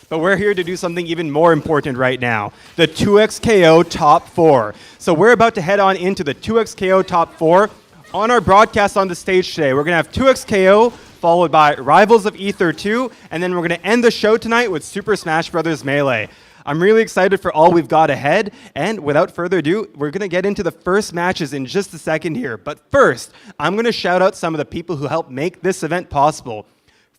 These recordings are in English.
But we're here to do something even more important right now, the 2XKO Top 4. So we're about to head on into the 2XKO Top 4. On our broadcast on the stage today, we're going to have 2XKO, followed by Rivals of Aether 2, and then we're going to end the show tonight with Super Smash Bros. Melee. I'm really excited for all we've got ahead, and without further ado, we're going to get into the first matches in just a second here. But first, I'm going to shout out some of the people who helped make this event possible.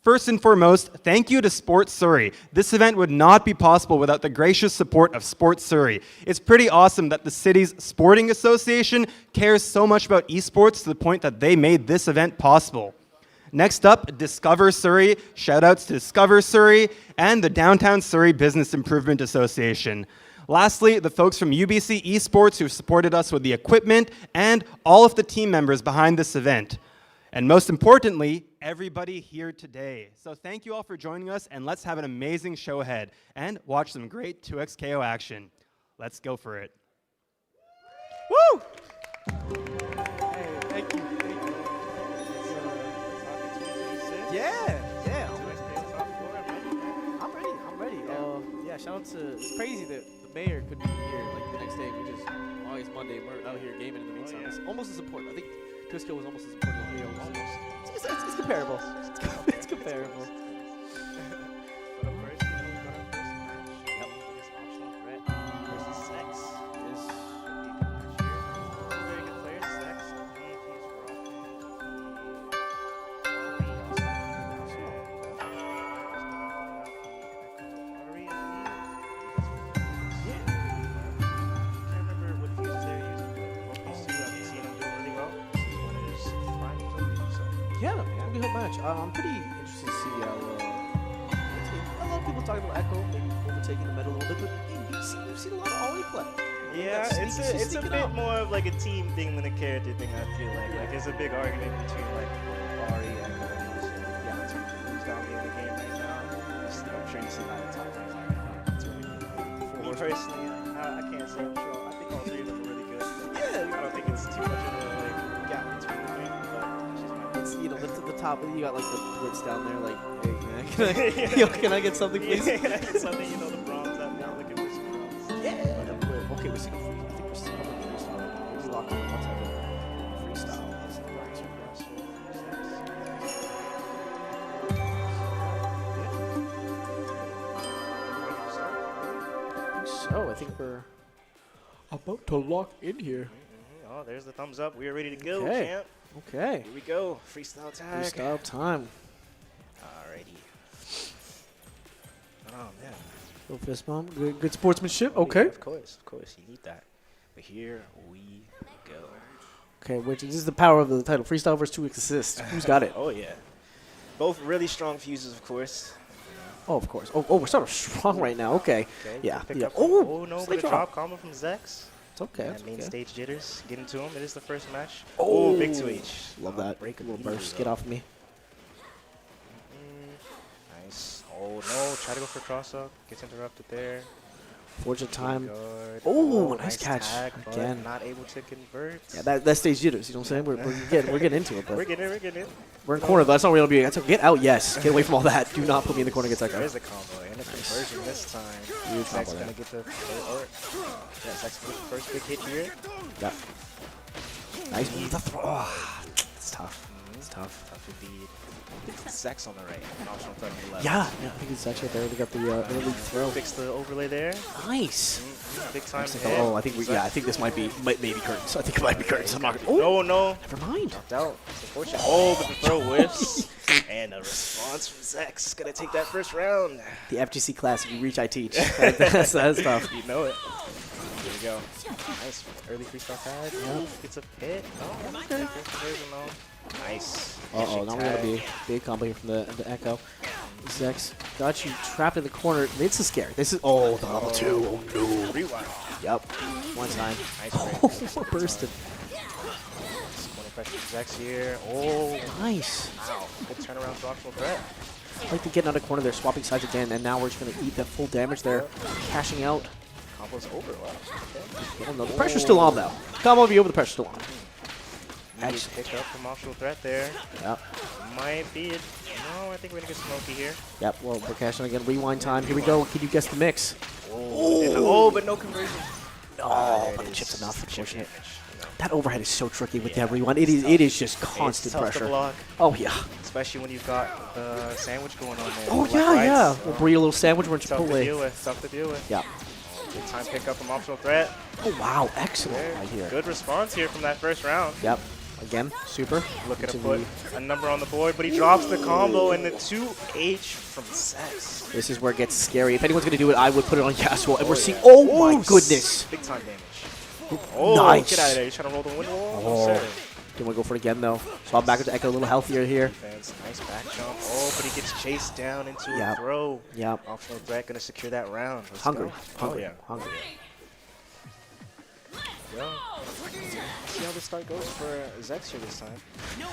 First and foremost, thank you to Sports Surrey. This event would not be possible without the gracious support of Sports Surrey. It's pretty awesome that the city's sporting association cares so much about esports to the point that they made this event possible. Next up, Discover Surrey. Shoutouts to Discover Surrey and the Downtown Surrey Business Improvement Association. Lastly, the folks from UBC Esports who supported us with the equipment and all of the team members behind this event. And most importantly, everybody here today. So thank you all for joining us, and let's have an amazing show ahead and watch some great 2XKO action. Let's go for it. Woo! Hey, thank you. Yeah. I'm ready. Yeah, shout out to, it's crazy that the mayor couldn't be here like the next day, which is August Monday. We're out here gaming in the meantime. It's almost as important. I think 2XKO was almost as important as Rio. It's comparable. It's comparable. Yeah, it'll be a good match. I'm pretty interested to see how. A lot of people talking about Echo maybe overtaking the meta a little bit, but we've seen a lot of Ollie play. Yeah, it's a bit more of like a team thing than a character thing. I feel like there's a big argument between like Ari, Echo, and yeah, who's dominating the game right now. I'm sure you see a lot of top players like that. Me personally, I can't say I'm sure. I think all three of them are really good. Yeah, I don't think it's too much of a gap between the three. The top, you got like the blitz down there, like, hey man, can I get something, please? Something, the bronze out now, looking for some bronze. Yeah. Okay, we're seeing a free. I think we're seeing a freestyle. Maybe lock in one type of freestyle. So I think we're about to lock in here. Oh, there's the thumbs up. We are ready to go, champ. Okay. Here we go. Freestyle tag. Freestyle time. Alrighty. Oh, man. Little fist bump. Good sportsmanship. Okay. Yeah, of course. You need that. But here we go. Okay, this is the power of the title. Freestyle versus 2x assist. Who's got it? Oh, yeah. Both really strong fuses, of course. Oh, of course. Oh, we're sort of strong right now. Okay. Yeah. Oh, no. But a drop combo from Zex. It's okay. Yeah, main stage jitters. Get into him. It is the first match. Oh, big 2H. Love that. Break a little burst. Get off of me. Nice. Oh, no. Try to go for cross up. Gets interrupted there. Fortunate time. Oh, nice catch. Tag, again. Not able to convert. Yeah, that stage jitters. You know what I'm saying? We're getting into it. But we're getting it. We're in corner, but that's not really be. That's get out. Yes. Get away from all that. Do not put me in the corner against that guy. There's a combo and a conversion this time. Huge combo. Zach's gonna get the Zach's gonna get the first big hit here. Yeah. Nice. It's tough. It's tough. Tough to beat. I think it's Zach's on the right. And optional threat on the left. Yeah. I think it's Zach right there. They got the early throw. Fix the overlay there. Nice. Big time. Oh, I think I think this might be curtains. I think it might be curtains. I'm not. Oh no. Never mind. Knocked out. It's unfortunate. Oh, but the throw whiffs. And a response from Zex. Gonna take that first round. The FGC class, if you reach, I teach. That's tough. You know it. Here we go. Nice early freestyle tag. Yep. Gets a pit. Oh, okay. Nice. Uh-oh, now we're going to be a big combo here from the Echo. Zex got you trapped in the corner. This is scary. This is, the level 2. Oh, no. Rewind. Yep. One time. Nice. We're bursted. Pressure Zex here. Oh. Nice. Wow. Good turnaround for optional threat. I like to get another corner there, swapping sides again, and now we're just going to eat that full damage there, cashing out. Combo's over. Wow. Okay. Oh, no, the pressure's still on, though. Combo be over, the pressure's still on. Nice pick up from optional threat there. Yep. Might be it. No, I think we're gonna get Smokey here. Yep, well, we're cashing again. Rewind time. Here we go. Can you guess the mix? Oh, but no conversion. Oh, but the chip's enough. Unfortunate. That overhead is so tricky with that rewind. It is just constant It's tough to pressure. block, Oh, yeah. especially when you've got the sandwich going on there. Oh, Left, yeah, right, yeah. so We'll bring you a little sandwich. We're in tough to deal Chipotle. with. Tough to deal with. Yeah. Good time pick up from optional threat. Oh, wow. Excellent There. right here. Good response here from that first round. Yep. Again, super. Looking to Into put a number on the board, but he drops the combo and the 2H from Sex. This is where it gets scary. If anyone's going to do it, I would put it on Yasuo. And we're seeing... Oh, my goodness. Big time damage. Oh, Nice. get out of there. He's trying to roll the window wall. Oh. Didn't want to go for it again, though. So I'm back with the Echo a little healthier here. Defense. Nice back jump. Oh, but he gets chased down into Yep. a throw. Yep. Optional threat going to secure that round. Let's Hungry. go. Hungry. Oh, yeah. Hungry. Yeah. See how the start goes for Zex here this time.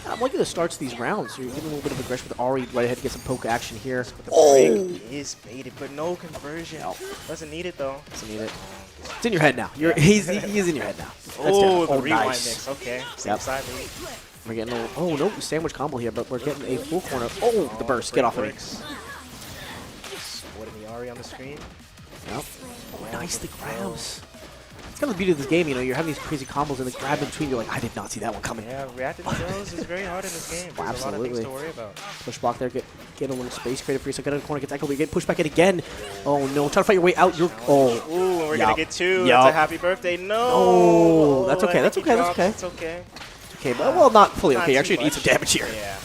I'm liking the starts of these rounds. You're getting a little bit of aggression with Ari right ahead to get some poke action here. But the Oh! break is baited, but no conversion. No. Doesn't need it though. Doesn't need it. It's in your head now. He's in your head now. That's Oh, down. the rewind nice. mix. Okay. Same Yep. side lead. We're getting a little, oh no, sandwich combo here, but we're getting a full corner. Oh, the burst. Get off of me. What in the Ari on the screen? Yep. Oh, nice, the grabs. It's kind of the beauty of this game, you know, you're having these crazy combos and the grab in between, you're like, I did not see that one coming. Yeah, reacting to throws is very hard in this game. There's a lot of things Absolutely. to worry about. Push block there, get a little space created for you. So get in the corner, gets Echo, but you get pushed back in again. Oh no, try to fight your way out. You're, oh. Ooh, we're Yup. gonna get two. Yup. That's a happy birthday. No. Oh, that's okay, I that's think he okay, that's drops. okay. It's okay. Okay, but well, not fully Not okay. You too actually need much. some damage here. Yeah.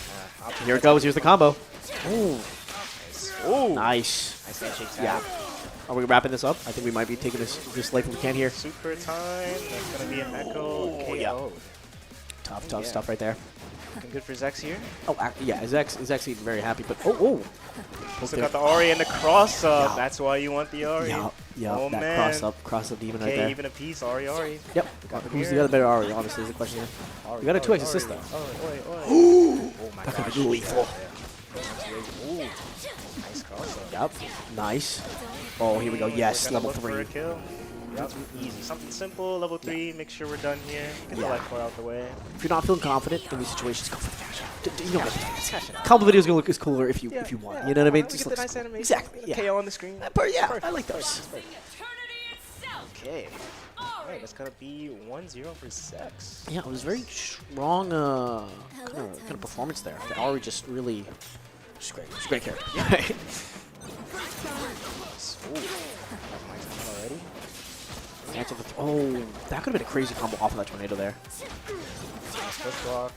Here it goes, here's the combo. Ooh, Ooh. nice. Nice handshake tap. Yeah. Are we wrapping this up? I think we might be taking this life we can here. Super time. That's gonna be an Echo KO. yeah. Tough Yeah. stuff right there. Looking good for Zex here. Oh, yeah, is actually very happy, but oh. Also got the Ari and the cross up. Yeah. That's why you want the Ari. Yeah, Oh, that man. cross up demon right Okay, there. even a piece. Ari. Yep. Who's the other better Ari, honestly, is the question here. Ari, You got a 2x Ari, assist, Ari. though. Oh my That could gosh. be lethal. Ooh. Nice cross up. Yep. Nice. Oh, here we go. Yes, We're gonna level look for a 3. kill. Yep, easy. Something simple. Level 3. Make sure we're done here. Get the Yeah. light core out the way. If you're not feeling confident in these situations, go for the cash out. You don't get Cash it out. combo videos gonna look as cooler if you Yeah, want. yeah. You know what I mean? We Just get the looks nice cool. animation. Exactly. Yeah. KO on the screen. Yeah, Perfect. I like those. Okay. Alright, that's gonna be 1-0 for Zex. Yeah, it was very strong kind of performance there. The Ari just really, just great. Just a great character. Yeah. Ooh. That's my time already. Oh, that could have been a crazy combo off of that tornado there. Nice push block.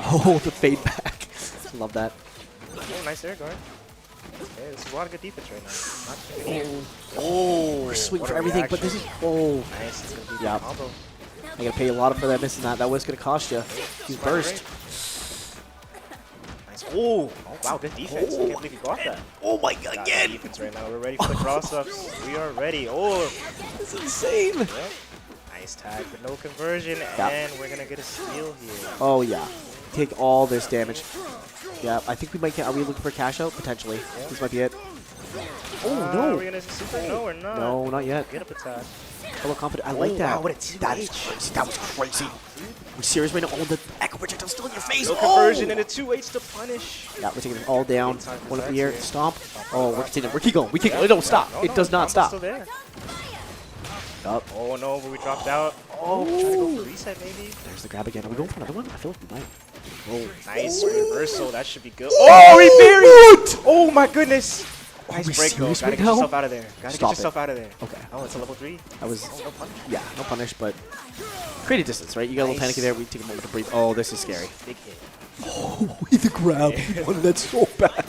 Oh, the fade back. Love that. Oh, nice air guard. Okay, this is a lot of good defense right now. Not too Oh, we're swinging what for a everything, but this is reaction. oh. Nice. It's gonna be Yeah. the combo. I gotta pay a lot for that missing that. That was gonna cost you. He's burst. Nice. Oh, wow, good defense. I can't believe you got that. Oh my god, Got good defense right now. We're ready for the cross-ups. We are ready. Oh, This is insane. yep. Nice tag, but no conversion, Yeah. and we're gonna get a steal here. Oh yeah. Take all this damage. Yeah, I think we might get. Are we looking for a cash out? Potentially. Yeah. This might be it. Oh Are no. we gonna super no or not? No, not yet. Get up attack. Hello, confident. I like that. wow, what a That is 2H. crazy. That was crazy. Are we serious right now? Oh, the echo projectile still in your face. No Oh! conversion and a 2H to punish. Yeah, we're taking it all down. Good time for One up Zex the air. here. Stomp. Oh, we're continuing. We keep going. We keep going. It don't stop. No, It no, does not combo's stop. Still there. Up. Oh no, but we dropped out. Oh, trying to go for reset maybe. There's the grab again. Are we going for another one? I feel like we might. Oh. Nice reversal. That should be good. Oh, he buried! Oh my goodness. Nice we break though. serious Gotta right get now? yourself out of there. Gotta Stop get yourself out of there. Okay. Oh, it's a level 3. That was. Oh, no punish. Yeah, no punish, but create a distance, right? You got a little Nice. panicky there. We take a moment to breathe. Oh, this is scary. Big hit. Oh, the grab. He wanted that so bad.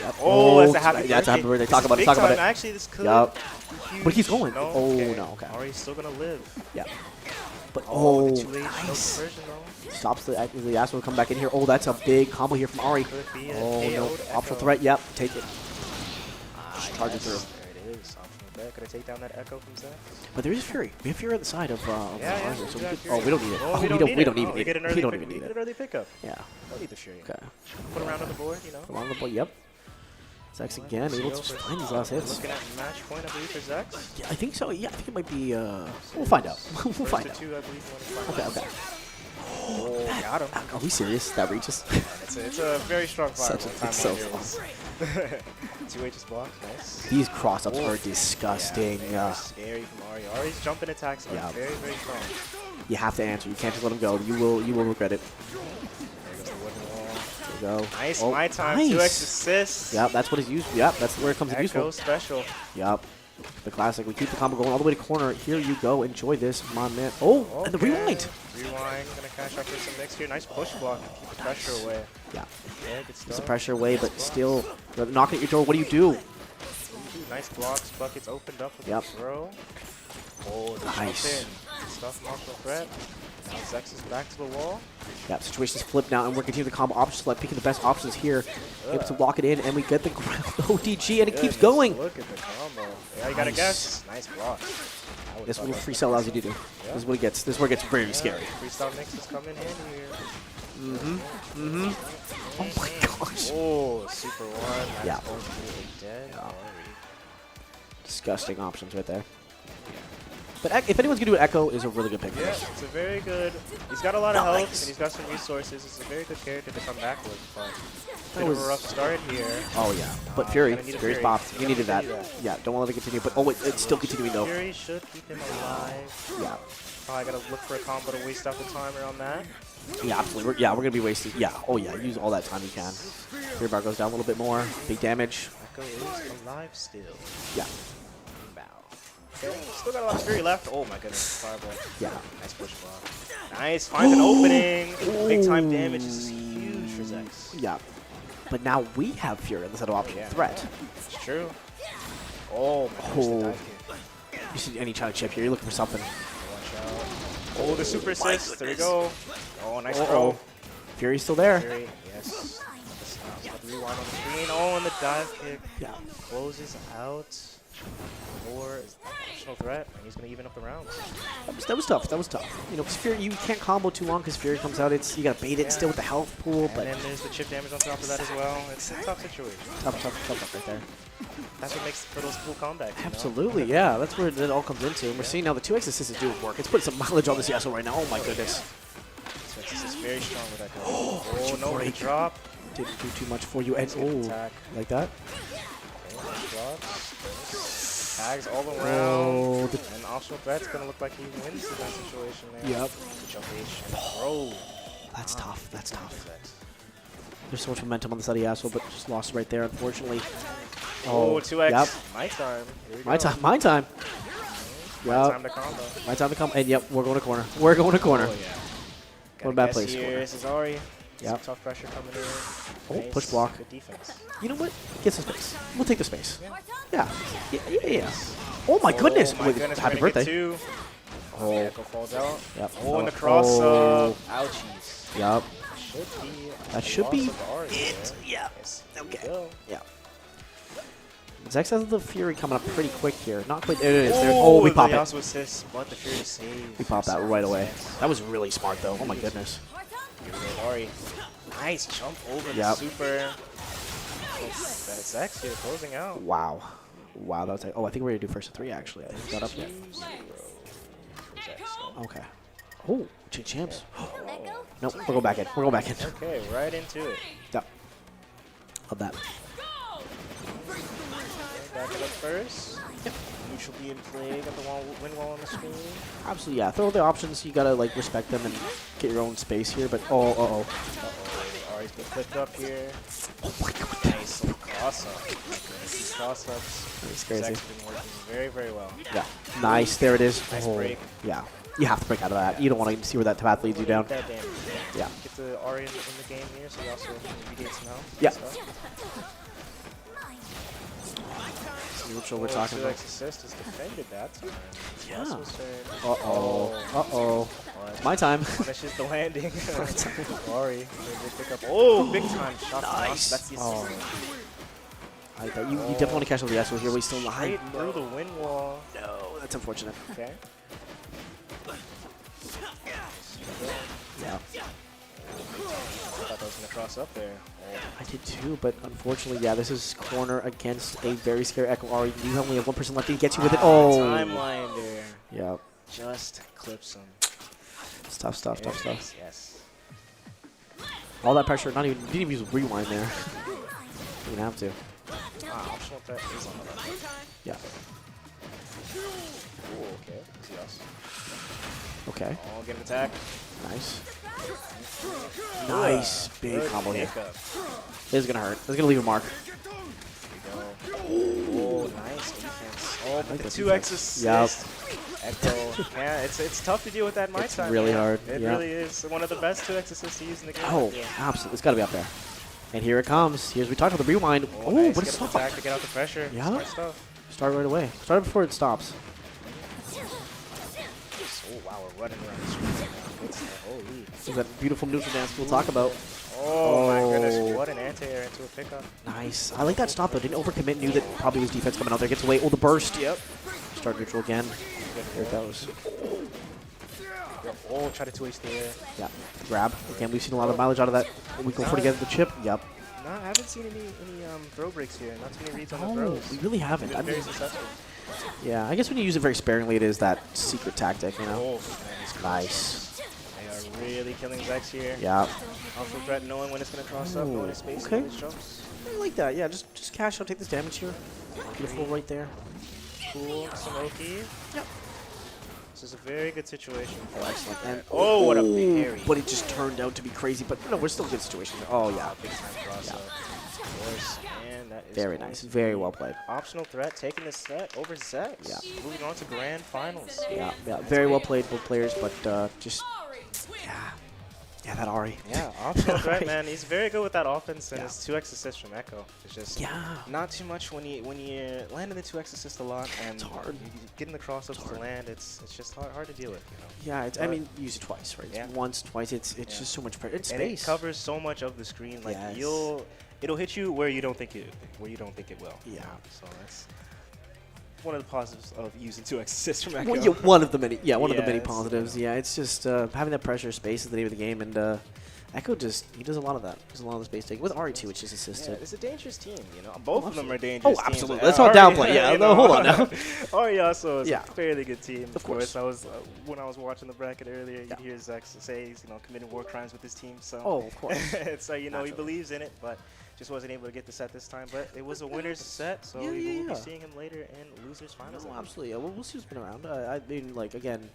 Yep. Oh, that's a happy birthday. Yeah, that's a happy birthday. This Talk is about it. big Talk about time. it. Actually, this could Yup. be huge. But he's going. No, Oh, okay. no, okay. Ari's still gonna live. Yeah. But Oh, oh, the 2H, nice. no conversion though. Stops the Yasuo will come back in here. Oh, that's a big combo here from Ari. Could be a Oh no, KO to optional Echo. threat. Yep, take it. Just charge it Yes, through. There it is. Optional threat. Could I take down that Echo from Zex? But there is Fury. We have Fury on the side of Yeah, Ours, yeah. so we got we Fury. oh, we don't need it. Oh, Oh, we don't we need don't it. even Oh, need get it. an early We don't pick- even we need get it. an early pickup. Yeah. Don't need the Fury. Okay. Put around on the board, you know. Along the board. Yep. Zex again, able to just find these last hits. Looking at match point, I believe, for Zex. Yeah, I think so. Yeah, I think it might be. We'll find out. We'll First find to out. two, I believe, one to five. Okay, okay. Oh, Got him. Are we serious? That reaches? It's a very strong fire. Such a time so here. 2H's block, nice. These cross-ups are disgusting. Yeah, scary from Ari. Ari's jumping attacks are very, very strong. You have to answer. You can't just let him go. You will regret it. There goes the wooden wall. There we go. Nice, oh, my time. nice. 2X assist. Yep, that's what it's used. Yep, that's where it comes in Echo useful. special. Yep. The classic. We keep the combo going all the way to corner. Here you go. Enjoy this, my man. Oh, and the rewind. Rewind. Gonna cash out for some mix here. Nice push block. Keep the pressure away. Yeah. Yeah, good Keeps stuff. the pressure away, but still knocking at your door. What do you do? Nice blocks. Buckets opened up with Yep. the throw. Oh, the Nice. jump in. Good stuff. Martial threat. Now Zex is back to the wall. Yeah, situation's flipped now, and we're continuing the combo options, like picking the best options here. Able to lock it in, and we get the ground ODG, and it keeps going. Look at the combo. Yeah, you gotta guess. Nice block. This little freestyle allows you to do. This is what it gets. This is where it gets very scary. Freestyle mix is coming in here. Oh my gosh. Oh, super one. Nice. Yeah. Dead. Disgusting options right there. But if anyone's gonna do an Echo, is a really good pick for Yeah, this. it's a very good. He's got a lot of health Nice. and he's got some resources. It's a very good character to come back with. But That bit of was- a rough start here. Oh yeah, but Fury, Gonna need a Fury's Fury. popped. You needed that. Continue that. Yeah, don't want to continue. But oh, it's still continuing though. Fury should keep him alive. Yeah, Probably gotta look for a combo to waste out the timer on that. yeah, absolutely. We're gonna be wasting. Yeah, oh yeah, use all that time you can. Fury bar goes down a little bit more. Big damage. Echo is alive still. Yeah, Okay, still got a lot of Fury left. Oh my goodness, fireball. yeah. Nice push block. Nice, finds an opening. Big time damage is huge for Zex. Yeah. But now we have Fury instead of option threat. It's true. Oh my goodness, the Oh. dive kick. You see any trying to chip here, you're looking for something. Watch out. Oh, the super assist. There we go. Oh, nice Uh-oh. throw. Fury's still there. Fury, yes. Got the rewind on the screen. Oh, and the dive kick Yeah. closes out. Or optional threat, and he's gonna even up the rounds. That was tough. That was tough. You know, because Fury, you can't combo too long because Fury comes out. It's you gotta bait it still with the health pool, And but then there's the chip damage on top of that as well. It's a tough situation. tough right there. That's what makes for those cool comebacks. you know? Absolutely, yeah. That's where it all comes into. And we're seeing now the 2X assist is doing work. It's putting some mileage on this Yasuo right now. Oh my goodness. This is very strong with that guy. Oh, Oh, no, the break. drop. Didn't do too much for you. And Good oh, attack. like that. Okay, drops. Tags all around. Oh, the, And optional threat's gonna look like he wins in that situation there. yep. The jump H and throw. That's tough. That's tough. Zex. There's so much momentum on the side of Yasuo, but just lost right there, unfortunately. Oh, 2x. Yep. My time. Here we My go. time. My time. My Yep. time to combo. My time to come. And yep, we're going to corner. We're going to corner. Oh, yeah. What bad guess place? here. Corner. This is Ari. Yep. Some tough pressure coming in. Oh, push block. Good defense. You know what? Get some space. We'll take the space. Yeah. Yeah. Oh my goodness. Oh my Wait, goodness. happy we're gonna birthday. get two. Oh. Echo falls out. Yep. Oh, and the Oh. cross Oh. up. Ouchies. Yep. Should be. That a should loss be of Ari it. there. Yeah. Yes. Okay. There we go. Yeah. Zex has the Fury coming up pretty quick here. Not quite. There it is. There. Oh, we pop the it. also assists, but the Fury saves. We pop that right away. That was really smart, though. Oh my goodness. Here we go, Ari. Nice jump over the Yep. super. That's Zex here closing out. Wow. Wow. That was like. Oh, I think we're gonna do first to 3 actually. I think we got up yet. 2-0 for Zex. Okay. Oh, champs. Nope. We'll go back in. We'll go back in. Okay, right into it. Yep. Love that. Back it up first. Yep. Neutral be in play. Got the win wall on the screen. Absolutely, yeah. Throw the options. You gotta like respect them and get your own space here. But oh. Uh-oh. Ari's been flipped up here. Oh my god. Nice little cross-up. These cross-ups. It's crazy. Zex been working very, very well. Yeah. Nice. There it is. Nice Oh, break. yeah. You have to break out of that. You don't want to see where that path leads you down. That damage. Yeah. Get the Ari in the game here, so he also negates now. Yeah. Stuff. Neutral we're talking about. 2x assist has defended that time. Yeah. This was fair. Uh-oh. Uh-oh. But It's my time. punishes the landing. Ari, they pick up. Oh, big time shot. Nice. That's the Oh. assist. I bet you definitely want to catch up the Yasuo here. We still Straight alive. through the wind wall. No, that's unfortunate. Okay. Yeah. I thought that was going to cross up there. Oh. I did too, but unfortunately, yeah, this is corner against a very scary Echo Ari. You only have one person left to get you with it. Oh. Timeline there. Yeah. Just clips him. It's tough stuff, tough stuff. Yes. All that pressure, not even, didn't even use rewind there. Didn't have to. Optional threat is on the left. Yeah. Ooh, okay. Easy us. Okay. Oh, get an attack. Nice. Nice. Big Good combo here. pickup. This is going to hurt. This is going to leave a mark. There we go. Oh, nice defense. Oh, but the 2x assist. Yep. Echo. Yeah, it's tough to deal with that mic It's time. really man. hard. It Yeah. really is. One of the best 2x assists to use in the game. Oh, Yeah. absolutely. It's got to be up there. And here it comes. Here's we talked about the rewind. Oh, Oh, nice. but Get it's an stop. attack to get out the pressure. Yeah. Smart stuff. Start right away. Start it before it stops. Oh, wow, we're running around the streets right now. Good stuff. Holy. This is that beautiful neutral dance we'll talk about. Oh, my Oh. goodness. What an anti-air into a pickup. Nice. I like that stop, though. Didn't overcommit. Knew that probably was defense coming out there. Gets away. Oh, the burst. Yep. Start neutral again. Here it goes. Oh, try to twist the air. Yeah. Grab. Again, we've seen a lot of mileage out of that. We go for to get the chip. Yep. No, I haven't seen any throw breaks here. Not too many reads on the Oh, throws. we really haven't. Been I very mean, successful. yeah, I guess when you use it very sparingly, it is that secret tactic, you know? Oh, man, it's Nice. They are really killing Vex here. Yeah. Also threat knowing when it's going to cross up, Ooh, knowing his space, okay. knowing his jumps. I like that. Yeah, just cash out, take this damage here. Beautiful right there. Cool, Samoki. Yep. This is a very good situation for Excellent. And oh, what a ooh, parry. but it just turned out to be crazy. But no, we're still in a good situation. Oh yeah. Big time cross up. Of course, and that is Very going nice. to Very be well played. Optional threat taking this set over Zex. Yeah. Moving on to grand finals. Yeah, yeah. Very well played, both players. But just yeah, that Ari. Yeah, optional threat, Right. man. He's very good with that offense, and Yeah. his 2x assist from Echo. It's just Yeah. not too much when you landing the 2x assist a lot, and It's hard. getting the crossups to land. It's just hard to deal with, you know. Yeah, I mean, use it twice, right? Yeah. Once, twice. It's Yeah. just so much pressure. It's And space. it covers so much of the screen. Like Yes. it'll hit you where you don't think it will. Yeah. So that's one of the positives of using 2x assist from Echo. Well, yeah, one of the many. Yeah, one of the many Yes, positives. you know. Yeah, it's just having that pressure space is the name of the game, and Echo he does a lot of that. Does a lot of the space taking with Ari too, which is Yeah, assisted. it's a dangerous team, you know. Both of them are dangerous. Oh, teams. absolutely. Let's not downplay. Yeah, you no, know, hold on now. Ari also is Yeah. a fairly good team. Of course. I was when I was watching the bracket earlier, Yeah. you'd hear Zex say he's committing war crimes with his team. So Oh, of course. it's like he Naturally. believes in it, but just wasn't able to get the set this time. But it was a winner's set, so Yeah, we will yeah. be seeing him later in losers finals. No, absolutely. Yeah, we'll see who's been around. I mean, like again,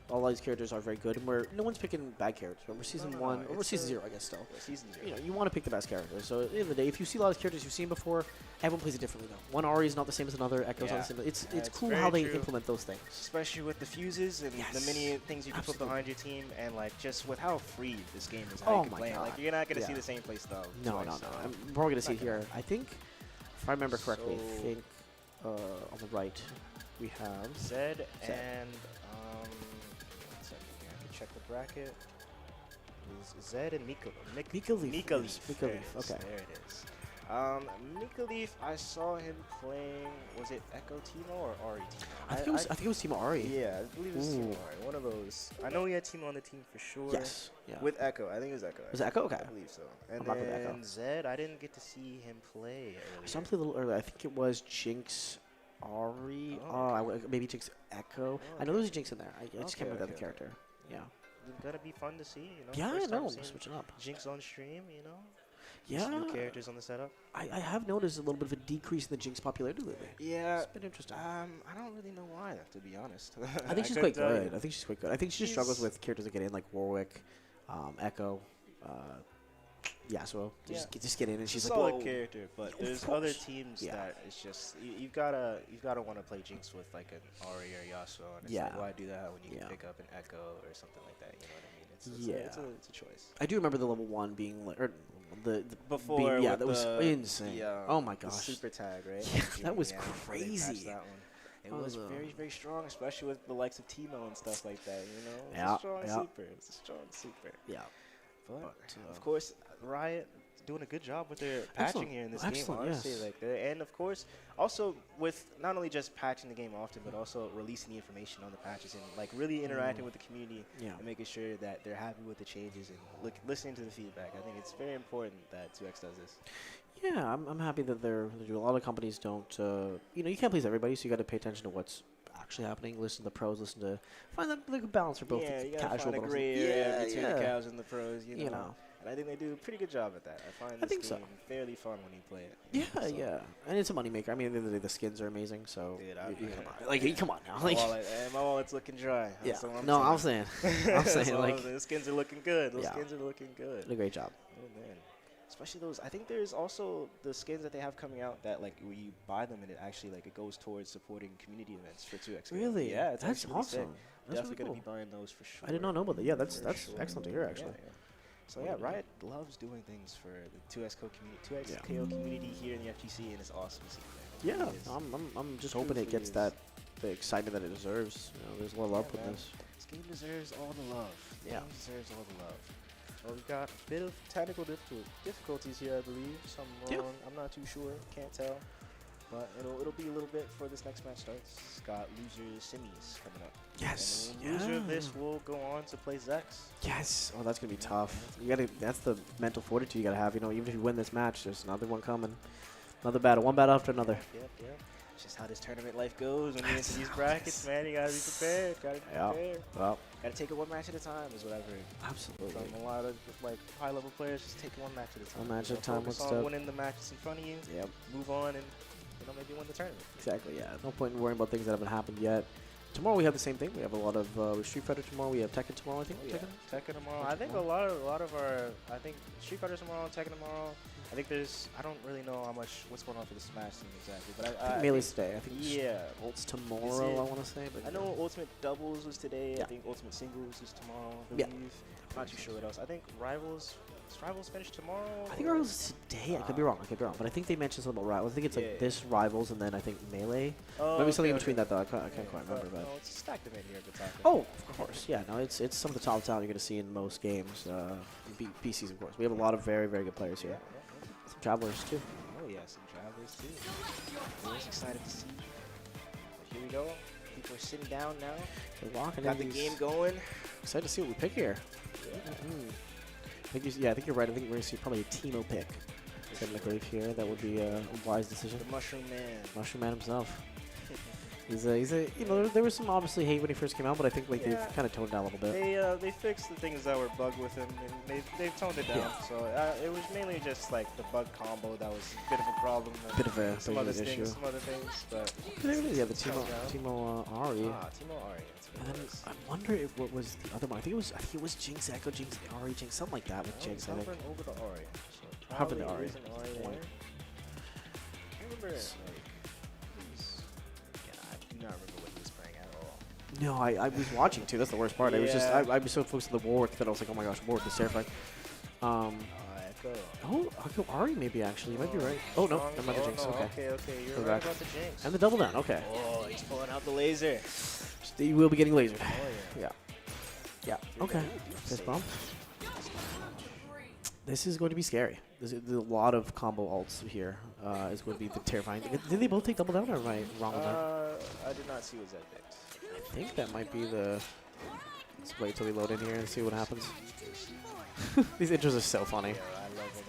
all these characters are very good, and no one's picking bad characters. We're season no, one, or we're it's season a- 0, I guess. Still, Season 0. you know, you want to pick the best characters. So at the end of the day, if you see a lot of characters you've seen before, everyone plays it differently though. One Ari is not the same as another. Echo's Yeah. not the same. It's Yeah, it's cool very how they true. implement those things. Especially with the fuses and Yes. the many things you can Absolutely. put behind your team, and like just with how free this game is, Oh how you can my play it. God. Like you're not gonna see Yeah. the same play style. No, twice, no, no. so. I'm probably gonna see it Not gonna here. I think, if I remember correctly, So- I think on the right we have. Zed and one second here, I can check the bracket. Is Zed and Mika Mika Leaf, Mika yes, Leaf. Mika There Leaf, it is, okay. There it is. Mika Leaf, I saw him playing. Was it Echo Timo or Ari Timo? I think it was Team Ari. Yeah, I believe it was Timo Ooh. Ari. One of those. I know he had Timo on the team for sure. Yes. Yeah. With Echo, I think it was Echo. Was it Echo? Okay. I believe so. And I'm rocking with Echo. then Zed, I didn't get to see him play earlier. I saw him play a little earlier. I think it was Jinx, Ari. Oh, Maybe Jinx Echo. Oh, I know there's a Jinx in there. I just can't remember the other okay. character. Yeah. It's gonna be fun to see, you know. Yeah, I first time know. seeing Switching up. Jinx on stream, you know. Yeah. Some new characters on the setup. I have noticed a little bit of a decrease in the Jinx popularity lately. Yeah. It's been interesting. I don't really know why, to be honest. I think she's couldn't quite tell you. good. I think she's quite good. I think she just struggles She's- with characters that get in, like Warwick, Echo, Yasuo. Yeah. Just get in, and She's she's a like, solid whoa. character, but Of there's other course. teams Yeah. that it's just you've gotta want to play Jinx with like an Ari or Yasuo, and it's Yeah. like, why do that when you Yeah. can pick up an Echo or something like that? You know what I mean? It's a choice. I do remember the level 1 being like, or the Before, being, yeah, with that was the- insane. Oh my the gosh. super tag, right? Yeah, that was before they patched crazy. That one. It That was was, very strong, especially with the likes of Timo and stuff like that. You know, it's Yeah, a strong yeah. super. It's a strong super. Yeah. But of course, Riot is doing a good job with their patching Excellent. here in this Excellent, game. Honestly, yes. like, and of course, also with not only just patching the game often, but also releasing the information on the patches and like really interacting with the community Yeah. and making sure that they're happy with the changes and listening to the feedback. I think it's very important that 2X does this. Yeah, I'm happy that they're doing. A lot of companies don't, you can't please everybody, so you got to pay attention to what's actually happening. Listen to the pros. Listen to find that like a balance for both Yeah, the you gotta casual find a but also- gray area yeah, between yeah. the cows and the pros. You know. And I think they do a pretty good job at that. I find this think so. game fairly fun when you play it. Yeah, So, yeah, and it's a moneymaker. I mean, at the end of the day, the skins are amazing. So Dude, come on, like, come on now, like, my wallet's looking dry. yeah. That's all No, I'm saying. saying, I'm saying, like, the skins are looking good. Those Yeah. skins are looking good. did a great job. Oh man, especially those. I think there's also the skins that they have coming out that like where you buy them and it actually like it goes towards supporting community events for 2X. Really? Yeah, it's That's actually really sick. awesome. That's Definitely really gonna cool. be buying those for sure. I did not know about that. Yeah, that's For sure. excellent to hear, actually. Yeah. So yeah, Riot loves doing things for the 2XKO community, 2XKO community here in the FGC, and it's awesome to see. Man. Yeah, It is. I'm just hoping it Truthfully gets is. that the excitement that it deserves. You know, there's a lot of love with man. this. This game deserves all the love. Yeah. Game deserves all the love. Well, we've got a bit of technical difficulties here, I believe. Something Yeah. wrong. I'm not too sure. Can't tell. But it'll be a little bit before this next match starts. It's got losers semis coming up. Yes. And the loser of this will go on to play Zex. Yes. Oh, that's gonna be tough. You gotta. That's the mental fortitude you gotta have. You know, even if you win this match, there's another one coming. Another battle. One battle after another. Yep. It's just how this tournament life goes when you into these Yes. brackets, man. You gotta be prepared. Gotta be Yeah. prepared. Well, Gotta take it one match at a time, is what I've heard. absolutely. From a lot of like high-level players, just take it one match at a time. One match at a Just time, Focus one on step. winning the matches in front of you. Yep. Move on and maybe win the tournament. Exactly. Yeah. No point in worrying about things that haven't happened yet. Tomorrow we have the same thing. We have a lot of Street Fighter tomorrow. We have Tekken tomorrow. I think. Tekken tomorrow. Tekken I think a lot of our Street Fighter tomorrow, Tekken tomorrow. I think I don't really know what's going on for the Smash team exactly, but I think Melee's today. I think yeah. Ult's tomorrow. it? I want to say, but I know Ultimate Doubles was today. Yeah. I think Ultimate Singles is tomorrow. I Yeah. believe. I'm not too sure what else. I think Rivals finished tomorrow. I think Rivals is today. I could be wrong. But I think they mentioned something about Rivals. I think it's Yeah. like this Rivals and then I think Melee. Oh, Maybe something in okay, between okay. that though. I can't quite remember. But no, it's a stacked event here at Pataka. oh, of course, yeah. No, it's some of the top talent you're gonna see in most games. PCs, of course. We have a lot of very good players here. Some travelers too. Oh yeah, some travelers too. Always excited to see. But here we go. People are sitting down now. They're walking Got in the these- game going. Excited to see what we pick here. I think you're right. I think we're gonna see probably a Teemo pick. Technically here, that would be a wise decision. The Mushroom Man. Mushroom Man himself. He's a you know there was some obviously hate when he first came out, but I think like Yeah. they've kind of toned down a little bit. They fixed the things that were bugged with him, and they've toned it down. Yeah. So it was mainly just like the bug combo that was a bit of a problem. And Bit of a some bit other of an issue. some other things, but There it is, yeah, the Toned down. Teemo Ari. Timo Ari. That's what And it then was. I wonder if what was the other one. I think it was Jinx Echo, Jinx Ari, Jinx something like that with Jinx. I think. Hovering over the Ari. So Hovering the probably Ari. is an Ari Good there. point. I remember I do not remember what he was playing at all. No, I was watching too. That's the worst part. I was just Yeah. I was so focused on the Warwick that I was like, oh my gosh, Warwick is terrifying. Echo. I'll go Ari maybe actually. You might be right. Oh no, I'm not the Jinx. No, Okay. okay. You're Go right back. about the Jinx. And the double down. Okay. Oh, he's pulling out the laser. You will be getting lasered. Oh yeah. Yeah. Okay. Fist bump. This is going to be scary. There's a lot of combo ults here. Is going to be the terrifying. Did they both take double down or am I wrong on that? I did not see what Zed picked. I think that might be the. Let's wait till we load in here and see what happens. These intros are so funny. Yeah, I love them.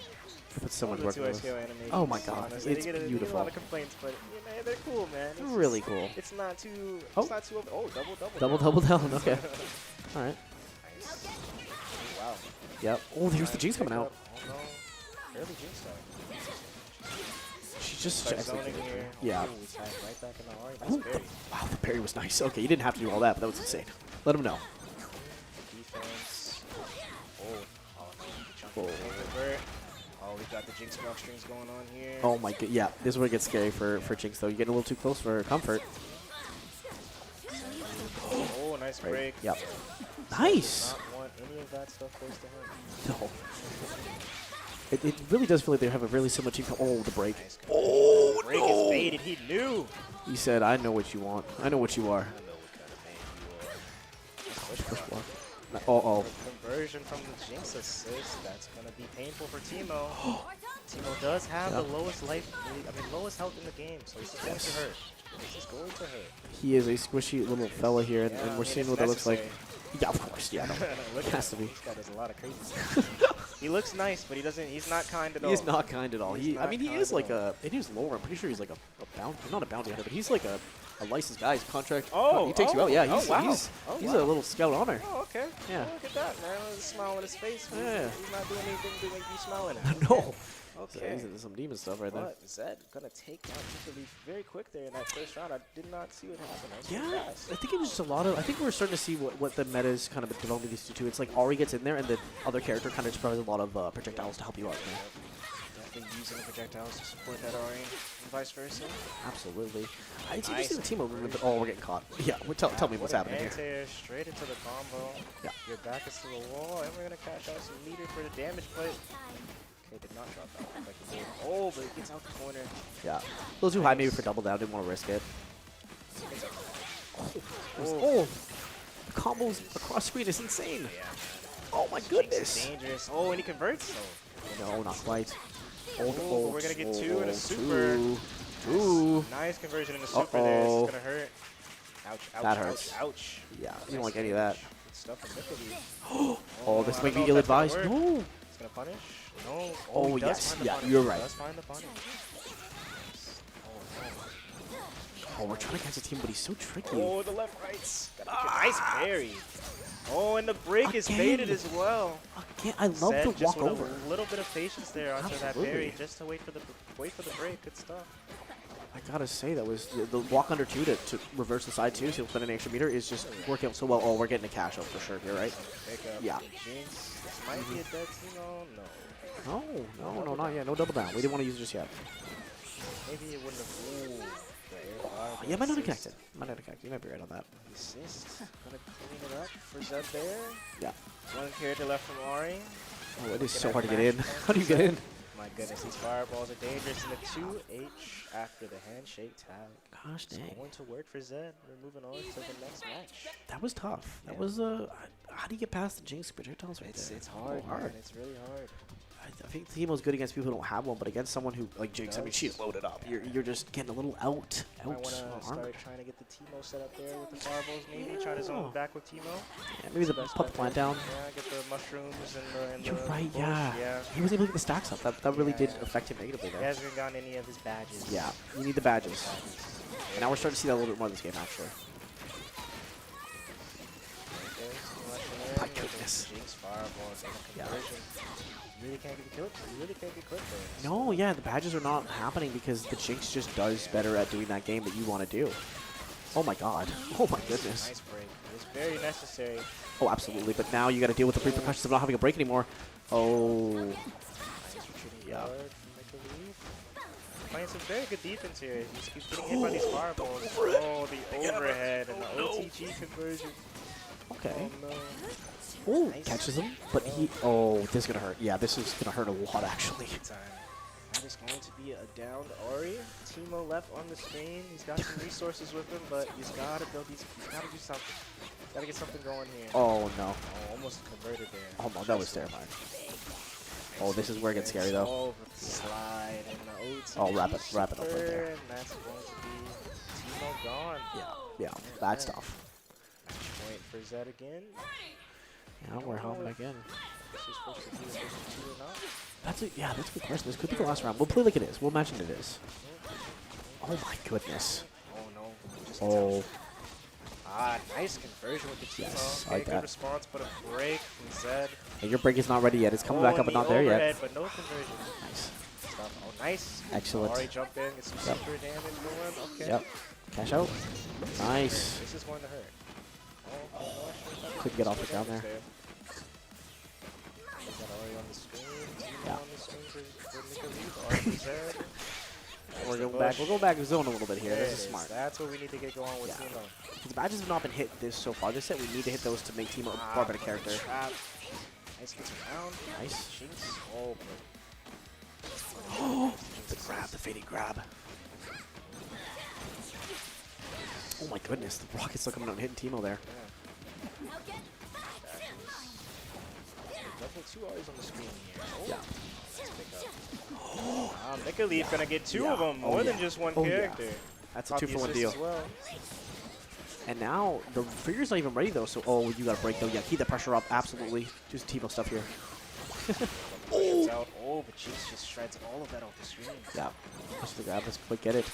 Put so much Love work the into 2XKO this. animations, Oh my god, honestly. it's They get a beautiful. lot of complaints, but yeah, man, they're cool, man. It's Really just- cool. It's not too. Oh. It's not too. Oh, Double down. Okay. All right. Nice. Wow. Yep. Oh, there's the Jinx coming out. Oh no. Early Jinx start. She's just Start excellent. zoning here. Yeah. Ooh, we tied right back in the Ari. Oh, That's very wow, the parry was nice. Okay, you didn't have to do all that, but that was insane. Let him know. defense. Oh. Oh no. Chunky Oh. revert. Oh, we got the Jinx block strings going on here. Oh my god, yeah. This is where it gets scary for Jinx though. You get a little too close for comfort. Oh, nice Right. break. Yep. Does Nice. not want any of that stuff close to him. No. It really does feel like they have a really similar team. Oh, the break. Nice. Oh Break is no. baited. He knew. He said, "I know what you want. I know what you are." I know what kind of man you are. Push block. Oh. The conversion from the Jinx assist, that's going to be painful for Teemo. Teemo does have the lowest lowest health in the game, so this is going to hurt. This is going to hurt. He is a squishy little fella here, and, Yeah, and I we're mean, seeing it's what that looks like. necessary. Yeah, of course. Yeah, no. Look It has to be. This guy does a lot of crazy stuff. He looks nice, but he's not kind at all. He is not kind at all. He's I not mean, he kind is at like all. in his lore, I'm pretty sure he's like a bounty, not a bounty hunter, but he's like a a licensed guy. His contract. Oh, he takes you out. Yeah, he's wow. he's, Oh, he's wow. a little scout honor. Oh, okay. Yeah. Oh, look at that, man. With a smile on his face. Yeah. He's not doing anything to make you smiling at. No. Okay. He's into some demon stuff right there. But Zed gonna take down Nickel Leaf very quick there in that first round. I did not see what happened. That was so Yeah, fast. I think it was just a lot of. I think we're starting to see what the meta is kind of developing these two. It's like Ari gets in there, and the other character kind of just provides a lot of projectiles to help you out. Man. Definitely using the projectiles to support that Ori, and vice versa. Absolutely. It's Nice. interesting the team over, but we're getting caught. Yeah, tell me what's happening here. Here. Straight into the combo. Yeah. Your back is to the wall, and we're gonna cash out some meter for the damage play. Okay, did not drop that one like he did. Oh, but it gets out the corner. Yeah, a little too high maybe for double down. Didn't want to risk it. Oh, the combos across screen is insane. Yeah. Oh my Jinx is goodness. dangerous. Oh, and he converts. Oh. No, not quite. Oh, but we're gonna get two and a super. Two. Nice conversion in the super there. This is gonna hurt. Ouch, ouch, That ouch, hurts. ouch. Yeah, you don't like any of that. Good stuff from Nickel Leaf. Oh, this I might don't be know if that's ill-advised. gonna work. No. It's gonna punish. No. Oh, he does yes. find the Yeah, punish. you're He right. does find the punish. Oh, we're trying to catch a team, but he's so tricky. Oh, the left rights. Nice parry. Oh, and the break is Again. baited as well. Again, I love Zed the just walk with over. a little bit of patience there after that Absolutely. parry, just to wait for the break. Good stuff. I gotta say, that was the walk under two to reverse the side two, so he'll spend an extra meter, is just working out so well. Oh, we're getting a cash out for sure here, right? Pick up Yeah. Jinx. This might be a dead team. Oh, no. No, not yet. No double down. We didn't want to use it just yet. Maybe it wouldn't have. Ooh. Yeah, might not have connected. Might not have connected. You might be right on that. Assist. Gonna clean it up for Zed there. Yeah. One character left from Ori. Oh, it is so hard to get in. How do you get in? My goodness, these fireballs are dangerous in the 2H after the handshake tag. Gosh It's dang. going to work for Zed. We're moving on to the next match. That was tough. That Yeah. was, how do you get past the Jinx projectiles right there? It's hard, Oh, hard. man. It's really hard. I think Teemo's good against people who don't have one, but against someone who, like Jinx, I mean, she's loaded up. You're just getting a little out Might want to armored. start trying to get the Teemo set up there with the fireballs, maybe. Try to zone back with Teemo. Yeah, maybe Best put the bet plant there. down. Yeah, get the mushrooms and You're the right, bush. yeah. He was able to get the stacks up. That really Yeah, did yeah. affect him negatively He there. hasn't gotten any of his badges. Yeah, you need the badges. And now we're starting to see that a little bit more in this game, actually. My goodness. Jinx fireballs and a Yeah. conversion. You really can't get clipped. You really can't get clipped there. No, yeah, the badges are not happening because the Jinx just does better at doing that game that you want to do. Oh my god. Oh my goodness. Nice break. It was very necessary. Oh, absolutely. But now you got to deal with the repercussions of not having a break anymore. Oh. Nice retreating Yeah. guard from Nickel Leaf. Playing some very good defense here. He just keeps getting hit by these fireballs. Oh, the overhead and the OTG conversion. Okay. Oh no. Oh, Nice. catches him. But he. Oh, this is going to hurt. Yeah, this is going to hurt a lot, actually. Good time. That is going to be a downed Ori. Teemo left on the screen. He's got some resources with him, but he's got to build these. He's got to do something. Got to get something going here. Oh, no. Oh, almost converted there. Oh, no, that was terrifying. Oh, this is where it gets scary, though. Oh, slide and the OTG Oh, wrap it up right super, there. And that's going to be Teemo gone. Yeah, bad stuff. Match point for Zed again. Yeah, we're home again. This is supposed to be a 52 or not. That's a good question. This could be the last round. We'll play like it is. We'll imagine it is. Oh my goodness. Oh no. Just Oh. Nice conversion with the Teemo. Yes, I Okay, like good that. response, but a break from Zed. And your break is not ready yet. It's coming back up, and but the not there yet. overhead, But no conversion. Nice. Stuff. Oh, nice. Excellent. Already jumped in, get some Yep. super damage going. Okay. Yep. Cash out. Nice. This is going to hurt. Oh, gosh. Couldn't get off the ground there. We got Ori on the screen. Teemo Yeah. on the screen for Nickel Leaf. Ori for Zed. We're the going back. bush. We're going back to zone a little bit here. There This it is smart. That's what we need to get going with Yeah. Teemo. The badges have not been hit this so far. This set we need to hit those to make Teemo a far better character. Trap. Nice gets around. Nice. Jinx. Oh, The grab, the fading grab. Oh my goodness, the rocket's still coming out and hitting Teemo there. Level 2 R's on the screen here. Oh. Yeah. Let's pick up. Nickel Leaf gonna get two of Yeah. them, Oh, more than yeah. just one Oh, yeah. character. That's a Caught the 2-for-1 assist deal. as well. And now the figure's not even ready though, so you gotta break though. Yeah, keep the pressure up, absolutely. Do some Teemo stuff here. Pushes out. Oh, but Jinx just shreds all of that off the screen. Yeah. Push the grab, let's quick get it.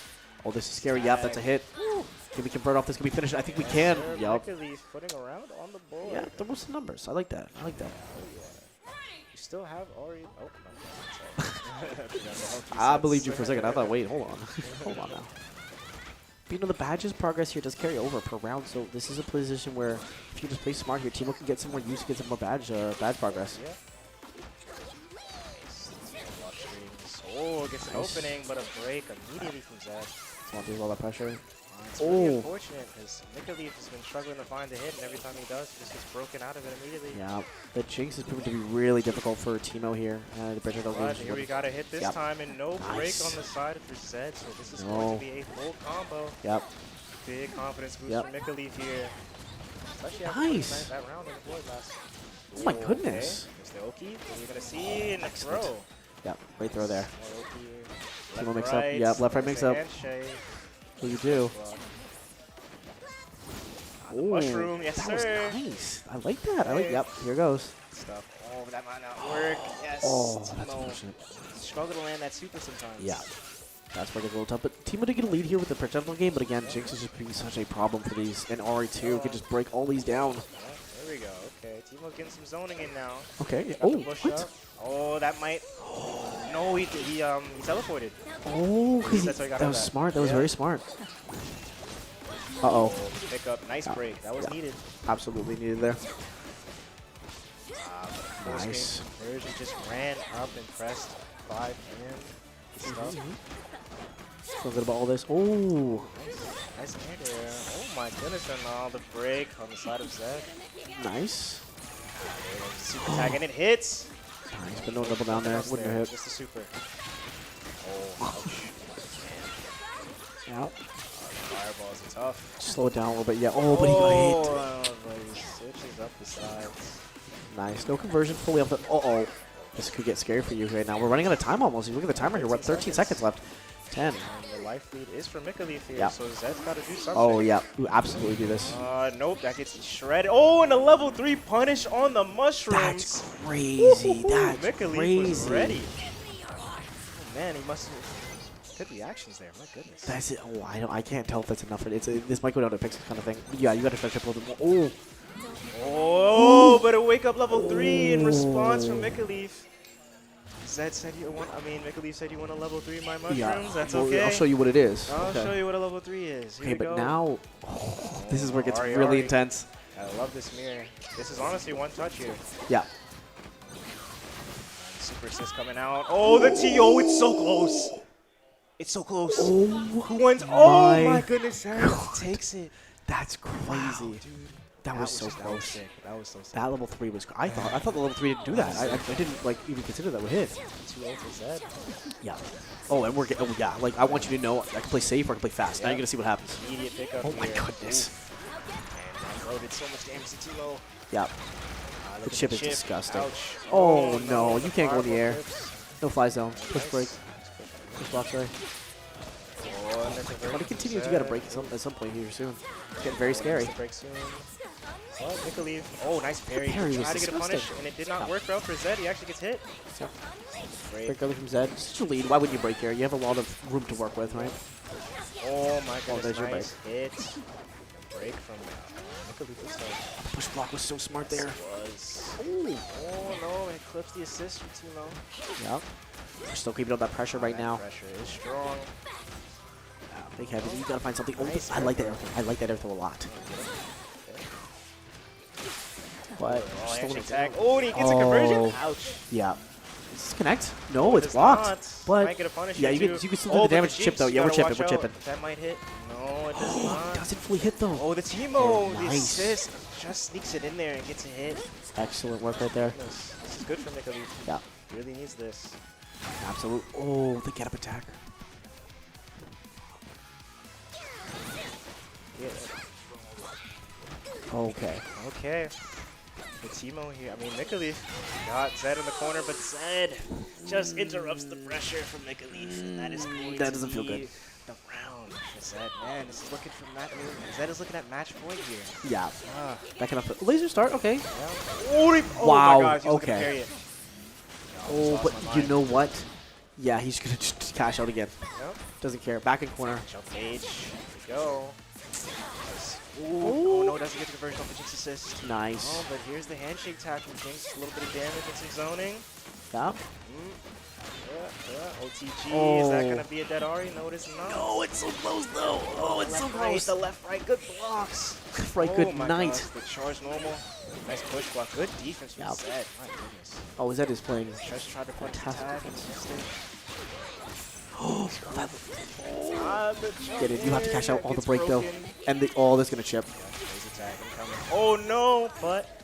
Oh, this is scary. Yep, that's a hit. Can we convert off this? Can we finish it? I think we can. Yup. Leaf putting around on the board. Yeah, there were some numbers. I like that. I like that. You still have Ori. Oh, no. I believed you for a second. I thought, wait, hold on. Hold on now. But, you know, the badges progress here does carry over per round, so this is a position where if you just play smart here, Teemo can get some more use, get some more badge progress. Yeah. Oh, gets an opening, but a break immediately from Zed. Someone feels all that pressure. It's really unfortunate because Leaf has been struggling to find the hit, and every time he does, he just gets broken out of it immediately. Yeah, the Jinx is proving to be really difficult for Teemo here. The pressure But here we got a hit this time, and no break Nice. on the side for Zed, so this is going to be a full combo. Yep. Big confidence boost for Leaf here. Especially after Nice. that round on the board last. Oh my goodness. Okay. There's the Oki. What are we going to see in the Excellent. throw? Yep, great throw there. More Oki. Teemo mix Left, up. right. Yep, left, right mix up. Handshake. What do you do? The mushroom, yes that sir. was nice. I like that. I like. Yep, here goes. Stuff. Oh, that might not work. Yes. Oh, that's Teemo unfortunate. struggle to land that super sometimes. Yeah. That's where it gets a little tough. But Teemo did get a lead here with the projectile game, but again, Jinx is just being such a problem for these. And RE2 can just break all these down. Yeah, there we go. Okay, Teemo's getting some zoning in now. Okay. Got Oh, the push what? up. Oh, that might. No, he teleported. Oh, That's how he got that out was of that. smart. That was Yeah. very smart. Uh-oh. Pick up. Nice break. That was needed. Absolutely needed there. Nice. Nice. Conversion just ran up and pressed 5 in. Good stuff. Feel good about all this. Oh, Nice air there. Oh my goodness, and all the break on the side of Zed. nice. Super tag, and it hits. Nice, but no double down there. Wouldn't have hit. Just a super. Oh, ouch. Yeah. Fireballs are tough. Slow it down a little bit. Yeah. Oh, but he got hit. Oh, but he switches up the sides. Nice. No conversion. Fully up the. Uh-oh. This could get scary for you right now. We're running out of time almost. You look at the timer here. We're at 13 seconds left. 10. And the life lead is for Leaf here, Yeah. so Zed's got to do something. Oh, yeah. We absolutely do this. Nope, that gets shredded. Oh, and a level 3 punish on the mushrooms. That's crazy. That's Leaf was crazy. ready. Oh, man, he must have good reactions there. My goodness. That's it. Oh, I can't tell if that's enough. This might go down to pixels kind of thing. Yeah, you got to stretch up a little bit more. Oh. Oh, but a wake up level 3 in response from Leaf. Zed said you want. Leaf said you want a level 3 my mushrooms. Yeah. That's Well, okay. I'll show you what it is. I'll Okay. show you what a level 3 is. Here Okay, we but go. now, this is where it gets Ari, really Ari. intense. I love this mirror. This is honestly one touch here. Yeah. Super assist coming out. Oh, the TO, it's so close. It's so close. Oh, Who wins? Oh my my goodness, Sarah God. takes it. that's crazy. That was so That was close. sick. That was so sick. That level 3 was. I thought the level 3 didn't do that. I didn't like even consider that would hit. 2-0 for Zed. Yeah. Oh, and we're getting. Oh, yeah. Like I want you to know, I can play safe or I can play fast. Now Yeah. you're gonna see what happens. Immediate pickup. Oh my here. goodness. And Bro did so much damage to Tilo. Yeah. Look The at chip is disgusting. Ouch. Oh, no, you can't go in the air. Fireball No fly zone. Push Nice. break. Push block sorry. tips. Oh, and that's a very When it good continues, you set. gotta break at some point here soon. It's getting very scary. Needs to break soon. Well, Leaf. Oh, nice parry. parry He was tried to get a punish, disgusting. and it did not Yeah. work out for Zed. He actually gets hit. Yeah. Break. Break early from Zed. Such a lead. Why wouldn't you break here? You have a lot of room to work with, right? Oh my goodness, there's your nice hit. Break from Leaf itself. The push block was so smart there. Was. Oh no, it clips the assist from Timo. Yep. We're still keeping up that pressure right now. Pressure is strong. Big heavy. You gotta find something. Oh, Nice I like that air air throw. I like that air throw a lot. But Oh, just handshake holding tag. down. Oh, and he gets a conversion. Oh. Ouch. Yeah. Does this connect? No, it's Does blocked. not. But Might get a punish yeah, here, you too. can still do Oh, the but damage to chip Jinx, though. you Yeah, we're gotta chipping. We're watch chipping. out. That might hit. No, it does Oh, not. doesn't fully hit though. Oh, the Timo, the Nice. assist just sneaks it in there and gets a hit. Excellent work right there. This is good for Leaf. Yeah, He really needs this. absolute. Oh, the get up attack. Yeah. Okay. Okay. The Timo here. Leaf got Zed in the corner, but Zed just interrupts the pressure from Leaf, and that is going that to doesn't feel be good. the round for Zed. Man, this is looking from that move. Zed is looking at match point here. Yeah. Ah. Backing up. Laser start. Okay. Yeah. Oh, Wow, my gosh, he's looking to okay. parry it. Oh, lost but my you mind. know what? Yeah, he's gonna just cash out again. Yep. Doesn't care. Back in corner. Jump page. Here we go. Oh no, doesn't get the conversion off the Jinx assist. Nice. Oh, but here's the handshake tag from Jinx. A little bit of damage and some zoning. Yeah. OTG, is that going to be a dead Ari? No, it is not. No, it's so close though. Oh, it's so close. The left, right, good blocks. Right, good my night. gosh, the charge normal. Nice push block. Good defense from Yep. Zed. My goodness. Oh, Zed is playing. Just tried to punch Fantastic. tag and missed it. Get it. You have to cash out all the Gets break though. broken. And all that's going to chip. There's a tag incoming. Oh no, but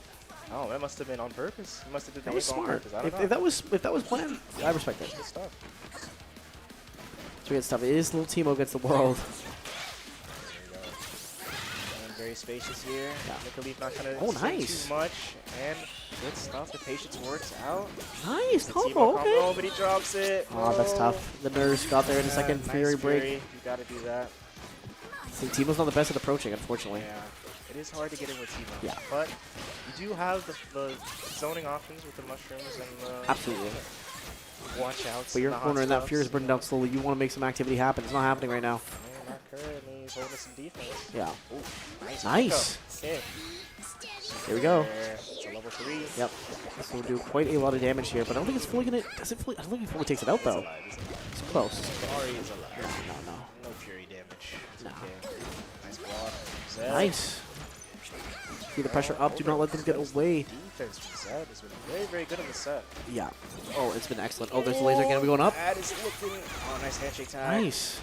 oh, that must have been on purpose. He must have did That was on smart. purpose. I don't know. If that was planned, I respect that. Good stuff. So we get stuff. It is little Teemo against the world. There you go. And very spacious here. Yeah. Nickel not trying to Oh, say nice. too much. And good stuff. The patience works out. Nice The combo. Teemo Okay. combo, but he drops it. Oh, that's tough. The nurse got there in a second. Nice Fury break. You gotta do that. I think Teemo's not the best at approaching, unfortunately. Yeah. It is hard to get in with Teemo. Yeah. But you do have the zoning options with the mushrooms and the Absolutely. watch outs. But you're and the cornering that hot Fury's stuffs. burning down slowly. You want to make some activity happen. It's not happening right now. No, not currently. He's holding some defense. Yeah. Ooh, Nice. pickup. Okay. Here we go. It's a level 3. Yep. This will do quite a lot of damage here, but I don't think it's fully gonna. Does it fully? I don't think it fully takes it out though. It's close. Ari is alive. No. No Fury damage. It's No. okay. Nice block. Zed. Nice. Keep the pressure up. Do not let them get away. Defense from Zed has been very, very good in the set. Yeah. Oh, it's been excellent. Oh, there's the laser again. Are we going up? That is looking. Oh, nice handshake tag. Nice.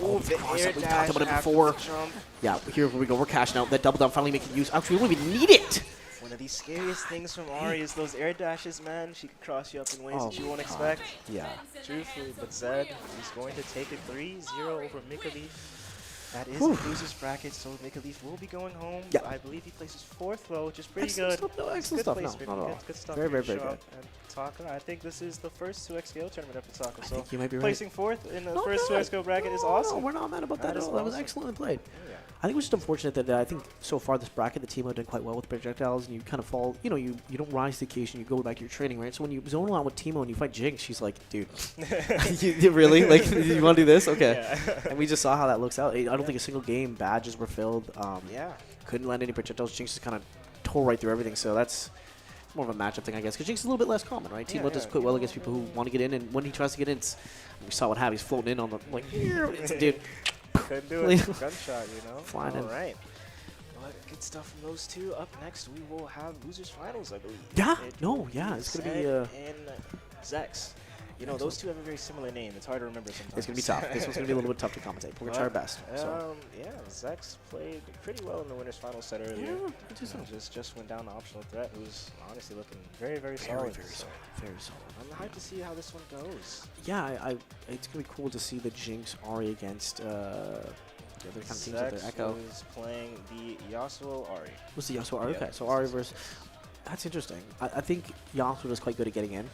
Oh, of the course, air we talked dash about it after before. the jump. Yeah. Here we go. We're cashing out. That double down finally making use. Actually, we don't even need it. One of the scariest things from Ari is those air dashes, man. She can cross you up in ways Oh that you won't God. expect. Yeah. Truthfully, but Zed is going to take a 3-0 over Mikaleaf. That is Whew. a loser's bracket, so Mikaleaf will be going home. Yeah. I believe he places 4th, though, which is pretty Excellent good. stuff. No, excellent Good stuff. No, placement. not at all. Good stuff. Very, here very, to very show up. And Pataka, I think this is the first 2XKO tournament of Pataka, I so think you might be right. placing 4th in the Not first bad. 2XKO bracket is No, awesome. No, we're not mad about that That at is all. That was awesome. excellently played. Oh, yeah. I think it was just unfortunate that I think so far this bracket, the team have done quite well with projectiles, and you kind of fall, you know, you don't rise to the occasion, you go back to your training, right? So when you zone a lot with Teemo and you fight Jinx, she's like, dude, you really? Like, you want to do this? Okay. Yeah. And we just saw how that looks out. I don't think a single game badges were filled. Yeah. Couldn't land any projectiles. Jinx just kind of tore right through everything, so that's more of a matchup thing, I guess, because Jinx is a little bit less common, right? Yeah, Teemo does yeah. quite well against people who want to get in, and when he tries to get in, we saw what happened. He's floating in on the, like, dude. Couldn't do it. Gunshot, you know? Flying in. All right. Well, good stuff from those two. Up next, we will have Losers Finals, I believe. Yeah. It No, will yeah, it's gonna Zed be, and Zex. You know, those two have a very similar name. It's hard to remember sometimes. It's going to be tough. This one's going to be a little bit tough to commentate. We're going to try our best. So. Yeah, Zex played pretty well in the winners finals set earlier. Yeah, I do so. Just went down the optional threat, who's honestly looking very, very Very, solid. very solid. Very solid. I'm hyped to see how this one goes. Yeah, it's going to be cool to see the Jinx Ari against the other kind of teams out there. Zex Echo. is playing the Yasuo Ari. What's the Yasuo Ari? Yeah, Okay, so Ari versus... That's interesting. I think Yasuo is quite good at getting in.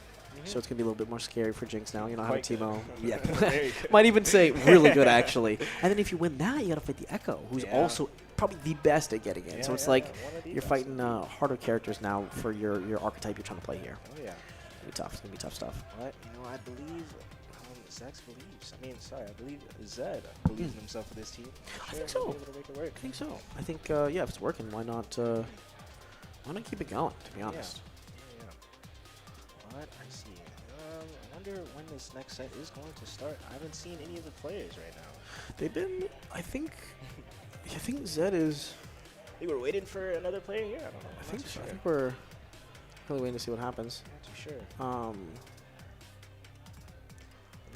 So it's going to be a little bit more scary for Jinx now. You know, having Quite Teemo. good. Yeah. Very good. Might even say really good, actually. And then if you win that, you got to fight the Echo, who's Yeah. also probably the best at getting in. So Yeah, it's yeah, like one of the you're best. fighting harder characters now for your archetype you're trying to play here. Oh, yeah. It's going to be tough. It's going to be tough stuff. But, you know, I believe Zex believes. I mean, sorry, I believe Zed believes in himself for this team. I Sure, think he'll so. be able to make it work. I think so. I think, yeah, if it's working, why not keep it going, to be honest? Yeah. But I see. I wonder when this next set is going to start. I haven't seen any of the players right now. They've been, I think Zed is, I think we're waiting for another player here. I don't know. I I'm think not so. too I sure. think we're really waiting to see what happens. Not too sure.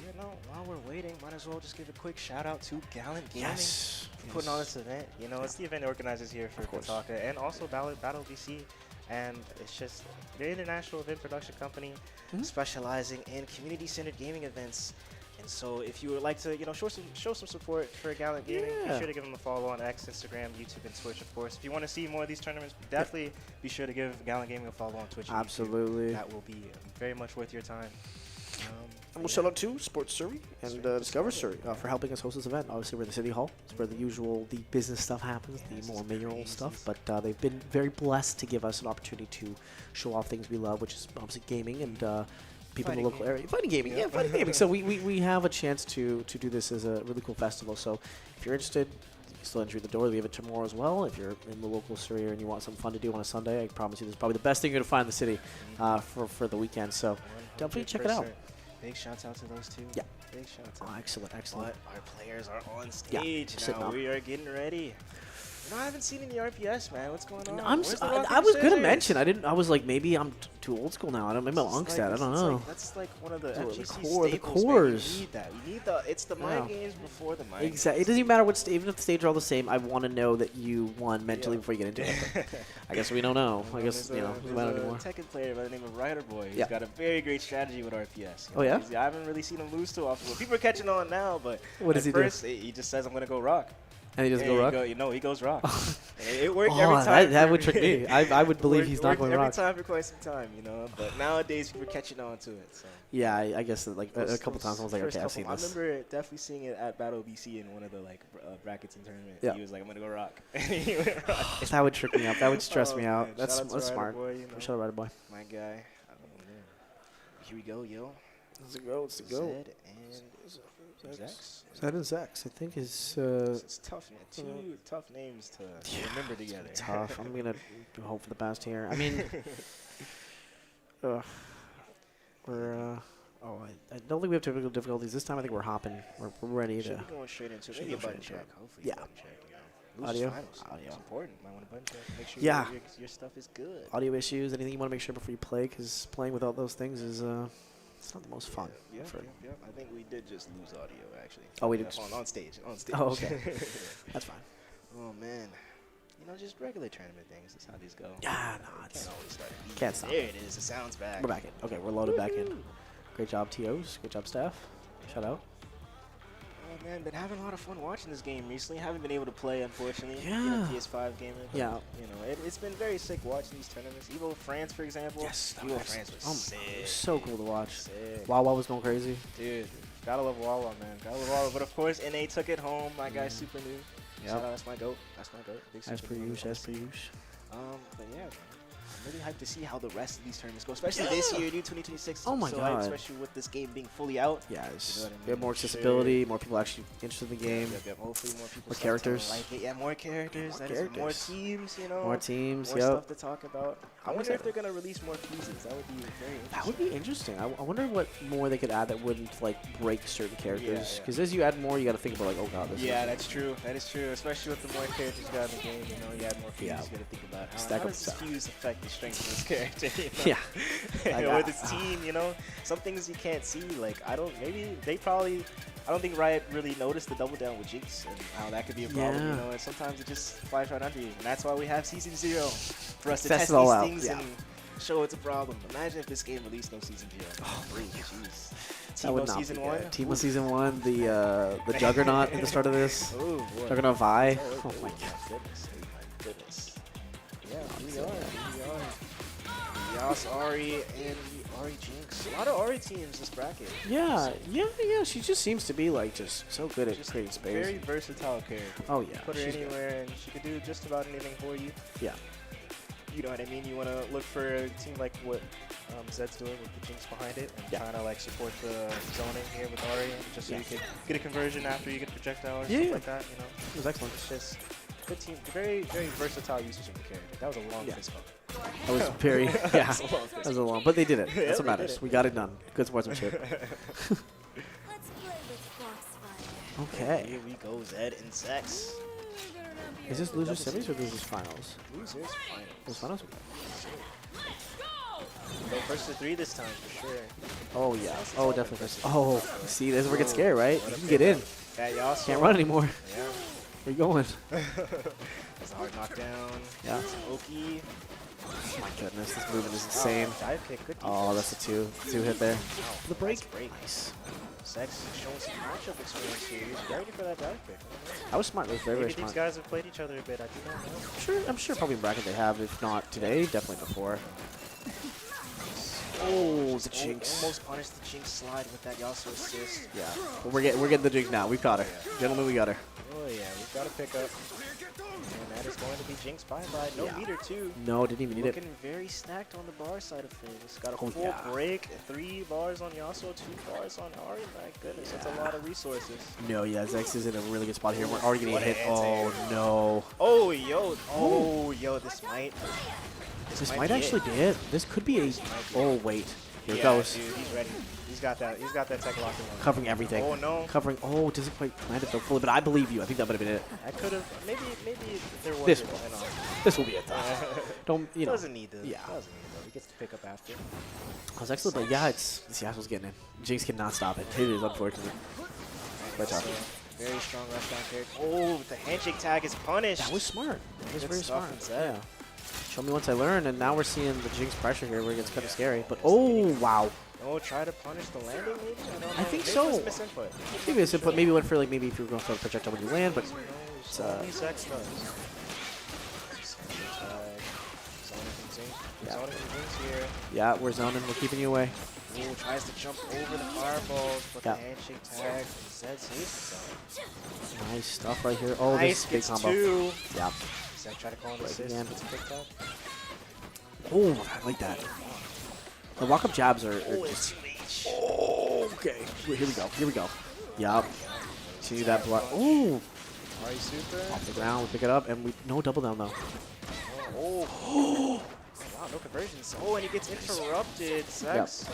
Yeah, no, while we're waiting, might as well just give a quick shout out to Gallant Gaming Yes. for putting on this event. You know, it's the event organizers here for Of course. Pataka and also Battle BC. And it's just the international event production company specializing in community-centered gaming events. And so if you would like to, you know, show some support for Gallant Gaming, Yeah. be sure to give them a follow on X, Instagram, YouTube, and Twitch, of course. If you want to see more of these tournaments, definitely be sure to give Gallant Gaming a follow on Twitch and YouTube. Absolutely. That will be very much worth your time. And we'll shout out to Sports Surrey and Discover Surrey for helping us host this event. Obviously, we're in the City Hall. It's where the business stuff happens, Yes, the more it's mayoral crazy. stuff. But they've been very blessed to give us an opportunity to show off things we love, which is obviously gaming and people in the Fighting local gaming. area. Fighting gaming, yeah, fighting gaming. So we have a chance to do this as a really cool festival. So if you're interested, still entry the door. We have it tomorrow as well. If you're in the local area and you want something fun to do on a Sunday, I promise you this is probably the best thing you're going to find in the city for the weekend. So definitely check it out. Big shouts out to those two. Yeah. Big shouts out. Oh, excellent, excellent. But our players are on Yeah, stage sitting now. up. We are getting ready. You know, I haven't seen any RPS, man. What's going on? I was going to mention. I was like, maybe I'm too old school now. Maybe I'm Ungstad. I don't know. That's like one of the The FGC core- the staples, man. cores. You need that. You need the. It's the mind games before the mind. Exactly. It doesn't even matter what even if the stages are all the same. I want to know that you won mentally before you get into it. I guess we don't know. I guess it doesn't matter anymore. There's a Tekken player by the name of Rider Boy. He's Yeah. got a very great strategy with RPS. You Oh, know, yeah? I haven't really seen him lose too often. Well, people are catching on now, but What does he do? first, he just says, "I'm gonna go rock." And he doesn't Yeah, go rock? You know, he goes rock. And it worked every Oh, time. that for would me. trick me. I would believe Worked- he's not worked going every rock. time for quite some time, you know. But nowadays, people are catching on to it. So. Yeah, I guess that, like a Those- couple those times I was like, first okay, I've couple- seen this. I remember definitely seeing it at Battle BC in one of the like brackets and tournament. Yeah. He was like, "I'm gonna go rock." And he went rock. That would trick me up. That would stress Oh, me man. out. That's Shout out to Rider smart. Boy, you know. Shout out Rider Boy. My guy. Oh, man. Here we go, yo. Let's go. Let's Zed and Zex. Zed and Zex, I think is It's tough, man. Two tough names to remember together. tough. I'm gonna hope for the best here. I mean, we're. I don't think we have typical difficulties this time. I think we're hopping. We're ready Should to. be going straight into it. Should Maybe a go button straight check. into Hopefully, Yeah. a button check. You know. Audio? Finals. Audio. It's important. Might want a button check. Make sure Yeah. your stuff is good. Audio issues. Anything you want to make sure before you play? Because playing without those things is it's not the most fun. Yeah, for- yeah. I think we did just lose audio, actually. Oh, we did. On stage. On stage. Oh, okay. That's fine. Oh, man. You know, just regular tournament things. That's how these go. Yeah, no, Can't it's. always start. easy. Can't stop. There it is. The sound's back. We're back in. Okay, we're loaded back in. Great job, TOs. Great job, staff. Shout out. Oh, man. Been having a lot of fun watching this game recently. Haven't been able to play, unfortunately. Yeah. Being a PS5 gamer. But, Yeah. You know, it's been very sick watching these tournaments. Evo France, for example. Yes, that Evo was France was it sick. was so cool to watch. Sick. Wawa was going crazy. Dude, gotta love Wawa, man. Gotta love Wawa. But of course, NA took it home. My guy, Super New. Yep. So that's my goat. That's my goat. Big As Super per New, usual, as per honestly. usual. But yeah, man. I'm really hyped to see how the rest of these tournaments go, especially this year, dude, 2026. Oh my so God. hyped, especially with this game being fully out. Yeah, it's, You know what I we have mean? more Sure. accessibility, more people actually interested in the game, Yep. Hopefully more people. More start to characters. Like it. Yeah, more characters. More That is more characters. teams. You know. more teams. More Yep. stuff to talk about. I I'm wonder if excited. they're gonna release more pieces. That would be very interesting. That would be interesting. I wonder what more they could add that wouldn't like break certain characters. yeah. Because as you add more, you got to think about like, oh god, this. Yeah, is that's true. That is true. Especially with the more characters you got in the game, you know, you add more fuse. Yeah. You got to think about Stack how up does this stuff. fuse affect the strength of this character. You know? Yeah. Like, Or this team, you know, some things you can't see. Like I don't think Riot really noticed the double down with Jinx and how that could be a problem. Yeah. You know, and sometimes it just flies right under you, and that's why we have Season 0 for us to Test test it all these out, things yeah. and show it's a problem. Imagine if this game released no Season 0. Oh, jeez. That would Teemo not Season be 1. good. Teemo Season 1, the Juggernaut at the start of this. Oh boy. Juggernaut Vi. Oh Oh my god. goodness. Oh my goodness. Yeah, here we are. Yas, Ari, and Ari Jinx. A lot of Ari teams this bracket. Yeah. She just seems to be like just so good at Just creating space. very versatile character. Oh yeah. Put her she's good. anywhere and she could do just about anything for you. Yeah. You know what I mean? You want to look for a team like what Zed's doing with the Jinx behind it and Yeah. trying to like support the zoning here with Ari just so Yeah. you can get a conversion after you get a projectile or Yeah, stuff yeah. like that, you know? It was excellent. It's just good team, very, very versatile usage of the character. That was a long Yeah. fist bump. That was very yeah. That's a long That was a long, but they did it. Yeah, That's what they did matters. it. We got it done. Good sportsmanship. Let's play with Foxfire. Okay. Here we go, Zed and Zex. Is this losers semis or losers finals? Losers Those finals. finals. Go first to 3 this time for sure. Oh yeah. Oh definitely first. Oh, see, this is where it gets scary, right? You can get in. Yeah, Yasuo. Can't run anymore. Yeah. Where you going? That's a hard knockdown. Yeah. Oki. Oh my goodness, this movement is insane. Oh, dive kick. Good Oh, that's a two hit there. Wow, The break. nice break. Nice. Zex showing some matchup experience here. He's ready for that dive kick. That was smart. That was very, Maybe very these smart. guys have played each other a bit. I do not know. I'm sure probably in bracket they have. If not today, definitely before. Oh, the Jinx. Almost punished the Jinx slide with that Yasuo assist. Yeah. But we're getting the Jinx now. We caught her. Gentlemen, we got her. Oh yeah, we got a pickup. And that is going to be Jinx by no meter too. No, didn't even need it. Looking very stacked on the bar side of things. Got a Oh, full yeah. break, 3 bars on Yasuo, 2 bars on Ari. My goodness, that's a lot of resources. No, yeah, Zex is in a really good spot here. We're already getting What hit. an Oh, anti-air. no. Oh, yo, this might. This might be actually it. be it. This could be a... might be Oh, wait. Here it Yeah, goes. dude, he's ready. He's got that tech locked in. Covering everything. Oh, no. Covering... Oh, doesn't quite land it though fully, but I believe you. I think that might have been it. I could have, maybe if there was This a one. line on. This will be it, though. Don't, you know. Doesn't need to. Yeah. Doesn't need to. He gets to pick up after. I was excellent, but yeah, it's Yasuo's getting in. Jinx cannot stop it. It is unfortunate. But So, very strong rush down here. Oh, the handshake tag is punished. that was smart. That was Good very stuff smart. from Zed. Yeah. Show me once I learn, and now we're seeing the Jinx pressure here where it gets kind of scary. But oh, wow. Oh, try to punish the landing maybe? I don't know. I think Maybe so. it was a misinput. Maybe it's input. Maybe went for like maybe if you were going for a projectile when you land, but It's uh, Zex does. Handshake tag. Zoning from Zinc. Yeah. Zoning from Zinc here. yeah, we're zoning. We're keeping you away. Ooh, tries to jump over the fireballs, but Yeah. the handshake tag from Zed saves himself. Nice stuff right here. Oh, Nice, this is a big gets combo. 2. Yeah. Zed try to call an Right assist. again. Gets picked up. Oh, I like that. The walk-up jabs are Oh, just... it's 2H. Oh, okay. Wait, here we go. Here we go. Yup. See that block. Ooh. Ari super. Off the ground. We pick it up, and we... No double down, though. Oh. Wow, no conversions. Oh, and he gets interrupted. Zex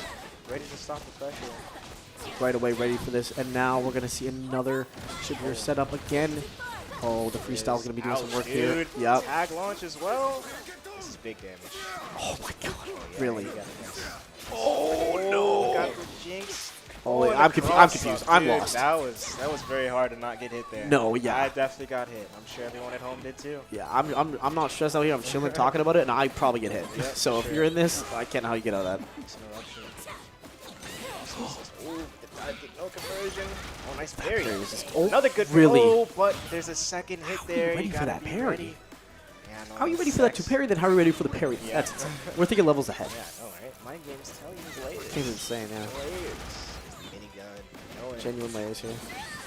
ready to stop the pressure. Right away, ready for this. And now we're going to see another severe setup again. Oh, the freestyle's going to be doing some work here. Dude. Yep. Tag launch as well. This is big damage. Oh, my God. Yeah, Really? he got it, yes. Oh, no. Got the jinx. Oh, wait, and I'm the confused. I'm cross confused. up. I'm Dude, lost. That was very hard to not get hit there. No, yeah. I definitely got hit. I'm sure everyone at home did too. Yeah, I'm not stressed out here. I'm chilling talking about it, and I probably get hit. Yep, So if sure. you're in this, I can't know how you get out of that. Interruption. Ooh, the dive kick, no conversion. Oh, nice parry. Parry was just- oh, Another good really? Oh, but there's a second hit How are you there. ready You for gotta that be parry? ready. Yeah, no, How are you ready for that Zex- to parry? Then how are you ready for the parry? Yeah. That's we're thinking levels ahead. Yeah, I know, right? Mind games tell you his layers. Seems insane, yeah. Layers. Minigun. No way. Genuine layers here.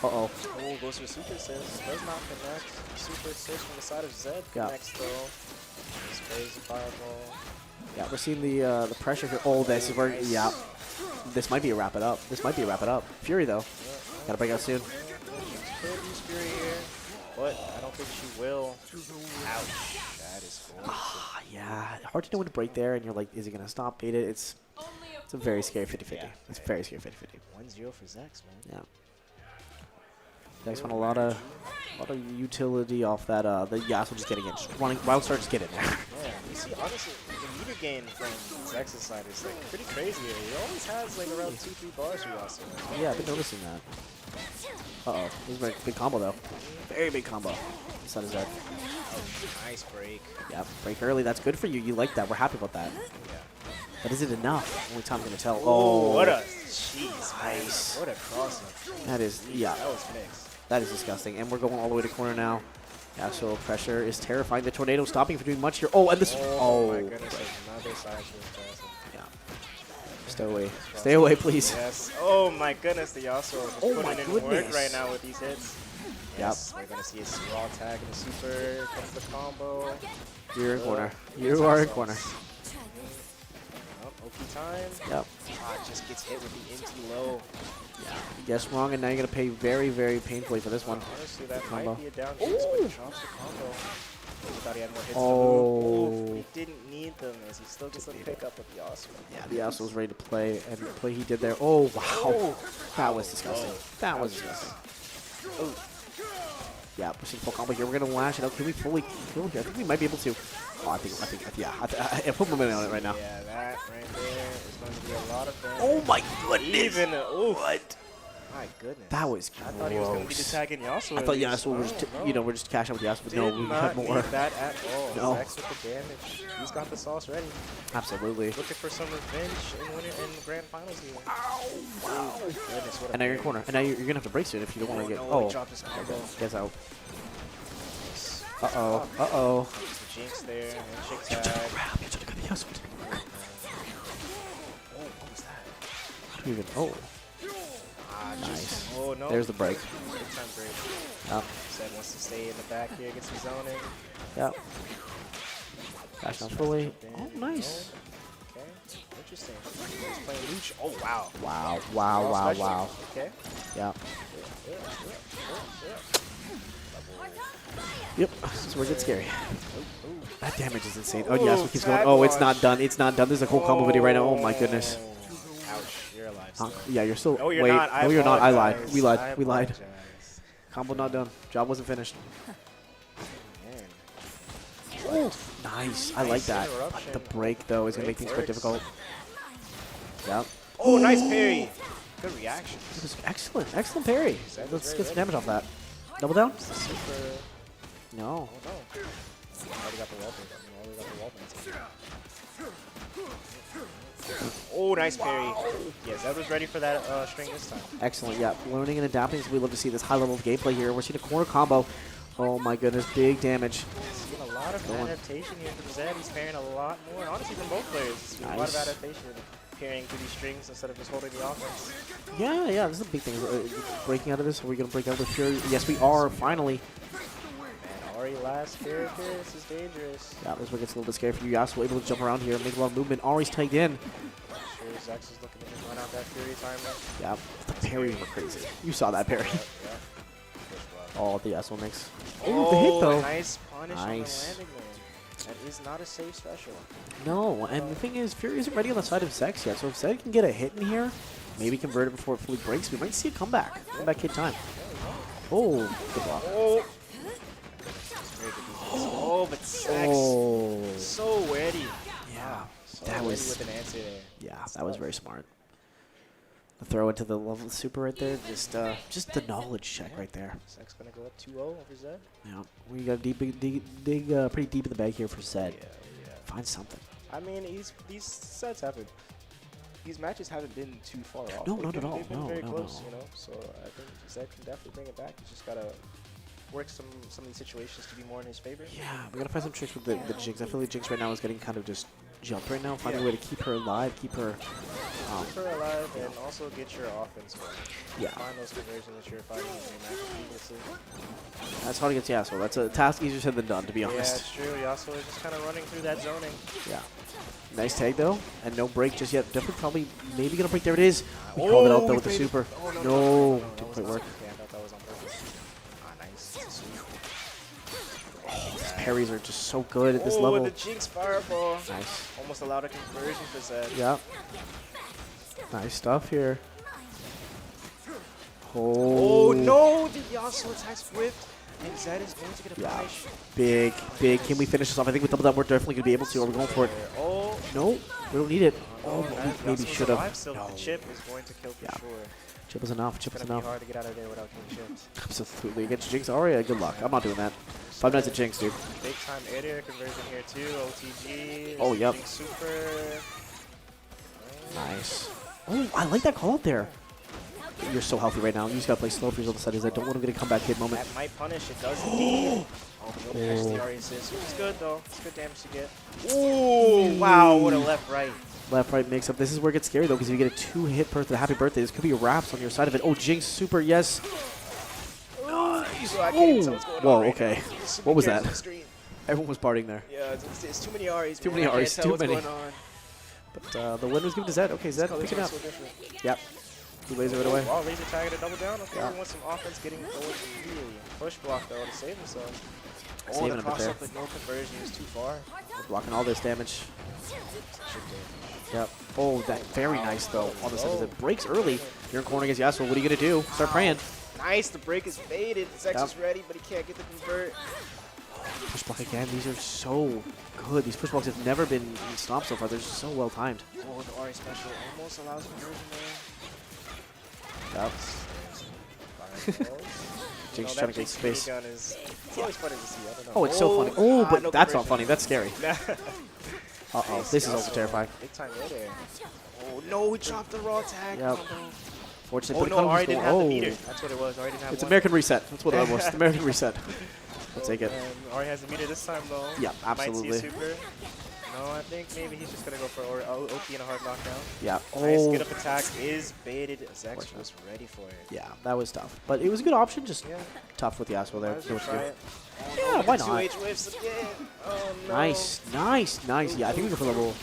Uh-oh. Oh, goes for super assist. Does not connect. Super assist from the side of Zed. Yeah. Connects though. Sprays the fireball. Yeah, we're seeing the pressure here. Oh, this is where, Nice. yeah. This might be a wrap it up. This might be a wrap it up. Fury, though. Gotta break out soon. Could use Fury here, but I don't think she will. Ouch. That is cool. Ah, yeah. Hard to know when to break there, and you're like, is he gonna stop, bait it? It's a very scary 50-50. Yeah. It's very scary 50-50. 1-0 for Zex, man. Yeah. Next one, a lot of utility off that. The Yasuo just getting in, just running. Wild Star just get in there. Yeah, you see, honestly, the meter gain from Zex's side is like pretty crazy here. He always has like around 2-3 bars for Yasuo. Yeah, I've been noticing that. Uh-oh. This is a big combo, though. Very big combo. Son is dead. Nice break. Yeah, break early. That's good for you. You like that. We're happy about that. Yeah. But is it enough? Only time I'm going to tell. Oh, what a jeez, Nice. What a cross-up. That is, yeah. That was mixed. That is disgusting. And we're going all the way to corner now. Yasuo pressure is terrifying. The tornado stopping from doing much here. Oh, and this. Oh my goodness, another side assassin. Yeah. Stay away. Stay away, please. Yes. Oh my goodness, the Yasuo is Oh my putting in work goodness. right now with these hits. Yes, we're gonna see a raw tag and a super. Comes the combo. You're in corner. You are in corner. Oh, OP time. Yep. Ah, just gets hit with the empty low. Yeah. You guessed wrong, and now you're going to pay very, very painfully for this one. Honestly, that Combo. might be a down hit, but he drops the combo. He thought he had more hits Oh. in the move. He didn't need them as he still gets the pickup with the Yasuo. Yeah, the Yasuo was ready to play, and the play he did there. Oh, wow. That was disgusting. That was disgusting. Oh. Yeah, pushing full combo here. We're going to lash it out. Can we fully kill here? I think we might be able to. Oh, I put my money on it right now. Yeah, that right there is going to be a lot of damage. Oh, my goodness. Even, what? My goodness. That was gross. I thought he was going to be just tagging Yasuo. I thought at least. Yasuo was just, No, you know, we're just cashing out with Yasuo, but no, Did we not had more. need that at all. No. Zex with the damage. He's got the sauce ready. Absolutely. Looking for some revenge in grand finals here. Wow. Goodness, what a And now you're in play. corner. And now you're going to have to break soon if you don't want to get. No, Oh, he dropped his combo. gets out. Uh-oh. Uh-oh. The Jinx there, handshake You took tag. a grab. You took a Yasuo. Oh, what was that? How do you even. Oh. Nice. Oh, no. There's the break. Big time break. Yep. Zed wants to stay in the back here, get some zoning. Yep. Dash down fully. Jump Oh, in. nice. Okay. Interesting. He's playing Luch. Oh, wow. Wow, wow, All wow, special. wow. Okay. Yep. Yep. This is where it gets scary. That damage is insane. Oh, yes, keeps going. tag Oh, it's launch. not done. It's not done. There's a whole combo video right now. Oh, my goodness. Ouch. You're alive Huh? still. Yeah, you're still. No, you're wait. not. No, you're not. I lied. apologize. We lied. I We lied. apologize. Combo not done. Job wasn't finished. Man. Oh, nice. I like Nice that. interruption. The break, though, is going to make Break things quite works. difficult. Yep. Oh, nice parry. Good reaction. It was excellent. Excellent parry. Zed was Let's very get some ready. damage off that. Double down? It's the super. No. Oh, no. Already got the wall break. Already got the wall break. Oh, nice parry. Yeah, Zed was ready for that string this time. Excellent, yeah. Learning and adapting, so we love to see this high level of gameplay here. We're seeing a corner combo. Oh my goodness, big damage. Seeing a lot of Going. adaptation here from Zed. He's parrying a lot more. And honestly, from both players. Seeing a lot of Nice. adaptation. Parrying through these strings instead of just holding the offense. Yeah, yeah, this is a big thing. Breaking out of this, are we going to break out with Fury? Yes, we are, finally. Man, Ari last character. This is dangerous. Yeah, this one gets a little bit scary for you. Yasuo able to jump around here, make a lot of movement. Ari's tagged in. Sure, Zex is looking to just run out that Fury timer. Yeah, the parries were crazy. You saw that parry. Yeah. Oh, the Yasuo mix. Oh, the hit though. Nice punish on the Nice. landing there. That is not a safe special. No, and the thing is, Fury isn't ready on the side of Zex yet, so if Zed can get a hit in here, maybe convert it before it fully breaks, we might see a comeback. Comeback hit time. Oh, good block. Oh. Very good defense. Oh, but Zex. Oh, So ready. yeah, So that ready was, with an answer there. yeah, that was very smart. The throw into the level super right there, just the knowledge check right there. Zex gonna go up 2-0 over Zed. Yeah, we got dig pretty deep in the bag here for Zed. Yeah. Find something. I mean, these sets haven't. These matches haven't been too far off. No, They've not been- at all. They've been No, very no, close, no. you know. So I think Zed can definitely bring it back. He's just gotta work some of these situations to be more in his favor. Yeah, we gotta find some tricks with the Jinx. I feel like Jinx right now is getting kind of just jumped right now. Finding a way to keep her alive, keep her. Keep her alive and also get your offense going. Yeah. Find those conversions that you're fighting in your matches previously. That's hard against Yasuo. That's a task easier said than done, to be Yeah, honest. it's true. Yasuo is just kind of running through that zoning. Yeah. Nice tag though, and no break just yet. Definitely, probably, maybe gonna break. There it is. We called it out though with the super. Oh, no, No, that didn't was quite not- work. Okay, I thought that was on purpose. Ah, nice. These parries are just so good at this Oh, level. the Jinx fireball. Nice. Almost allowed a conversion for Zed. Yeah. Nice stuff here. Oh, Oh no, the Yasuo attacks whipped, and Zed is going to get a Yeah. punish. big, big. Can we finish this off? I think with double that, we're definitely gonna be able to. Are we going for it? Oh, No, we don't need it. Oh, no, we maybe Yasuo's should alive have. still. No. The chip is going to kill for Yeah. sure. Chip was enough. Chip It's was going to be enough. hard to get out of there without getting chipped. Absolutely. Against Jinx. Aria, good luck. I'm not doing that. 5 Nights at Jinx, dude. Big time Aether conversion here too. OTG. Oh, yep. Jinx super. Nice. Oh, I like that call out there. You're so healthy right now. You just gotta play slow for yourself on the side. I don't want to get a comeback hit moment. That might punish. It does indeed. Oh, but no catch the Ari assist, which is good though. It's good damage to get. Ooh, wow, what a left right. Left, right mix up. This is where it gets scary though, because if you get a 2-hit birthday, happy birthday, this could be wraps on your side of it. Oh, Jinx super, yes. Nice. I can't even tell what's going Whoa, on right okay. now. Super What was cares that? on the screen. Everyone was partying there. Yeah, it's too many Aris. Too man. many I can't Aris, tell too what's many. going on. But the win was given to Zed. Okay, Zed Colors picking are up. so different. Yep. He laser it away. Wow, laser tag at a double down. Okay, Yeah. we want some offense getting forward immediately. Push block though to save himself. Oh, Saving the him a bit cross there. up with no conversion is too far. We're blocking all this damage. Yep. Oh, that very nice though. On the side of Zed. Breaks early. You're in corner against Yasuo. What are you gonna do? Start praying. Nice, the break is faded. Zex Yep. is ready, but he can't get the convert. Push block again. These are so good. These push blocks have never been stopped so far. They're just so well timed. Oh, the Ari special almost allows conversion there. Yep. Jinx trying to get space. Gun is, it's always funny to see. I don't know. Oh, it's so funny. Oh, but no that's not conversion. funny. That's scary. Uh-oh. This is also Yasuo, terrifying. Big time right there. Oh, no, he dropped the raw tag. Yep. combo. Fortunately, Oh, but no, the Ari didn't have the oh. meter. That's what it was. Ari didn't have It's one. American Reset. That's what it was. The American Reset. We'll take it. And Ari has the meter this time, though. Yeah, Might see a absolutely. super. No, I think maybe he's just gonna go for OP and a hard knockdown. Yeah. Nice Oh, get up attack is baited. Zex was ready for it. yeah, that was tough. But it was a good option, just Yeah. tough with the Yasuo there. Might as well try it. Oh, Yeah, no, why the not? 2H whiffs again. Oh, no. Nice, nice, nice. Yeah, I think we go for level.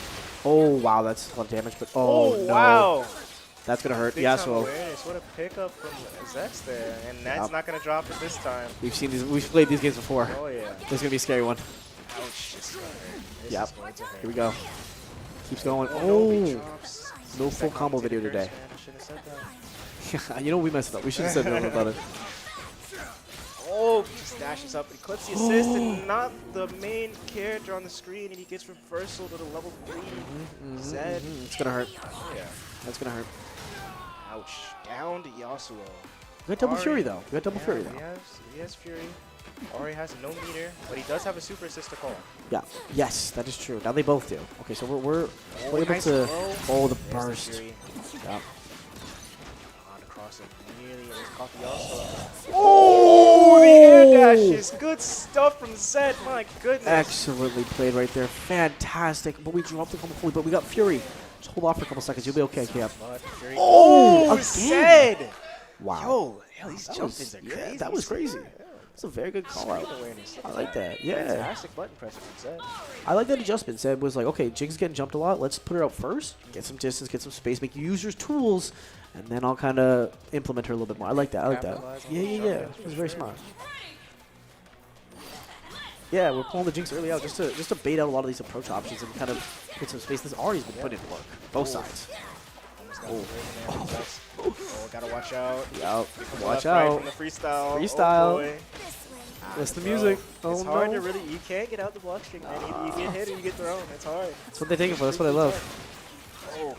Oh, wow, that's a lot of damage. But oh, no. Wow. That's going to hurt Big time Yasuo. awareness. What a pickup from Zex there. And that's Yep. not going to drop it this time. We've seen these. We've played these games before. Oh, yeah. This is going to be a scary one. Ouch. This is going to hurt. This Yep. is going to hurt. Here we go. Keeps going. Oh, no, he Oh, drops. no full Second combo to the video curse, today. man. I shouldn't have said that. you know, we messed up. We should have said no about it. Oh, just dashes up and clips the assist and not the main character on the screen, and he gets reversal to the level 3. Zed. It's going to hurt. Yeah. That's going to hurt. Ouch. Down to Yasuo. We got double Ari- Fury, though. We got double Yeah, Fury, though. He has Fury. Ori has no meter, but he does have a super assist to call. Yeah. Yes, that is true. Now they both do. Okay, so we're able nice to. throw. Oh, the There's burst. Fury. Yeah. On across it. Nearly. It was caught the Yasuo. Oh, the air dashes. Good stuff from Zed. My goodness. Excellently played right there. Fantastic. But we dropped the combo fully, but we got Fury. Just hold off for a couple seconds. You'll be okay, Cap. But Fury. Oh, again. Zed. Wow. Yo, these That jump-ins was, are crazy. that was crazy. That's a very good call out. Awareness. I like that. Yeah. Fantastic button pressure from Zed. I like that adjustment. Zed was like, okay, Jinx is getting jumped a lot. Let's put her out first. Get some distance, get some space, make users tools, and then I'll kind of implement her a little bit more. I like that. I like that. Capitalize on Yeah, the yeah, yeah. jump-ins It for was very sure. smart. Yeah, we're pulling the Jinx early out just to bait out a lot of these approach options and kind of get some space. This Ari's been putting in work. Both sides. Almost got the rhythm there from Zex. Oh, gotta watch out. Yep. Left, Watch right out. from the freestyle. Freestyle. Oh, boy. Listen to Bro, music. Oh, it's hard no. to really. You can't get out the block string, man. Either you get hit or you get thrown. It's hard. That's what they take it for. That's what I love. Oh,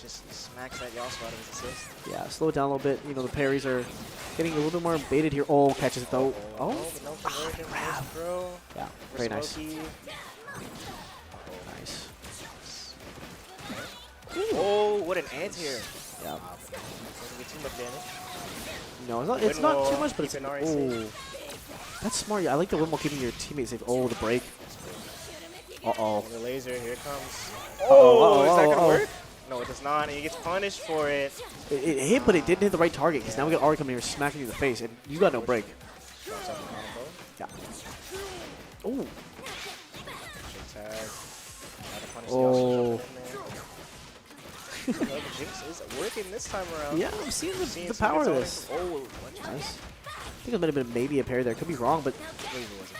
just smacks that Yasuo out of his assist. Yeah, slow it down a little bit. You know, the parries are getting a little bit more baited here. Oh, catches it though. Oh, but no conversion. Nice throw. yeah, For very nice. Smokey. Nice. Oh, what an anti-air. Yeah. Doesn't get too much damage. No, it's not too Windmill, much, but it's keeping Ari safe. oh, that's smart. Yeah, I like the windmill keeping your teammates safe. Oh, the break. Uh-oh. And the laser, here it comes. Uh-oh, Oh, is that uh-oh, gonna uh-oh. work? No, it does not. And he gets punished for it. It hit, but it didn't hit the right target because now we got Ari coming here smacking you in the face, and you got no break. Drops out the combo. Yeah. Oh. Shit tag. Had to punish the Oh. Yasuo in there. The Jinx is working this time around. Yeah, I'm seeing Seeing the some power of hits on this. it. Oh, what? Nice. I think it might have been maybe a parry there. Could be wrong, but I believe it wasn't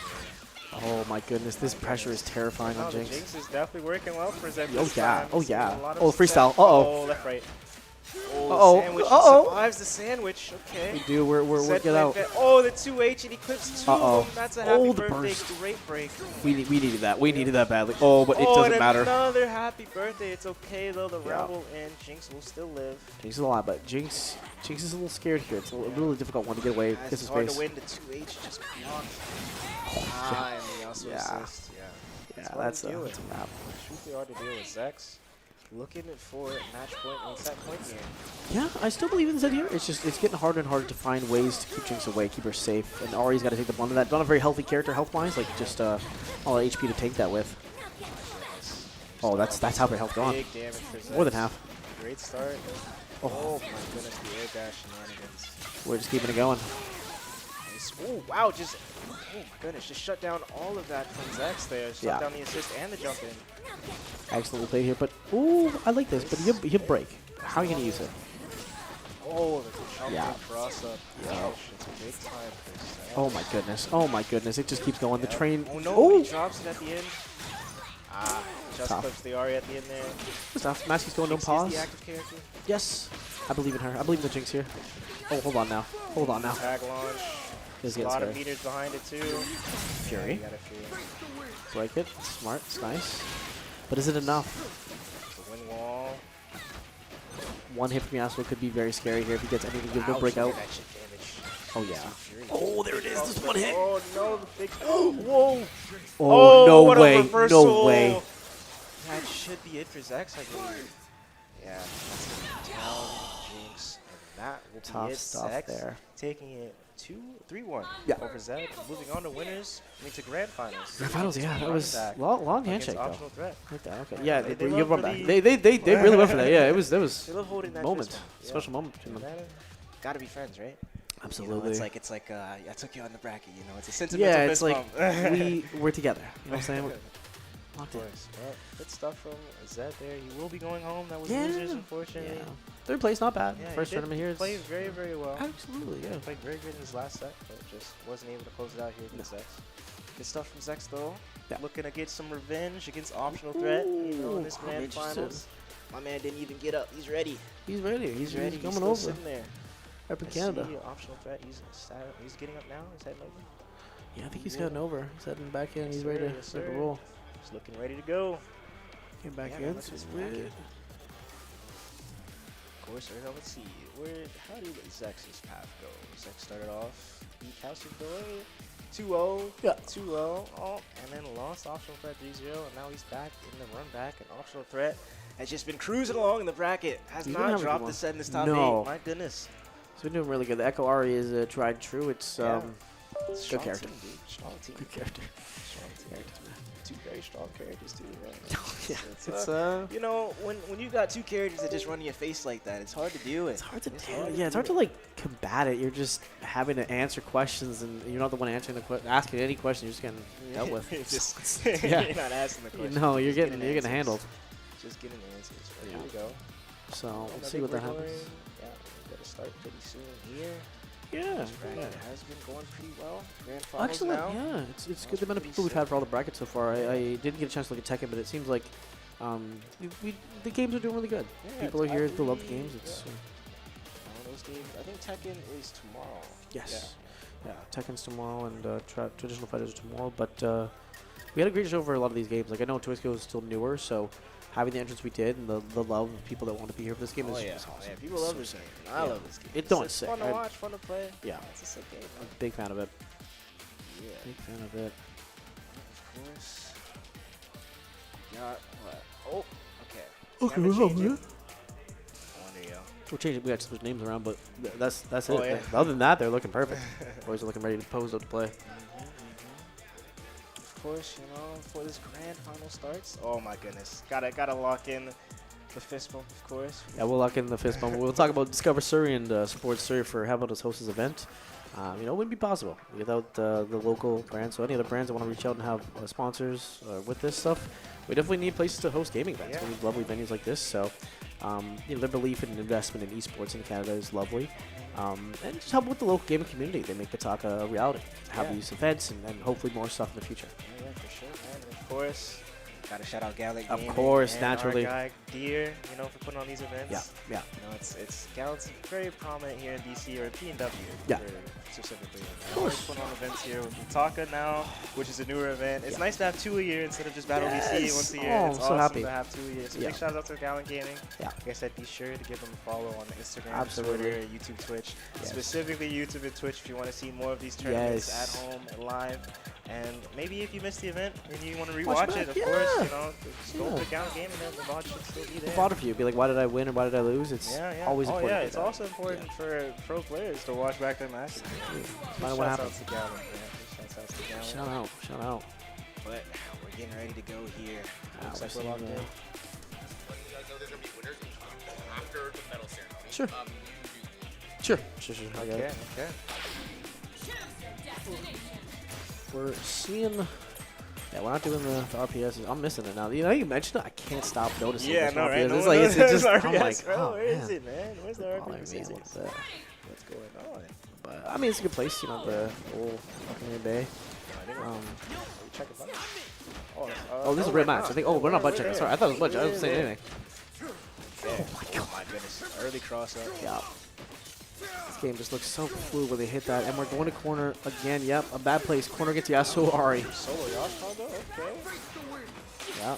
there. oh my goodness, this pressure is terrifying No, on the Jinx. Jinx is definitely working well for Zed. Oh, this yeah. time. Oh, Seeing yeah. a lot of Oh, freestyle. success. Uh-oh. Oh, left, right. Oh, Uh-oh. sandwich. He Uh-oh. survives the sandwich. Okay. We do. We're Zed working played out. fit. Oh, the 2H, and he clips two Uh-oh. of them. That's a happy Oh, the birthday. burst. Great break. We needed that. We needed that badly. Oh, but it Oh, doesn't and matter. another happy birthday. It's okay, though. The Yeah. Rebel and Jinx will still live. Jinx is a lot, but Jinx is a little scared here. It's a really difficult one to get away. Guys, Get it's some hard space. to win. The 2H just blocked. Ah, and the also Yeah. assist. Yeah. Yeah, hard that's to deal a with. map. Truthfully hard to deal with. Zex looking for match point on set point here. Yeah, I still believe in Zed here. It's just it's getting harder and harder to find ways to keep Jinx away, keep her safe. And Ari's got to take the blunt of that. Not a very healthy character health-wise, like just all the HP to take that with. Oh, that's half her health gone. Big damage for Zex. More than half. Great start. Oh. Oh my goodness, the air dash shenanigans. We're just keeping it going. Nice. Oh wow, just oh my goodness, just shut down all of that from Zex there. Shut Yeah. down the assist and the jump in. Excellently played here, but ooh, I like this. But you break. How are you gonna use it? Oh, the jump Yeah. in cross up. Yeah. Gosh, it's a big time for Zex. Oh my goodness. Oh my goodness. It just keeps going. The train. Oh no, Oh, he drops it at the end. Ah, just Tough. clips the Ari at the end there. good stuff. Maskey's going no Jinx is pause. the active character. Yes, I believe in her. I believe in the Jinx here. Oh, hold on now. Hold on now. Tag launch. This A gets lot of scary. meters behind it too. Fury. You got a Fury. Break it. Smart. It's nice. But is it enough? The wind wall. One hit from Yasuo could be very scary here if he gets anything good. He'll Ouch, break look out. at that shit damage. Oh, yeah. Fury. Oh, there it is. Just one hit. Oh no, the big. Whoa. Oh, no what a way. reversal. No way. That should be it for Zex, I believe. Yeah, that's a town Jinx that will Tough be it. stuff Sex there. taking it 2-3-1 Yeah. over Zed. Moving on to winners, to grand finals. Grand finals, yeah, that Running was back long against handshake though. optional threat. Like that, okay. Yeah, They they love run back. really- They really went for that. Yeah, it was They love holding that moment, fist bump. special moment between them. Gotta be friends, right? Absolutely. You know, it's like I took you on the bracket. You know, it's a sentimental Yeah, it's fist like bump. we're together. You know what I'm saying? Of Locked in. course. Well, good stuff from Zed there. He will be going home. That was Yeah. losers, unfortunately. Yeah. Third place, not bad. Yeah, First he did tournament here. played very, very well. Absolutely, yeah. Played very good in his last set, but just wasn't able to close it out here against Zex. Good stuff from Zex, though. Yeah. Looking to get some revenge against optional threat. You know, in this Ooh, grand I'm interested. finals. My man didn't even get up. He's ready. He's ready. He's ready. coming still over. sitting there. Up in I Canada. see optional threat. He's getting up now. He's heading over. Yeah, I think he's heading over. He's heading back in. Yes, He's sir, ready yes, to sir. roll. He's looking ready to go. Came back Yeah, in. man, look at this Sweet. bracket. Of course, let's see. How did Zex's path go? Zex started off beat Calcium 2-0. Yeah. 2-0. Oh, and then lost optional threat 3-0. And now he's back in the run back. And optional threat has just been cruising along in the bracket. Has He's been not having a dropped good the one. set in this top No. 8. My goodness. He's been doing really good. The Echo Ari is tried and true. It's Yeah. good character. Team, dude. Strong team. Good character. Strong team. Two very strong characters too. Man. Yeah, It's you know, when you got two characters that just run in your face like that, it's hard to deal with. It's hard to It's deal. hard to Yeah, it's do hard to it. like combat it. You're just having to answer questions, and you're not the one answering asking any question. You're just getting dealt with. You're just Yeah. you're not asking the question. No, you're just getting answers. handled. Just getting answers. But Yeah. Here we go. So I we'll see what think that we're happens. going- Yeah, we gotta start pretty soon here. Yeah. This bracket has been going pretty well. Grand finals Actually, now. yeah, it's good That's the amount of pretty people we've had sick. for all the brackets so far. I didn't get a chance to look at Tekken, but it seems like the games are doing really good. Yeah, People are I here. They love the believe- games. It's yeah. One of those games. I think Tekken is tomorrow. yes, yeah. Tekken's tomorrow and traditional fighters are tomorrow. But we had a great show for a lot of these games. Like I know Twisco is still newer, so having the entrance we did and the love of people that want to be here for this game is Oh, yeah. is awesome. Yeah, people love So this sick. game. I Yeah. love this game. It's done It's sick. fun to I- watch, fun to play. Yeah. It's a sick game. I'm a big fan of it. Yeah. Big fan of it. Of course. Got what? Oh, okay. Okay, Camera what's up, changing. man? I wonder, yo. We're changing. We got to switch names around, but that's Oh, it. yeah. Other than that, they're looking perfect. Boys are looking ready to pose up to play. Of course, you know, before this grand final starts. Oh my goodness. Gotta lock in the fist bump, of course. Yeah, we'll lock in the fist bump. We'll talk about Discover Surrey and support Surrey for having us host this event. You know, it wouldn't be possible without the local brands. So any other brands that want to reach out and have sponsors with this stuff, we definitely need places to host gaming events. Yeah. We need lovely venues like this. So, you know, their belief in investment in esports in Canada is lovely. And just help with the local gaming community. They make Pataka a reality. Have Yeah. these events and hopefully more stuff in the future. Yeah, for sure, man. And of course, gotta shout out Gallic Of Gaming course, and naturally. our guy Deer, you know, for putting on these events. Yeah, yeah. You know, it's Gallic's very prominent here in DC or PNW. Yeah. Specifically. Of Always course. putting on events here with Pataka now, which is a newer event. It's Yeah. nice to have two a year instead of just Battle Yes. DC once a year. Oh, it's I'm so awesome happy. to have 2 a year. So Yeah. big shout out to Gallic Gaming. Yeah. Like I said, be sure to give them a follow on Instagram, Absolutely. Twitter, YouTube, Twitch. Yes. Specifically YouTube and Twitch if you want to see more of these tournaments Yes. at home and live. And maybe if you missed the event and you want to Watch rewatch back, it, of yeah. course, you know, just go Yeah. click out Gaming and the VOD should still be there. Fodder for you. Be like, why did I win or why did I lose? It's Yeah, yeah. always oh, important. yeah, to do it's that. also important for pro players to watch back their matches. Find out what happened. Shouts out to Gallon, man. Shouts out to Gallon. Shout out, shout out. But we're getting ready to go here. Looks we're like we're seeing locked in. that. Letting you guys know there's gonna be winners after the medal ceremony. Sure. Sure. I got Okay, it. okay. We're seeing. Yeah, we're not doing the RPS. I'm missing it now. You know, you mentioned it. I can't stop noticing. Yeah, this no, right? RPS. No It's one like knows it's just. RPS, I'm like, bro. oh Where is man. it, man? Where's the Bothering RPS? me a little bit. What's going on? But I mean, it's a good place. You know, the old Buccaneer Bay. Are Um, we checking butt? oh, this is a real match. I think. Oh, we're not butt checking. Sorry, I thought it was butt check. I wasn't saying Yeah. anything. Oh my goodness. Early cross up. Yeah. This game just looks so fluid when they hit that, and we're going to corner again. Yep, a bad place. Corner gets Yasuo Ari. Solo Yash combo? Okay. Yeah.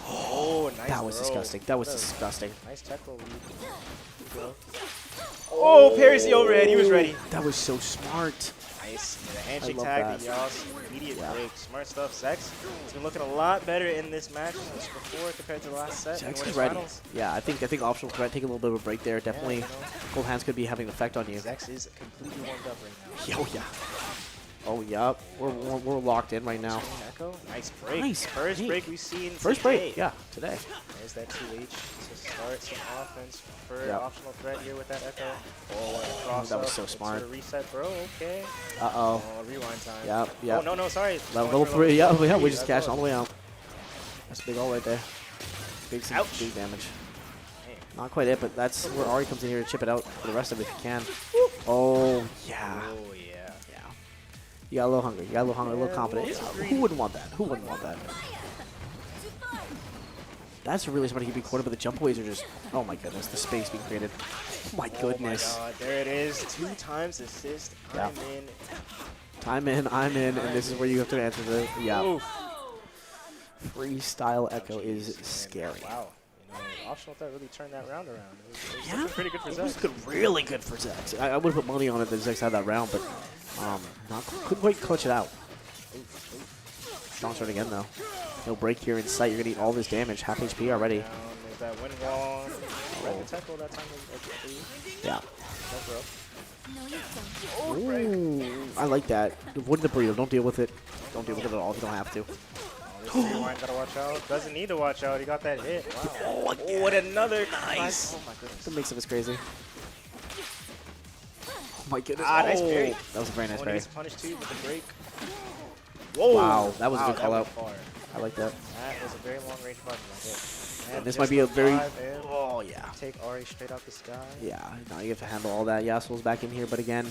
Oh, nice That was throw. disgusting. That was That disgusting. Nice tackle lead. Oh, parries the overhead. He was ready. That was so smart. Nice. The handshake love tag, that. the Yas, immediate Yeah. break. Smart stuff. Zex, it's been looking a lot better in this match than before compared to the last set. in Zex the is winners ready. finals. Yeah, I think optional threat taking a little bit of a break there. Definitely, you know. cold hands could be having an effect on you. Zex is completely warmed up right now. Oh yeah. Oh yeah. We're locked in right now. Echo, nice break. Nice First break. break we've seen First today. break. Yeah, today. There's that 2H to start some offense for Yep. optional threat here with that Echo. Oh, what a cross That was up. so Let's smart. sort of reset, bro. Okay. Uh oh. Oh, rewind time. Yep. Yep. Oh, no, sorry. Level Going for 3. Yeah, level yeah. We three. just I cashed thought- all the way out. That's a big ult right there. Ouch. Big damage. Damn. Not quite it, but that's where Ari comes in here to chip it out for the rest of it if he can. Oh yeah. Oh, yeah. Yeah. You got a little hungry. You got a little hungry, a little Yeah, confident. a little too Who greedy. wouldn't want that? Who wouldn't want that? That's really somebody who'd be cornered, but the jump aways are just, oh my goodness, the space being created. Oh my goodness. Oh my god, there it is. 2 times assist. Yeah. I'm in. I'm in, and this is where you have to answer the, yeah. Oof. Freestyle Echo is scary. Wow. You know, optional threat really turned that round around. It was Yeah, looking pretty good for it was Zex. good, really good for Zex. I would have put money on it that Zex had that round, but couldn't quite clutch it out. Strong start again, though. No break here in sight. You're going to eat all this damage. Half HP already. Down, there's that wind wall. Read the tempo that time. Yeah. No, you don't. Ooh, I like that. Avoid the burrito. Don't deal with it. Don't deal with it at all if you don't have to. This rewind gotta watch out. Doesn't need to watch out. He got that hit. Wow. Oh, Oh, what another Nice. Oh my goodness. The mix of is crazy. Oh my goodness. Ah, nice Oh, parry. that was a very nice When he parry. gets punished too with the break. Whoa. Wow, that was a good that call went out. far. I like that. That was a very long range button right there. And this just might be a the very... drive in. Oh, yeah. Take Ari straight out the sky. Yeah, now you have to handle all that. Yasuo's back in here, but again,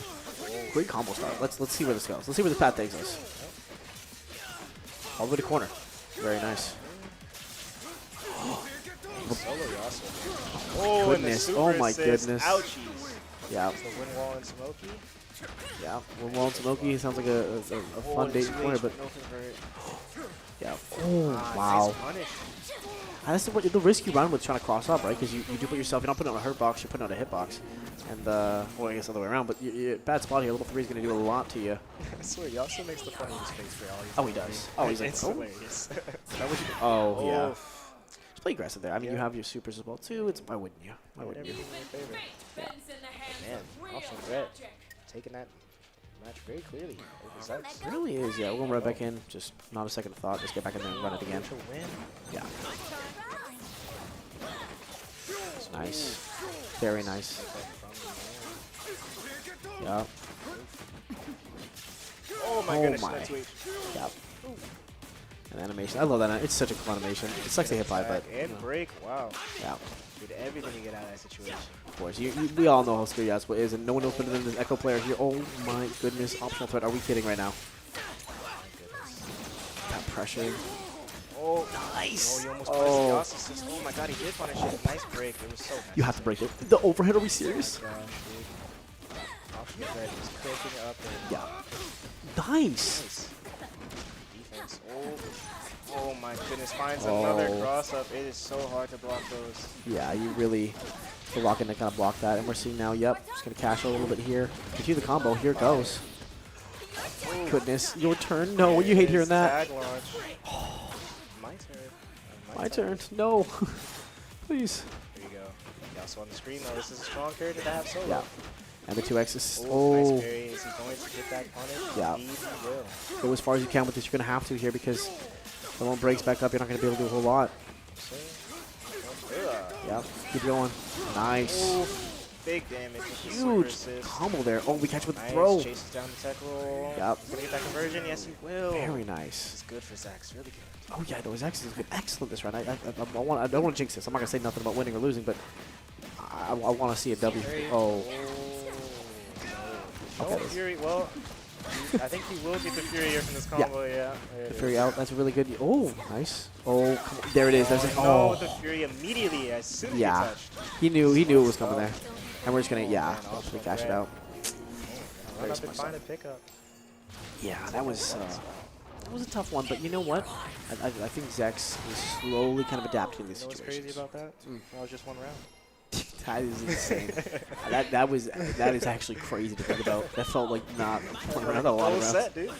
great combo start. Let's see where this goes. Let's see where this path takes us. All the way to corner. Very nice. Solo Yasuo. Oh, and the Goodness. super Oh my assist. goodness. Ouchies. Yeah, The wind wall and Smoky. yeah. Well, Smoky sounds like a fun and date in corner, 2H but no convert. yeah. Oh, wow. Nice punish. That's the risk you run with trying to cross up, right? Because you do put yourself, you're not putting out a hurt box, you're putting out a hit box. And, well, I guess the other way around, but you're bad spot here. Level 3 is going to do a lot to you. I swear, Yasuo makes the funniest face for Ari. Oh, he does. Oh, he's like, It's oh. hilarious. Oh, yeah. Oh, Just play aggressive there. I mean, you Yeah. have your supers as well, too. It's why wouldn't you? Why wouldn't you? everything in your favor. Man, optional threat. Taking that match very clearly. Over Zex. It really is, yeah. We're going right back in. Just not a second thought. Just get back in there and run it again. To win. Yeah. Nice. Very nice. Yeah. Oh my Oh goodness, my. that's weak. Yeah. An animation. I love that. It's such a cool animation. It sucks to hit by, but And you know, break, wow. yeah. Did everything to get out of that situation. Of course. We all know how scary Yasuo is, and no one knows better than this Echo player here. Oh my goodness. Optional threat. Are we kidding right now? That pressure. Oh, Nice. Oh, you almost punished the Yasuo assist. Oh my god, he did punish it. Nice break. It was so nice. You have to break it. The overhead. Are we serious? Oh my gosh, dude. Optional threat is picking up and Yeah. Nice. nice. Defense. Oh my goodness. Finds another Oh. cross up. It is so hard to block those. Yeah, you really feel lock in to kind of block that. And we're seeing now, yep, just going to cash a little bit here. Continue the combo. Here it goes. Goodness. Your turn. No, you hate hearing that. Tag launch. My turn. My turn. No. Please. There you go. Yasuo on the screen though. This is a strong character to have solo. Yeah. And the 2X's. Oh, nice Oh. parry. Is he going to get that punish? Yeah. Indeed he will. Go as far as you can with this. You're going to have to here because if the one breaks back up, you're not going to be able to do a whole lot. Yep. Keep going. Nice. Ooh, big damage. With the super Huge assist. combo there. Oh, we catch with the Nice. throw. Chases down the tech roll. Yep. He's gonna get that conversion. Yes, he will. Very nice. It's good for Zax. Really good. Oh yeah, no, his X has been excellent this round. I don't want to jinx this. I'm not gonna say nothing about winning or losing, but I want to see a W. Oh, No Okay. Fury. Well, I think he will get the Fury here from this combo. Yeah. There the it Fury is. out. That's a really good. Oh, nice. Oh, come on. There it is. There's No, oh, with the Fury immediately as soon as Yeah. he touched. he knew it was coming there, and we're just gonna Oh, yeah, man, hopefully awesome cash it red. out. Run up smart and find a pickup. Yeah, that was a tough one, but you know what? I think Zex is slowly kind of adapting to this You know what's situation. crazy about that? That was just one round. That is insane. that is actually crazy to think about. That felt like not playing around a lot Full of rounds. set, dude.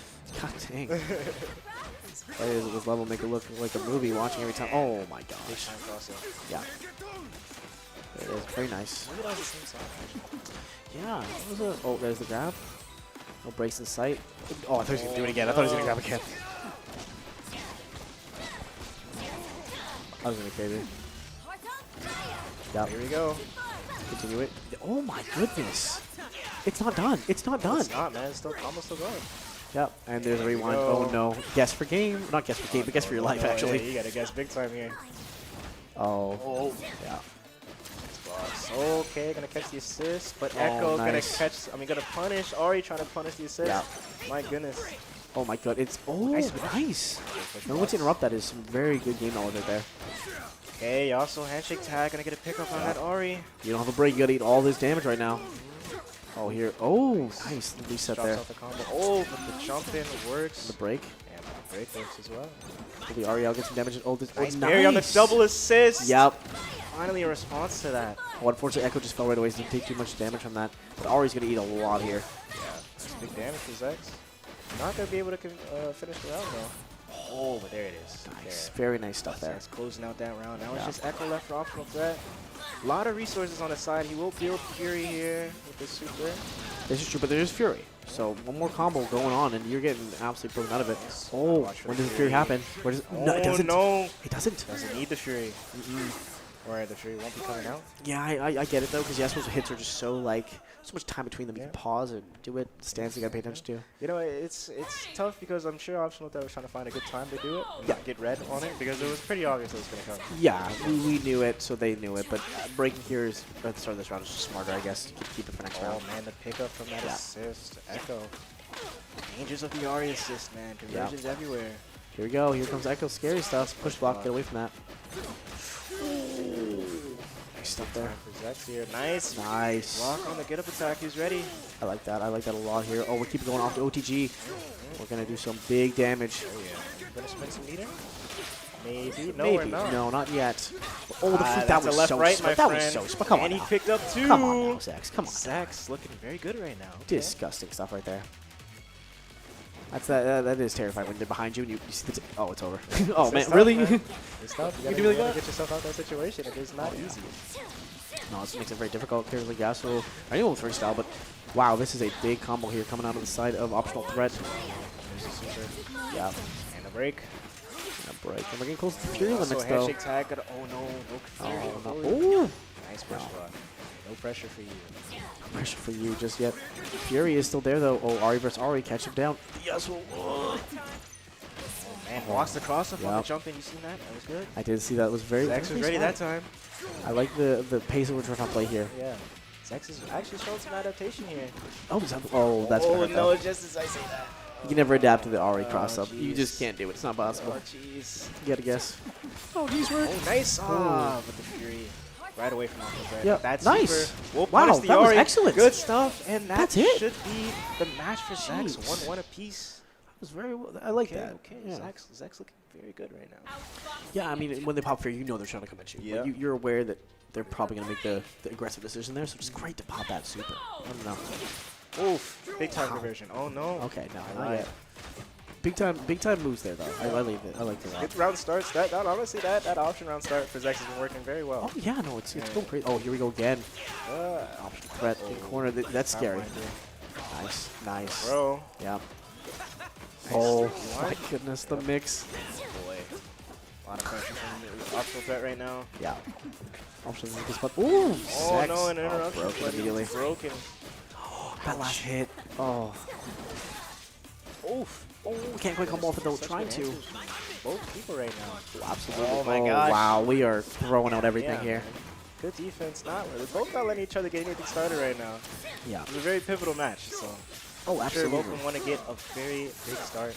God dang. Players at this level make it look like a movie watching every time. Oh my Big gosh. time crossover. Yeah. There it is. Very nice. Maybe that was the same song, actually. Yeah. What was it? Oh, there's the grab. No breaks in sight. Oh, I thought he was going to do it again. I thought he was going to grab again. That was going to be crazy. Yeah. Here we go. Continue it. Oh my goodness. It's not done. It's not done. It's not, man. It's still almost still going. Yep. And there's a rewind. go. Oh no. Guess for game. Not guess for game, but guess for your life, Oh, actually. Yeah, you gotta guess big time here. Oh. Oh. Yeah. Boss. Okay, gonna catch the assist, but Oh, Echo nice. gonna punish. Ari trying to punish the assist. Yeah. My goodness. Oh my god. It's. Oh, Nice. nice. No one to interrupt that is some very good game knowledge right there. Okay, also handshake tag, gonna get a pickup on that Ari. You don't have a break. You gotta eat all this damage right now. Oh, here. Oh, nice. The reset Drops there. off the combo. Oh, but the jump in works. The break. And the break works as well. The Ariel gets some damage. Oh, this. Nice Oh, parry on the double assist. Yep. Finally a response to that. Oh, unfortunately, Echo just fell right away. So didn't take too much damage from that. But Ari's gonna eat a lot here. That's big damage for Zex. Not gonna be able to finish the round though. Oh, but there it is. Nice. There. Very nice stuff there. Zex closing out that round. Now Yeah. it's just Echo left for optional threat. A lot of resources on the side. He will build Fury here with this super. This is true, but there's Fury. So one more combo going on, and you're getting absolutely broken out of it. Oh, Watch for when does the Fury. Fury happen? Where does no, it Oh, doesn't. no. It doesn't. Doesn't need the Fury. Or the Fury won't be coming out. Yeah, I get it though, because Yasuo's hits are just so like so much time between them. You Yeah. can pause and do it. Stance you gotta pay attention to. You know, it's tough because I'm sure optional threat was trying to find a good time to do it. And Yeah. not get red on it because it was pretty obvious it was gonna come. Yeah, we knew it, so they knew it. But breaking here is at the start of this round is just smarter, I guess, to keep it for next Oh round. man, the pickup from that Yeah. assist, Echo. Dangers of the Ari assist, man. Conversions everywhere. Here we go. Here comes Echo. Scary stuff. Push block. Get away from that. Nice stuff there. Time for Zex here. Nice. Nice. Block on the get up attack. He's ready. I like that. I like that a lot here. Oh, we keep going off the OTG. We're gonna do some big damage. Oh yeah. Gonna spend some meter? Maybe. No, Maybe. we're not. No, not yet. Oh, the that that's was a left so right, smart. my That friend. was so smart. Come on And he now. picked up two. Come on now, Zax. Come on. Zex looking very good right now. Okay. Disgusting stuff right there. That's that is terrifying when they're behind you and you see the oh, it's over. Oh It's man, tough, really? man. It's tough. You You gotta, do really you gotta good. get yourself out of that situation. It is not easy. No, this makes it very difficult. Characters like Yasuo, anyone with free style, but wow, this is a big combo here coming out of the side of optional threat. There's the super. Yeah, And a break. and a break. And we're getting close to the Fury Also limits though. handshake tag. Oh no, no Fury. Oh, no. Oh, Ooh. nice push block. No pressure for you. No pressure for you just yet. Fury is still there though. Oh, Ari versus Ari, catch him down. Yasuo. Oh man, blocks the cross up on the Yep. jump in. You seen that? That was good. I did see that. It was very. Zex was ready that time. I like the pace at which we're trying to play here. Yeah. Zex is actually showing some adaptation here. Oh, that's oh gonna hurt, no, though. just as I say that. You can never adapt to the Ari Oh, cross up. You just jeez. can't do it. It's not possible. Oh jeez. You gotta guess. Oh, these were. Oh nice. Ah, but the Fury. Right away from off the thread. Yeah, That's nice. super. We'll Wow, punish the that was Ari. excellent. Good stuff. And That's it. should be the match for Zex. Jeez. 1-1 apiece. It was very. I like Okay, that. okay. Yeah. Zex looking very good right now. Yeah, I mean, when they pop Fury, you know they're trying to come at you. Yeah. Like, you're aware that they're probably gonna make the aggressive decision there. So it's great to pop that super. I don't know. Oof. Big time conversion. Oh no. Okay, no, not Alright. yet. Big time moves there though. I leave it. I like the Good round starts. That honestly, that option round start for Zex has been working very well. Oh yeah, no, it's going crazy. Oh, here we go again. Option threat in corner. That's scary. Nice, nice. Bro. Yeah. Nice. Oh One. my goodness, the mix. Boy. A lot of pressure from the optional threat right now. Yeah. Option this spot. Ooh, Oh Zex. no, an interruption. broken but immediately. Broken. That last hit. Oh. Oof. Oh, can't quite come off it though. Such Trying good to. answers from both people right now. Absolutely. Oh my gosh. Wow, we are throwing out everything Yeah, here. man. Good defense. They're both not letting each other get anything started right now. Yeah. It's a very pivotal match. So Oh, I'm sure both absolutely. of them want to get a very big start,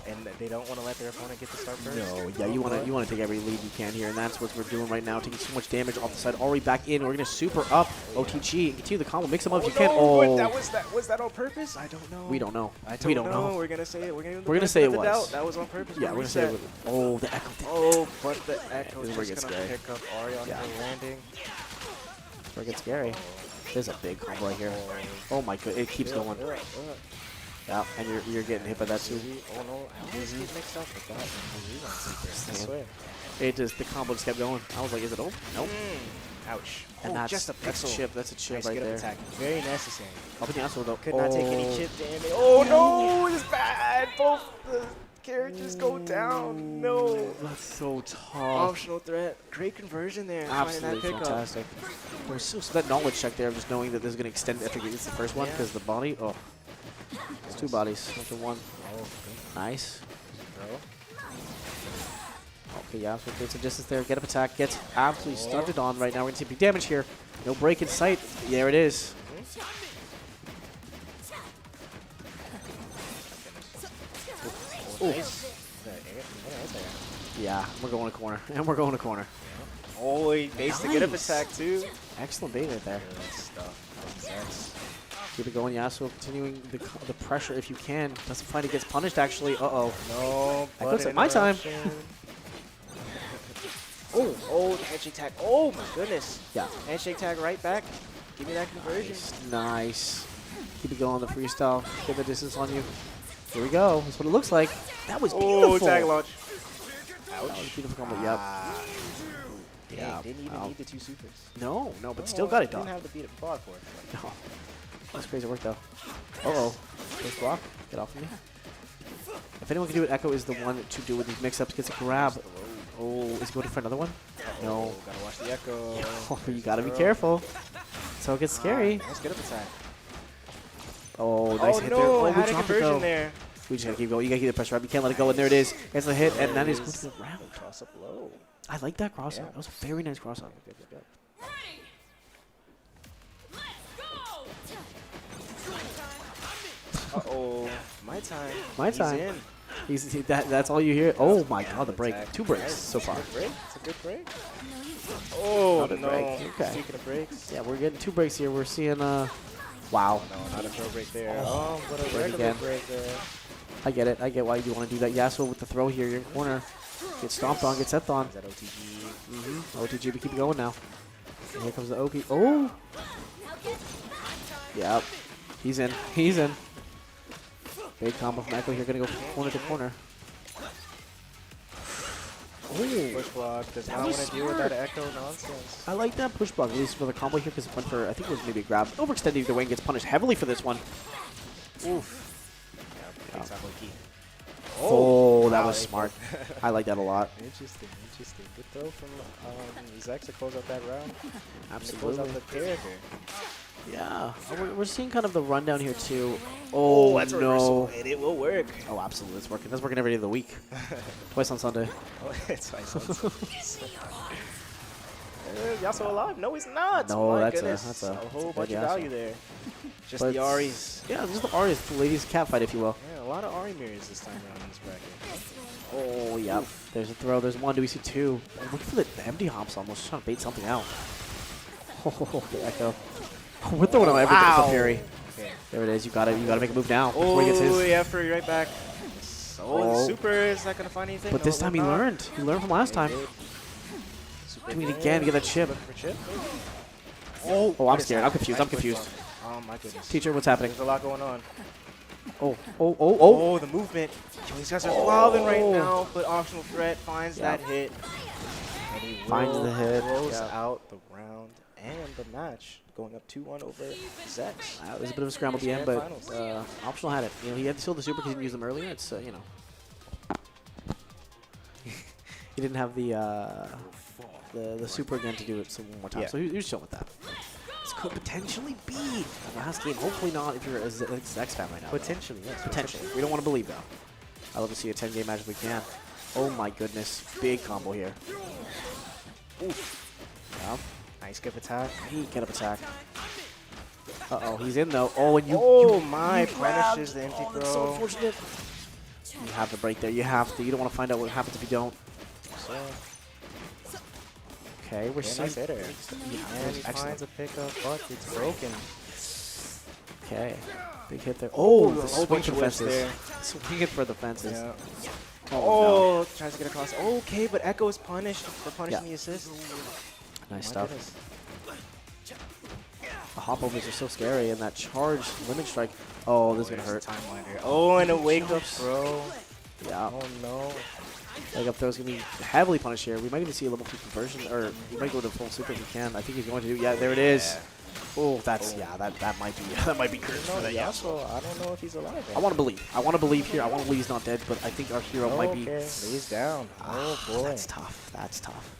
and they don't want to let their opponent get the start first. No, yeah, you want to take every lead you can here, and that's what we're doing right now, taking so much damage off the side. Already back in, we're gonna super up OTG and continue the combo, mix them up if you can. Wait, Oh, was that on purpose? I don't know. we don't know. We don't know. We're gonna say it. We're gonna say it the was. doubt. That was on purpose. Yeah, we're gonna say it was. Oh, the echo. Oh, but the echo this is where it is gets gonna scary. pick up Ari on Yeah. her landing. Where it gets scary. There's a big combo right here. Oh my god, it keeps going. Yeah, and you're getting hit by that too. Oh no, I always get mixed up with that. I Damn. swear. It just, the combo just kept going. I was like, is it over? Nope. Ouch. And that's, just a that's a pixel. chip. That's a chip Nice right get up there. attack. Very necessary. Up in the asshole though. Could not take any chip damage. Oh no, it's bad. Both the characters go down. No. That's so tough. Optional threat. Great conversion there. Finding that Absolutely pickup. fantastic. There's so that knowledge check there of just knowing that this is going to extend after it's the first one Yeah. because the body. Oh, it's two bodies after one. Oh, Nice. bro. Okay, yeah, so create some distance there. Get up attack. Gets absolutely stunted on right now. We're going to see big damage here. No break in sight. There it is. Nice. Yeah, we're going to corner. And we're going to corner. Oh, he based the get up Nice. attack too. Excellent bait right there. Good stuff. Keep it going, Yasuo. Continuing the pressure if you can. Doesn't find it gets punished, actually. Uh-oh. No. That looks like my time. Oh, the handshake tag. Oh my goodness. Yeah. Handshake tag right back. Give me that conversion. Nice. Keep it going, the freestyle. Get the distance on you. Here we go. That's what it looks like. That was beautiful. Oh, tag launch. That was beautiful combo. Yep. Dang, Yeah. didn't even Wow. need the 2 supers. No, but still got it done. Didn't have to beat it bar for it. No. That's crazy work, though. Uh-oh. First block. Get off of me. If anyone can do it, Echo is the one to do with these mix-ups. Gets a grab. Oh, is he going for another one? No. Gotta watch the echo. Oh, you gotta be careful. So it gets scary. Nice get up attack. Oh, nice hit there. No, Oh, I we had a dropped it, conversion though. there. We just gotta keep going. You gotta keep the pressure up. You can't let it go. And there it is. It's the hit, and that is good to the round. Cross up low. I like that cross up. Yeah. That was a very nice cross up. Uh-oh. My time. My He's time. in. That's all you hear. Oh my god, the break. Attack. 2 breaks Nice. so far. Good break. It's a good break. Oh, Not a no. break. Okay. Speaking of breaks. Yeah, we're getting 2 breaks here. We're seeing, wow. No, not a throw break there. Oh, what a break regular again. break there. I get it. I get why you want to do that. Yasuo with the throw here. You're in corner. Get stomped on. Get stepped on. Is that OTG? OTG, we keep going now. And here comes the OP. Oh! Yep. He's in. He's in. Big combo from Echo here. Gonna go corner to corner. Oh! Push block does That not was want to deal with smart. that echo nonsense. I like that push block, at least for the combo here, because it went for, I think it was maybe a grab. Overextended either way and gets punished heavily for this one. Oof. Yeah, big time low key. Oh, that wow, was they smart. I like that a lot. Interesting, interesting. Good throw from Zach to close out that round. Close Absolutely. out the character. Yeah. We're seeing kind of the rundown here, too. Oh, that's a no. reversal, and it will work. Oh, absolutely. It's working. That's working every day of the week. Twice on Sunday. Oh, it's nice. Yasuo alive? No, he's not. No, My that's a- goodness. that's a whole dead bunch of Yasuo. value there. Just But the Aries. Yeah, just the Aries, the ladies' cat fight, if you will. Yeah, a lot of Ari mirrors this time around in this bracket. Oh, yep. There's a throw. There's one. Do we see 2? I'm looking for the empty hops almost. Trying to bait something out. Oh, the Echo. We're throwing out everything with the Fury. Okay. There it is. You gotta make a move now before he gets his. yeah, Fury right back. Oh. Super is not gonna find anything. But No, this time he will not. learned. He learned from last time. Super Doing it again. Get that chip. Looking for chip. Oh, I'm What is scared. that? I'm confused. Nice I'm confused. push block. Oh my goodness. Teacher, what's happening? There's a lot going on. Oh. Oh, the movement. Yo, these guys are wilding right now, but optional threat finds Yeah. that hit. And he Finds will the hit. close Yeah. out the round and the match, going up 2-1 over Zex. It was a bit of a scramble at the end, Grand but finals. optional had it. You know, he had to steal the super because he didn't use them earlier. It's you know, he didn't have the super again to do it some one more time. Yeah. So he was chilling with that. This could potentially be the last game. Hopefully not if you're a Zex fan right now. though. Potentially, yes. Potentially. We don't want to believe though. I love to see a 10-game match if we can. Oh my goodness, big combo here. Yeah. Nice skip attack. Get up attack. Uh-oh, he's in though. Oh, and you. Oh you, my, you grabbed. punishes the empty Oh, that's so throw. unfortunate. You have to break there. You have to. You don't want to find out what happens if you don't. So, Okay, we're yeah, seeing. nice hitter. Yeah, And he excellent. finds a pickup, but it's broken. Okay, big hit there. Oh, a the whole bunch swing of for whips fences. there. Swinging for the fences. Yeah. Oh, Oh, tries to get across. Okay, but Echo is punished for punishing Yeah. the assist. Nice My stuff. goodness. The hop overs are so scary, and that charge limit strike. Oh, this is gonna hurt. Timeline. Oh, and a wake up throw. Yeah. Oh no. Leg up throw's gonna be heavily punished here. We might even see a level 2 conversion, or he might go to full super if he can. I think he's going to. Yeah, there it is. Oh, that's that might be that might be cursed for that. Yeah. So I don't know if he's alive. I want to believe. I want to believe here. I want to believe he's not dead, but I think our hero might be. Okay, he's down. Oh boy. That's tough. That's tough.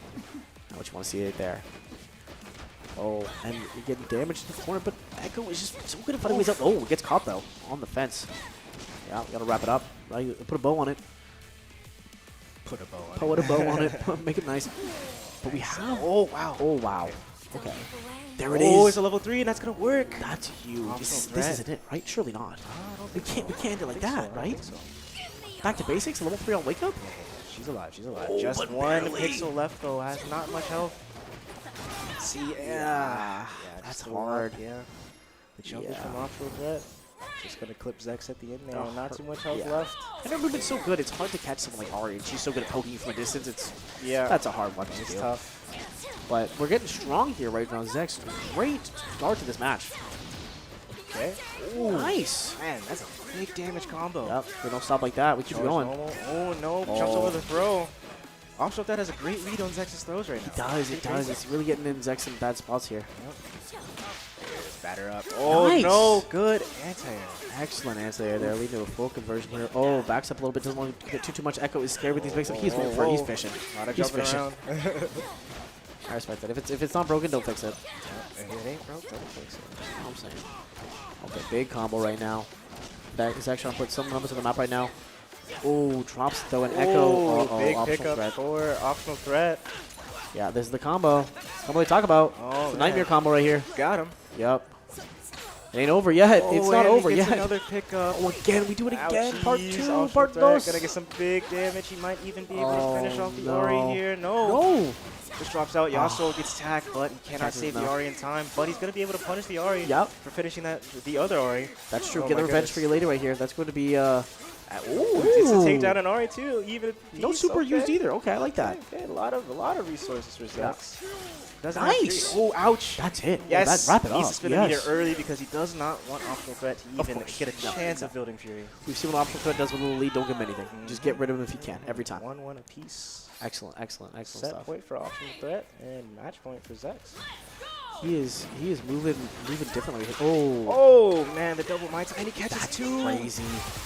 Not what you want to see right there. Oh, and you're getting damaged in the corner, but Echo is just so good at finding ways out. Oh, it gets caught though on the fence. Yeah, we gotta wrap it up. Right, put a bow on it. Put a bow on Put a bow on it. Make it nice. But we have. Oh wow. Oh wow. Okay. There it Oh, is. it's a level 3, and that's gonna work. That's huge. This threat. isn't it, right? Surely not. We can't do it like I that, don't right? think so. Back to basics. Level 3 on wake up. She's alive. She's alive. Oh, Just but one barely. pixel left though. Has not much health. See, Yeah, just that's a lot, hard. Yeah. The jump is Yeah. from offshore threat. Just gonna clip Zex at the end there. Oh, Not too much health yeah. left. And her movement's so good. It's hard to catch someone like Ari, and she's so good at poking you from a distance. It's Yeah. that's a hard one to It's do. tough. But we're getting strong here right now. Zex, great start to this match. Okay. Nice. Man, that's a big damage combo. Yep, we don't stop like that. We keep Charge going. normal. Oh no, jumps Oh. over the throw. Offshore that has a great read on Zex's throws right now. It does. It does. It's really getting in Zex in bad spots here. Batter up. Oh Nice. no, good anti-air. Excellent answer there, leading to a full conversion here. Oh, backs up a little bit, doesn't want to get too much. Echo is scared with these mix-ups. He's waiting for it. He's fishing. Lot of He's jumping fishing. around. I respect that. If it's not broken, don't fix it. If it ain't broke, don't fix it. That's what I'm saying. Okay, big combo right now. That is actually put some numbers on the map right now. Oh, drops though an Echo. Oh, Uh-oh, big optional pickup threat. for optional threat. Yeah, this is the combo. Combo they talk about. Oh, It's a nightmare combo right here. Got him. Yep. It ain't over yet. Oh, It's not and he over gets yet. Another pickup. Oh, again, we do it again. Part Ouchies, 2, optional part threat. dos. Gonna get some big damage. He might even be able to finish Oh, off the no. Ori here. No. No. Just drops out. Yasuo gets tagged, but he cannot Catches save the enough. Ori in time. But he's gonna be able to punish the Ori Yep. for finishing the other Ori. That's true. Oh Get my the revenge goodness. for you later right here. That's going to be Ooh, it's a take down an Ori too. Even if no he's super okay. used either. Okay, I like that. Okay, a lot of resources for Yeah. Zex. Doesn't have Nice. to- Oh, ouch. That's it. Yes, That, wrap it needs up. to spin a meter Yes. early because he does not want optional threat to Of even course. get a No, chance no. of building Fury. We've seen what optional threat does with a little lead. Don't give him anything. Just get rid of him if you can. Every time. 1-1 apiece. Excellent, excellent, excellent Set stuff. point for optional threat and match point for Zex. He is moving differently. Oh, Oh man, the double might and he catches that's two. crazy.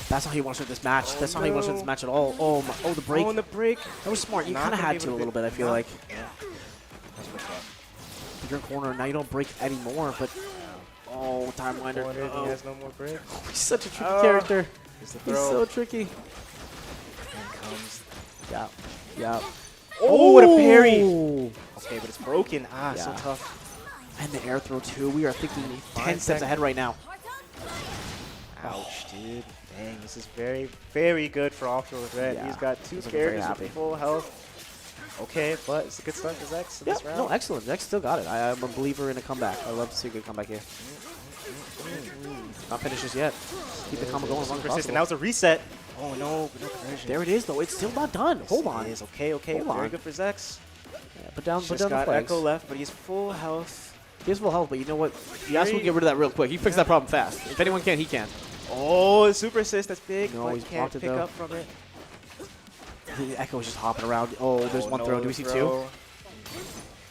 That's how he wants to win this match. Oh, That's not how he wants to win this no. match at all. Oh, my, oh, the break. Oh, and the break. That was smart. You Not kind of gonna had be to a able little bit. I feel not- like Yeah. That's what's up. you're in corner now. You don't break anymore. But oh, time winder. Cornered, he has no more break. He's such a tricky Oh. character. Here's the He's throw. so tricky. And comes. Yeah, yeah. Oh, what a parry. Oh. Okay, but it's broken. Ah, so Yeah. tough. And the air throw too. We are thinking 10 Fine steps tech. ahead right now. Ouch, dude. Dang, this is very, very good for offshore threat. Yeah. He's got two He's looking very characters happy. with full health. Okay, but it's a good start for Zex in Yeah, this round. no, excellent. Zex still got it. I'm a believer in a comeback. I love to see a good comeback here. Not finished just yet. Keep the combo going as long as Persistent. possible. That was a reset. Oh no, but no conversion. There it is, though. It's still not done. Yes, Hold it on. is. Okay, okay. Hold Very on. good for Zex. Yeah, put down Just the got flags. Echo left, but he's full health. He has full health, but you know what? Yasuo will get rid of that real quick. He fixed that problem fast. If anyone can, he can. Oh, the super assist. That's big. No, but he's can't blocked it, pick though. up from it. The Echo is just hopping around. Oh, there's one no, throw. Do the we see two? throw.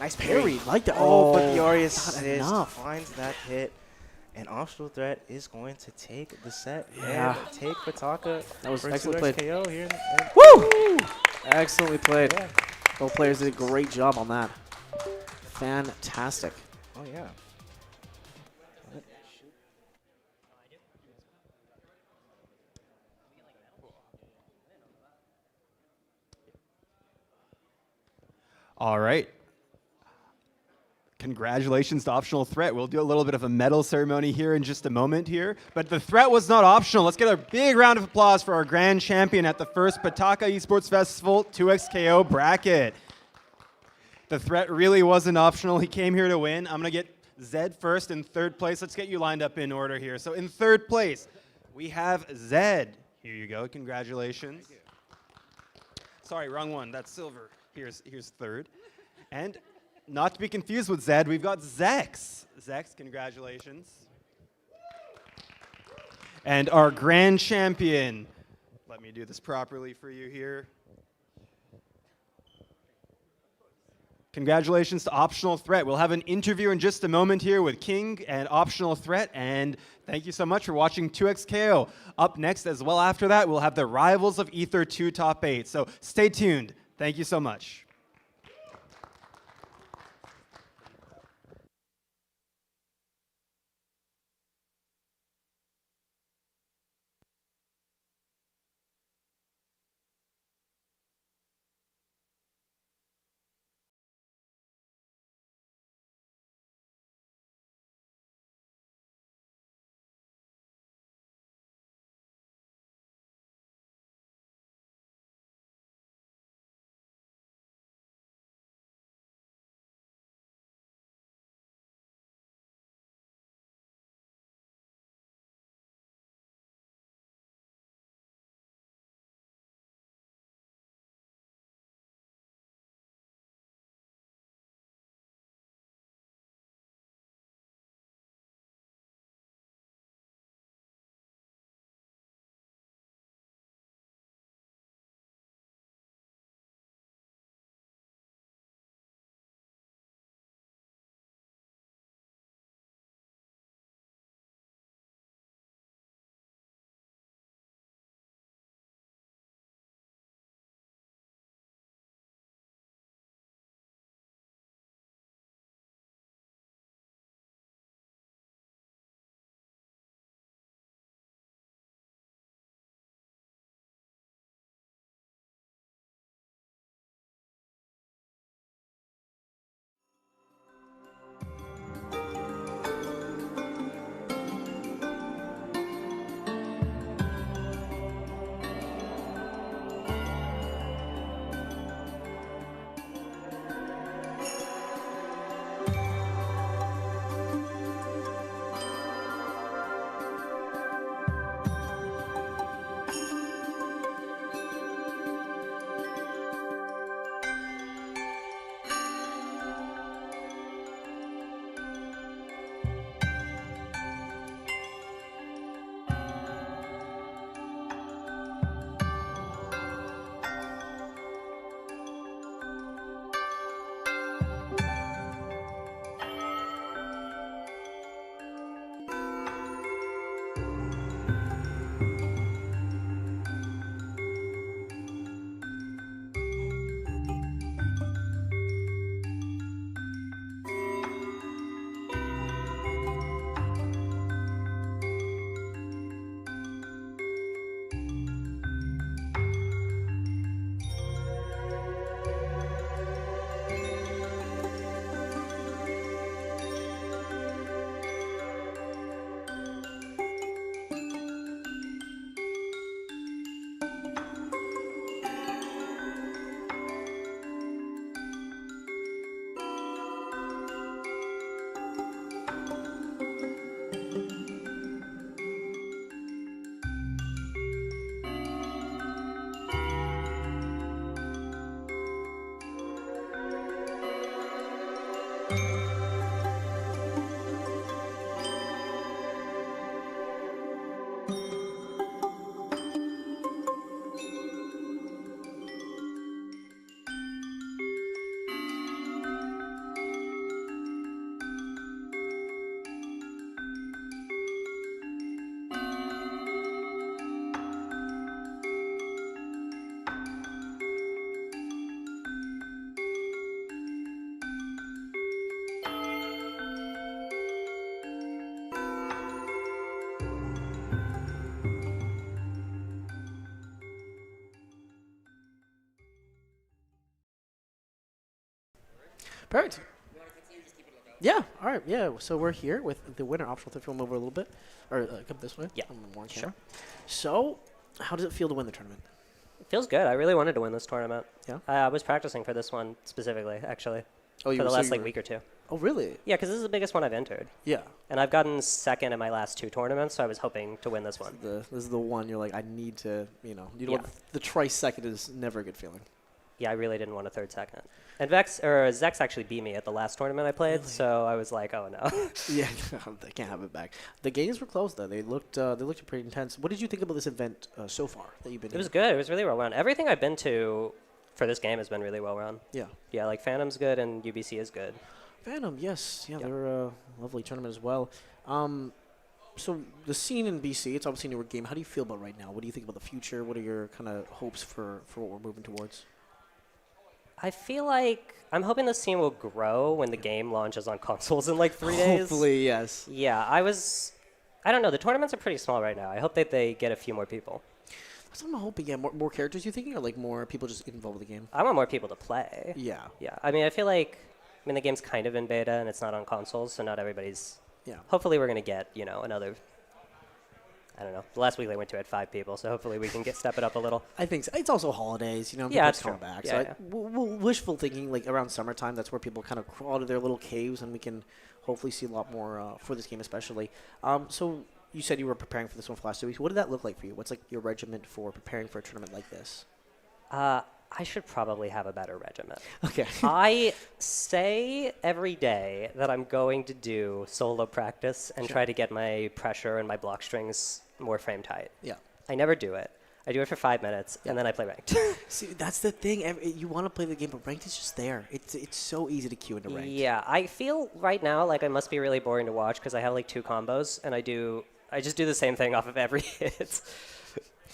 Nice parry. Parry. Like that. Oh, but the Ori not assist enough. finds that hit. And offshore threat is going to take the set Yeah. and take Pataka. That was for excellent 2x play. KO here. Woo! Excellently played. Yeah. Both players did a great job on that. Fantastic. Oh yeah. All right. Congratulations to Optional Threat. We'll do a little bit of a medal ceremony here in just a moment here. But the threat was not optional. Let's get a big round of applause for our grand champion at the first Pataka Esports Festival 2XKO bracket. The threat really wasn't optional. He came here to win. I'm going to get Zed first in third place. Let's get you lined up in order here. So in third place, we have Zed. Here you go. Congratulations. Sorry, wrong one. That's silver. Here's third. And not to be confused with Zed, we've got Zex. Zex, congratulations. And our grand champion, let me do this properly for you here. Congratulations to Optional Threat. We'll have an interview in just a moment here with King and Optional Threat, and thank you so much for watching 2XKO. Up next, as well after that, we'll have the Rivals of Aether 2 Top 8. So stay tuned. Thank you so much. Perfect. Yeah. All right. Yeah. So we're here with the winner. Optional to film over a little bit, or come this way. Yeah. More on Sure. camera. So, how does it feel to win the tournament? It feels good. I really wanted to win this tournament. Yeah? I was practicing for this one specifically, actually, for the last week or two. Oh, really? Yeah, because this is the biggest one I've entered. Yeah. And I've gotten second in my last two tournaments, so I was hoping to win this one. This is the one you're like, I need to, you know Yeah. the tri-second is never a good feeling. Yeah, I really didn't want a third second. And Zex actually beat me at the last tournament I played, Really? so I was like, oh no. Yeah, they can't have it back. The games were close though. They looked pretty intense. What did you think about this event so far that you've been? It was good. It was really well run. Everything I've been to for this game has been really well run. Yeah. Yeah, like Phantom's good and UBC is good. Phantom, yes, yeah, Yep. they were a lovely tournament as well. So the scene in BC, it's obviously a newer game. How do you feel about it right now? What do you think about the future? What are your kind of hopes for what we're moving towards? I feel like I'm hoping the scene will grow when the game launches on consoles in like 3 days. Hopefully, yes. Yeah, I don't know. The tournaments are pretty small right now. I hope that they get a few more people. That's what I'm hoping. Yeah, more characters. You thinking, or like more people just involved with the game? I want more people to play. Yeah. Yeah, I mean, I feel like, the game's kind of in beta and it's not on consoles, so not everybody's. Yeah. Hopefully, we're gonna get another. I don't know. The last week I went to had 5 people, so hopefully we can step it up a little. I think so. It's also holidays, Yeah, people that's come true. back. Yeah, So yeah. wishful thinking, like around summertime, that's where people kind of crawl out of their little caves, and we can hopefully see a lot more for this game, especially. So you said you were preparing for this one for the last 2 weeks. What did that look like for you? What's like your regiment for preparing for a tournament like this? I should probably have a better regimen. Okay. I say every day that I'm going to do solo practice and try to get my pressure and my block strings more frame tight. Yeah. I never do it. I do it for 5 minutes, and then I play ranked. See, that's the thing. You want to play the game, but ranked is just there. It's so easy to queue into ranked. Yeah, I feel right now like I must be really boring to watch because I have like 2 combos, and I just do the same thing off of every hit.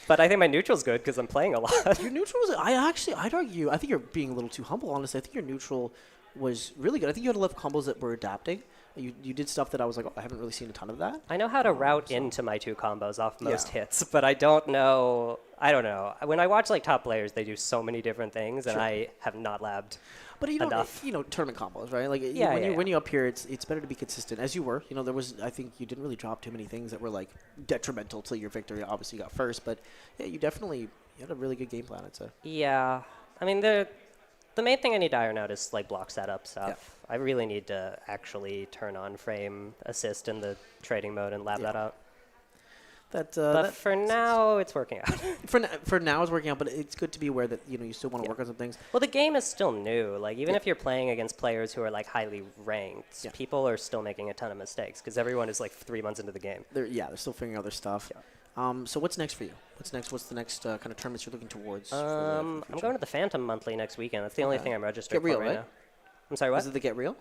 But I think my neutral's good because I'm playing a lot. Your neutral was, I'd argue, I think you're being a little too humble, honestly. I think your neutral was really good. I think you had a lot of combos that were adapting. You did stuff that I was like, oh, I haven't really seen a ton of that. I know how to route into my 2 combos off most hits, but I don't know. When I watch like top players, they do so many different things, and I have not labbed. But enough. Tournament combos, right? Like when you're up here, it's better to be consistent, as you were. There was, I think you didn't really drop too many things that were like detrimental to your victory. Obviously, you got first, but yeah, you had a really good game plan, I'd say. Yeah, I mean the main thing I need to iron out is like block setup stuff. Yeah. I really need to actually turn on frame assist in the trading mode and lab that out. But for now, it's working out. For now, it's working out, but it's good to be aware that you still want to work on some things. Well, the game is still new. Like even if you're playing against players who are like highly ranked, people are still making a ton of mistakes because everyone is like 3 months into the game. They're still figuring out their stuff. Yeah. So what's next for you? What's next? What's the next kind of tournaments you're looking towards? I'm going to the Phantom monthly next weekend. That's the only thing I'm registered Get Real, for right now. I'm sorry, what? Is it the Get Real?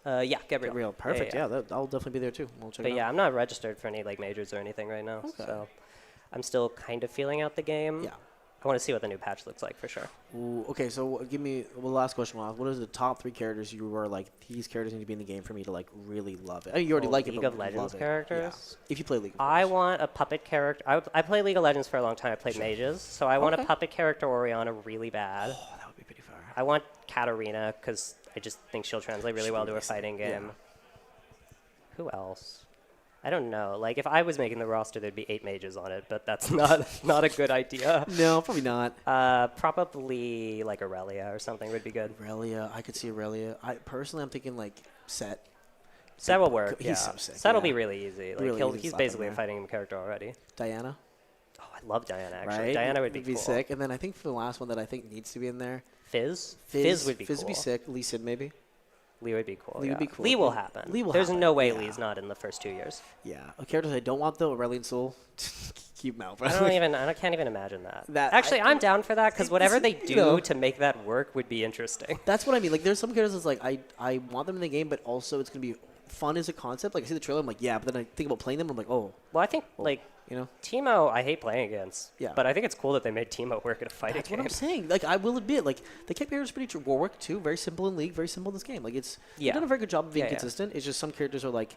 Yeah, Get Real. Get Real, perfect. Yeah, I'll definitely be there too. We'll check it out. But yeah, I'm not registered for any like majors or anything right now. Okay. So I'm still kind of feeling out the game. Yeah. I want to see what the new patch looks like for sure. Ooh, okay, so give me last question. What are the top 3 characters you were like? These characters need to be in the game for me to like really love it. I mean, you already like it, League but of Legends love characters. Yeah. If you play League, of I course. want a puppet character. I played League of Legends for a long time. I played mages, so I want a puppet character Orianna really bad. Oh, that would be pretty far. I want Katarina because I just think she'll translate really well to a fighting game. Yeah. Who else? I don't know. Like, if I was making the roster, there'd be 8 mages on it, but that's not a good idea. No, probably not. Probably like Aurelia or something would be good. Aurelia, I could see Aurelia. I'm thinking like Set. Set will work. He's yeah. so sick, Set'll yeah. be really easy. Like Really easy to he's slap in basically a there. fighting game character already. Diana. Oh, I love Diana actually. Right? Diana would be It'd cool. sick. And then I think for the last one that I think needs to be in there, Fizz. Fizz would be Fizz cool. would be sick. Lee Sin maybe. Lee would be cool. Lee would yeah. be cool. Lee will happen. Lee will There's happen, no way yeah. Lee's not in the first 2 years. Yeah. Characters I don't want though, Aurelion Soul. Keep them out. I can't even imagine that. Actually, I'm down for that because whatever they do to make that work would be interesting. That's what I mean. Like, there's some characters that's like, I want them in the game, but also it's going to be fun as a concept. Like, I see the trailer, I'm like, yeah, but then I think about playing them, I'm like, oh. Well, I think, like, Teemo, I hate playing against. Yeah. But I think it's cool that they made Teemo work in a fighting That's game. what I'm saying. Like, I will admit, like, the characters pretty true. Warwick, too, very simple in League, very simple in this game. Like, they've done a very good job of being consistent. It's just some characters are like,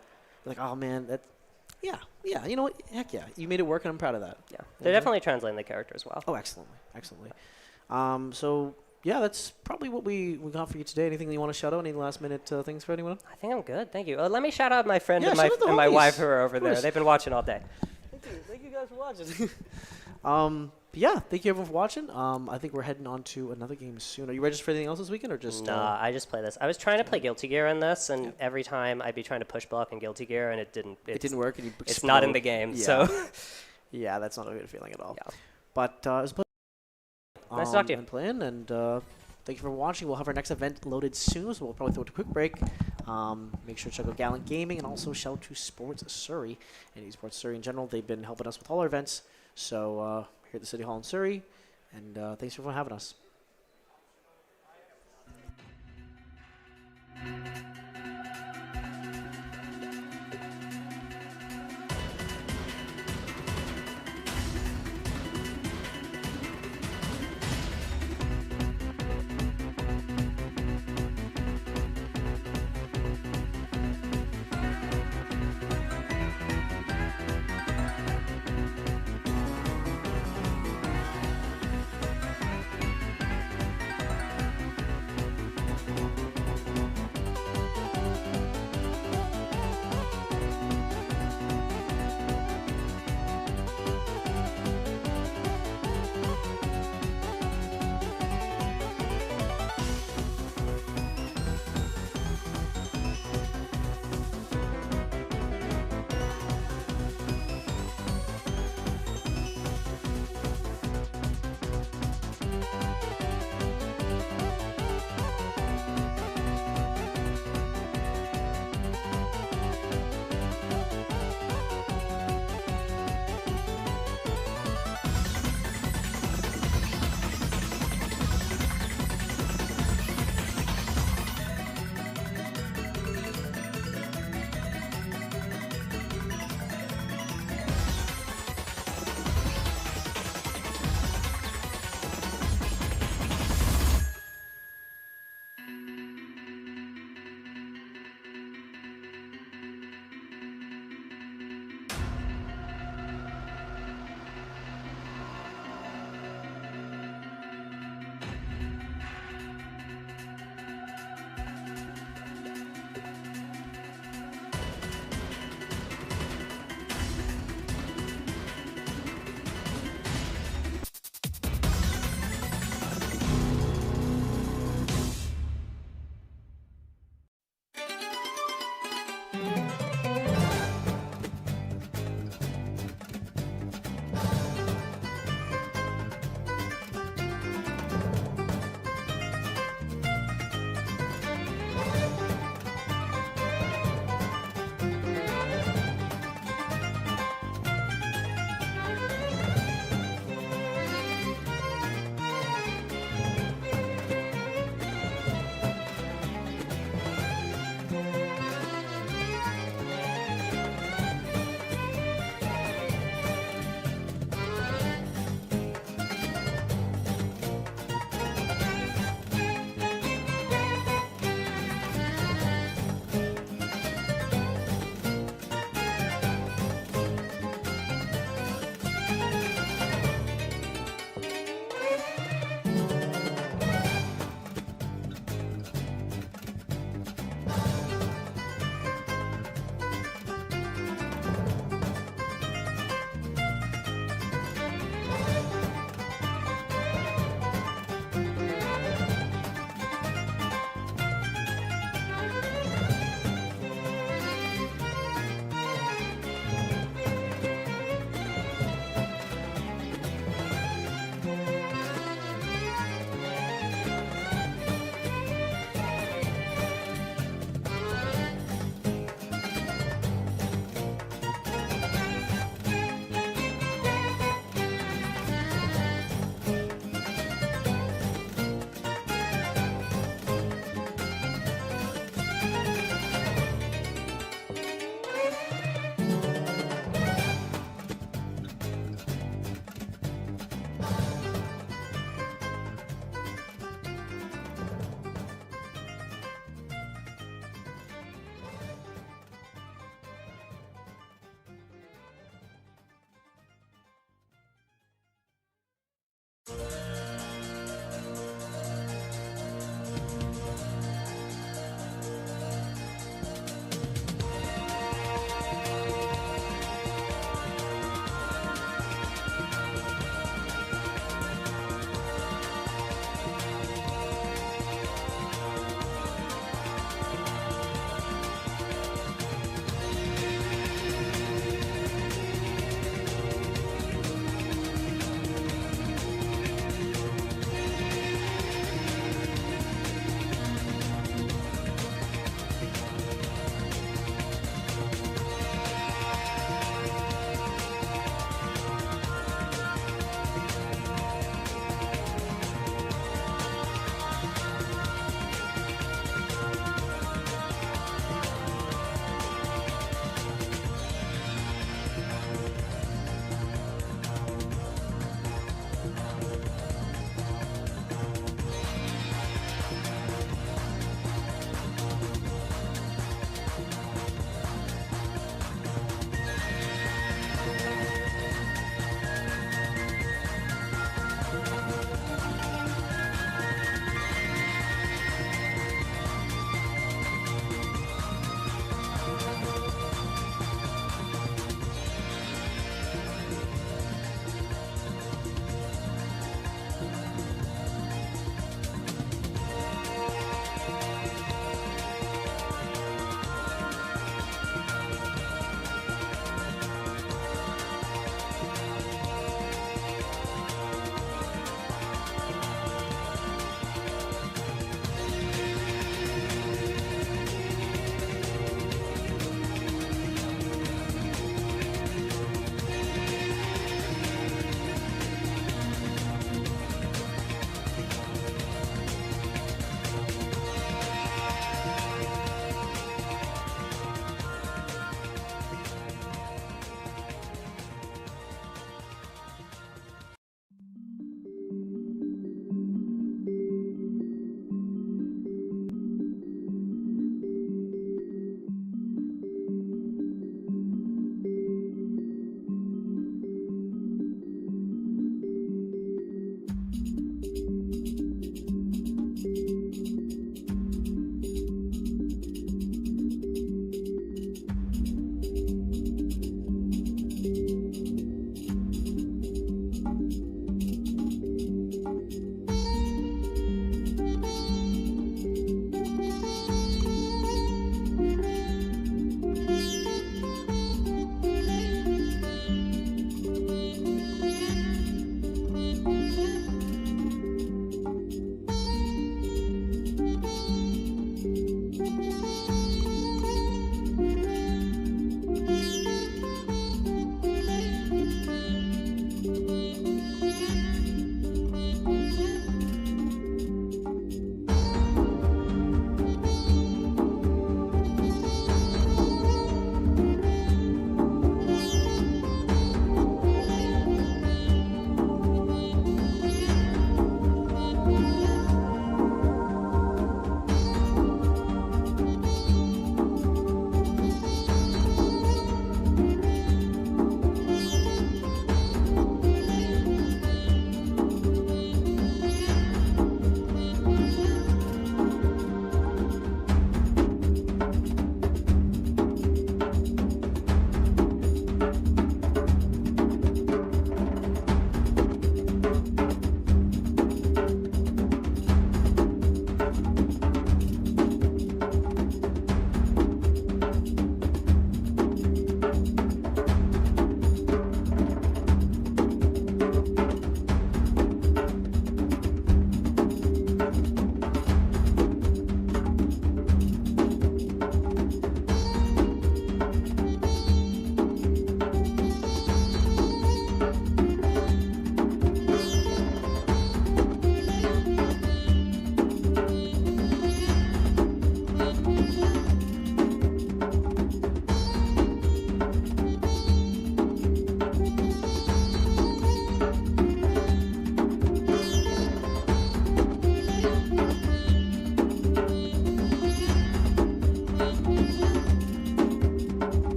oh, man, yeah, you know what? Heck yeah. You made it work, and I'm proud of that. Yeah. They're definitely translating the characters well. Oh, excellently. So, yeah, that's probably what we got for you today. Anything that you want to shout out? Any last-minute things for anyone? I think I'm good. Thank you. Let me shout out my friend and shout out the my homies. wife who are over Of there. course. They've been watching all day. Thank you guys for watching. Yeah, thank you everyone for watching. I think we're heading on to another game soon. Are you registered for anything else this weekend or just? Nah, I just play this. I was trying to play Guilty Gear in this, and every time I'd be trying to push block in Guilty Gear, and it didn't. It didn't work, and you it's not in the explode. game, Yeah. so. Yeah, that's not a good feeling at all. Yeah. But it was a pleasure. Nice to talk to you. And playing, and thank you for watching. We'll have our next event loaded soon, so we'll probably throw it a quick break. Make sure to check out Gallant Gaming, and also shout out to Sports Surrey and Esports Surrey in general. They've been helping us with all our events. So here at the City Hall in Surrey, and thanks for having us.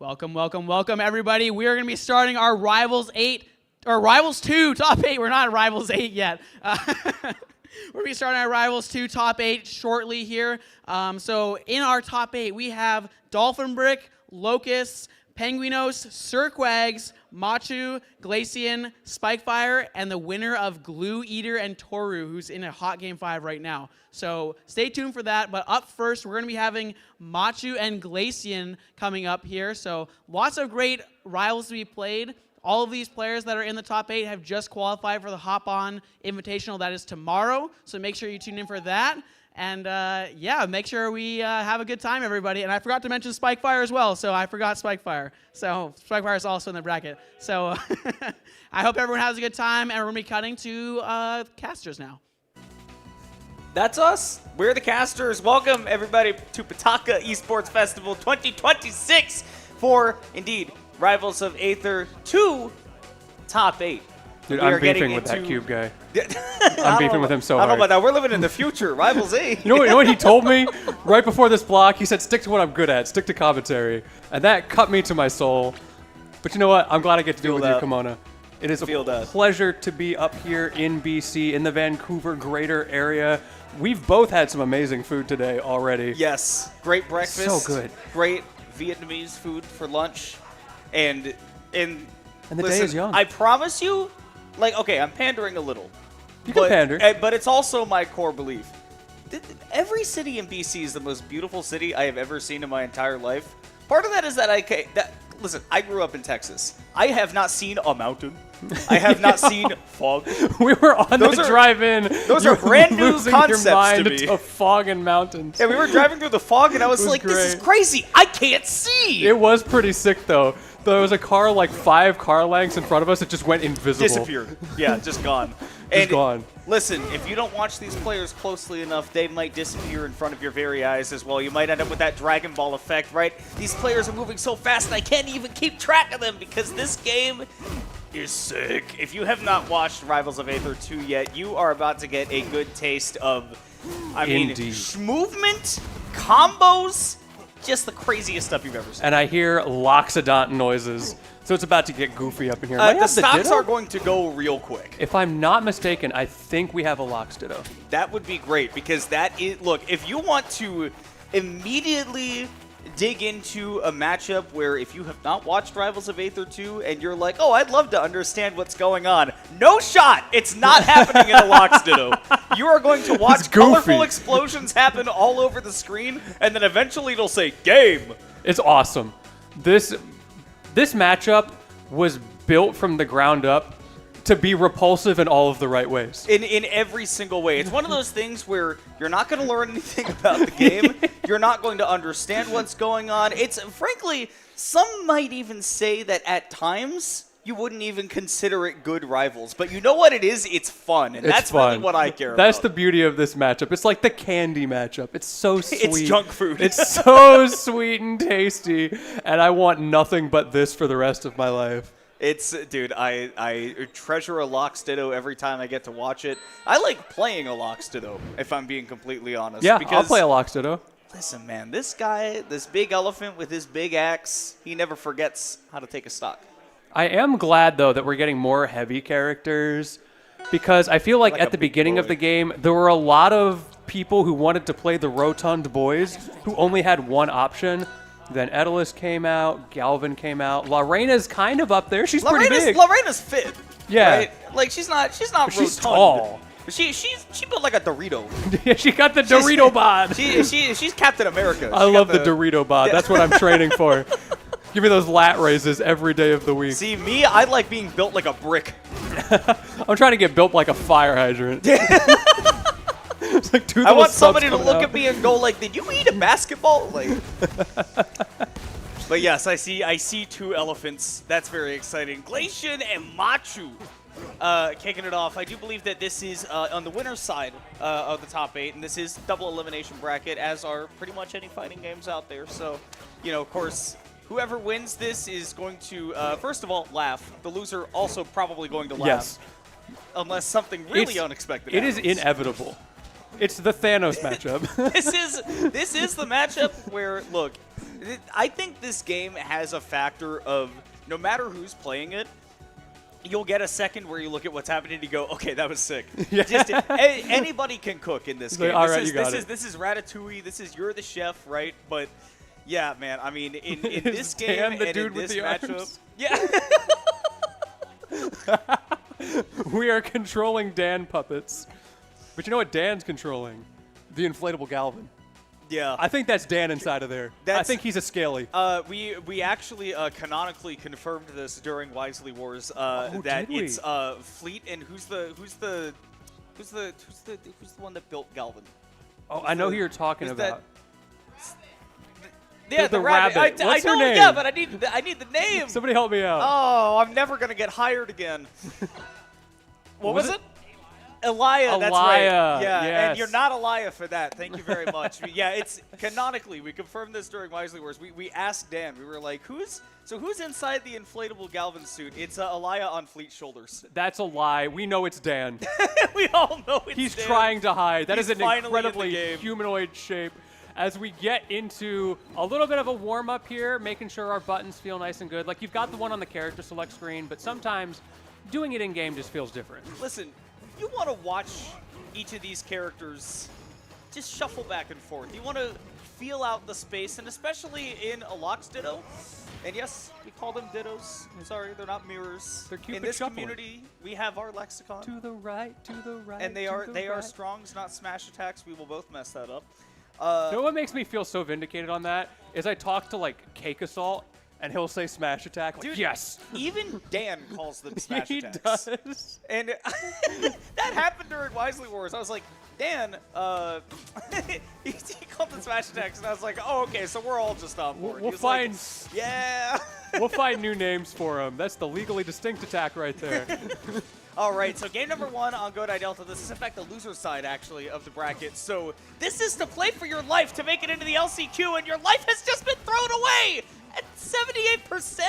Welcome, welcome, welcome, everybody. We are going to be starting our Rivals 8, or Rivals 2 Top 8. We're not at Rivals 8 yet. We're going to be starting our Rivals 2 Top 8 shortly here. So in our Top 8, we have Dolphin Brick, Locust, Penguinos, Cirquags, Machu, Glacian, Spikefire, and the winner of Glue Eater and Toru, who's in a hot game 5 right now. So stay tuned for that. But up first, we're going to be having Machu and Glacian coming up here. So lots of great rivals to be played. All of these players that are in the top 8 have just qualified for the Hop On Invitational that is tomorrow. So make sure you tune in for that. And yeah, make sure we have a good time, everybody. And I forgot to mention Spikefire as well, so I forgot Spikefire. So Spikefire is also in the bracket. So I hope everyone has a good time, and we're going to be cutting to casters now. That's us. We're the casters. Welcome, everybody, to Pataka Esports Festival 2026 for, indeed, Rivals of Aether 2 Top 8. Dude, We are I'm getting beefing with that into- cube guy. I I'm beefing with him so I don't know hard. about that. We're living in the future. Rivals 8. You know what he told me right before this block? He said, stick to what I'm good at. Stick to commentary. And that cut me to my soul. But you know what? I'm glad I get to deal with you, that. Kimona. It is a Feel that. pleasure to be up here in BC, in the Vancouver greater area. We've both had some amazing food today already. Yes. Great breakfast. So good. Great Vietnamese food for lunch. And And the listen, day is young. I promise you, like, okay, I'm pandering a little. You can pander. But it's also my core belief. Every city in BC is the most beautiful city I have ever seen in my entire life. Part of that is that listen, I grew up in Texas. I have not seen a mountain. I have not seen fog. We were on Those the are- drive-in. those You are were brand new losing your concepts to mind me. to fog and mountains. And we were driving through the fog, and I was was like, this is great. crazy. I can't see. It was pretty sick, though. There was a car like 5 car lengths in front of us that just went invisible. Disappeared. Yeah, just gone. Just gone. Listen, if you don't watch these players closely enough, they might disappear in front of your very eyes as well. You might end up with that Dragon Ball effect, right? These players are moving so fast, I can't even keep track of them because this game is sick. If you have not watched Rivals of Aether 2 yet, you are about to get a good taste of, Indeed. movement, combos, just the craziest stuff you've ever seen. And I hear Loxodont noises, so it's about to get goofy up in here. Might The have stocks Ditto? are going to go real quick. If I'm not mistaken, I think we have a Lox Ditto. That would be great because that is, look, if you want to immediately dig into a matchup where if you have not watched Rivals of Aether 2 and you're like, oh, I'd love to understand what's going on, no shot. It's not happening in a Lox Ditto. You are going to watch It's goofy. colorful explosions happen all over the screen, and then eventually it'll say game. It's awesome. This matchup was built from the ground up to be repulsive in all of the right ways. In every single way. It's one of those things where you're not going to learn anything about the game. You're not going to understand what's going on. It's, frankly, some might even say that at times you wouldn't even consider it good Rivals. But you know what it is? It's fun. And It's that's fun. really what I care about. That's the beauty of this matchup. It's like the candy matchup. It's so sweet. It's junk food. It's so sweet and tasty, and I want nothing but this for the rest of my life. It's, dude, I treasure a Lox Ditto every time I get to watch it. I like playing a Lox Ditto, if I'm being completely honest. Yeah, because, I'll play a Lox Ditto. Listen, man, this guy, this big elephant with his big axe, he never forgets how to take a stock. I am glad, though, that we're getting more heavy characters because I feel like Like at a the big beginning of boy. the game, there were a lot of people who wanted to play the Rotund Boys who only had one option. Then Edalus came out, Galvin came out. Lorena's kind of up there. She's pretty big. Lorena's fit. Yeah. Right? Like she's not She's rotund. tall. But she built like a Dorito. Yeah, she got the Dorito bod. She's Captain America. I love the Dorito bod. That's what I'm training for. Give me those lat raises every day of the week. See, me, I like being built like a brick. I'm trying to get built like a fire hydrant. It's like two I little want subs somebody to coming look out. at me and go like, "Did you eat a basketball?" Like. But yes, I see 2 elephants. That's very exciting. Glacian and Machu kicking it off. I do believe that this is on the winner's side of the top 8, and this is double elimination bracket, as are pretty much any fighting games out there. So, you know, of course, whoever wins this is going to, first of all, laugh. The loser also probably going to laugh. Yes. Unless something really unexpected It is happens. inevitable. It's the Thanos matchup. This is the matchup where, look, I think this game has a factor of no matter who's playing it, you'll get a second where you look at what's happening and you go, okay, that was sick. Just anybody can cook in this game. All right, you got it. This is Ratatouille. This is you're the chef, right? But yeah, man. I mean, in this game Dan the and dude in with this the matchup, arms? yeah. We are controlling Dan puppets. But you know what Dan's controlling? The inflatable Galvin. Yeah. I think that's Dan inside of there. I think he's a scaly. We actually canonically confirmed this during Wisely Wars that did we? it's Fleet and who's the one that built Galvin? Oh, I know who you're talking who's that- about. Yeah, The the rabbit. rabbit. I What's her know, name? yeah, but I need the name. Somebody help me out. Oh, I'm never gonna get hired again. What was it? Elia, that's right. Elia, Yeah, and yes. you're not Elia for that. Thank you very much. Yeah, it's canonically. We confirmed this during Wisely Wars. We asked Dan. We were like, who's inside the inflatable Galvin suit? It's Elia on Fleet's shoulders. That's a lie. We know it's Dan. We all know it's He's Dan. trying to hide. That He's is an finally in the incredibly game. humanoid shape. As we get into a little bit of a warm-up here, making sure our buttons feel nice and good. Like, you've got the one on the character select screen, but sometimes doing it in-game just feels different. Listen, you want to watch each of these characters just shuffle back and forth. You want to feel out the space, and especially in a Lox Ditto. And yes, we call them Dittos. Sorry, they're not mirrors. They're Cupid in this shuffling. community, we have our lexicon. To the right, And they to are the right. strongs, not smash attacks. We will both mess that up. You know what makes me feel so vindicated on that is I talk to like Cake Assault and he'll say smash attack. Like, Dude, yes. Even Dan calls them smash He attacks. does. And that happened during Wisely Wars. I was like, Dan, he called them smash attacks, and I was like, oh, okay, so we're all just on board. We'll He was like, find yeah. we'll find new names for him. That's the legally distinct attack right there. All right, so game number 1 on Godai Delta. This is, in fact, the loser side, actually, of the bracket. So this is to play for your life to make it into the LCQ, and your life has just been thrown away at 78%.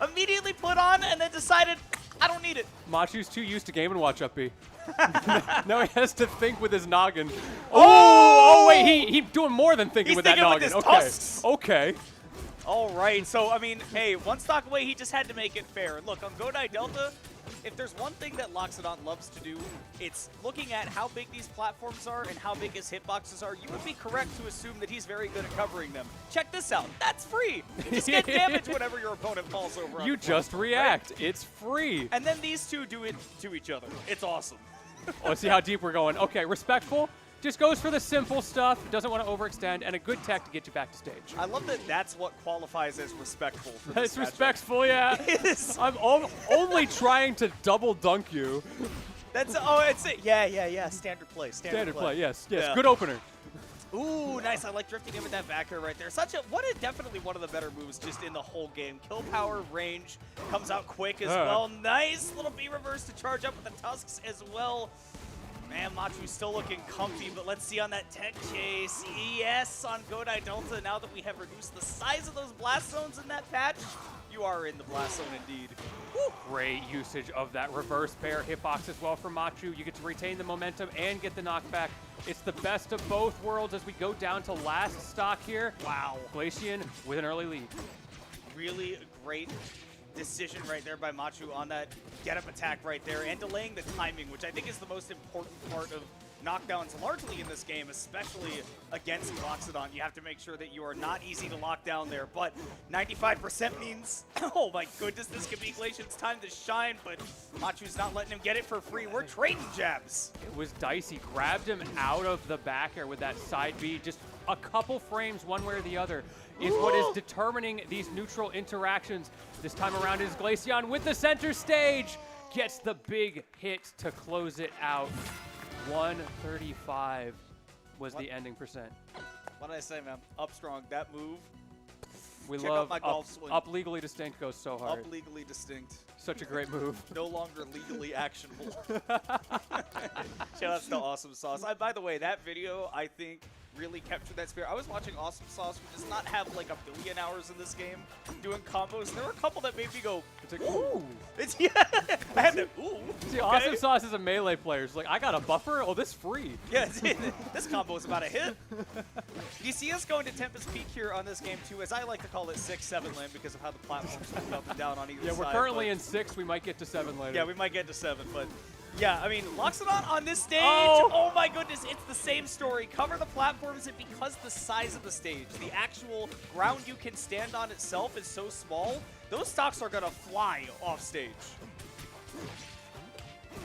Immediately put on, and then decided, I don't need it. Machu's too used to Game & Watch up B. Now he has to think with his noggin. Oh, wait, he doing more than thinking He's with that thinking with noggin. his Okay. tusks. Okay. All right, so, I mean, hey, one stock away, he just had to make it fair. Look, on Godai Delta, if there's one thing that Loxodon loves to do, it's looking at how big these platforms are and how big his hitboxes are. You would be correct to assume that he's very good at covering them. Check this out. That's free. You just get damage whenever your opponent falls over on You the just platform, react. right? It's free. And then these two do it to each other. It's awesome. Let's see how deep we're going. Okay, respectful. Just goes for the simple stuff. Doesn't want to overextend. And a good tech to get you back to stage. I love that that's what qualifies as respectful for That's this matchup. respectful, yeah. It is. I'm only trying to double dunk you. That's, oh, it's it. Yeah. Standard play. Standard play, yes. Yeah. Good opener. Ooh, nice. I like drifting in with that back air right there. Definitely one of the better moves just in the whole game. Kill power, range, comes out quick as well. Nice little B reverse to charge up with the tusks as well. Man, Machu's still looking comfy, but let's see on that tech chase. Yes, on Godai Delta, now that we have reduced the size of those blast zones in that patch, you are in the blast zone indeed. Woo. Great usage of that reverse bear hitbox as well from Machu. You get to retain the momentum and get the knockback. It's the best of both worlds as we go down to last stock here. Wow. Glacian with an early lead. Really great decision right there by Machu on that get-up attack right there and delaying the timing, which I think is the most important part of knockdowns largely in this game, especially against Loxodon. You have to make sure that you are not easy to lock down there, but 95% means, oh my goodness, this could be Glacian's time to shine, but Machu's not letting him get it for free. We're trading jabs. It was dicey. Grabbed him out of the back air with that side B. Just a couple frames one way or the other is what is determining these neutral interactions. This time around is Glacian with the center stage. Gets the big hit to close it out. 135 was the ending percent. What did I say, man? Up strong. That move. We Check love out my golf swing. up legally distinct goes so hard. Up legally distinct. Such a great move. No longer legally actionable. Shout out to Awesome Sauce. By the way, that video, I think, really captured that spirit. I was watching Awesome Sauce, who does not have like a billion hours in this game doing combos. And there were a couple that made me go, It's like, ooh. it's, yeah, I had to, ooh. See, Awesome Sauce is a melee player. It's like, I got a buffer? Oh, this free. Yeah, this combo is about a hit. You see us going to Tempest Peak here on this game too, as I like to call it 6-7 lane because of how the platforms move up and down on either Yeah, side. we're currently in 6. We might get to 7 later. Yeah, we might get to 7, but yeah, I mean, Loxodon on this stage, Oh. oh my goodness, it's the same story. Cover the platforms, and because the size of the stage, the actual ground you can stand on itself is so small, those stocks are going to fly off stage.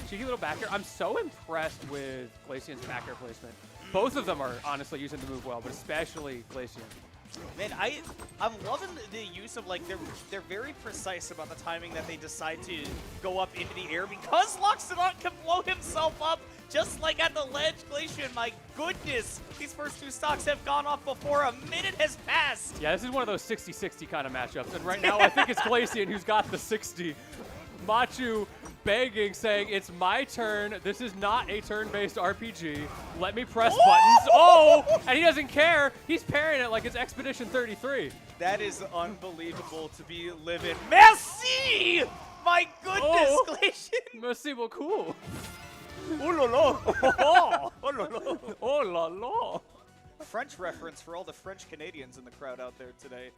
Cheeky little backer. I'm so impressed with Glacian's backer placement. Both of them are honestly using the move well, but especially Glacian. Man, I'm loving the use of, like, they're very precise about the timing that they decide to go up into the air because Loxodon can blow himself up just like at the ledge. Glacian, my goodness, these first 2 stocks have gone off before a minute has passed. Yeah, this is one of those 60-60 kind of matchups, and right now I think it's Glacian who's got the 60. Machu begging, saying, it's my turn. This is not a turn-based RPG. Let me press buttons. Oh! And he doesn't care. He's parrying it like it's Expedition 33. That is unbelievable to be living. Merci! My goodness, Glacian! Merci beaucoup. Oh la la! Oh la la! Oh la la. French reference for all the French Canadians in the crowd out there today.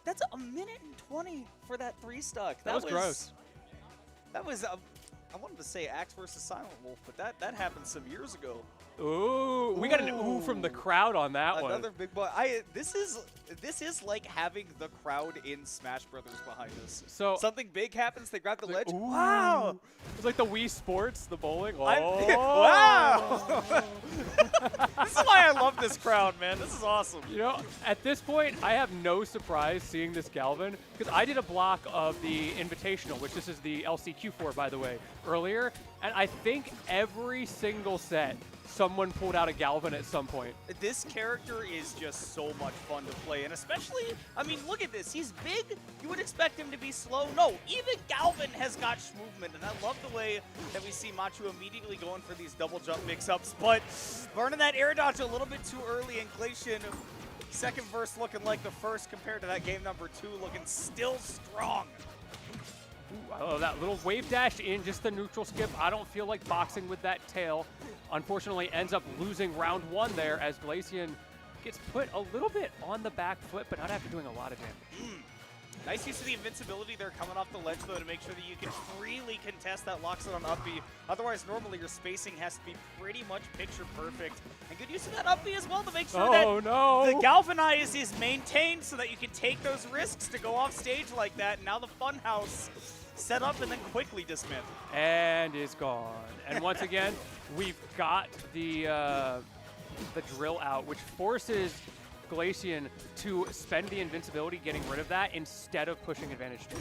That's a minute and 20 for that 3 stock. That was gross. That was, I wanted to say Axe versus Silent Wolf, but that happened some years ago. Ooh, we got an ooh from the crowd on that one. Another big boy. This is like having the crowd in Smash Brothers behind us. So something big happens, they grab the ledge. Ooh. Wow! It's like the Wii Sports, the bowling. Oh. Wow! This is why I love this crowd, man. This is awesome. You know, at this point, I have no surprise seeing this Galvin, because I did a block of the Invitational, which this is the LCQ for, by the way, earlier, and I think every single set, someone pulled out a Galvin at some point. This character is just so much fun to play, and especially, I mean, look at this. He's big. You would expect him to be slow. No, even Galvin has got movement, and I love the way that we see Machu immediately going for these double jump mix-ups, but burning that air dodge a little bit too early, and Glacian, second verse looking like the first compared to that game number 2, looking still strong. Ooh, I love that little wave dash in, just the neutral skip. I don't feel like boxing with that tail. Unfortunately, ends up losing round 1 there as Glacian gets put a little bit on the back foot, but not after doing a lot of damage. Nice use of the invincibility there coming off the ledge, though, to make sure that you can freely contest that Loxodon up B. Otherwise, normally your spacing has to be pretty much picture perfect. And good use of that up B as well to make sure that the Galvanize is maintained so that you can take those risks to go off stage like that. And now the Funhouse set up and then quickly dismantled. And is gone. And once again, we've got the drill out, which forces Glacian to spend the invincibility getting rid of that instead of pushing advantage 2.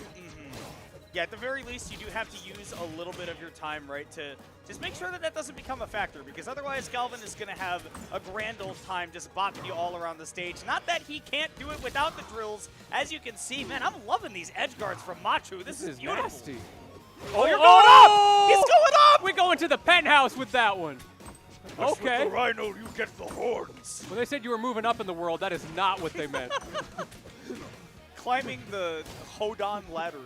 Yeah, at the very least, you do have to use a little bit of your time, right, to just make sure that that doesn't become a factor, because otherwise Galvin is going to have a grand old time just bopping you all around the stage. Not that he can't do it without the drills. As you can see, man, I'm loving these edge guards from Machu. This is beautiful. Nasty. Oh, you're going up! He's going up! We're going to the penthouse with that one. Okay. With the Rhino, you get the horns. When they said you were moving up in the world, that is not what they meant. Climbing the Hodan ladder.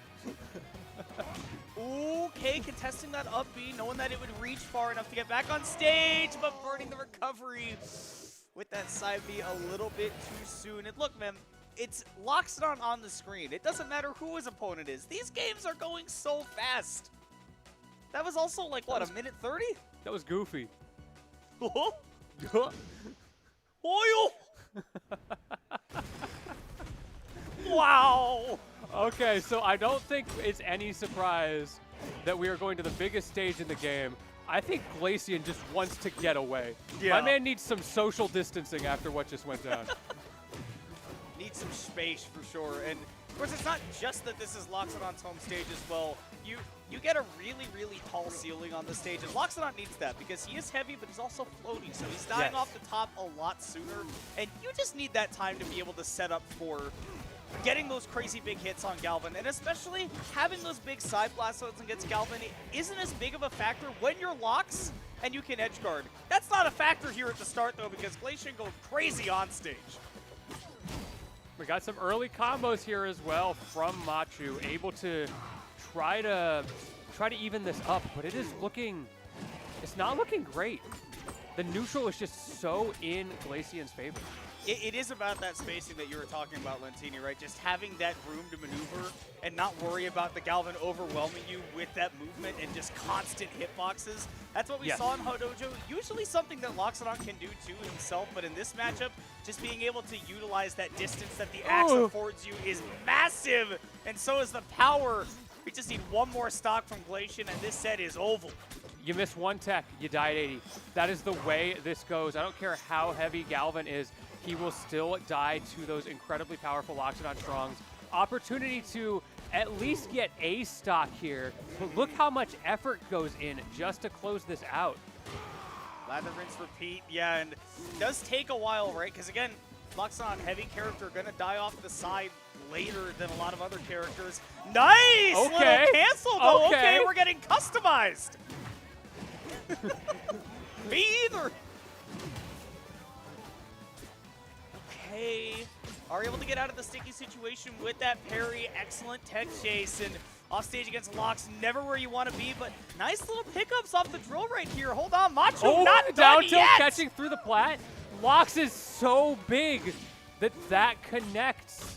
Okay, contesting that up B, knowing that it would reach far enough to get back on stage, but burning the recovery with that side B a little bit too soon. And look, man, it's Loxodon on the screen. It doesn't matter who his opponent is. These games are going so fast. That was also like, what, a minute 30? That was goofy. Oil! Wow! Okay, so I don't think it's any surprise that we are going to the biggest stage in the game. I think Glacian just wants to get away. Yeah. My man needs some social distancing after what just went down. Needs some space for sure. And of course, it's not just that this is Loxodon's home stage as well. You get a really, really tall ceiling on the stage, and Loxodon needs that because he is heavy, but he's also floating, so he's dying off the top a lot sooner. And you just need that time to be able to set up for getting those crazy big hits on Galvin, and especially having those big side blast loads against Galvin isn't as big of a factor when your locks and you can edge guard. That's not a factor here at the start, though, because Glacian go crazy on stage. We got some early combos here as well from Machu, able to try to even this up, but it's not looking great. The neutral is just so in Glacian's favor. It is about that spacing that you were talking about, Lentini, right? Just having that room to maneuver and not worry about the Galvin overwhelming you with that movement and just constant hitboxes. That's what we saw in Hodojo. Usually something that Loxodon can do too himself, but in this matchup, just being able to utilize that distance that the axe affords you is massive, and so is the power. We just need one more stock from Glacian, and this set is oval. You miss one tech, you die at 80. That is the way this goes. I don't care how heavy Galvin is, he will still die to those incredibly powerful Loxodon Strongs. Opportunity to at least get a stock here, but look how much effort goes in just to close this out. Lather, rinse, repeat, yeah, and it does take a while, right? Because again, Loxodon heavy character gonna die off the side later than a lot of other characters. Nice! Okay. Little cancel though. Okay. Okay, we're getting customized. Me either. Okay. Are able to get out of the sticky situation with that parry. Excellent tech chase and off stage against Lox. Never where you want to be, but nice little pickups off the drill right here. Hold on, Macho not down done tilt yet. catching through the plat. Lox is so big that connects.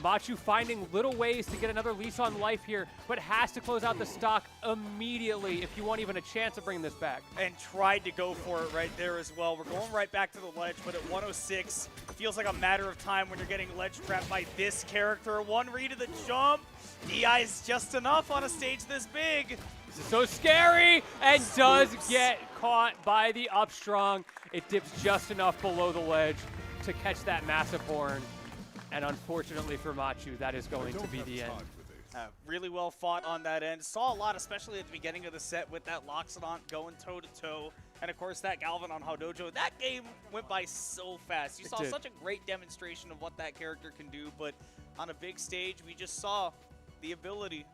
Machu finding little ways to get another lease on life here, but has to close out the stock immediately if you want even a chance of bringing this back. And tried to go for it right there as well. We're going right back to the ledge, but at 106, feels like a matter of time when you're getting ledge trapped by this character. One read of the jump. DI is just enough on a stage this big. This is so scary, and does get caught by the up strong. It dips just enough below the ledge to catch that massive horn. And unfortunately for Machu, that is going to be the end. Really well fought on that end. Saw a lot, especially at the beginning of the set with that Loxodon going toe-to-toe. And, of course, that Galvin on Hodojo. That game went by so fast. You saw such a great demonstration of what that character can do. But on a big stage, we just saw the ability.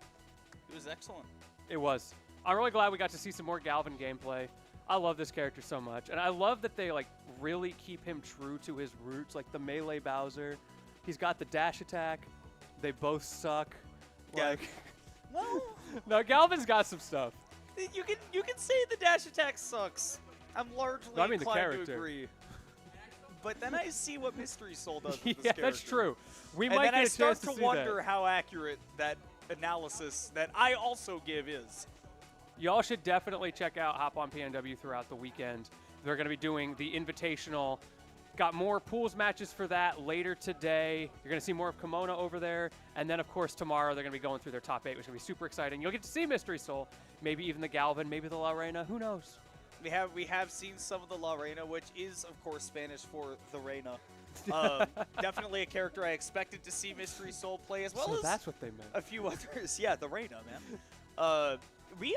It was excellent. It was. I'm really glad we got to see some more Galvin gameplay. I love this character so much. And I love that they, like, really keep him true to his roots, like the melee Bowser. He's got the dash attack. They both suck. Yeah. Like, Well, no, Galvin's got some stuff. you can say the dash attack sucks. I'm largely No, I mean the inclined to character. agree. But then I see what Mystery Soul does with Yeah, this character. that's true. We And might then get I a start chance to to see wonder that. how accurate that analysis that I also give is. Y'all should definitely check out Hop on PNW throughout the weekend. They're going to be doing the Invitational. Got more pools matches for that later today. You're going to see more of Kimona over there. And then, of course, tomorrow they're going to be going through their top 8, which is going to be super exciting. You'll get to see Mystery Soul, maybe even the Galvin, maybe the La Reina. Who knows? We have seen some of the La Reina, which is, of course, Spanish for the Reina. Definitely a character I expected to see Mystery Soul play, as well So as that's what they meant. a few others. Yeah, the Reina, man. We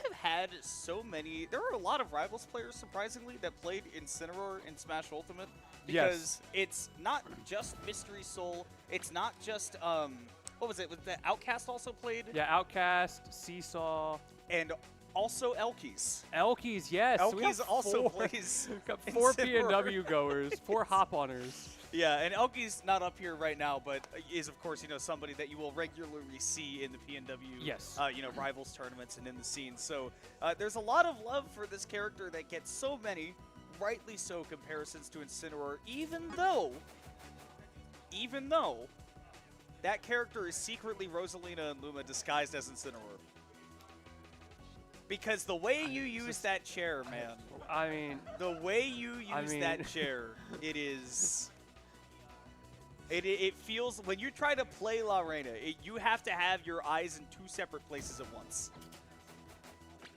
have had so many. There are a lot of Rivals players, surprisingly, that played Incineroar in Smash Ultimate. Because it's not just Mystery Soul. It's not just, what was it? Was the Outcast also played? Yeah, Outcast, Seesaw. And also Elkies. Elkies, yes. So we have Elkies also four- plays got 4 Incineroar. PNW goers, 4 hop-oners. Yeah, and Elki's not up here right now, but is, of course, somebody that you will regularly see in the PNW, Yes. Rivals tournaments and in the scene. So there's a lot of love for this character that gets so many, rightly so, comparisons to Incineroar, even though that character is secretly Rosalina and Luma disguised as Incineroar. Because the way you use that chair, man, I mean, the way you use that chair, it is... It feels, when you try to play La Reina, you have to have your eyes in 2 separate places at once.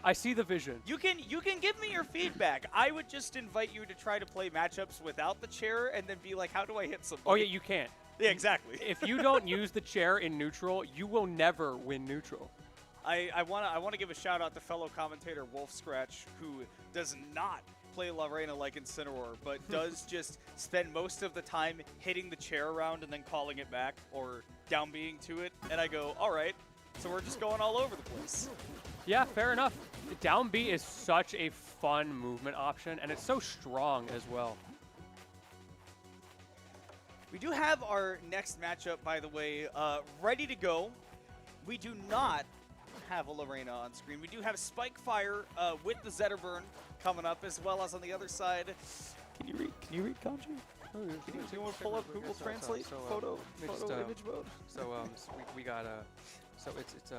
I see the vision. You can give me your feedback. I would just invite you to try to play matchups without the chair and then be like, how do I hit somebody? Oh, yeah, you can't. Yeah, exactly. If you don't use the chair in neutral, you will never win neutral. I want to give a shout out to fellow commentator Wolf Scratch, who does not play La Reina like Incineroar, but does just spend most of the time hitting the chair around and then calling it back or down being to it. And I go, all right, So we're just going all over the place. Yeah, fair enough. Down B is such a fun movement option, and it's so strong as well. We do have our next matchup, by the way, ready to go. We do not have a Lorena on screen. We do have Spikefire with the Zetterburn coming up, as well as on the other side. Can you read kanji? Do you want to pull up Google Translate photo image mode? So we got so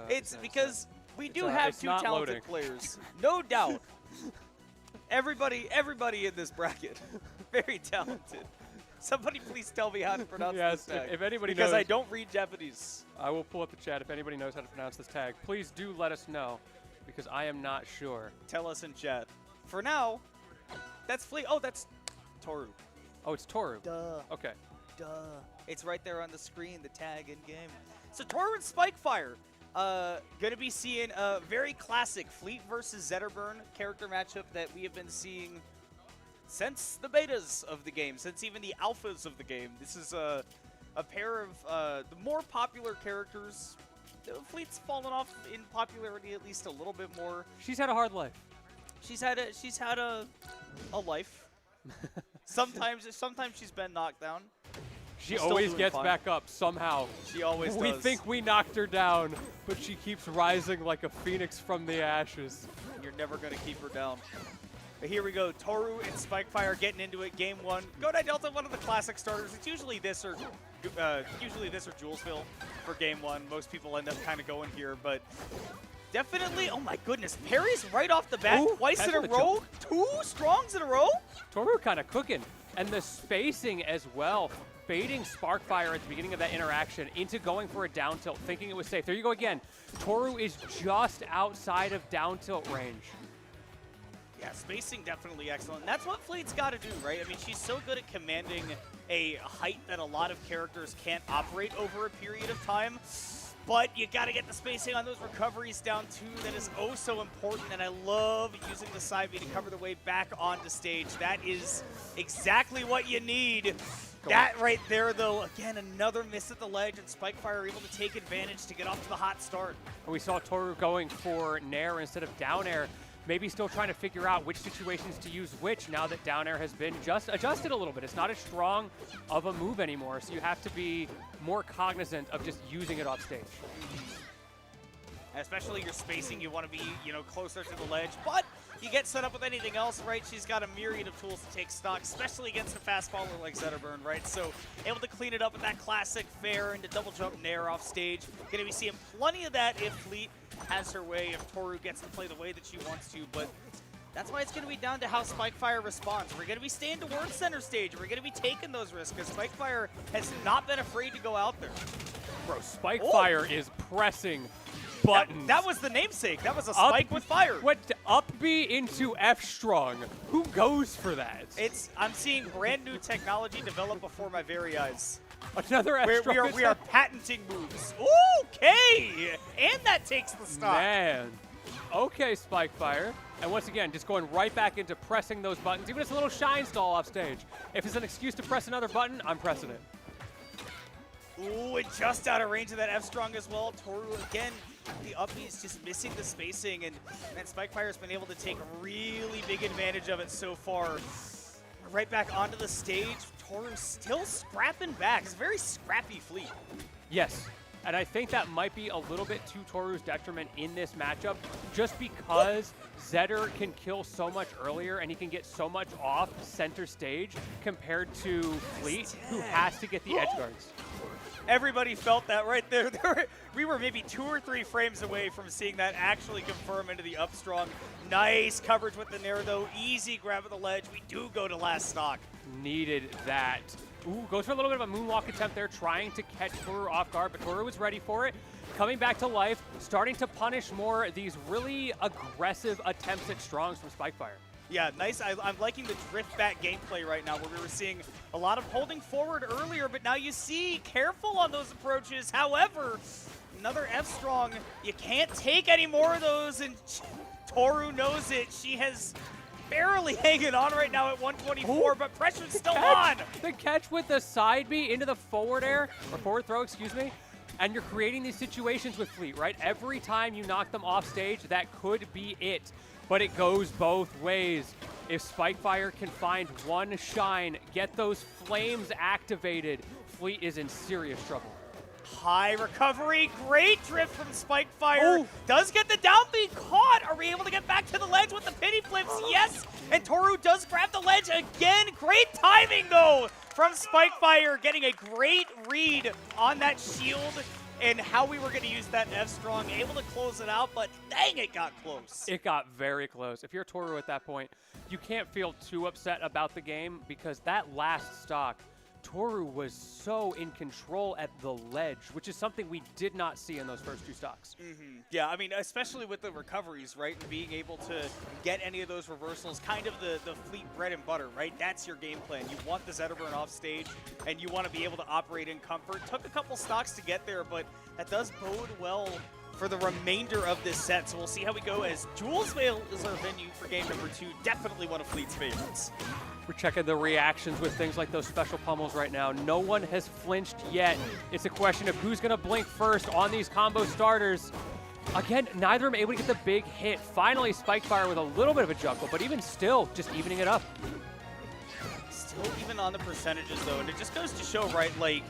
It's because we do it's have two not talented loading. players, no doubt. Everybody in this bracket, very talented. Somebody please tell me how to pronounce Yes, this tag. if anybody because I knows- don't read Japanese. I will pull up the chat if anybody knows how to pronounce this tag. Please do let us know, because I am not sure. Tell us in chat. For now, that's Fleet. Oh, that's Toru. Oh, it's Toru. Duh. Okay. Duh. It's right there on the screen, the tag in game. So Toru and Spikefire. Gonna be seeing a very classic Fleet versus Zetterburn character matchup that we have been seeing since the betas of the game, since even the alphas of the game. This is a pair of the more popular characters. Fleet's fallen off in popularity at least a little bit more. She's had a hard life. She's had a life. Sometimes she's been knocked down. She She's still always doing gets fine. back up somehow. She always We does. think we knocked her down, but she keeps rising like a phoenix from the ashes. You're never going to keep her down. But here we go. Toru and Spikefire getting into it. Game one. Godai Delta, one of the classic starters. It's usually this or Julesville for game one. Most people end up kind of going here, but definitely. Oh my goodness, parries right off the bat, Ooh, twice in a that's what row. Two strongs in a row. Toru kind of cooking, and the spacing as well. Baiting Sparkfire at the beginning of that interaction into going for a down tilt, thinking it was safe. There you go again. Toru is just outside of down tilt range. Yeah, spacing definitely excellent. That's what Fleet's got to do, right? I mean, she's so good at commanding a height that a lot of characters can't operate over a period of time. But you got to get the spacing on those recoveries down too. That is oh so important, and I love using the side B to cover the way back onto stage. That is exactly what you need. That right there, though, again, another miss at the ledge, and Spikefire able to take advantage to get off to the hot start. And we saw Toru going for Nair instead of down air. Maybe still trying to figure out which situations to use which now that down air has been just adjusted a little bit. It's not as strong of a move anymore, so you have to be more cognizant of just using it off stage. Especially your spacing, you want to be, closer to the ledge, but you get set up with anything else, right? She's got a myriad of tools to take stock, especially against a fast faller like Zetterburn, right? So able to clean it up with that classic fair into double jump nair off stage. Going to be seeing plenty of that if Fleet has her way, if Toru gets to play the way that she wants to, but that's why it's going to be down to how Spikefire responds. We're going to be staying towards center stage. We're going to be taking those risks because Spikefire has not been afraid to go out there. Bro, Spikefire is pressing buttons. That was the namesake. That was a spike with fire. Went up B into F strong. Who goes for that? I'm seeing brand new technology develop before my very eyes. Another F strong. We are patenting moves. Okay, and that takes the stock. Man. Okay, Spikefire. And once again, just going right back into pressing those buttons. Even if it's a little shine stall off stage. If it's an excuse to press another button, I'm pressing it. Ooh, and just out of range of that F strong as well. Toru again, the up B is just missing the spacing, and Spikefire's been able to take really big advantage of it so far. Right back onto the stage. Toru still scrapping back. It's a very scrappy Fleet. Yes. And I think that might be a little bit to Toru's detriment in this matchup, just because Zetter can kill so much earlier and he can get so much off center stage compared to Fleet, who has to get the edge guards. Everybody felt that right there. We were maybe 2 or 3 frames away from seeing that actually confirm into the up strong. Nice coverage with the Nair, though. Easy grab of the ledge. We do go to last stock. Needed that. Ooh, goes for a little bit of a moonwalk attempt there, trying to catch Toru off guard, but Toru was ready for it. Coming back to life, starting to punish more these really aggressive attempts at strongs from Spikefire. Yeah, nice. I'm liking the drift back gameplay right now, where we were seeing a lot of holding forward earlier, but now you see careful on those approaches. However, another F strong. You can't take any more of those, and Toru knows it. She has barely hanging on right now at 124, but pressure's still on. The catch with the side B into the forward air, or forward throw, excuse me. And you're creating these situations with Fleet, right? Every time you knock them off stage, that could be it. But it goes both ways. If Spikefire can find one shine, get those flames activated, Fleet is in serious trouble. High recovery, great drift from Spikefire. Does get the down B caught. Are we able to get back to the ledge with the pity flips? Yes, and Toru does grab the ledge again. Great timing though from Spikefire, getting a great read on that shield and how we were going to use that F-Strong, able to close it out, but dang, it got close. It got very close. If you're Toru at that point, you can't feel too upset about the game because that last stock, Toru was so in control at the ledge, which is something we did not see in those first two stocks. Yeah, I mean, especially with the recoveries, right? And being able to get any of those reversals, kind of the Fleet bread and butter, right? That's your game plan. You want the Zetterburn off stage, and you want to be able to operate in comfort. Took a couple stocks to get there, but that does bode well for the remainder of this set. So we'll see how we go as Julesvale is our venue for game number 2. Definitely one of Fleet's favorites. We're checking the reactions with things like those special pummels right now. No one has flinched yet. It's a question of who's going to blink first on these combo starters. Again, neither of them able to get the big hit. Finally, Spikefire with a little bit of a juggle, but even still, just evening it up. Still even on the percentages, though, and it just goes to show, right, like,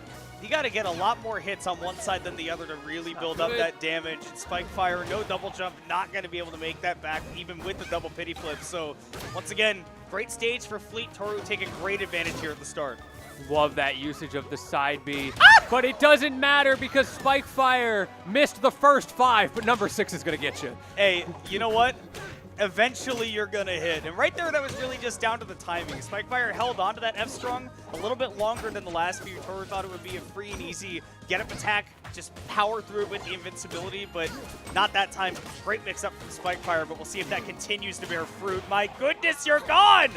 you got to get a lot more hits on one side than the other to really build up that damage. And Spikefire, no double jump, not going to be able to make that back, even with the double pity flip. So, once again, great stage for Fleet. Toru taking great advantage here at the start. Love that usage of the side B. But it doesn't matter because Spikefire missed the first 5, but number 6 is going to get you. Hey, you know what? Eventually you're going to hit. And right there, that was really just down to the timing. Spikefire held on to that F-Strong a little bit longer than the last few. Toru thought it would be a free and easy get-up attack, just power through it with the invincibility, but not that time. Great mix-up from Spikefire, but we'll see if that continues to bear fruit. My goodness, you're gone!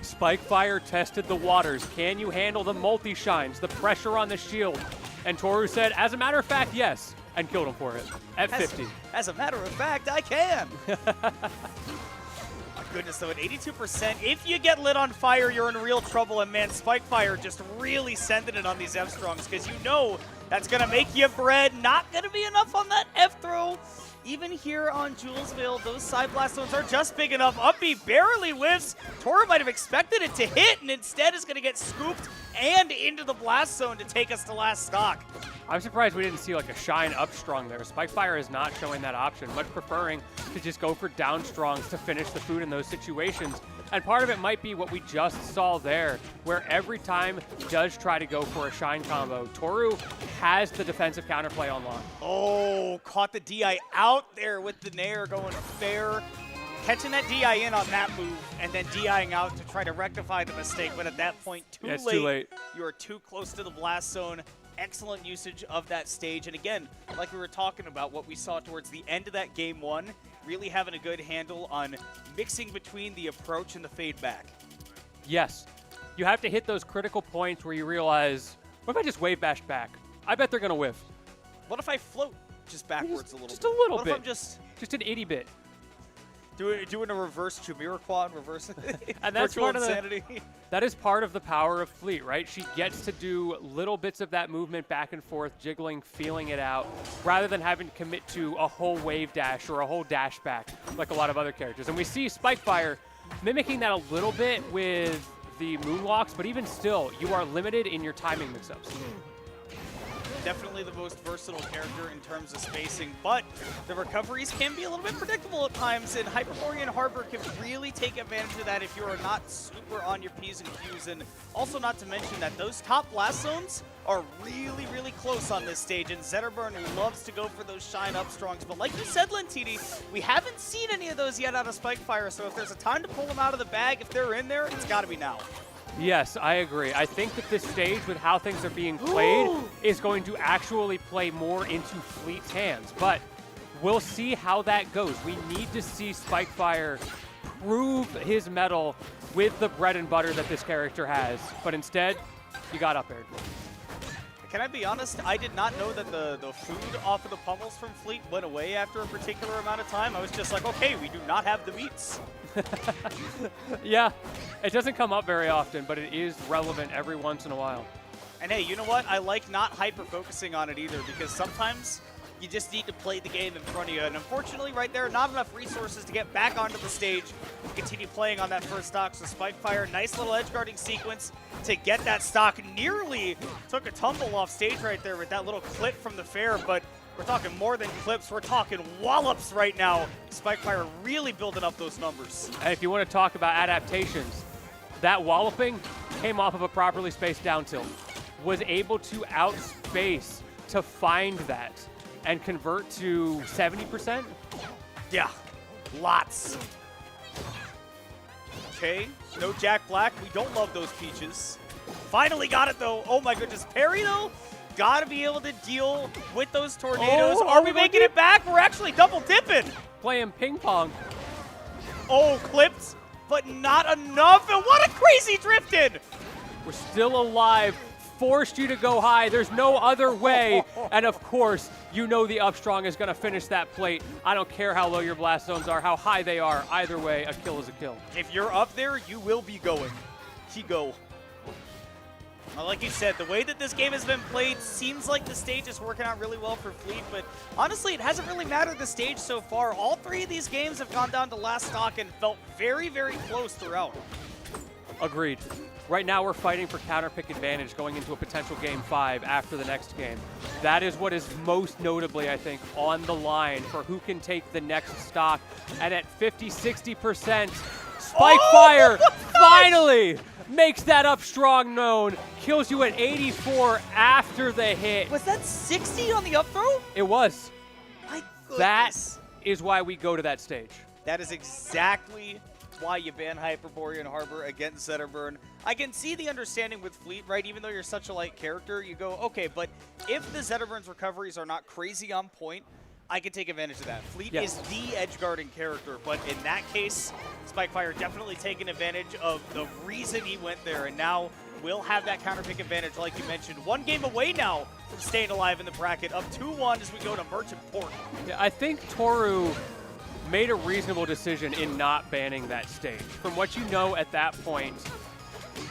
Spikefire tested the waters. Can you handle the multi-shines, the pressure on the shield? And Toru said, as a matter of fact, yes, and killed him for it at 50. As a matter of fact, I can. My goodness, though, at 82%, if you get lit on fire, you're in real trouble. And man, Spikefire just really sending it on these F-Strongs because you know that's going to make you bread. Not going to be enough on that F-Throw. Even here on Julesvale, those side blast zones are just big enough. Up B barely whiffs. Toru might have expected it to hit, and instead is going to get scooped and into the blast zone to take us to last stock. I'm surprised we didn't see like a shine up strong there. Spikefire is not showing that option, much preferring to just go for down strongs to finish the food in those situations. And part of it might be what we just saw there, where every time he does try to go for a shine combo, Toru has the defensive counterplay on lock. Oh, caught the DI out there with the Nair going fair. Catching that DI in on that move and then DIing out to try to rectify the mistake. But at that point, too late. You are too close to the blast zone. Excellent usage of that stage. And again, like we were talking about, what we saw towards the end of that game 1, really having a good handle on mixing between the approach and the fade back. Yes. You have to hit those critical points where you realize, what if I just wave bash back? I bet they're going to whiff. What if I float just backwards a little bit? Just a little what bit. If I'm just an 80-bit. Doing a reverse Jamiroquai, reverse and that's virtual part insanity. That is part of the power of Fleet, right? She gets to do little bits of that movement back and forth, jiggling, feeling it out, rather than having to commit to a whole wave dash or a whole dash back like a lot of other characters. And we see Spikefire mimicking that a little bit with the moonwalks, but even still, you are limited in your timing mix-ups. Definitely the most versatile character in terms of spacing, but the recoveries can be a little bit predictable at times, and Hyperborean Harbor can really take advantage of that if you are not super on your P's and Q's, and also not to mention that those top blast zones are really, really close on this stage, and Zetterburn loves to go for those shine up strongs, but like you said, Lentini, we haven't seen any of those yet out of Spikefire, so if there's a time to pull them out of the bag, if they're in there, it's got to be now. Yes, I agree. I think that this stage, with how things are being played, is going to actually play more into Fleet's hands. But we'll see how that goes. We need to see Spikefire prove his mettle with the bread and butter that this character has. But instead, he got up aired. Can I be honest? I did not know that the food off of the pummels from Fleet went away after a particular amount of time. I was just like, okay, we do not have the meats. Yeah, it doesn't come up very often, but it is relevant every once in a while. And hey, you know what? I like not hyper-focusing on it either, because sometimes you just need to play the game in front of you. And unfortunately, right there, not enough resources to get back onto the stage and continue playing on that first stock. So Spikefire, nice little edge guarding sequence to get that stock. Nearly took a tumble off stage right there with that little clip from the fair, but we're talking more than clips. We're talking wallops right now. Spikefire really building up those numbers. And if you want to talk about adaptations, that walloping came off of a properly spaced down tilt. Was able to outspace to find that and convert to 70%? Yeah, lots. Okay, no Jack Black. We don't love those peaches. Finally got it, though. Oh, my goodness. Parry, though, got to be able to deal with those tornadoes. Oh, are we making it back? We're actually double dipping. Playing ping pong. Oh, clipped, but not enough. And what a crazy drifted. We're still alive. Forced you to go high. There's no other way. And of course, you know the upstrong is going to finish that plate. I don't care how low your blast zones are, how high they are. Either way, a kill is a kill. If you're up there, you will be going. Go. Like you said, the way that this game has been played seems like the stage is working out really well for Fleet, but honestly, it hasn't really mattered the stage so far. All three of these games have gone down to last stock and felt very, very close throughout. Agreed. Right now, we're fighting for counter-pick advantage going into a potential Game 5 after the next game. That is what is most notably, I think, on the line for who can take the next stock. And at 50-60%, Spikefire finally makes that up strong known. Kills you at 84 after the hit. Was that 60 on the up throw? It was. My goodness. That is why we go to that stage. That is exactly why you ban Hyperborean Harbor against Zetterburn. I can see the understanding with Fleet, right? Even though you're such a light character, you go, okay, but if the Zetterburn's recoveries are not crazy on point, I can take advantage of that. Fleet is the edge guarding character, but in that case, Spikefire definitely taking advantage of the reason he went there, and now we'll have that counter pick advantage like you mentioned. One game away now from staying alive in the bracket, up 2-1 as we go to Merchant Port. Yeah, I think Toru made a reasonable decision in not banning that stage. From what you know at that point,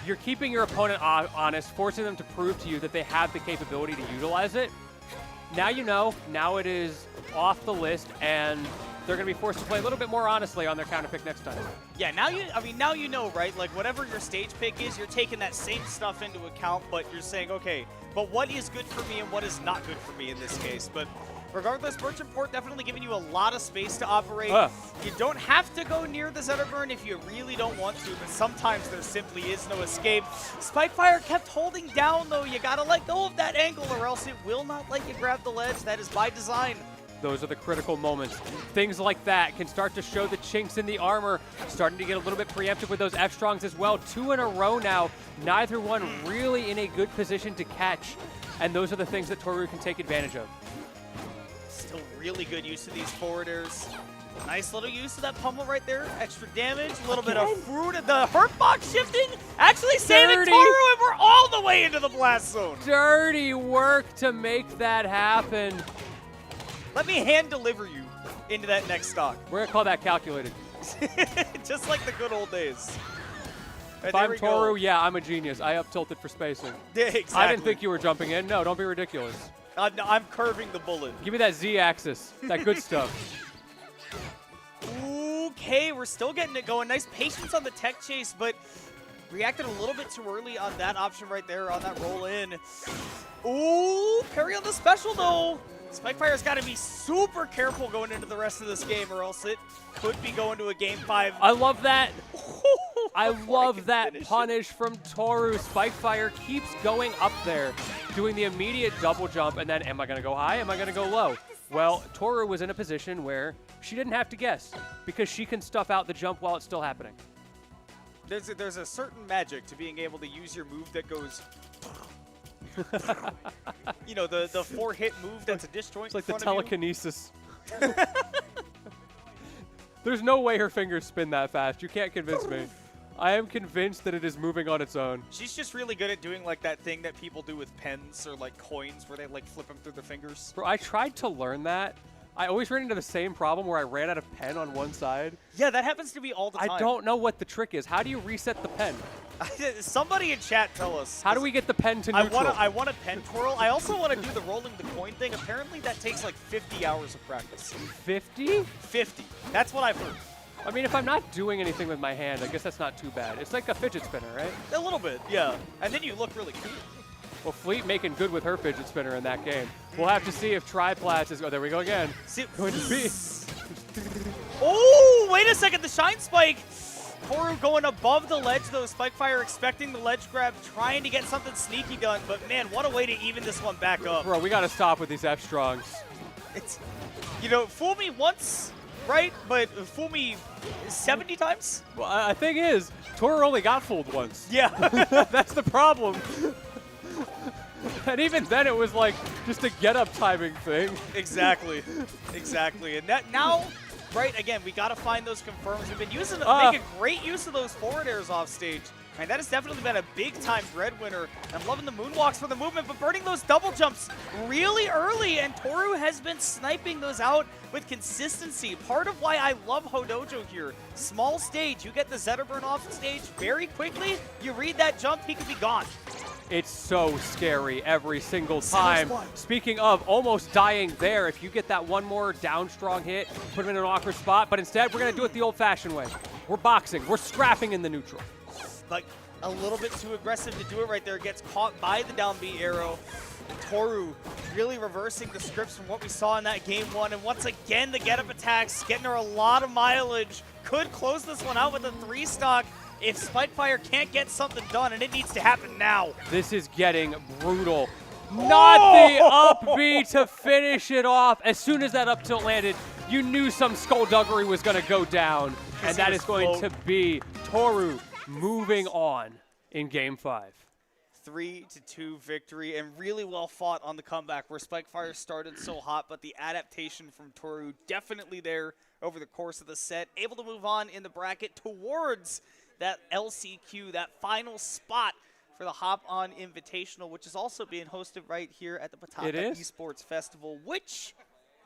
you're keeping your opponent honest, forcing them to prove to you that they have the capability to utilize it. Now you know, now it is off the list, and they're going to be forced to play a little bit more honestly on their counter pick next time. Yeah, now you know, right? Like, whatever your stage pick is, you're taking that same stuff into account, but you're saying, okay, but what is good for me and what is not good for me in this case? But regardless, Merchant Port definitely giving you a lot of space to operate. You don't have to go near the Zetterburn if you really don't want to, but sometimes there simply is no escape. Spikefire kept holding down, though. You gotta let go of that angle or else it will not let you grab the ledge. That is by design. Those are the critical moments. Things like that can start to show the chinks in the armor, starting to get a little bit preemptive with those F-Strongs as well. 2 in a row now, neither one really in a good position to catch, and those are the things that Toru can take advantage of. Still really good use of these forward airs. Nice little use of that pummel right there. Extra damage, a little bit of fruit. The hurt box shifting, actually saving Toru, and we're all the way into the blast zone. Dirty work to make that happen. Let me hand deliver you into that next stock. We're going to call that calculated. Just like the good old days. If I'm Toru, yeah, I'm a genius. I up-tilted for spacing. Yeah, exactly. I didn't think you were jumping in. No, don't be ridiculous. No, I'm curving the bullet. Give me that Z-axis, that good stuff. Okay, we're still getting it going. Nice patience on the tech chase, but reacted a little bit too early on that option right there, on that roll in. Ooh, parry on the special, though. Spikefire's got to be super careful going into the rest of this game, or else it could be going to a Game 5. I love that. I love that punish from Toru. Spikefire keeps going up there, doing the immediate double jump, and then am I going to go high? Am I going to go low? Well, Toru was in a position where she didn't have to guess, because she can stuff out the jump while it's still happening. There's a certain magic to being able to use your move that goes... you know, the 4-hit move that's a disjoint. It's like the telekinesis. There's no way her fingers spin that fast. You can't convince me. I am convinced that it is moving on its own. She's just really good at doing like that thing that people do with pens or like coins where they like flip them through their fingers. Bro, I tried to learn that. I always ran into the same problem where I ran out of pen on one side. Yeah, that happens to me all the time. I don't know what the trick is. How do you reset the pen? Somebody in chat tell us. How do we get the pen to I neutral? want a pen twirl. I also want to do the rolling the coin thing. Apparently that takes like 50 hours of practice. 50? 50. That's what I've heard. I mean, if I'm not doing anything with my hand, I guess that's not too bad. It's like a fidget spinner, right? A little bit, yeah. And then you look really cool. Well, Fleet making good with her fidget spinner in that game. We'll have to see if Triplats is... Oh, there we go again. See, Going to be... oh, wait a second. The Shine Spike. Toru going above the ledge, though. Spikefire expecting the ledge grab, trying to get something sneaky done. But, man, what a way to even this one back up. Bro, we got to stop with these F-Strongs. It's, you know, fool me once, right? But fool me 70 times? Well, the thing is, Toru only got fooled once. Yeah. That's the problem. And even then, it was like just a get-up timing thing. Exactly. Exactly. And that now... Right, again, we got to find those confirms. We've been using making great use of those forward airs off stage. And that has definitely been a big-time breadwinner. I'm loving the moonwalks for the movement, but burning those double jumps really early. And Toru has been sniping those out with consistency. Part of why I love Hodojo here. Small stage, you get the Zeta burn off stage very quickly. You read that jump, he could be gone. It's so scary every single time. Speaking of almost dying there, if you get that one more down strong hit, put him in an awkward spot. But instead, we're going to do it the old-fashioned way. We're boxing. We're scrapping in the neutral. Like, a little bit too aggressive to do it right there. Gets caught by the down B arrow. Toru really reversing the scripts from what we saw in that game one. And once again, the get-up attacks, getting her a lot of mileage. Could close this one out with a 3-stock. If Spikefire can't get something done, and it needs to happen now. This is getting brutal. Not the up B to finish it off. As soon as that up tilt landed, you knew some skullduggery was going to go down. And that is going to be Toru moving on in Game 5. 3-2 victory, and really well fought on the comeback where Spikefire started so hot, but the adaptation from Toru definitely there over the course of the set. Able to move on in the bracket towards that LCQ, that final spot for the Hop On Invitational, which is also being hosted right here at the Pataka Esports Festival, which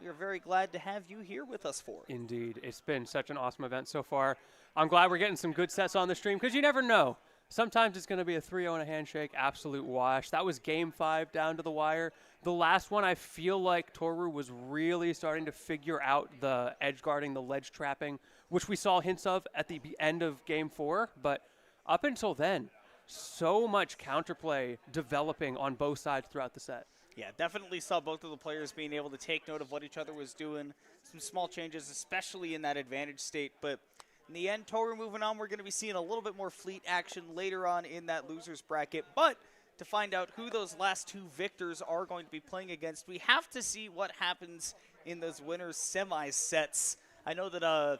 we are very glad to have you here with us for. Indeed. It's been such an awesome event so far. I'm glad we're getting some good sets on the stream because you never know. Sometimes it's going to be a 3-0 and a handshake, absolute wash. That was Game 5 down to the wire. The last one, I feel like Toru was really starting to figure out the edge guarding, the ledge trapping, which we saw hints of at the end of Game 4. But up until then, so much counterplay developing on both sides throughout the set. Yeah, definitely saw both of the players being able to take note of what each other was doing. Some small changes, especially in that advantage state. But in the end, Toru moving on, we're going to be seeing a little bit more Fleet action later on in that losers bracket. But to find out who those last two victors are going to be playing against, we have to see what happens in those winners semi-sets. I know that,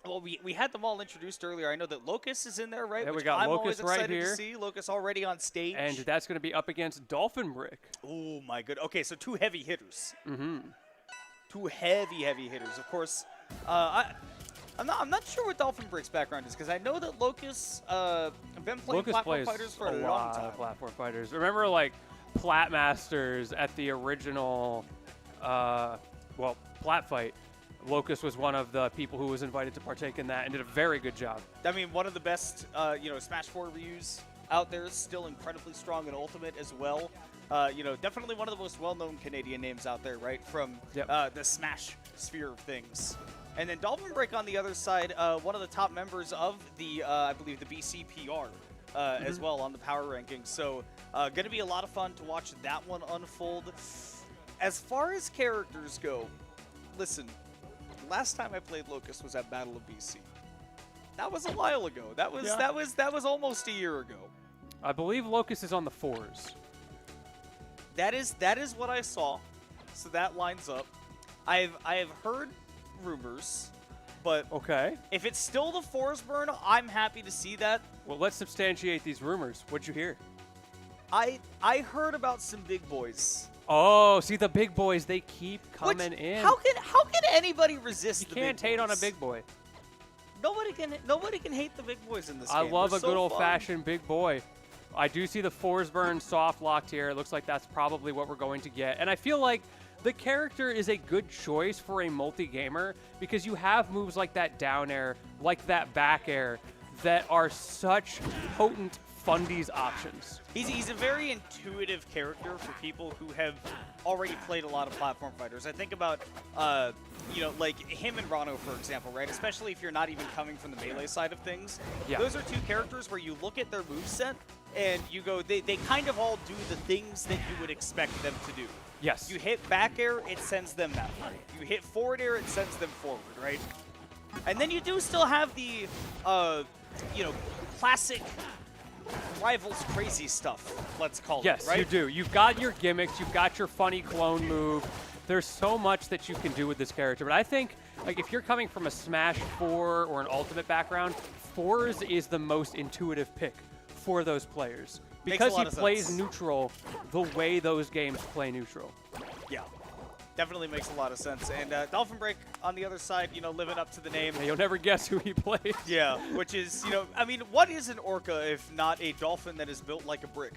well, we had them all introduced earlier. I know that Locust is in there, right? Yeah, Which we got I'm Locust always excited right here. to see. Locust already on stage. And that's going to be up against Dolphin Brick. Oh, my good. Okay, so two heavy hitters. Mm-hmm. Two heavy hitters. Of course, I'm not sure what Dolphin Brick's background is, because I know that Locust have been playing platform fighters for a long time. Platform fighters. Remember, like, Platmasters at the original, well, Plat Fight. Locust was one of the people who was invited to partake in that and did a very good job. I mean, one of the best, Smash 4 reviews out there, still incredibly strong in Ultimate as well. Definitely one of the most well-known Canadian names out there, right, from the Smash sphere of things. And then Dolphin Break on the other side, one of the top members of the, I believe, the BCPR as well on the power rankings. So going to be a lot of fun to watch that one unfold. As far as characters go, listen, last time I played Locust was at Battle of BC. That was a while ago. That was almost a year ago. I believe Locust is on the 4s. That is what I saw. So that lines up. I have heard rumors, but okay. If it's still the 4s burn, I'm happy to see that. Well, let's substantiate these rumors. What'd you hear? I heard about some big boys. Oh, see, the big boys, they keep coming in. How can anybody resist? You can't hate on a big boy. Nobody can hate the big boys in this game. I love They're a good so old-fashioned big boy. I do see the 4s burn soft locked here. It looks like that's probably what we're going to get. And I feel like the character is a good choice for a multi-gamer because you have moves like that down air, like that back air, that are such potent fundies options. He's a very intuitive character for people who have already played a lot of platform fighters. I think about, like him and Rano, for example, right? Especially if you're not even coming from the melee side of things. Yeah. Those are two characters where you look at their moveset and you go, they kind of all do the things that you would expect them to do. Yes. You hit back air, it sends them that way. You hit forward air, it sends them forward, right? And then you do still have the, classic Rivals crazy stuff, let's call it, Yes, right? you do. You've got your gimmicks, you've got your funny clone move. There's so much that you can do with this character. But I think, like, if you're coming from a Smash 4 or an Ultimate background, Fours is the most intuitive pick for those players. Because he plays neutral the way those games play neutral. Yeah. Definitely makes a lot of sense. And Dolphin Break on the other side, living up to the name. Yeah, you'll never guess who he plays. Yeah, which is, what is an orca if not a dolphin that is built like a brick?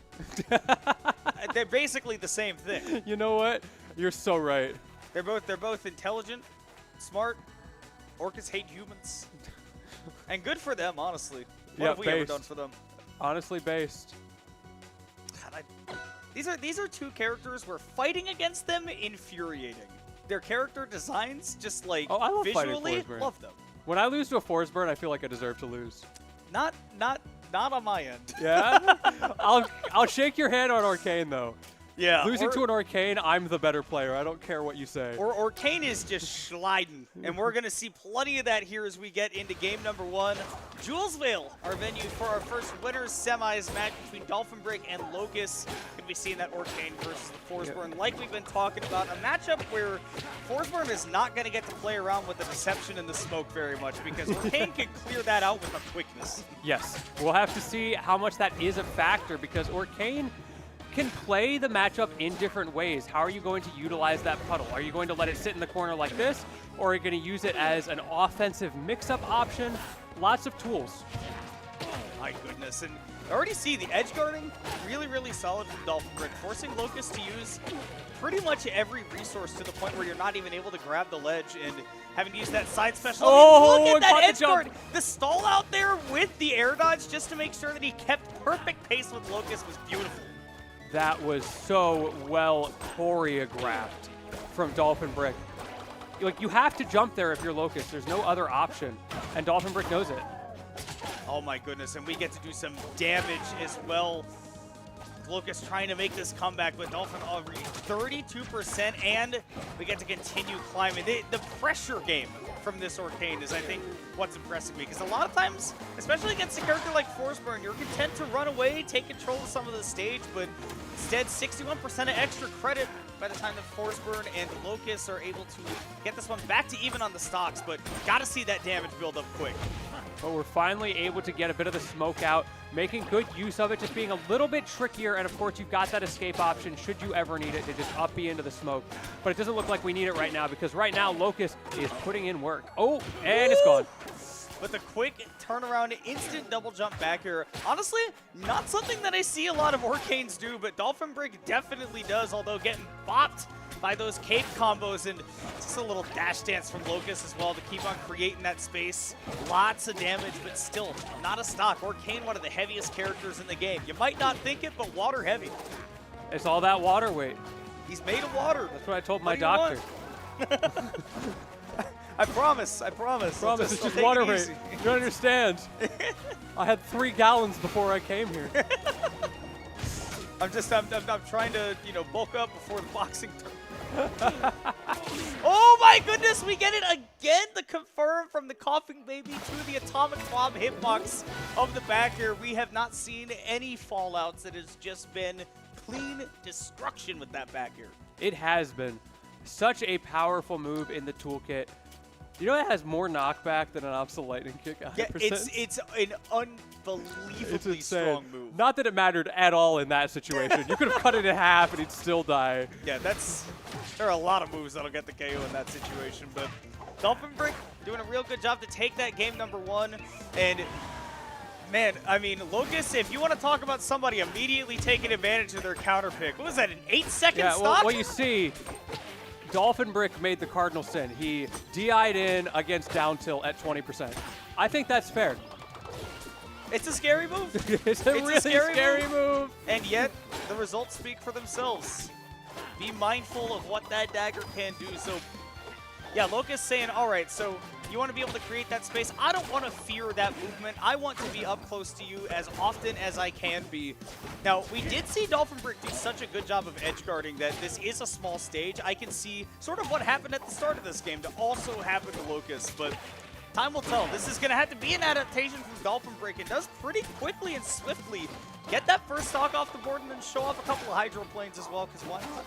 They're basically the same thing. You know what? You're so right. They're both intelligent, smart. Orcas hate humans. And good for them, honestly. What have we ever done for them? Honestly based. God, These are two characters where fighting against them infuriating. Their character designs, just like I love visually, fighting love them. When I lose to a Forsburn, I feel like I deserve to lose. Not on my end. Yeah? I'll shake your hand on Arcane though. Yeah. Losing to an Arcane, I'm the better player. I don't care what you say. Or Arcane is just sliding, and we're gonna see plenty of that here as we get into game number 1. Julesville, our venue for our first winners semis match between Dolphin Break and Locust. Gonna be seeing that Arcane versus the Forsburn, like we've been talking about. A matchup where Forsburn is not gonna get to play around with the deception and the smoke very much because Arcane can clear that out with a quickness. Yes, we'll have to see how much that is a factor because Arcane can play the matchup in different ways. How are you going to utilize that puddle? Are you going to let it sit in the corner like this, or are you going to use it as an offensive mix-up option? Lots of tools. Oh my goodness, and I already see the edge guarding really, really solid from Dolphin Brick, forcing Locust to use pretty much every resource to the point where you're not even able to grab the ledge and having to use that side special. Oh, look at that edge the guard. The stall out there with the air dodge just to make sure that he kept perfect pace with Locust was beautiful. That was so well choreographed from Dolphin Brick. Like, you have to jump there if you're Locust. There's no other option, and Dolphin Brick knows it. Oh my goodness, and we get to do some damage as well. Locust trying to make this comeback, but Dolphin already 32%, and we get to continue climbing. The pressure game from this Arcane is, I think, what's impressing me, because a lot of times, especially against a character like Forsburn, you're content to run away, take control of some of the stage, but instead 61% of extra credit by the time that Forsburn and Locust are able to get this one back to even on the stocks, but gotta see that damage build up quick. But we're finally able to get a bit of the smoke out, making good use of it, just being a little bit trickier, and of course you've got that escape option should you ever need it to just up you into the smoke. But it doesn't look like we need it right now, because right now Locust is putting in work. Oh, and it's gone. With a quick turnaround, instant double jump back here. Honestly, not something that I see a lot of Arcanes do, but Dolphin Brick definitely does, although getting bopped by those cape combos, and just a little dash dance from Locust as well to keep on creating that space. Lots of damage, but still not a stock. Arcane, one of the heaviest characters in the game. You might not think it, but water heavy. It's all that water weight. He's made of water. That's what I told my doctor. I promise. Promise, it's just water weight. You don't understand. I had 3 gallons before I came here. I'm trying to, bulk up before the boxing tournament. Oh my goodness, we get it again. The confirm from the Coughing Baby to the Atomic Bomb hitbox of the back here. We have not seen any fallouts. It has just been clean destruction with that back here. It has been such a powerful move in the toolkit. You know it has more knockback than an Opposite Lightning Kick? 100%? Yeah, it's an unbelievably strong move. Not that it mattered at all in that situation. You could have cut it in half and he'd still die. Yeah, there are a lot of moves that'll get the KO in that situation, but Dolphin Brick doing a real good job to take that game number 1. And man, I mean, Locust, if you want to talk about somebody immediately taking advantage of their counter pick, what was that, an 8-second stock? Well, what you see, Dolphin Brick made the cardinal sin. He DI'd in against down tilt at 20%. I think that's fair. It's a scary move. It's a really scary move. And yet, the results speak for themselves. Be mindful of what that dagger can do. So, yeah, Locust saying, all right, so you want to be able to create that space. I don't want to fear that movement. I want to be up close to you as often as I can be. Now, we did see Dolphin Brick do such a good job of edge guarding that this is a small stage. I can see sort of what happened at the start of this game to also happen to Locust, but time will tell. This is going to have to be an adaptation from Dolphin Brick. It does pretty quickly and swiftly get that first stock off the board and then show off a couple of Hydro Planes as well, because why not?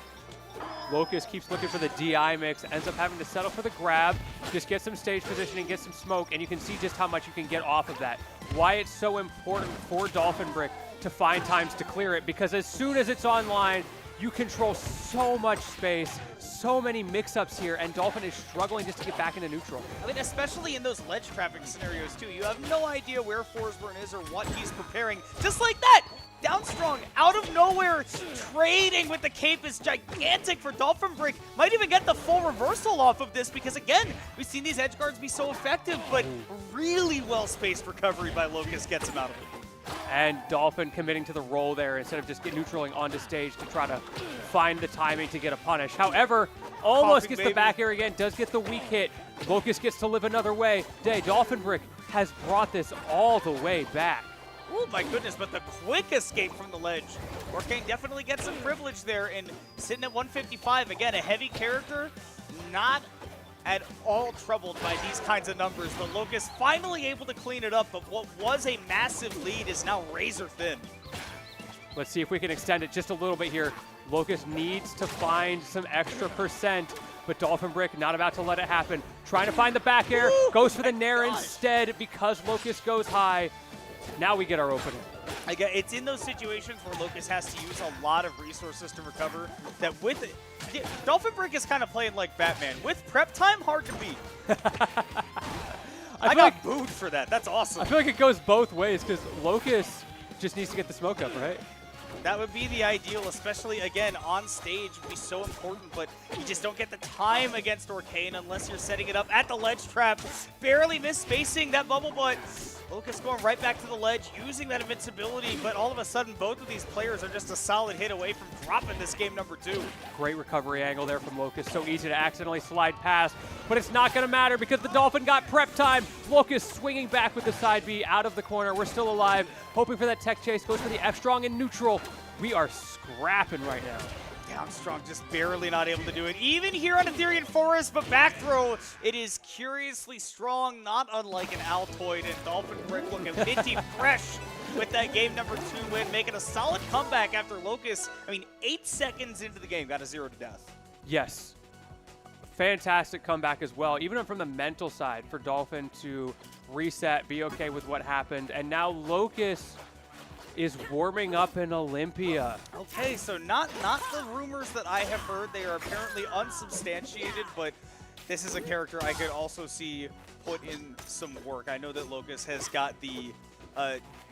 Locust keeps looking for the DI mix, ends up having to settle for the grab, just get some stage positioning, get some smoke, and you can see just how much you can get off of that. Why it's so important for Dolphin Brick to find times to clear it, because as soon as it's online, you control so much space, so many mix-ups here, and Dolphin is struggling just to get back into neutral. I mean, especially in those ledge trapping scenarios, too. You have no idea where Forsburn is or what he's preparing. Just like that! Down strong, out of nowhere, trading with the cape is gigantic for Dolphin Brick. Might even get the full reversal off of this because, again, we've seen these edge guards be so effective, but really well-spaced recovery by Locust gets him out of it. And Dolphin committing to the roll there instead of just neutraling onto stage to try to find the timing to get a punish. However, almost Popping, gets baby. the back air again, does get the weak hit. Locust gets to live another way. Dolphin Brick has brought this all the way back. Oh my goodness, but the quick escape from the ledge. Orkane definitely gets some privilege there, and sitting at 155, again, a heavy character, not at all troubled by these kinds of numbers. The Locust finally able to clean it up, but what was a massive lead is now razor thin. Let's see if we can extend it just a little bit here. Locust needs to find some extra percent, but Dolphin Brick not about to let it happen. Trying to find the back air, goes for the Nair instead because Locust goes high. Now we get our opening. Again, it's in those situations where Locust has to use a lot of resources to recover. That with it, Dolphin Brick is kind of playing like Batman. With prep time, hard to beat. I got booed for that. That's awesome. I feel like it goes both ways because Locust just needs to get the smoke up, right? That would be the ideal, especially, again, on stage would be so important, but you just don't get the time against Orkane unless you're setting it up at the ledge trap. Barely misspacing that bubble, but Locust going right back to the ledge, using that invincibility, but all of a sudden both of these players are just a solid hit away from dropping this game number 2. Great recovery angle there from Locust. So easy to accidentally slide past, but it's not going to matter because the Dolphin got prep time. Locust swinging back with the side B out of the corner. We're still alive, hoping for that tech chase. Goes for the F-Strong in neutral. We are scrapping right now. Downstrong just barely not able to do it. Even here on Ethereal Forest, but back throw, it is curiously strong, not unlike an Altoid, and Dolphin Brick looking minty fresh with that game number 2 win, making a solid comeback after Locust, 8 seconds into the game, got a 0 to death. Yes. Fantastic comeback as well, even from the mental side for Dolphin to reset, be okay with what happened, and now Locust is warming up in Olympia. Okay, so not the rumors that I have heard. They are apparently unsubstantiated, but this is a character I could also see put in some work. I know that Locust has got the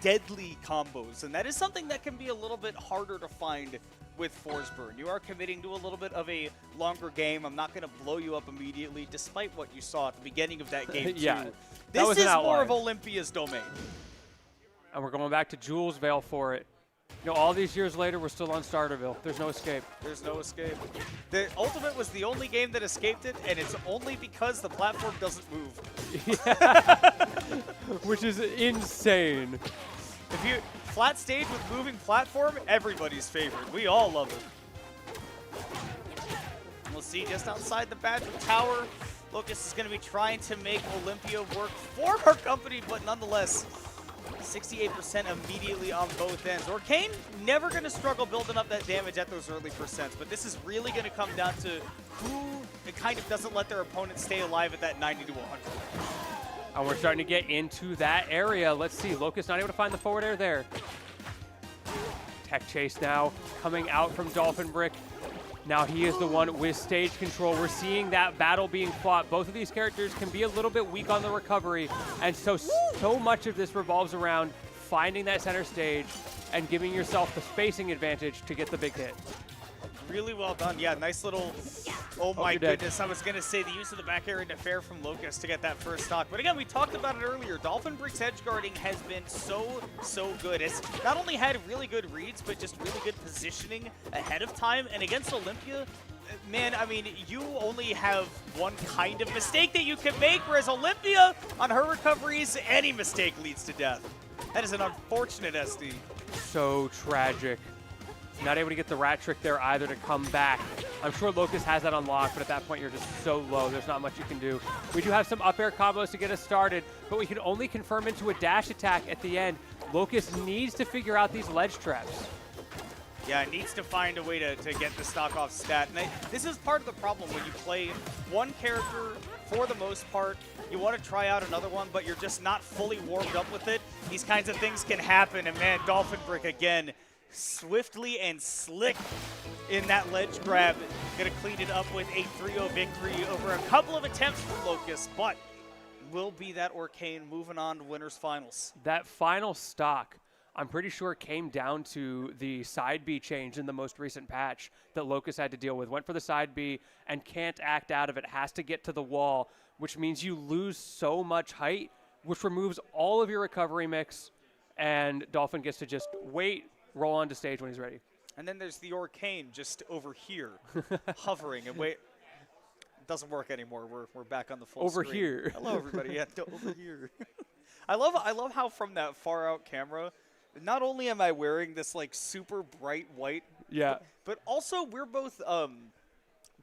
deadly combos, and that is something that can be a little bit harder to find with Forsburn. You are committing to a little bit of a longer game. I'm not going to blow you up immediately, despite what you saw at the beginning of that game, Yeah, too. that was This an is more outlier. of Olympia's domain. And we're going back to Jules Vale for it. All these years later, we're still on Starterville. There's no escape. There's no escape. The Ultimate was the only game that escaped it, and it's only because the platform doesn't move. Which is insane. If you flat stage with moving platform, everybody's favorite. We all love it. We'll see just outside the Badger Tower. Locust is going to be trying to make Olympia work for her company, but nonetheless, 68% immediately on both ends. Orkane never going to struggle building up that damage at those early percents, but this is really going to come down to who kind of doesn't let their opponent stay alive at that 90 to 100. And we're starting to get into that area. Let's see. Locust not able to find the forward air there. Tech chase now coming out from Dolphin Brick. Now he is the one with stage control. We're seeing that battle being fought. Both of these characters can be a little bit weak on the recovery, and so much of this revolves around finding that center stage and giving yourself the spacing advantage to get the big hit. Really well done. Yeah, nice little. Oh my you're dead. goodness! I was gonna say the use of the back air into fair from Locust to get that first stock, but again, we talked about it earlier. Dolphin Brick's edge guarding has been so good. It's not only had really good reads, but just really good positioning ahead of time. And against Olympia, man, I mean, you only have one kind of mistake that you can make, whereas Olympia on her recoveries, any mistake leads to death. That is an unfortunate SD. So tragic. Not able to get the rat trick there either to come back. I'm sure Locust has that unlocked, but at that point you're just so low, there's not much you can do. We do have some up air combos to get us started, but we can only confirm into a dash attack at the end. Locust needs to figure out these ledge traps. Yeah, it needs to find a way to get the stock off stat. And this is part of the problem when you play one character for the most part. You want to try out another one, but you're just not fully warmed up with it. These kinds of things can happen, and man, Dolphin Brick again, swiftly and slick in that ledge grab. Gonna clean it up with a 3-0 victory over a couple of attempts from Locust, but will be that Orcane moving on to winners finals. That final stock, I'm pretty sure came down to the side B change in the most recent patch that Locust had to deal with. Went for the side B and can't act out of it, has to get to the wall, which means you lose so much height, which removes all of your recovery mix, and Dolphin gets to just wait, roll onto stage when he's ready. And then there's the Orcane just over here, hovering and wait. It doesn't work anymore. We're back on the full Over screen. here. Hello, everybody. Yeah, over here. I love how from that far out camera, not only am I wearing this like super bright white, Yeah. but also we're both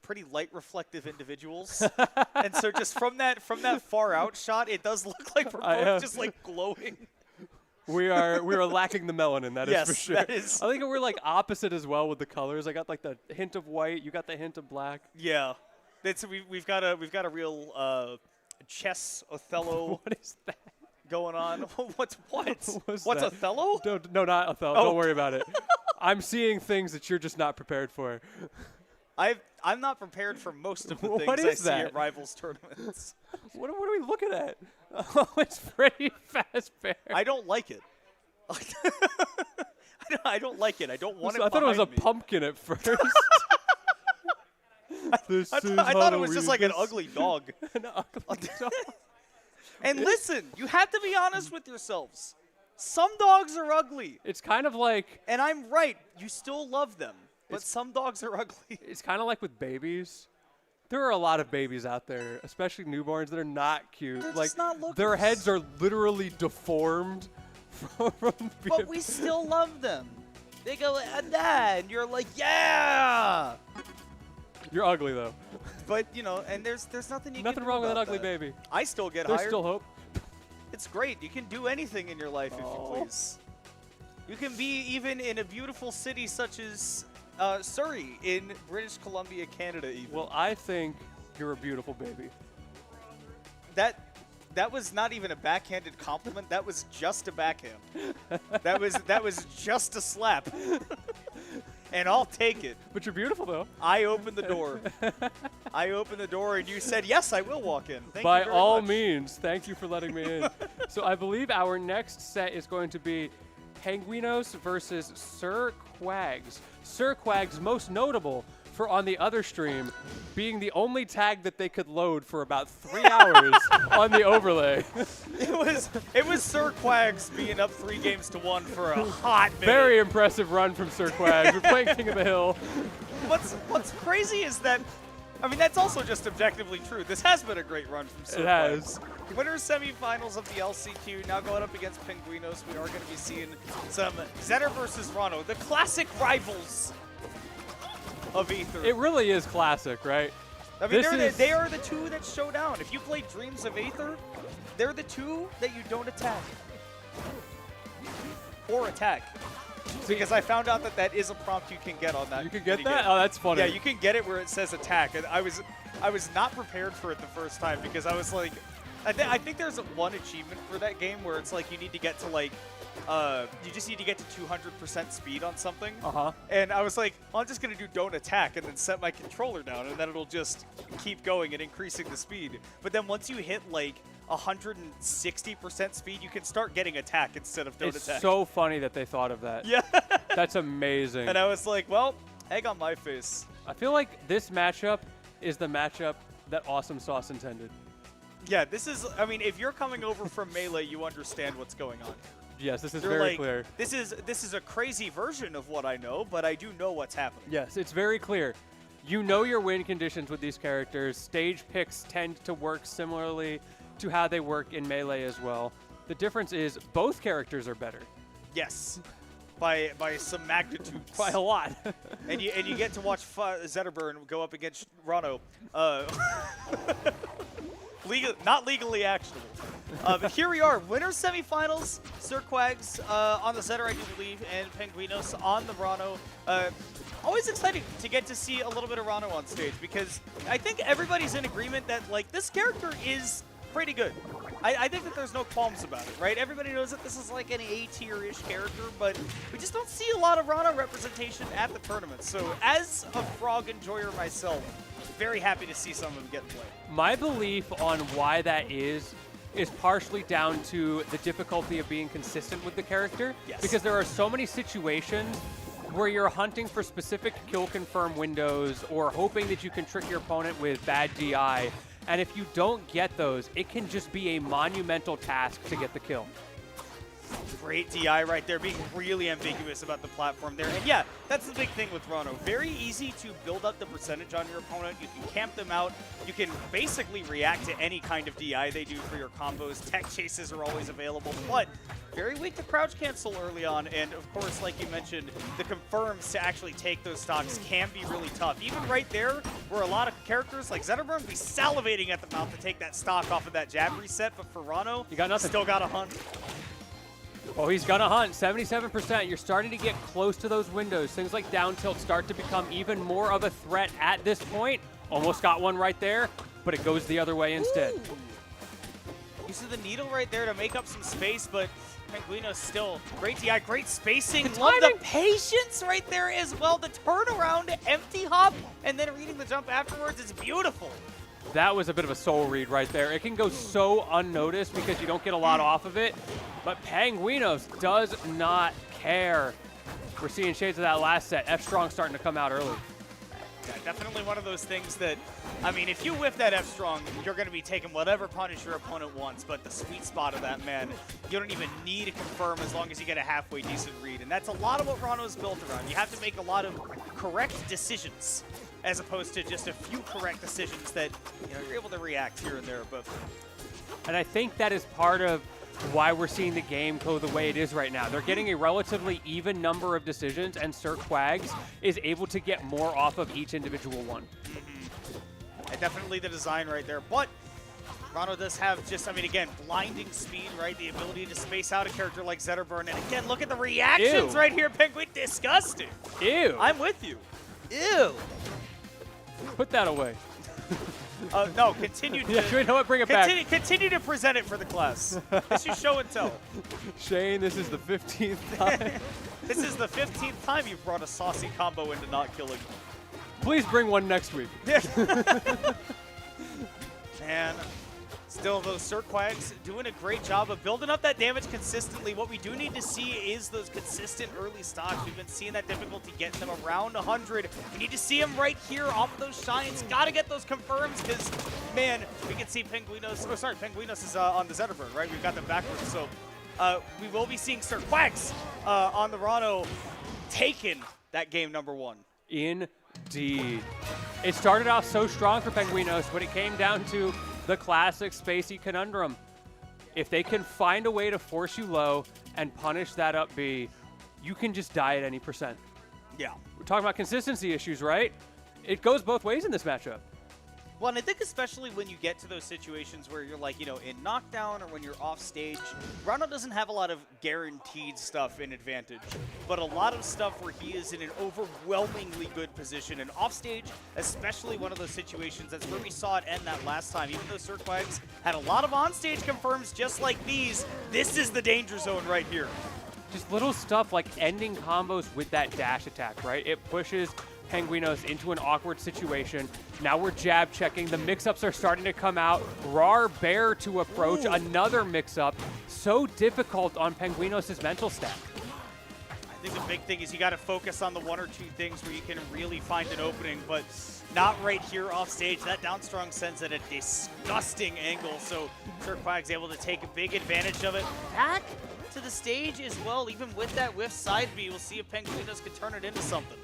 pretty light reflective individuals, and so just from that far out shot, it does look like we're both just like glowing. We are lacking the melanin, that is Yes, for sure. that is. I think we're like opposite as well with the colors. I got like the hint of white, you got the hint of black. Yeah, we've got a real chess Othello. What is that? Going on? What's What's that? Othello? No, not Othello. Oh. Don't worry about it. I'm seeing things that you're just not prepared for. I'm not prepared for most of the things What I is see that? at Rivals tournaments. What are we looking at? Oh, it's pretty fast bear. I don't like it. I don't like it. I don't want it. I thought it was a behind me. pumpkin at first. I thought it was just like an ugly dog. An ugly dog. And listen, you have to be honest with yourselves. Some dogs are ugly. It's kind of like And I'm right. You still love them. But some dogs are ugly. it's kind of like with babies. There are a lot of babies out there, especially newborns, that are not cute. They're like just not looking. their heads are literally deformed from being But we still love them. They go, and you're like, yeah. You're ugly though. But and there's nothing you Nothing can do wrong with an about ugly that. baby. I still get There's hired. still hope. It's great. You can do anything in your life if you please. You can be even in a beautiful city such as Surrey in British Columbia, Canada. Even. Well, I think you're a beautiful baby. That was not even a backhanded compliment. That was just a backhand. that was just a slap. And I'll take it. But you're beautiful though. I opened the door. I opened the door, and you said, yes, I will walk in. Thank By you very all much. means, thank you for letting me in. So I believe our next set is going to be Penguinos versus Sir Quags. Sir Quags, most notable for on the other stream being the only tag that they could load for about 3 hours on the overlay. It was Sir Quags being up 3-1 for a hot minute. Very impressive run from Sir Quags. We're playing King of the Hill. What's crazy is that, I mean, that's also just objectively true. This has been a great run from Sir It has. Quags. Winners semifinals of the LCQ, now going up against Penguinos. We are going to be seeing some Zetter versus Rano, the classic rivals of Aether. It really is classic, right? I mean, This they are the two that show down. If you play Dreams of Aether, they're the two that you don't attack. Or attack. Because I found out that is a prompt you can get on that. You can get minigame. that? Oh, that's funny. Yeah, you can get it where it says attack. And I was not prepared for it the first time because I was like, I think there's one achievement for that game where it's like you need to get to like, you just need to get to 200% speed on something. Uh-huh. And I was like, well, I'm just going to do don't attack and then set my controller down and then it'll just keep going and increasing the speed. But then once you hit like 160% speed, you can start getting attack instead of don't It's attack. so funny that they thought of that. Yeah. That's amazing. And I was like, well, Egg on my face. I feel like this matchup is the matchup that Awesome Sauce intended. Yeah, this is, I mean, if you're coming over from Melee, you understand what's going on. Yes, this is You're very like, clear. This is a crazy version of what I know, but I do know what's happening. Yes, it's very clear. You know your win conditions with these characters. Stage picks tend to work similarly to how they work in Melee as well. The difference is both characters are better. Yes, by some magnitudes. By a lot. and you get to watch Zetterburn go up against Rano. Not legally actionable. But here we are, winners semifinals. Sir Quags on the Zetter, I do believe, and Penguinos on the Rano. Always exciting to get to see a little bit of Rano on stage because I think everybody's in agreement that like this character is pretty good. I think that there's no qualms about it, right? Everybody knows that this is like an A-tier-ish character, but we just don't see a lot of Rano representation at the tournament. So as a Frog enjoyer myself, very happy to see some of them get played. My belief on why that is partially down to the difficulty of being consistent with the character. Yes. Because there are so many situations where you're hunting for specific kill confirm windows or hoping that you can trick your opponent with bad DI. And if you don't get those, it can just be a monumental task to get the kill. Great DI right there, being really ambiguous about the platform there. And yeah, that's the big thing with Rano. Very easy to build up the percentage on your opponent. You can camp them out. You can basically react to any kind of DI they do for your combos. Tech chases are always available, but very weak to crouch cancel early on. And of course, like you mentioned, the confirms to actually take those stocks can be really tough. Even right there, where a lot of characters like Zetterburn would be salivating at the mouth to take that stock off of that jab reset, but for Rano, you got nothing. Still got a hunt. Oh, he's gonna hunt, 77%. You're starting to get close to those windows. Things like down tilt start to become even more of a threat at this point. Almost got one right there, but it goes the other way instead. Ooh. Uses the needle right there to make up some space, but Penguino still great DI, great spacing. Love the patience right there as well. The turnaround, empty hop, and then reading the jump afterwards is beautiful. That was a bit of a soul read right there. It can go so unnoticed because you don't get a lot off of it, but Penguinos does not care. We're seeing shades of that last set. F-Strong starting to come out early. Yeah, definitely one of those things that, I mean, if you whiff that F-Strong, you're going to be taking whatever punish your opponent wants, but the sweet spot of that, man, you don't even need to confirm as long as you get a halfway decent read, and that's a lot of what Rano is built around. You have to make a lot of correct decisions as opposed to just a few correct decisions that, you know, you're able to react here and there. But And I think that is part of why we're seeing the game go the way it is right now. They're getting a relatively even number of decisions, and Sir Quags is able to get more off of each individual one. And definitely the design right there. But Rano does have just, I mean, again, blinding speed, right? The ability to space out a character like Zetterburn. And again, look at the reactions right here, Penguin. Disgusting. Ew. I'm with you. Ew. Put that away. No, continue to... Yeah, you know what? Bring it back. Continue to present it for the class. This is show and tell. Shane, this is the 15th time. This is the 15th time you've brought a saucy combo into not killing. Please bring one next week. Man, still those Sir Quags doing a great job of building up that damage consistently. What we do need to see is those consistent early stocks. We've been seeing that difficulty getting them around 100. We need to see them right here off of those shines. Got to get those confirms because, man, we can see Penguinos. Oh, sorry, Penguinos is on the Zetterburn, right? We've got them backwards. So we will be seeing Sir Quags on the Rano taking that game number one. Indeed. It started off so strong for Penguinos, but it came down to the classic spacey conundrum. If they can find a way to force you low and punish that up B, you can just die at any percent. Yeah. We're talking about consistency issues, right? It goes both ways in this matchup. Well, and I think especially when you get to those situations where you're like, you know, in knockdown or when you're off stage, Rano doesn't have a lot of guaranteed stuff in advantage, but a lot of stuff where he is in an overwhelmingly good position. And off stage, especially one of those situations, that's where we saw it end that last time. Even though Sir Quags had a lot of on-stage confirms just like these, this is the danger zone right here. Just little stuff like ending combos with that dash attack, right? It pushes Penguinos into an awkward situation. Now we're jab checking. The mix-ups are starting to come out. Rar Bear to approach. Another mix-up. So difficult on Penguinos' mental stack. I think the big thing is you got to focus on the one or two things where you can really find an opening, but not right here off stage. That down strong sends at a disgusting angle, so Sir Quag's able to take a big advantage of it. Back to the stage as well, even with that whiff side B. We'll see if Penguinos can turn it into something.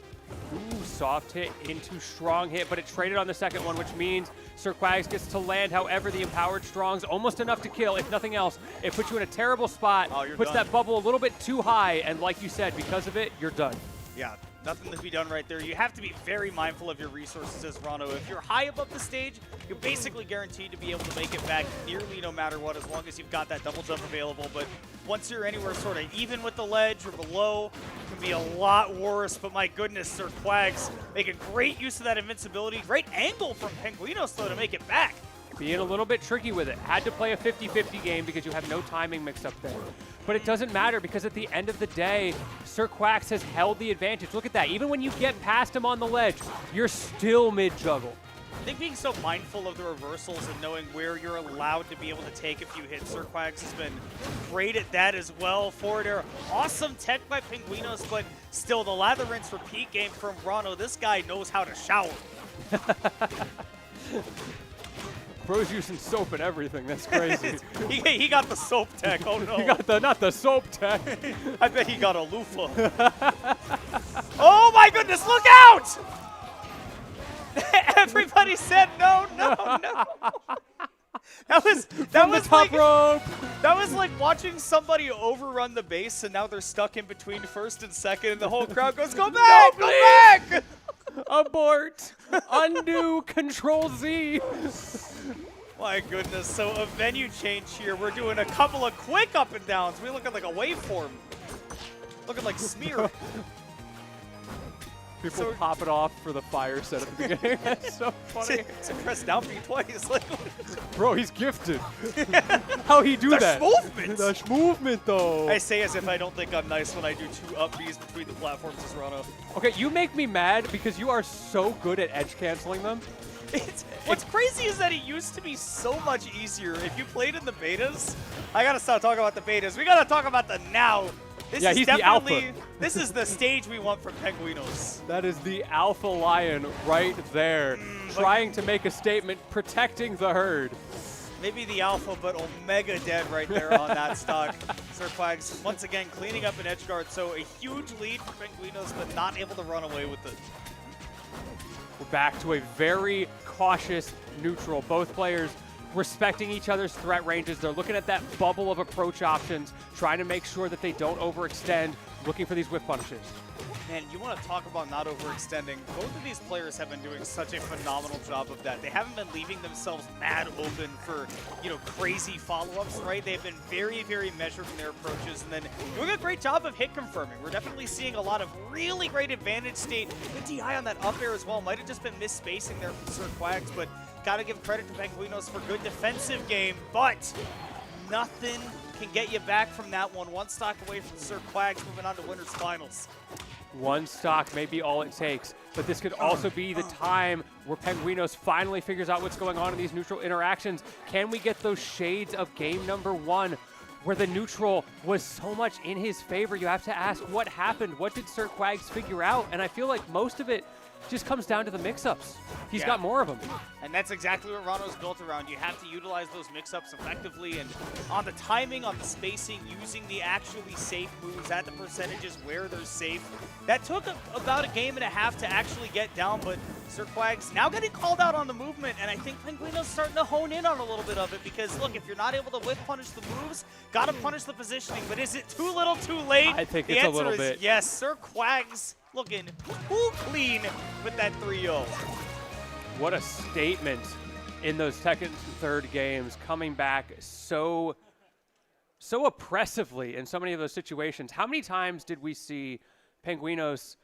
Ooh, soft hit into strong hit, but it traded on the second one, which means Sir Quags gets to land. However, the empowered strong's almost enough to kill, if nothing else. It puts you in a terrible spot, puts that bubble a little bit too high, and like you said, because of it, you're done. Yeah, nothing to be done right there. You have to be very mindful of your resources as Rano. If you're high above the stage, you're basically guaranteed to be able to make it back nearly no matter what, as long as you've got that double jump available. But once you're anywhere sort of even with the ledge or below, it can be a lot worse. But my goodness, Sir Quags making great use of that invincibility. Great angle from Penguinos, though, to make it back. Being a little bit tricky with it. Had to play a 50-50 game because you have no timing mix up there. But it doesn't matter because at the end of the day, Sir Quax has held the advantage. Look at that. Even when you get past him on the ledge, you're still mid-juggle. I think being so mindful of the reversals and knowing where you're allowed to be able to take a few hits, Sir Quags has been great at that as well. Forward air, awesome tech by Penguinos, but still the lather rinse repeat game from Rano. This guy knows how to shower. Bro's using soap and everything. That's crazy. he got the soap tech. Oh no. He got the not the soap tech. I bet he got a loofah. Oh my goodness! Look out! Everybody said no, no, no. That was top rope. That was like watching somebody overrun the base, and now they're stuck in between first and second, and the whole crowd goes, "Go back! No, go back!" Abort. Undo. Control Z. My goodness. So a venue change here. We're doing a couple of quick up and downs. We're looking like a waveform. Looking like smear. People pop it off for the fire set at the beginning. That's so funny. To press down for you twice. Like, bro, he's gifted. How he do that? Movement. The movement, though. I say as if I don't think I'm nice when I do two up Bs between the platforms as Rano. Okay, you make me mad because you are so good at edge canceling them. What's crazy is that it used to be so much easier if you played in the betas. I gotta stop talking about the betas. We gotta talk about the now. This is he's definitely, the alpha. This is the stage we want from Penguinos. That is the alpha lion right there, trying to make a statement, protecting the herd. Maybe the alpha, but Omega dead right there on that stock. Sir Quags once again cleaning up an edge guard, so a huge lead for Penguinos, but not able to run away with it. We're back to a very cautious neutral. Both players respecting each other's threat ranges. They're looking at that bubble of approach options, trying to make sure that they don't overextend, looking for these whiff punishes. Man, you want to talk about not overextending. Both of these players have been doing such a phenomenal job of that. They haven't been leaving themselves mad open for, crazy follow-ups, right? They've been very, very measured in their approaches and then doing a great job of hit confirming. We're definitely seeing a lot of really great advantage state. Good DI on that up air as well. Might have just been misspacing there from Sir Quags, but got to give credit to Penguinos for good defensive game, but nothing can get you back from that one. One stock away from Sir Quags, moving on to winners finals. One stock may be all it takes, but this could also be the time where Penguinos finally figures out what's going on in these neutral interactions. Can we get those shades of game number one where the neutral was so much in his favor? You have to ask what happened. What did Sir Quags figure out? And I feel like most of it just comes down to the mix-ups. He's got more of them. And that's exactly what Rano's built around. You have to utilize those mix-ups effectively, and on the timing, on the spacing, using the actually safe moves at the percentages where they're safe. That took about a game and a half to actually get down, but Sir Quags now getting called out on the movement, and I think Penguino's starting to hone in on a little bit of it, because look, if you're not able to whiff punish the moves, gotta punish the positioning, but is it too little too late? I think the it's a answer little is bit. yes. Sir Quags looking too clean with that 3-0. What a statement in those second and third games, coming back so oppressively in so many of those situations. How many times did we see Penguinos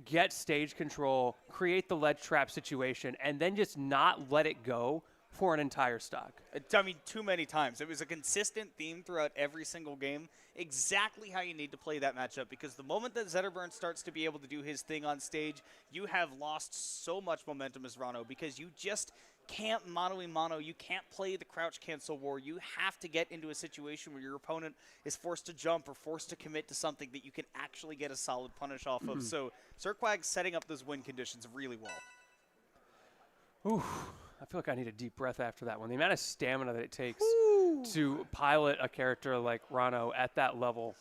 get stage control, create the ledge trap situation, and then just not let it go for an entire stock? I mean, too many times. It was a consistent theme throughout every single game. Exactly how you need to play that matchup, because the moment that Zetterburn starts to be able to do his thing on stage, you have lost so much momentum as Rano, because you just can't mano-a-mano. You can't play the crouch cancel war. You have to get into a situation where your opponent is forced to jump or forced to commit to something that you can actually get a solid punish off of. So Zerquag's setting up those win conditions really well. Ooh, I feel like I need a deep breath after that one. The amount of stamina that it takes to pilot a character like Rano at that level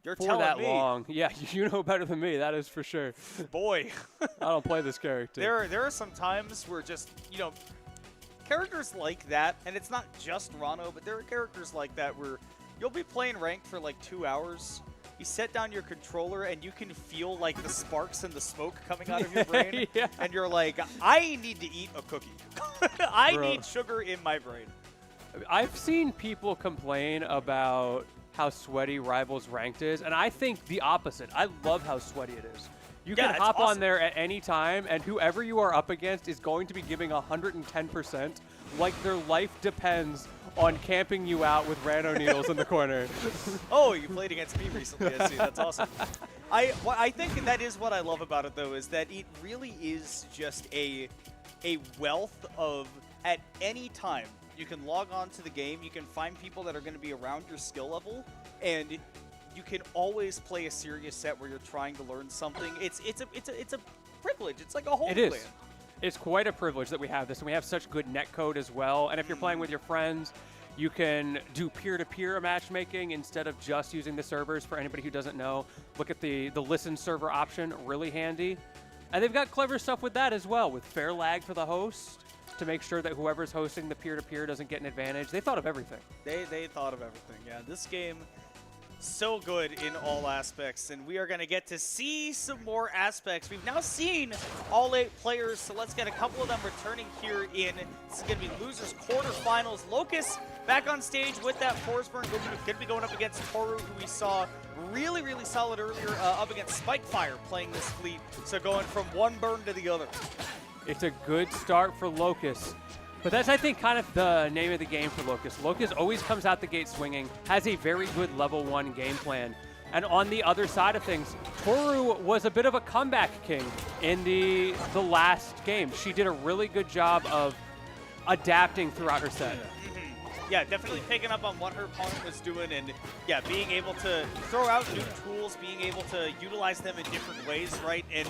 You're for telling that me. long. Yeah, you know better than me, that is for sure. Boy. I don't play this character. There are some times where just, characters like that, and it's not just Rano, but there are characters like that where you'll be playing ranked for like 2 hours. You set down your controller and you can feel like the sparks and the smoke coming out of your brain. Yeah. And you're like, I need to eat a cookie. I Bro. need sugar in my brain. I've seen people complain about how sweaty Rivals Ranked is, and I think the opposite. I love how sweaty it is. You Yeah, can it's hop awesome. on there at any time, and whoever you are up against is going to be giving 110%, like their life depends on camping you out with rando needles in the corner. Oh, you played against me recently, I see. That's awesome. I think that is what I love about it, though, is that it really is just a wealth of, at any time, you can log on to the game, you can find people that are going to be around your skill level, and you can always play a serious set where you're trying to learn something. It's a privilege. It's like a whole It is. It's quite a privilege that we have this, and we have such good netcode as well. And if you're playing with your friends, you can do peer-to-peer matchmaking instead of just using the servers. For anybody who doesn't know, look at the listen server option, really handy. And they've got clever stuff with that as well, with fair lag for the host to make sure that whoever's hosting the peer-to-peer doesn't get an advantage. They thought of everything. They thought of everything. Yeah, this game, so good in all aspects, and we are going to get to see some more aspects. We've now seen all 8 players, so let's get a couple of them returning here in, this is going to be losers quarterfinals. Locust back on stage with that force burn, going to be going up against Toru, who we saw really, really solid earlier, up against Spikefire playing this fleet, so going from one burn to the other. It's a good start for Locust. But that's, I think, kind of the name of the game for Locust. Locust always comes out the gate swinging, has a very good level 1 game plan. And on the other side of things, Toru was a bit of a comeback king in the last game. She did a really good job of adapting throughout her set. Yeah, definitely picking up on what her opponent was doing, and yeah, being able to throw out new tools, being able to utilize them in different ways, right? And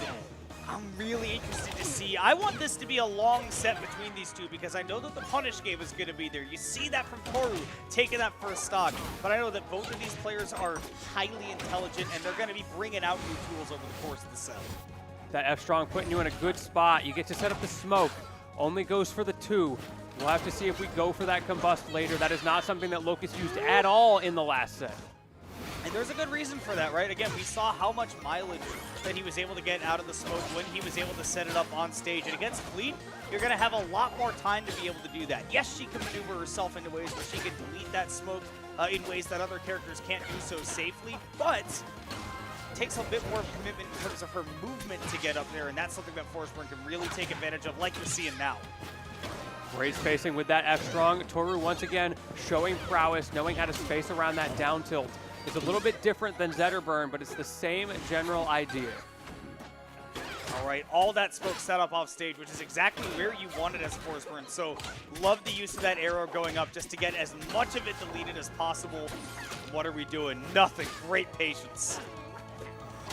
I'm really interested to see. I want this to be a long set between these two because I know that the punish game is going to be there. You see that from Toru taking that first stock, but I know that both of these players are highly intelligent and they're going to be bringing out new tools over the course of the set. That F-Strong putting you in a good spot. You get to set up the smoke. Only goes for the 2. We'll have to see if we go for that combust later. That is not something that Locust used at all in the last set. And there's a good reason for that, right? Again, we saw how much mileage that he was able to get out of the smoke when he was able to set it up on stage. And against Fleet, you're going to have a lot more time to be able to do that. Yes, she can maneuver herself into ways where she can delete that smoke in ways that other characters can't do so safely, but it takes a bit more commitment in terms of her movement to get up there, and that's something that Forceburn can really take advantage of, like you're seeing now. Great spacing with that F-Strong. Toru once again showing prowess, knowing how to space around that down tilt. It's a little bit different than Zetterburn, but it's the same general idea. All right, all that smoke set up off stage, which is exactly where you want it as Forceburn. So love the use of that arrow going up just to get as much of it deleted as possible. What are we doing? Nothing. Great patience.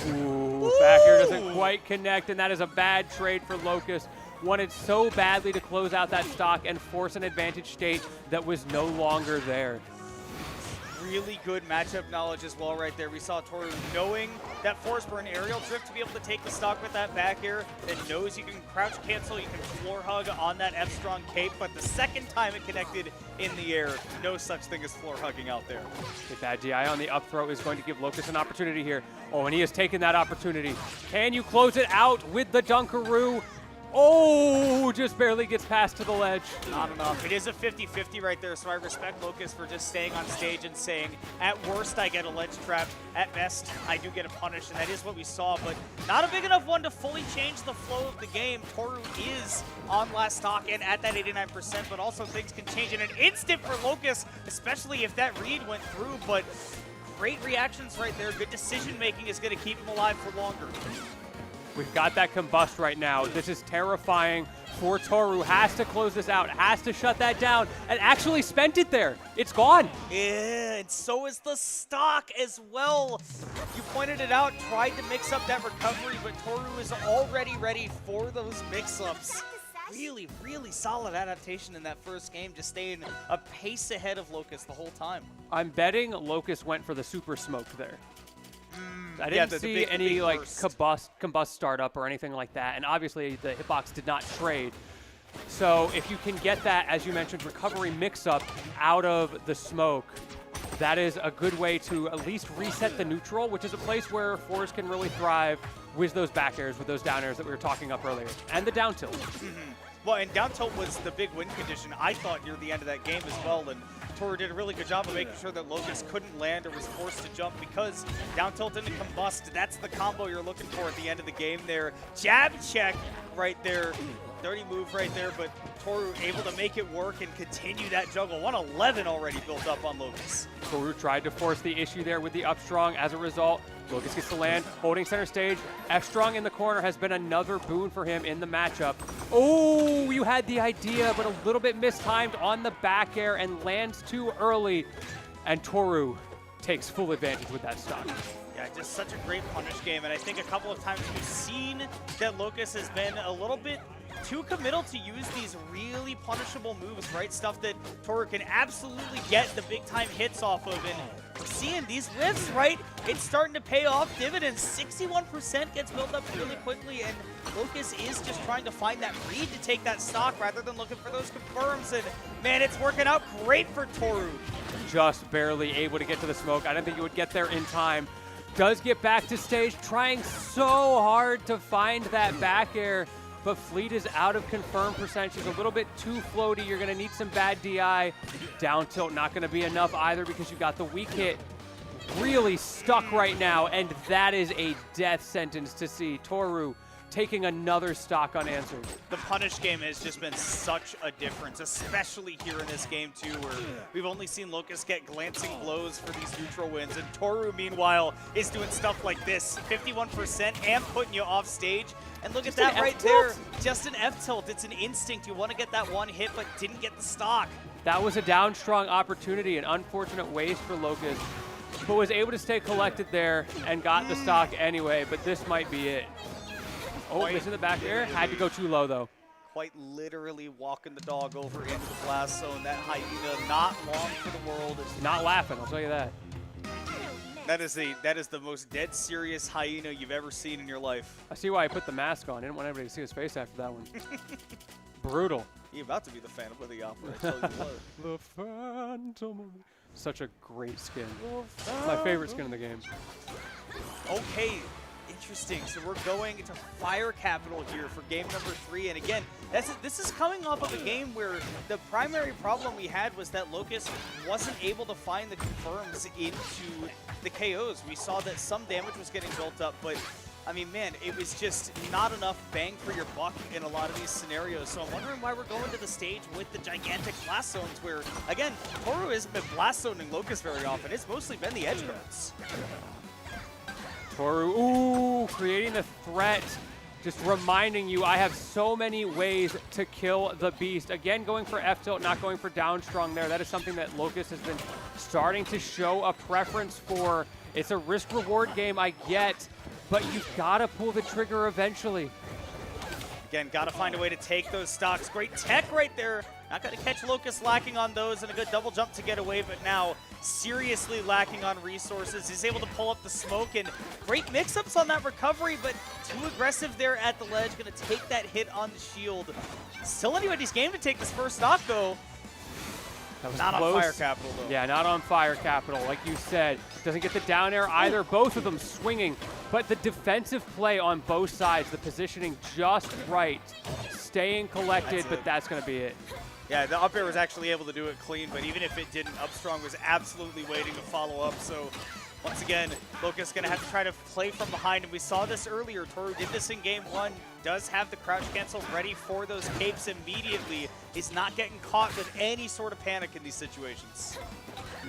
Ooh, back air doesn't quite connect, and that is a bad trade for Locust. Wanted so badly to close out that stock and force an advantage state that was no longer there. Really good matchup knowledge as well right there. We saw Toru knowing that Forceburn aerial drift to be able to take the stock with that back air, that knows you can crouch cancel, you can floor hug on that F-Strong cape, but the second time it connected in the air, no such thing as floor hugging out there. The bad DI on the up throw is going to give Locust an opportunity here. Oh, and he has taken that opportunity. Can you close it out with the Dunkaroo? Oh, just barely gets past to the ledge. Not enough. It is a 50-50 right there, so I respect Locust for just staying on stage and saying, at worst, I get a ledge trap. At best, I do get a punish, and that is what we saw, but not a big enough one to fully change the flow of the game. Toru is on last stock and at that 89%, but also things can change in an instant for Locust, especially if that read went through, but great reactions right there. Good decision-making is going to keep him alive for longer. We've got that combust right now. This is terrifying for Toru. Has to close this out, has to shut that down, and actually spent it there. It's gone. Yeah, and so is the stock as well. You pointed it out, tried to mix up that recovery, but Toru is already ready for those mix-ups. Really, really solid adaptation in that first game, just staying a pace ahead of Locust the whole time. I'm betting Locust went for the super smoke there. I yeah, didn't the see big any like burst. combust startup or anything like that, and obviously the hitbox did not trade. So if you can get that, as you mentioned, recovery mix-up out of the smoke, that is a good way to at least reset the neutral, which is a place where Force can really thrive with those back airs, with those down airs that we were talking up earlier, and the down tilt. Well, and down tilt was the big win condition, I thought, near the end of that game as well. And Toru did a really good job of making sure that Locust couldn't land or was forced to jump because down tilt into combust, that's the combo you're looking for at the end of the game there. Jab check right there. Dirty move right there, but Toru able to make it work and continue that juggle. 111 already built up on Locust. Toru tried to force the issue there with the up strong. As a result, Locust gets to land, holding center stage. F-Strong in the corner has been another boon for him in the matchup. Oh, you had the idea, but a little bit mistimed on the back air and lands too early. And Toru takes full advantage with that stock. Yeah, just such a great punish game, and I think a couple of times we've seen that Locust has been a little bit too committal to use these really punishable moves, right? Stuff that Toru can absolutely get the big-time hits off of, and we're seeing these whiffs, right? It's starting to pay off dividends. 61% gets built up really quickly, and Locust is just trying to find that read to take that stock rather than looking for those confirms, and man, it's working out great for Toru. Just barely able to get to the smoke. I didn't think he would get there in time. Does get back to stage, trying so hard to find that back air, but Fleet is out of confirm percentage. She's a little bit too floaty. You're going to need some bad DI. Down tilt not going to be enough either because you've got the weak hit really stuck right now, and that is a death sentence to see. Toru taking another stock unanswered. The punish game has just been such a difference, especially here in this game too, where we've only seen Locust get glancing blows for these neutral wins, and Toru, meanwhile, is doing stuff like this. 51% and putting you off stage. And look at that right there. Just an F-tilt. It's an instinct. You want to get that one hit, but didn't get the stock. That was a down strong opportunity, an unfortunate waste for Locust, but was able to stay collected there and got the stock anyway, but this might be it. Oh, missing the back air. Had to go too low, though. Quite literally walking the dog over into the blast zone. That hyena, not long for the world. Not laughing, I'll tell you that. That is the most dead serious hyena you've ever seen in your life. I see why I put the mask on. I didn't want everybody to see his face after that one. Brutal. You're about to be the Phantom of the Opera. I tell you what. The Phantom. Such a great skin. My favorite skin in the game. Okay, interesting. So we're going to Fire Capital here for game number 3. And again, this is coming off of a game where the primary problem we had was that Locust wasn't able to find the confirms into the KOs. We saw that some damage was getting built up, but I mean, man, it was just not enough bang for your buck in a lot of these scenarios. So I'm wondering why we're going to the stage with the gigantic blast zones where, again, Toru hasn't been blast zoning Locust very often. It's mostly been the edge guards. Toru, ooh, creating the threat. Just reminding you, I have so many ways to kill the beast. Again, going for F-tilt, not going for down strong there. That is something that Locust has been starting to show a preference for. It's a risk-reward game, I get, but you've got to pull the trigger eventually. Again, got to find a way to take those stocks. Great tech right there. Not going to catch Locust lacking on those, and a good double jump to get away, but now seriously lacking on resources. He's able to pull up the smoke, and great mix-ups on that recovery, but too aggressive there at the ledge. Going to take that hit on the shield. Still anybody's game to take this first stock, though. That was not close. on Fire Capital, though. Yeah, not on Fire Capital, like you said. Doesn't get the down air either. Both of them swinging. But the defensive play on both sides, the positioning just right. Staying collected, but that's going to be it. Yeah, the up air was actually able to do it clean, but even if it didn't, Upstrong was absolutely waiting to follow up. So once again, Locust going to have to try to play from behind, and we saw this earlier. Toru did this in game 1, does have the crouch cancel ready for those capes immediately. He's not getting caught with any sort of panic in these situations.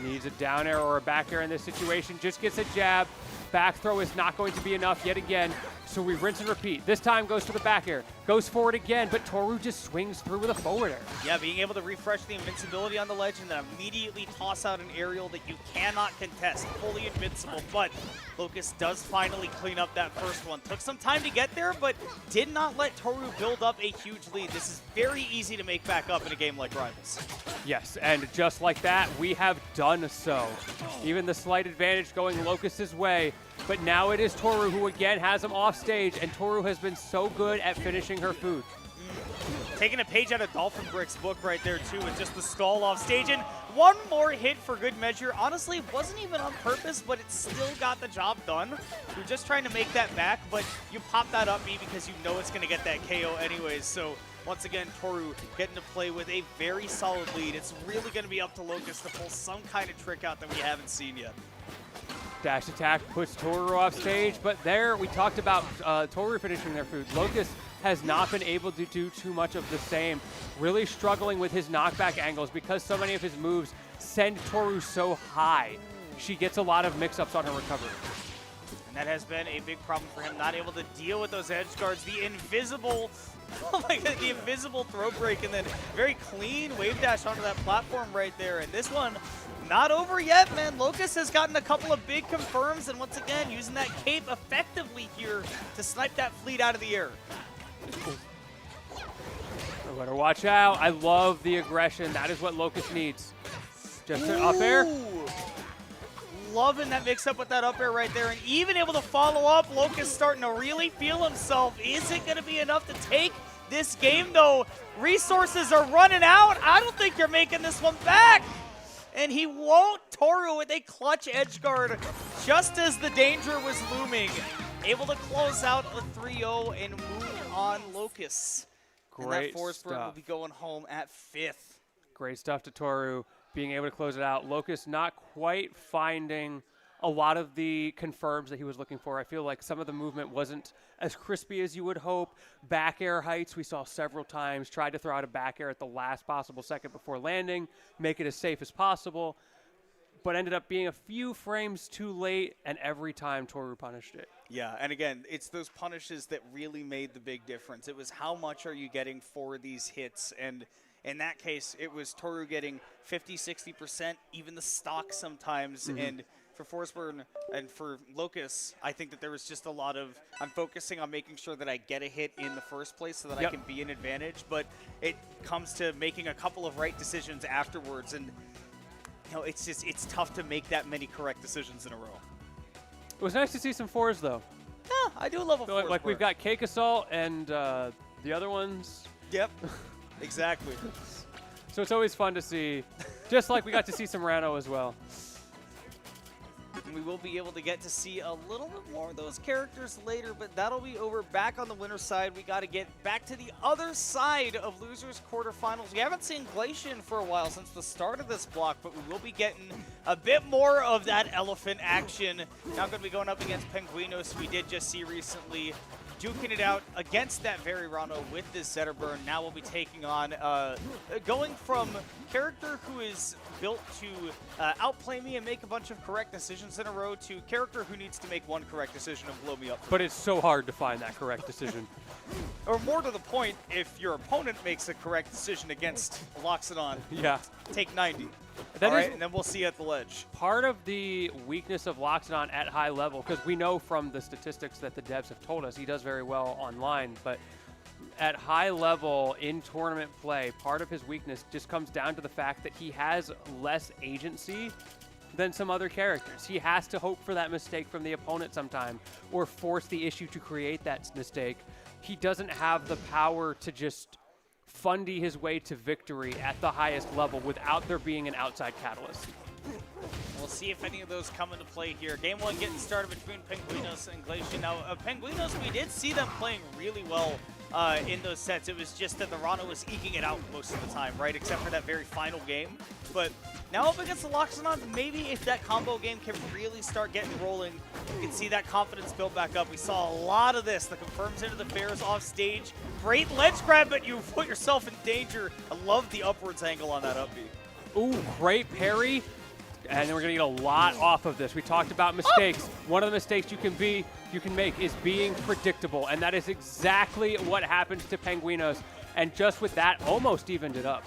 Needs a down air or a back air in this situation. Just gets a jab. Back throw is not going to be enough yet again. So we rinse and repeat. This time goes to the back air, goes forward again, but Toru just swings through with a forward air. Yeah, being able to refresh the invincibility on the ledge and then immediately toss out an aerial that you cannot contest. Fully invincible, but Locust does finally clean up that first one. Took some time to get there, but did not let Toru build up a huge lead. This is very easy to make back up in a game like Rivals. Yes, and just like that, we have done so. Even the slight advantage going Locust's way, but now it is Toru who again has him off stage, and Toru has been so good at finishing her food. Taking a page out of Dolphin Brick's book right there too, with just the stall off stage, and one more hit for good measure. Honestly, wasn't even on purpose, but it still got the job done. You're just trying to make that back, but you pop that up B because you know it's going to get that KO anyways. So once again, Toru getting to play with a very solid lead. It's really going to be up to Locust to pull some kind of trick out that we haven't seen yet. Dash attack puts Toru off stage, but there we talked about Toru finishing their food. Locust has not been able to do too much of the same, really struggling with his knockback angles because so many of his moves send Toru so high. She gets a lot of mix-ups on her recovery. And that has been a big problem for him, not able to deal with those edge guards. The invisible, oh my god, the invisible throw break, and then very clean wave dash onto that platform right there. And this one, not over yet, man. Locust has gotten a couple of big confirms, and once again, using that cape effectively here to snipe that fleet out of the air. Better watch out. I love the aggression. That is what Locust needs. Just an up air. Loving that mix-up with that up air right there, and even able to follow up. Locust starting to really feel himself. Is it going to be enough to take this game, though? Resources are running out. I don't think you're making this one back. And he won't. Toru with a clutch edge guard just as the danger was looming. Able to close out a 3-0 and move on Locust. And that Forsberg will be going home at 5th. Great stuff to Toru, being able to close it out. Locust not quite finding a lot of the confirms that he was looking for. I feel like some of the movement wasn't as crispy as you would hope. Back air heights, we saw several times. Tried to throw out a back air at the last possible second before landing, make it as safe as possible, but ended up being a few frames too late, and every time Toru punished it. Yeah, and again, it's those punishes that really made the big difference. It was how much are you getting for these hits, and in that case, it was Toru getting 50, 60%, even the stock sometimes, and for Forsberg and for Locust, I think that there was just a lot of, I'm focusing on making sure that I get a hit in the first place so that I can be an advantage, but it comes to making a couple of right decisions afterwards, and you know, it's just, it's tough to make that many correct decisions in a row. It was nice to see some fours, though. Yeah, I do love a fours. Like we've got Cake Assault and the other ones. Yep, exactly. So it's always fun to see, just like we got to see some Rano as well. And we will be able to get to see a little bit more of those characters later, but that'll be over. Back on the winner's side, we got to get back to the other side of losers quarterfinals. We haven't seen Glacian for a while since the start of this block, but we will be getting a bit more of that elephant action. Now going to be going up against Penguinos, we did just see recently, duking it out against that very Rano with this Zetterburn. Now we'll be taking on, going from character who is built to outplay me and make a bunch of correct decisions in a row to character who needs to make one correct decision and blow me up. But it's so hard to find that correct decision. Or more to the point, if your opponent makes a correct decision against Loxodon, take 90. All right, and then we'll see you at the ledge. Part of the weakness of Loxodon at high level, because we know from the statistics that the devs have told us he does very well online, but at high level in tournament play, part of his weakness just comes down to the fact that he has less agency than some other characters. He has to hope for that mistake from the opponent sometime or force the issue to create that mistake. He doesn't have the power to just fundy his way to victory at the highest level without there being an outside catalyst. We'll see if any of those come into play here. Game one getting started between Penguinos and Glacian. Now, Penguinos, we did see them playing really well in those sets. It was just that the Rano was eking it out most of the time, right? Except for that very final game. But now up against the Loxodon, maybe if that combo game can really start getting rolling, you can see that confidence build back up. We saw a lot of this. The confirms into the bears off stage. Great ledge grab, but you put yourself in danger. I love the upwards angle on that up B. Ooh, great parry. and we're going to get a lot off of this. We talked about mistakes. One of the mistakes you can make is being predictable, and that is exactly what happens to Penguinos. And just with that, almost evened it up.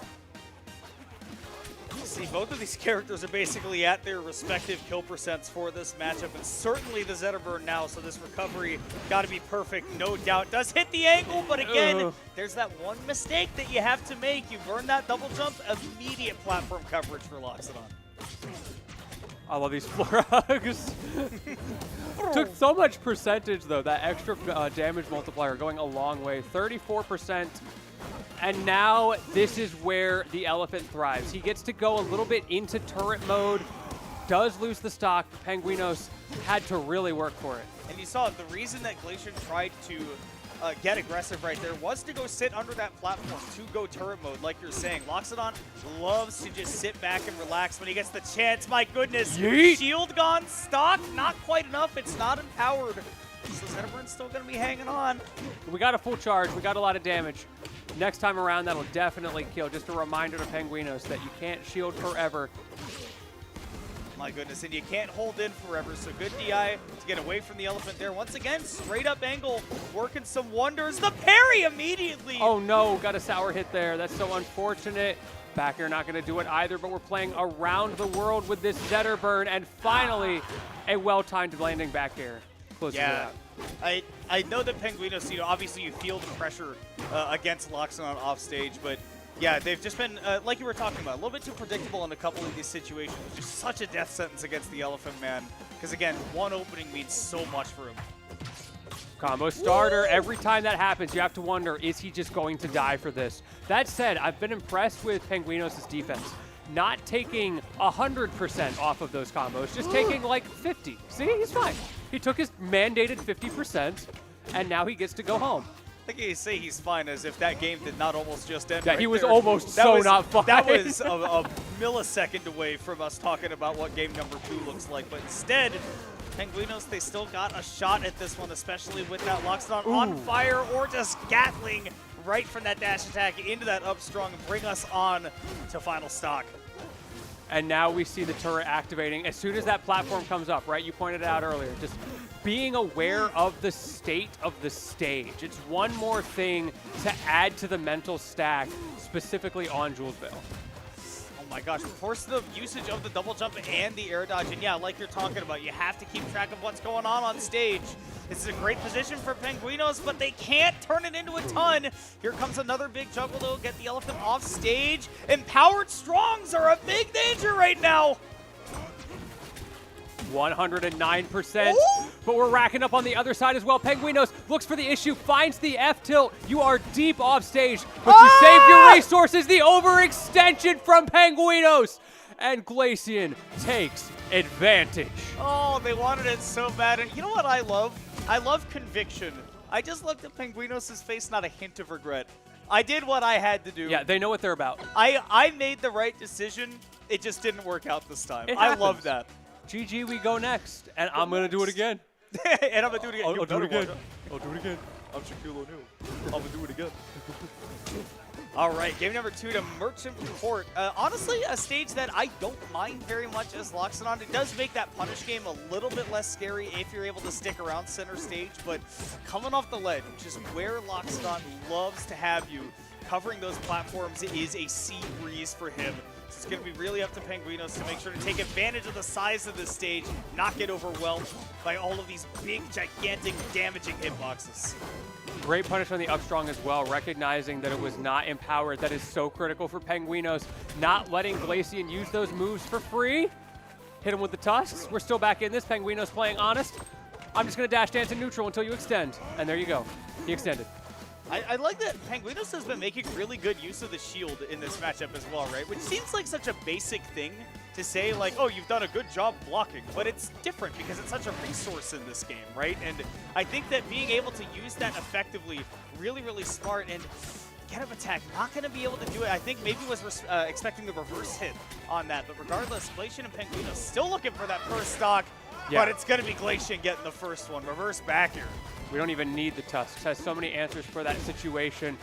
See, both of these characters are basically at their respective kill percents for this matchup, and certainly the Zetterburn now, so this recovery got to be perfect, no doubt. Does hit the angle, but again, there's that one mistake that you have to make. You burn that double jump, immediate platform coverage for Loxodon. I love these floor hugs. Took so much percentage, though. That extra damage multiplier going a long way. 34%. And now this is where the Elephant thrives. He gets to go a little bit into turret mode, does lose the stock. Penguinos had to really work for it. And you saw the reason that Glacian tried to get aggressive right there was to go sit under that platform to go turret mode, like you're saying. Loxodon loves to just sit back and relax when he gets the chance. My goodness, Yeet. Shield gone, stock not quite enough. It's not empowered. So Zetterburn's still going to be hanging on. We got a full charge. We got a lot of damage. Next time around, that'll definitely kill. Just a reminder to Penguinos that you can't shield forever. My goodness, and you can't hold in forever, so good DI to get away from the Elephant there. Once again, straight up angle, working some wonders. The parry immediately! Oh no, got a sour hit there. That's so unfortunate. Back air not going to do it either, but we're playing around the world with this Zetterburn, and finally, a well-timed landing back air. Closes it out. I know that Penguinos, obviously you feel the pressure against Loxodon off stage, but yeah, they've just been, like you were talking about, a little bit too predictable in a couple of these situations. Just such a death sentence against the Elephant Man, because again, one opening means so much for him. Combo starter, every time that happens, you have to wonder, is he just going to die for this? That said, I've been impressed with Penguinos' defense. Not taking 100% off of those combos, just taking like 50. See, he's fine. He took his mandated 50%, and now he gets to go home. I think you say he's fine as if that game did not almost just end. Yeah, right he was there. almost not fine. That was a millisecond away from us talking about what game number 2 looks like, but instead, Penguinos, they still got a shot at this one, especially with that Loxodon on fire or just Gatling right from that dash attack into that up strong and bring us on to final stock. And now we see the turret activating as soon as that platform comes up, right? You pointed it out earlier. Just being aware of the state of the stage. It's one more thing to add to the mental stack, specifically on Julesville. Oh my gosh, force the usage of the double jump and the air dodge. And yeah, like you're talking about, you have to keep track of what's going on stage. This is a great position for Penguinos, but they can't turn it into a ton. Here comes another big juggle, though. Get the Elephant off stage. Empowered Strongs are a big danger right now. 109%, but we're racking up on the other side as well. Penguinos looks for the issue, finds the F-tilt. You are deep off stage, but you saved your resources. The overextension from Penguinos, and Glacian takes advantage. Oh, they wanted it so bad. And you know what I love? I love conviction. I just looked at Penguinos' face, not a hint of regret. I did what I had to do. Yeah, they know what they're about. I made the right decision. It just didn't work out this time. I love that. GG, we go next, and I'm going to do it again. And I'm going to do it again. I'll do it again. I'll do it again. I'm Shaquille O'Neal. I'm going to do it again. All right, game number 2 to Merchant Port. Honestly, a stage that I don't mind very much as Loxodon. It does make that punish game a little bit less scary if you're able to stick around center stage, but coming off the ledge, which is where Loxodon loves to have you, covering those platforms is a sea breeze for him. It's going to be really up to Penguinos to make sure to take advantage of the size of this stage, not get overwhelmed by all of these big, gigantic, damaging hitboxes. Great punish on the up strong as well, recognizing that it was not empowered. That is so critical for Penguinos. Not letting Glacian use those moves for free. Hit him with the tusks. We're still back in this. Penguinos playing honest. I'm just going to dash dance in neutral until you extend. And there you go. He extended. I like that Penguinos has been making really good use of the shield in this matchup as well, right? Which seems like such a basic thing to say, like, oh, you've done a good job blocking. But it's different because it's such a resource in this game, right? And I think that being able to use that effectively, really, really smart. And get up attack, not going to be able to do it. I think maybe was expecting the reverse hit on that. But regardless, Glacian and Penguinos still looking for that first stock. Yeah. But it's going to be Glacian getting the first one. Reverse back here. We don't even need the tusks. Has so many answers for that situation.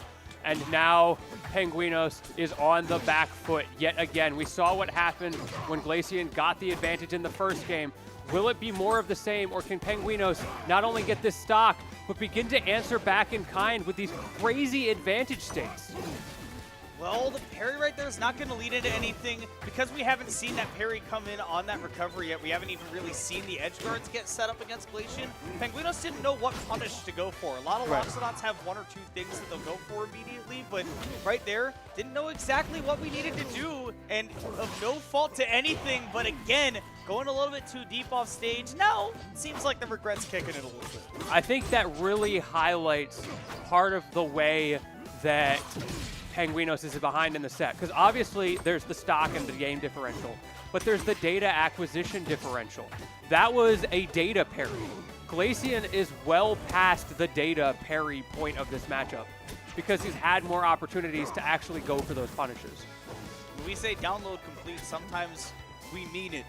And now Penguinos is on the back foot yet again. We saw what happened when Glacian got the advantage in the first game. Will it be more of the same, or can Penguinos not only get this stock, but begin to answer back in kind with these crazy advantage states? Well, the parry right there is not going to lead into anything because we haven't seen that parry come in on that recovery yet. We haven't even really seen the edge guards get set up against Glacian. Penguinos didn't know what punish to go for. A lot of Loxodons have one or two things that they'll go for immediately, but right there, didn't know exactly what we needed to do, and of no fault to anything, but again, going a little bit too deep off stage. Now, it seems like the regret's kicking it a little bit. I think that really highlights part of the way that Penguinos is behind in the set, because obviously there's the stock and the game differential, but there's the data acquisition differential. That was a data parry. Glacian is well past the data parry point of this matchup because he's had more opportunities to actually go for those punishes. When we say download complete, sometimes we mean it,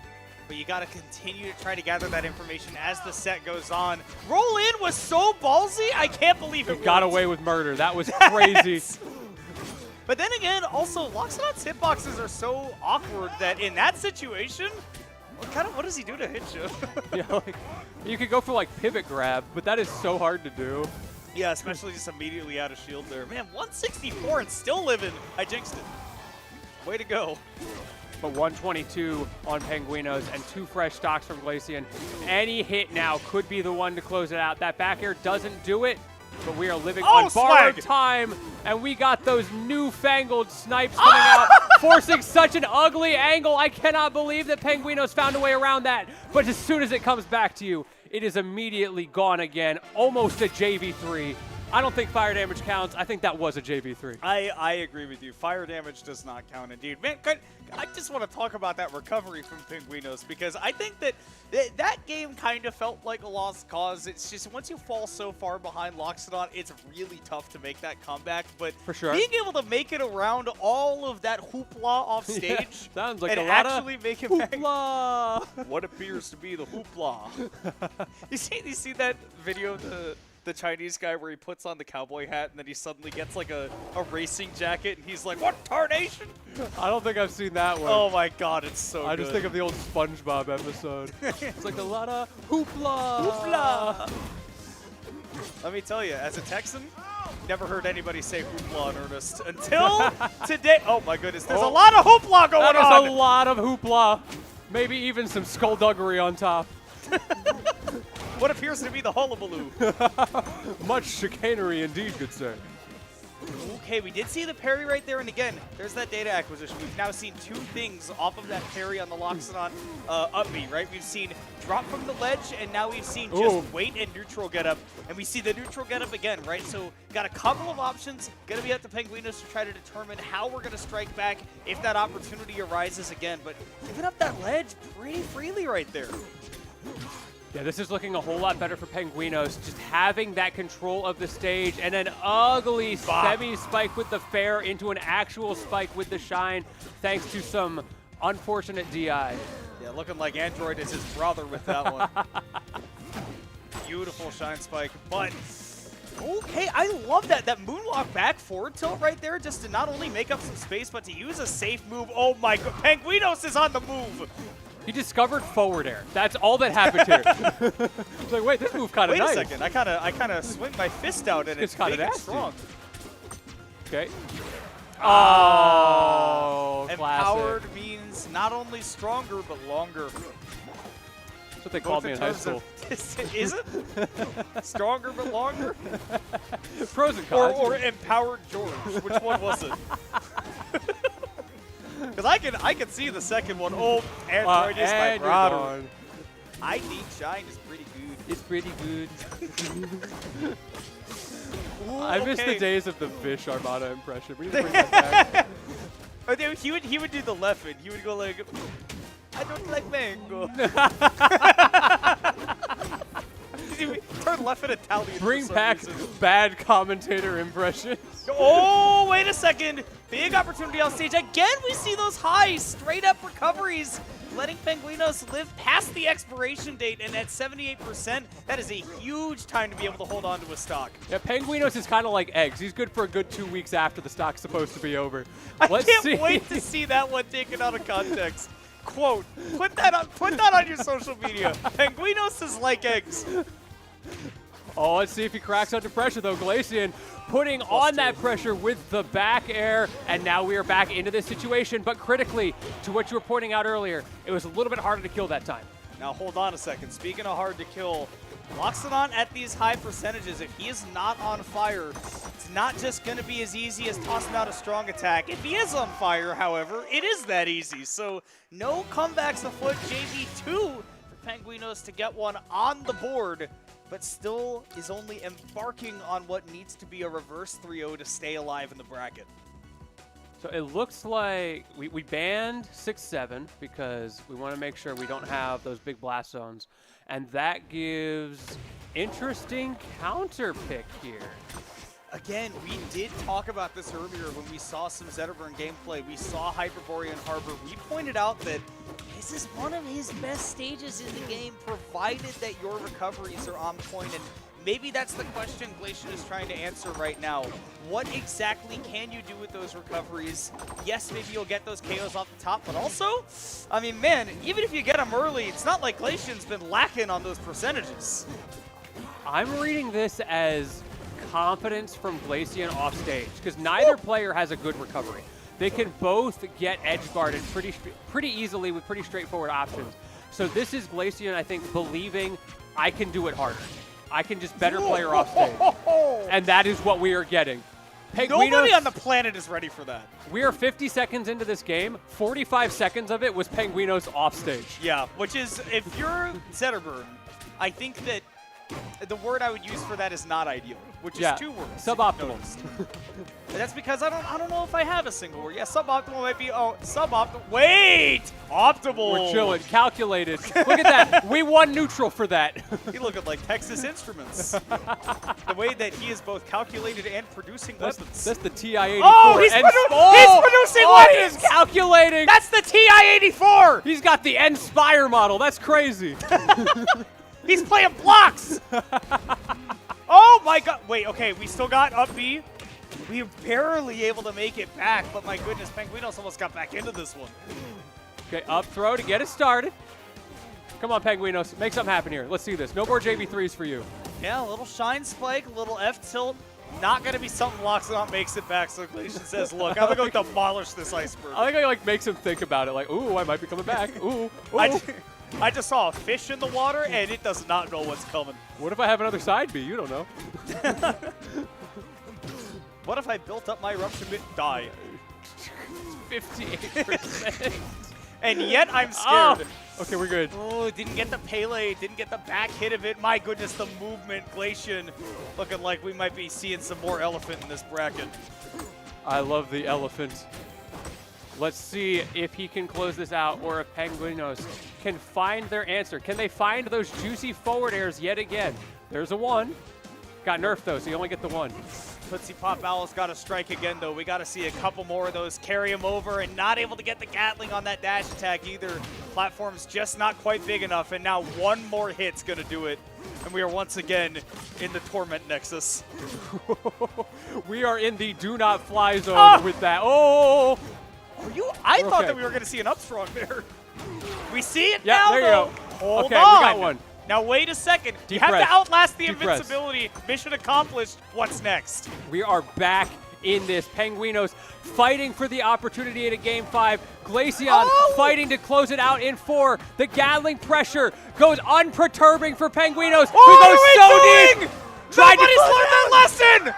but you got to continue to try to gather that information as the set goes on. Roll in was so ballsy, I can't believe it Got worked. away with murder. That was crazy. But then again, also, Loxodon's hitboxes are so awkward that in that situation, what does he do to hit you? You know, like, you could go for like pivot grab, but that is so hard to do. Yeah, especially just immediately out of shield there. Man, 164 and still living. I jinxed it. Way to go. But 122 on Penguinos and 2 fresh stocks from Glacian. Any hit now could be the one to close it out. That back air doesn't do it, but we are living on borrowed time, and we got those newfangled snipes coming out, forcing such an ugly angle. I cannot believe that Penguinos found a way around that, but as soon as it comes back to you, it is immediately gone again, almost a JV3. I don't think fire damage counts. I think that was a JV3. I agree with you. Fire damage does not count indeed. Man, I just want to talk about that recovery from Penguinos because I think that that game kind of felt like a lost cause. It's just once you fall so far behind Loxodon, it's really tough to make that comeback. But for sure, being able to make it around all of that hoopla off stage yeah, sounds like and a lot actually of make it hoopla. back. What appears to be the hoopla. You see that video of the Chinese guy where he puts on the cowboy hat and then he suddenly gets like a racing jacket and he's like, what tarnation? I don't think I've seen that one. Oh my god, it's so I good. just think of the old SpongeBob episode. It's like a lot of hoopla. Hoopla! Let me tell you, as a Texan, never heard anybody say hoopla in earnest until today. Oh my goodness, there's a lot of hoopla going on. That is a lot of hoopla. Maybe even some skullduggery on top. What appears to be the hullabaloo. Much chicanery indeed, good sir. Okay, we did see the parry right there, and again, there's that data acquisition. We've now seen 2 things off of that parry on the Loxodon up B, right? We've seen drop from the ledge, and now we've seen just wait and neutral get up, and we see the neutral get up again, right? So got a couple of options. Gonna be up to Penguinos to try to determine how we're gonna strike back if that opportunity arises again, but giving up that ledge pretty freely right there. Yeah, this is looking a whole lot better for Penguinos. Just having that control of the stage and an ugly semi-spike with the fair into an actual spike with the shine, thanks to some unfortunate DI. Yeah, looking like Android is his brother with that one. Beautiful shine spike, but okay, I love that moonwalk back forward tilt right there, just to not only make up some space, but to use a safe move. Oh my god, Penguinos is on the move. He discovered forward air. That's all that happened here. It's like, wait, this move kind of nice. Wait a second, I kind of swing my fist out and it's kind big of and strong. Okay. Oh, empowered classic. means not only stronger but longer. That's what they called me in high school. Is it? Stronger but longer? Pros and cons. Or empowered George. Which one was it? Because I can see the second one. Oh, Android is my brother. I think Shine is pretty good. It's pretty good. Ooh, I miss okay. the days of the Fish Armada impression. We need to bring that back. Oh, dude, he would do the left in. He would go like, I don't like mango. Turn left in Italian. Bring back bad commentator impressions. Oh, wait a second. Big opportunity on stage. Again, we see those high, straight up recoveries. letting Penguinos live past the expiration date, and at 78%, that is a huge time to be able to hold on to a stock. Yeah, Penguinos is kind of like eggs. He's good for a good 2 weeks after the stock's supposed to be over. I Let's can't see. wait to see that one taken out of context. Quote, put that on your social media. Penguinos is like eggs. Oh, let's see if he cracks under pressure, though. Glacian putting on that pressure with the back air, and now we are back into this situation. But critically, to what you were pointing out earlier, it was a little bit harder to kill that time. Now, hold on a second. Speaking of hard to kill, Loxodon at these high percentages, if he is not on fire, it's not just going to be as easy as tossing out a strong attack. If he is on fire, however, it is that easy. So no comebacks afoot. JV2 for Penguinos to get one on the board, but still is only embarking on what needs to be a reverse 3-0 to stay alive in the bracket. So it looks like we banned 6-7 because we want to make sure we don't have those big blast zones. And that gives interesting counter pick here. Again, we did talk about this earlier when we saw some Zetterburn gameplay. We saw Hyperborean Harbor. We pointed out that this is one of his best stages in the game, provided that your recoveries are on point. And maybe that's the question Glacian is trying to answer right now. What exactly can you do with those recoveries? Yes, maybe you'll get those KOs off the top, but also, I mean, man, even if you get them early, it's not like Glacian's been lacking on those percentages. I'm reading this as confidence from Glacian off stage because neither player has a good recovery. They can both get edge guarded pretty easily with pretty straightforward options. So this is Glacian, I think, believing I can do it harder. I can just better player off stage. And that is what we are getting. Nobody on the planet is ready for that. We are 50 seconds into this game. 45 seconds of it was Penguinos off stage. Yeah, which is, if you're Zetterburn, I think that the word I would use for that is not ideal, which is 2 words. Suboptimal. That's because I don't know if I have a single word. Yeah, suboptimal might be, suboptimal. Wait! Optimal. We're chilling. Calculated. Look at that. We won neutral for that. He looking like Texas Instruments. The way that he is both calculated and producing weapons. That's the TI-84. Oh, he's producing weapons! He's calculating. That's the TI-84! He's got the N-Spire model. That's crazy. He's playing blocks! Oh my god. Wait, okay, we still got up B. We were barely able to make it back, but my goodness, Penguinos almost got back into this one. Okay, up throw to get it started. Come on, Penguinos. Make something happen here. Let's see this. No more JV3s for you. Yeah, a little shine spike, a little F-tilt. Not going to be something Loxodon makes it back, so Glacian says, look, I'm going to go demolish this iceberg. I think I like makes him think about it, like, ooh, I might be coming back. Ooh, ooh. I just saw a fish in the water, and it does not know what's coming. What if I have another side B? You don't know. What if I built up my eruption bit? Die. 58%. And yet I'm scared. Oh. Okay, we're good. Oh, didn't get the Pele, didn't get the back hit of it. My goodness, the movement. Glacian looking like we might be seeing some more elephant in this bracket. I love the elephant. Let's see if he can close this out or if Penguinos can find their answer. Can they find those juicy forward airs yet again? There's a 1. Got nerfed, though, so you only get the 1. Tootsie Pop Owl's got to strike again, though. We got to see a couple more of those carry him over, and not able to get the Gatling on that dash attack either. Platform's just not quite big enough, and now one more hit's going to do it. And we are once again in the Torment Nexus. We are in the do not fly zone with that. Oh! I thought that we were going to see an upstrong there. We see it yeah, now, there you though. go. Hold okay, on. We got one. Now, wait a second. Deep you have press. to outlast the Deep invincibility. Press. Mission accomplished. What's next? We are back in this. Penguinos fighting for the opportunity in a Game 5. Glacian fighting to close it out in 4. The Gatling pressure goes unperturbing for Penguinos. What are we doing? Nobody's learned that lesson!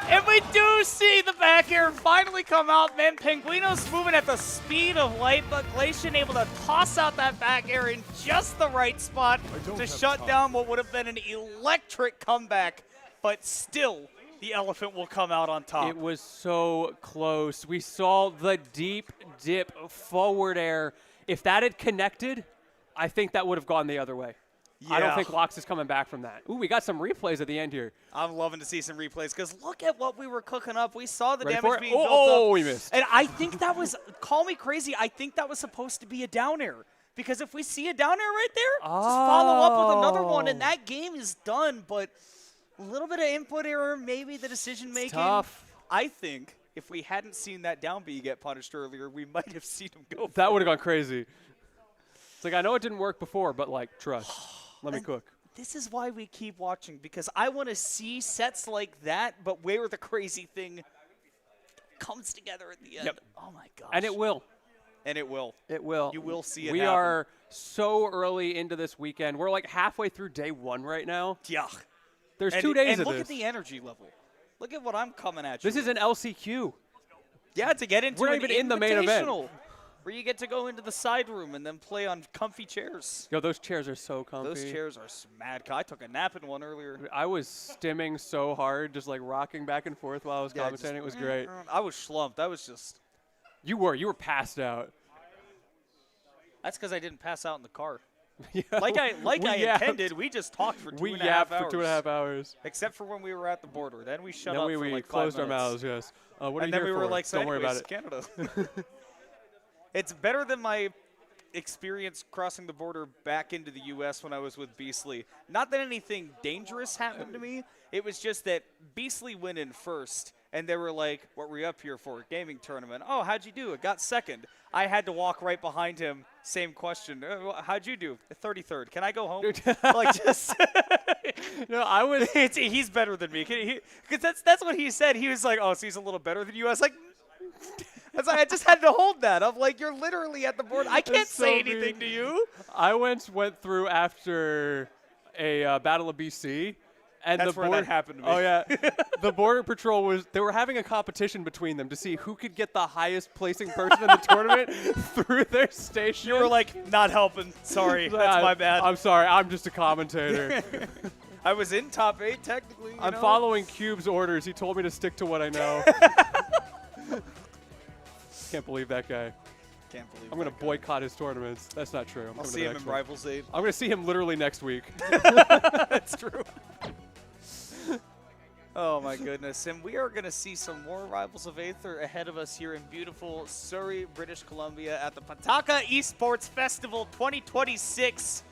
And we do see the back air finally come out, man. Penguinos moving at the speed of light, but Glacian able to toss out that back air in just the right spot to shut down what would have been an electric comeback, but still the elephant will come out on top. It was so close. We saw the deep dip forward air. If that had connected, I think that would have gone the other way. Yeah. I don't think Lox is coming back from that. Ooh, we got some replays at the end here. I'm loving to see some replays because look at what we were cooking up. We saw the Ready damage being built up. Oh, we missed. And I think that was, call me crazy, I think that was supposed to be a down air. Because if we see a down air right there, just follow up with another one, and that game is done. But a little bit of input error, maybe the decision making. Tough. I think if we hadn't seen that down B get punished earlier, we might have seen him go. That would have gone crazy. It's like, I know it didn't work before, but like, trust. Let me cook. This is why we keep watching, because I want to see sets like that, but where the crazy thing comes together at the end. Yep. Oh my gosh. And it will. And it will. It will. You will see it We happen. are so early into this weekend. We're like halfway through day 1 right now. Yeah. There's And, 2 days and of look this. at the energy level. Look at what I'm coming at you. This is an LCQ. Yeah, to get into We're not an even in the main event. invitational, where you get to go into the side room and then play on comfy chairs. Yo, those chairs are so comfy. Those chairs are mad. I took a nap in one earlier. I was stimming so hard, just like rocking back and forth while I was commentating. It was great. I was slumped. I was just. You were passed out. That's because I didn't pass out in the car. Yeah, Like I we yapped. intended. We just talked for We 2.5 yapped hours. for 2.5 hours. Except for when we were at the border. Then we shut Then up we for like 5 closed our minutes. mouths, yes. What are And you then here we were for? like, so don't worry about anyways, it. Canada. It's better than my experience crossing the border back into the U.S. when I was with Beasley. Not that anything dangerous happened to me. It was just that Beasley went in first, and they were like, what were you up here for? Gaming tournament. Oh, how'd you do? It got second. I had to walk right behind him. Same question. How'd you do? 33rd. Can I go home? Like, just. No, I was. He's better than me. Because that's what he said. He was like, oh, so he's a little better than you. I was like, I just had to hold that. I'm like, you're literally at the board. I can't say anything to you. I went through after a Battle of BC. And That's the where that happened to me. Oh, yeah. The Border Patrol they were having a competition between them to see who could get the highest placing person in the tournament through their station. You were like, not helping. Sorry. That's my bad. I'm sorry. I'm just a commentator. I was in top 8, technically. I'm know? following Cube's orders. He told me to stick to what I know. Can't believe that guy. Can't believe I'm going to boycott his tournaments. That's not true. I'll see him in Rivals 8. I'm going to see him literally next week. That's true. Oh, my goodness. And we are going to see some more Rivals of Aether ahead of us here in beautiful Surrey, British Columbia at the Pataka Esports Festival 2026.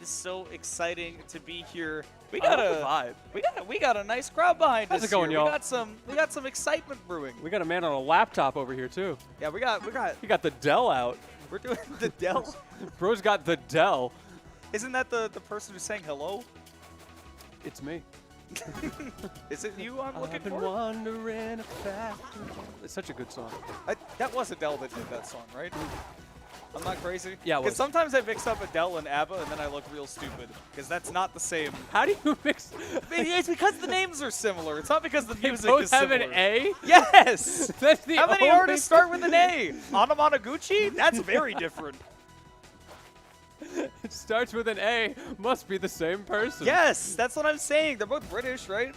It is so exciting to be here. We got a nice crowd behind us. How's it going, here. y'all? We got some excitement brewing. We got a man on a laptop over here, too. Yeah, we got He got the Dell out. we're doing the Dell. Bro's got the Dell. Isn't that the person who's saying hello? It's me. Is it you I'm looking I've been for? wondering if it's such a good song. That was Adele that did that song, right? I'm not crazy? Yeah, it Because was. sometimes I mix up Adele and ABBA, and then I look real stupid. Because that's not the same. How do you mix? It's because the names are similar. It's not because the They music both is have similar. an A? Yes! That's the How many only artists start with an A? Anamanaguchi? That's very different. It starts with an A. Must be the same person. Yes, that's what I'm saying. They're both British, right? You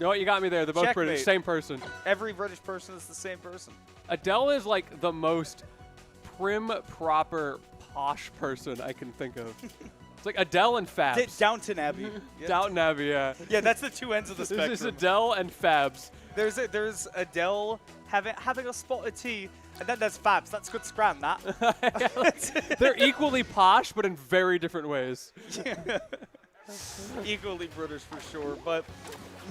know what? You got me there. They're both Checkmate. British. Same person. Every British person is the same person. Adele is like the most prim, proper, posh person I can think of. It's like Adele and Fabs. Downton Abbey. Yeah. Downton Abbey, yeah. Yeah, that's the two ends of the spectrum. This is Adele and Fabs. There's Adele having a spot of tea, and then there's Fabs. That's good scram, that. They're equally posh, but in very different ways. Equally British for sure, but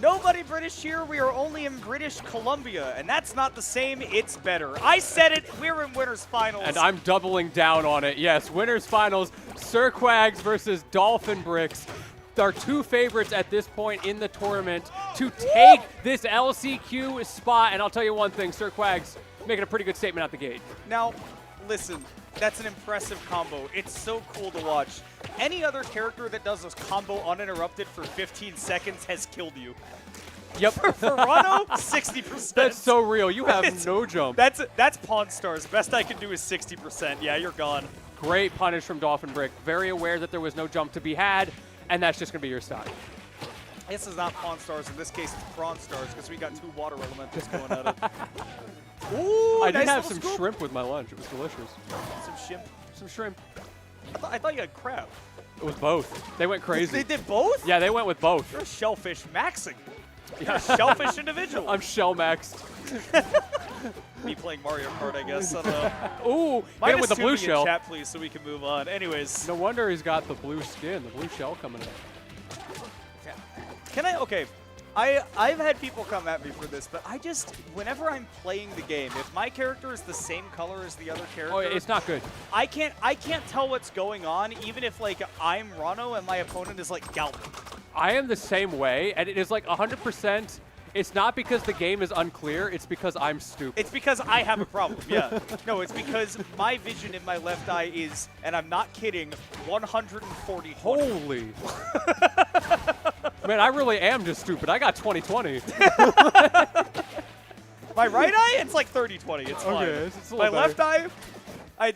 nobody British here. We are only in British Columbia, and that's not the same. It's better. I said it. We're in winners finals. And I'm doubling down on it. Yes, winners finals, Sir Quags versus Dolphin Bricks. Our two favorites at this point in the tournament to take this LCQ spot. And I'll tell you one thing, Sir Quags making a pretty good statement out the gate. Now, listen, that's an impressive combo. It's so cool to watch. Any other character that does this combo uninterrupted for 15 seconds has killed you. Yep. For Rano, 60%. That's so real. You have no jump. That's Pawn Stars. Best I can do is 60%. Yeah, you're gone. Great punish from Dolphin Brick. Very aware that there was no jump to be had, and that's just going to be your stock. This is not Pawn Stars. In this case, it's Prawn Stars because we got two water elementals going at it. Ooh, I did nice have little some scoop. shrimp with my lunch. It was delicious. Some shrimp. Some shrimp. I thought you had crab. It was both. They went crazy. They did both? Yeah, they went with both. You're a shellfish maxing. You're a shellfish individual. I'm shell maxed. me playing Mario Kart, I guess. I don't know. Ooh, hit with the blue in shell. chat, please, so we can move on. Anyways. No wonder he's got the blue skin, the blue shell coming in. Can I? Okay. I've had people come at me for this, but I just, whenever I'm playing the game, if my character is the same color as the other character, Oh, it's not good. I can't tell what's going on, even if like I'm Rano and my opponent is like Galvin. I am the same way, and it is like 100%. It's not because the game is unclear, it's because I'm stupid. It's because I have a problem, yeah. No, it's because my vision in my left eye is, and I'm not kidding, 140. Holy. Man, I really am just stupid. I got 20/20. My right eye, it's like 30/20. It's fine. it's a My little left eye, I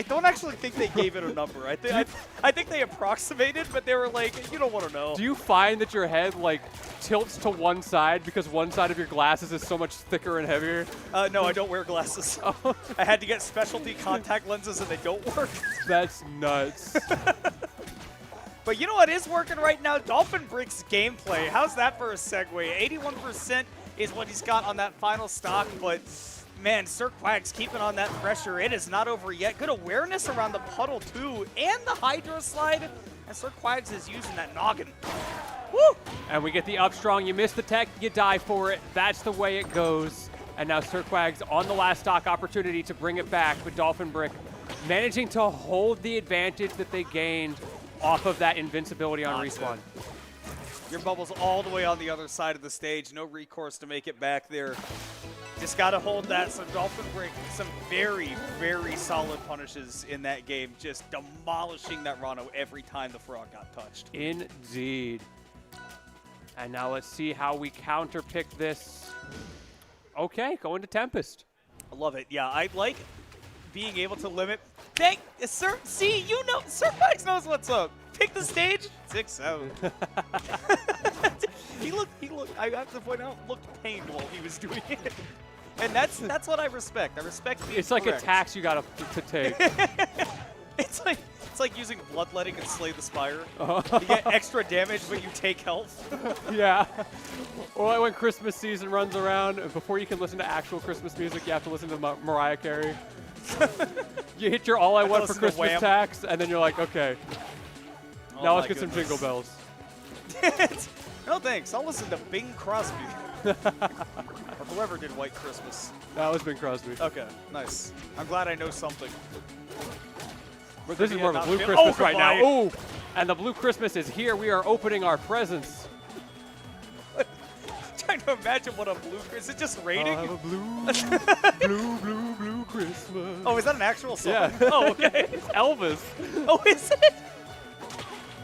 don't actually think they gave it a number. I think they approximated, but they were like, you don't want to know. Do you find that your head like tilts to one side because one side of your glasses is so much thicker and heavier? No, I don't wear glasses. I had to get specialty contact lenses and they don't work. That's nuts. But you know what is working right now? Dolphin Brick's gameplay. How's that for a segue? 81% is what he's got on that final stock, but man, Sir Quack's keeping on that pressure. It is not over yet. Good awareness around the puddle too, and the Hydro Slide, and Sir Quags is using that noggin. Woo! And we get the up strong. You miss the tech, you die for it. That's the way it goes. And now Sir Quags on the last stock opportunity to bring it back, with Dolphin Brick managing to hold the advantage that they gained off of that invincibility on respawn. Your bubble's all the way on the other side of the stage. No recourse to make it back there. Just got to hold that. So Dolphin Brick, some very, very solid punishes in that game. Just demolishing that Rano every time the frog got touched. Indeed. And now let's see how we counterpick this. Okay, going to Tempest. I love it. Yeah, I like being able to limit. Thank Sir. See, you know, Sir Pikes knows what's up. Pick the stage. 6-7. He looked. I have to point out, looked pained while he was doing it. And that's what I respect. I respect being It's like correct. a tax you got to take. It's like using Bloodletting and Slay the Spire. You get extra damage, but you take health. Yeah. Or like when Christmas season runs around, before you can listen to actual Christmas music, you have to listen to Mariah Carey. You hit your all I want for Christmas Wham. tax, and then you're like, okay, Oh now my let's get some goodness. jingle bells. No thanks. I'll listen to Bing Crosby. Or whoever did White Christmas. That was Bing Crosby. Okay, nice. I'm glad I know something. But this is Yeah, more of a not Blue feel- Christmas oh, right now. goodbye. Ooh! And the Blue Christmas is here. We are opening our presents. Trying to imagine what a blue. Is it just raining? I'll have a blue Christmas. Oh, is that an actual song? Yeah. Oh, okay. It's Elvis. Oh, is it?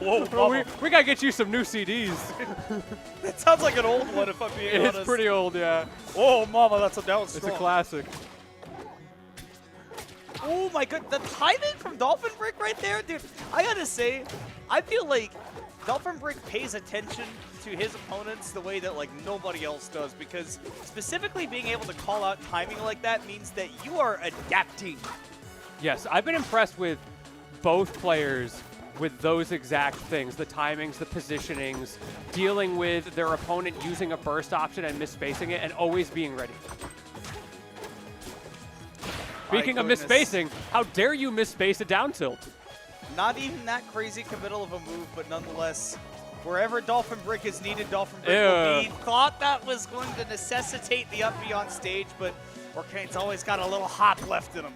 Whoa, Oh, mama. we gotta get you some new CDs. That sounds like an old one, if I'm being honest. It's pretty old, yeah. Oh, mama, that was It's strong. a classic. Oh my god, the timing from Dolphin Brick right there, dude. I gotta say, I feel like Dolphin Brick pays attention to his opponents the way that like nobody else does, because specifically being able to call out timing like that means that you are adapting. Yes, I've been impressed with both players with those exact things, the timings, the positionings, dealing with their opponent using a burst option and misspacing it and always being ready. Speaking of goodness. misspacing, how dare you misspace a down tilt? Not even that crazy committal of a move, but nonetheless, wherever Dolphin Brick is needed, Dolphin Brick will be. Thought that was going to necessitate the up B on stage, but Orcane's always got a little hop left in him.